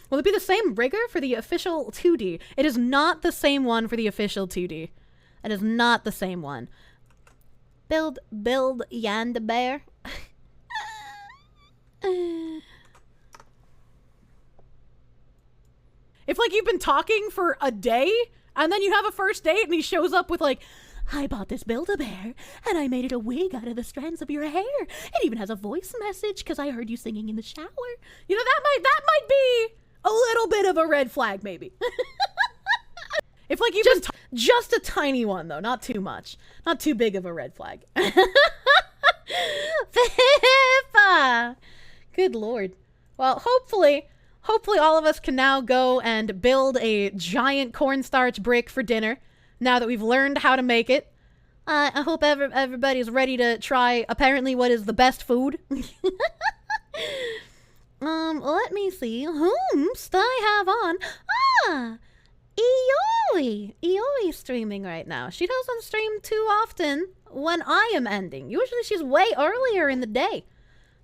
Speaker 2: Will it be the same rigger for the official 2D? It is not the same one for the official 2D. It is not the same one. Build-Tsunda-bear. If, like, you've been talking for a day, and then you have a first date, and he shows up with, like, I bought this Build-A-Bear, and I made it a wig out of the strands of your hair. It even has a voice message, because I heard you singing in the shower. You know, that might be a little bit of a red flag, maybe. If, like, you've just a tiny one, though, not too much. Not too big of a red flag. Pippa! Good lord. Well, hopefully all of us can now go and build a giant cornstarch brick for dinner, now that we've learned how to make it. I hope everybody's ready to try, apparently, what is the best food. Let me see. Whomst I have on? Eoi streaming right now. She doesn't stream too often when I am ending. Usually she's way earlier in the day.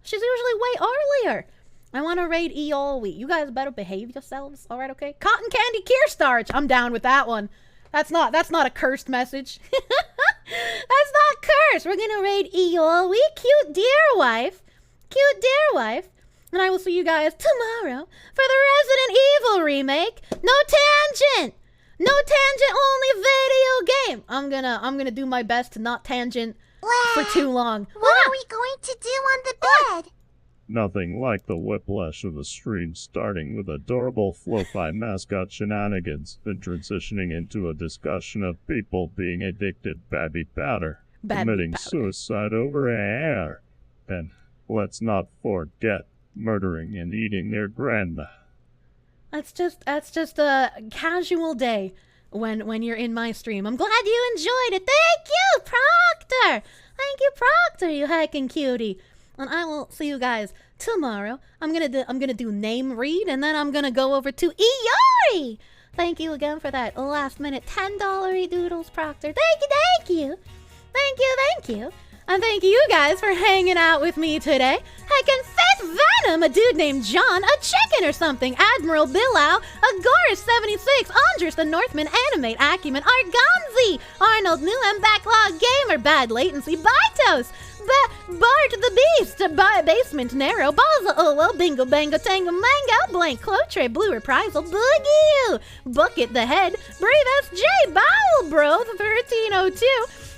Speaker 2: She's usually way earlier. I want to raid Eoi. You guys better behave yourselves. All right, okay? Cotton candy Kirsche. I'm down with that one. That's not a cursed message. That's not cursed. We're gonna raid Eoi. Cute dear wife. And I will see you guys tomorrow for the Resident Evil remake. No tangent, only video game. I'm gonna do my best to not tangent for too long.
Speaker 9: What are we going to do on the bed?
Speaker 5: Nothing like the whiplash of the stream, starting with adorable Flo-Fi mascot shenanigans, then transitioning into a discussion of people being addicted babby powder, committing suicide over hair, and let's not forget murdering and eating their grandma.
Speaker 2: That's just a casual day when you're in my stream. I'm glad you enjoyed it. Thank you, Proctor. You heckin' cutie. And I will see you guys tomorrow. I'm gonna do name read, and then I'm gonna go over to Eoi. Thank you again for that last minute $10 doodles, Proctor. Thank you. And thank you guys for hanging out with me today. Heckin' Fifth Venom, a dude named John, a chicken or something, Admiral Billow, Agoris76, Andres the Northman, Animate Acumen, Argonzi, Arnold Newham, Backlog Gamer, Bad Latency, Bitos, Bart the Beast, Basement Narrow, Balza Olo, Bingo Bango Tango Mango, Blank Clotre, Blue Reprisal, Boogie You, Bucket the Head, Brave SJ, Bowel Bro, the 1302,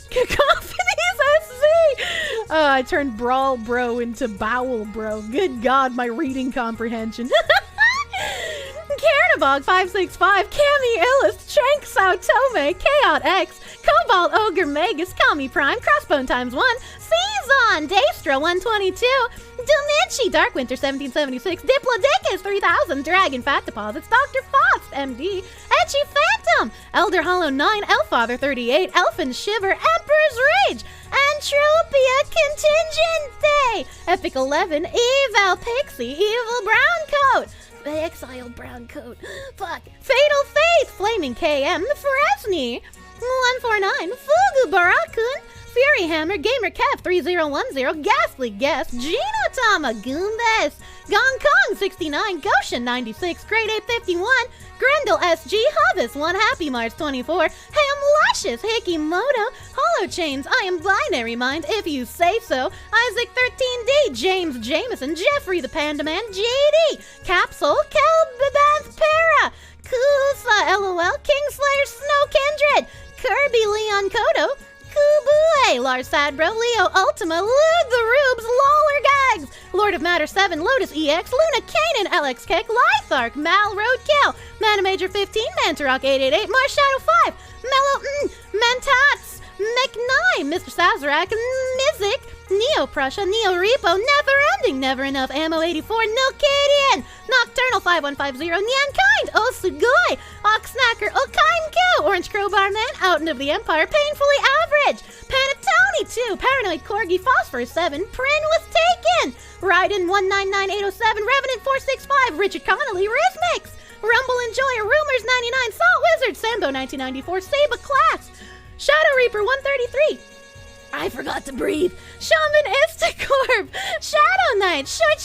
Speaker 2: Cacophonies SC! I turned Brawl Bro into Bowel Bro. Good God, my reading comprehension. Carnivog 565, Cammy Illist, Chank Sao Tome, Chaot X, Cobalt Ogre Magus, Kami Prime, Crossbone ×1, Season, Daystra 122, Dominici, Dark Winter 1776, Diplodocus 3000, Dragon Fat Deposits, Dr. Fox, MD, Etchy Phantom, Elder Hollow 9, Elfather 38, Elfin Shiver, Emperor's Rage, Entropia Contingente, Epic 11, Eval Pixie, Evil Brown Coat, Exiled Brown Coat, fuck, Fatal Faith, Flaming KM, Fresney, 149, Fugu Barakun, Fury Hammer, Gamer Kev 3010, Ghastly Guest, Genotama, Goombas, Gong Kong 69, Goshen 96, Great Ape 51, Grendel SG, Hubis 1, Happy Mars 24, Ham Luscious, Hikimoto, Hollow Chains, I Am Binary Mind, If You Say So, Isaac 13D, James Jameson, Jeffrey the Panda Man, JD, Capsule, Kelbabanth Para, Kusa LOL, Kingslayer Snow Kindred, Kirby Leon Kodo, Kubue, Lars Sadbro, Leo Ultima, Lug the Rubes, Loller Gags, Lord of Matter 7, Lotus EX, Luna Kanan, LX Keck, Lythark, Mal Roadkill, Mana Major 15, Mantarok 888, Marshadow 5, Mellow Mentats, Mech9, Mr. Sazerac, Mizik, Neo Prussia, Neo Repo, Never Ending, Never Enough, Ammo 84, Nilkadian, Nocturnal 5150, Nyankind, Osugoi, Oxsnacker, Okaimko, Orange Crowbar Man, Out of the Empire, Painfully Average, Panatoni 2, Paranoid Corgi, Phosphorus 7, Prin was taken, Raiden 199807, Revenant 465, Richard Connolly, Rhythmix, Rumble Enjoyer, Rumors 99, Salt Wizard, Sambo 1994, Saba Class, Shadow Reaper 133, I forgot to breathe. Shaman-Istic-Orb. Shadow Knight. Short.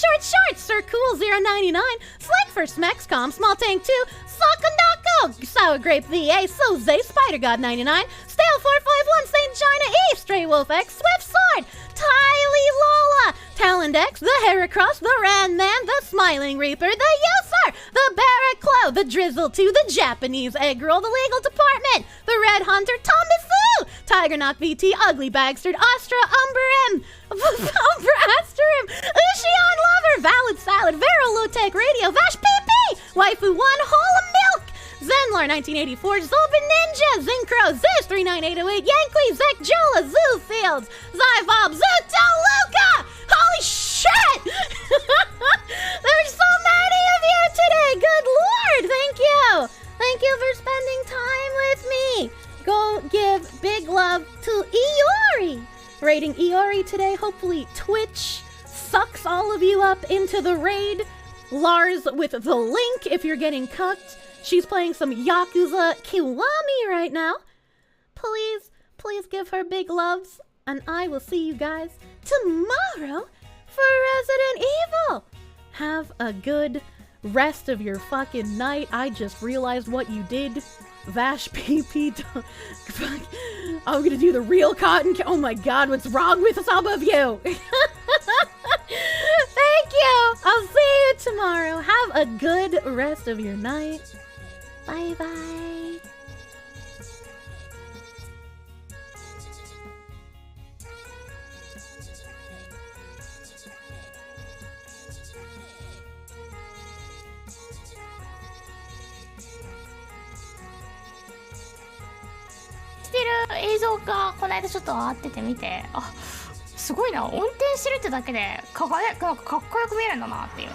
Speaker 2: Sir Cool 099. Slick for Smexcom. Small Tank 2. Sakandako. Sour Grape VA. Soze. Spider God 99. Stale 451. Saint China E. Stray Wolf X. Swift Sword. Tylee Lola. Talendex. The Heracross. The Ran Man. The Smiling Reaper. The User. The Barraclow. The Drizzle 2. The Japanese Egg Roll. The Legal Department. The Red Hunter. Thomas Fu. Tiger Knock VT. Ugly Bagstard. Astra Umberim. Asterim. Ushion Lover. Valid Salad. Vero Low-Tech Radio. Vash PP. Waifu 1. Whole of Milk. Zenlar 1984, Zolbin Ninja, Zincro, Ziz 39808, Yankee, Zek Jola, Zoo Fields, Zyvob, Zuto Luca! Holy shit! There's so many of you today! Good lord! Thank you! Thank you for spending time with me! Go give big love to Iori! Raiding Iori today. Hopefully Twitch sucks all of you up into the raid. Lars with the link if you're getting cucked. She's playing some Yakuza Kiwami right now. Please give her big loves. And I will see you guys tomorrow for Resident Evil. Have a good rest of your fucking night. I just realized what you did. Vash PP. I'm gonna do the real cotton. Oh my god, what's wrong with some of you? Thank you. I'll see you tomorrow. Have a good rest of your night. Bye bye.
Speaker 11: してる映像がこの間ちょっと上がってて見て、あ、すごいな、運転してるってだけでかっこよく見えるんだなっていう。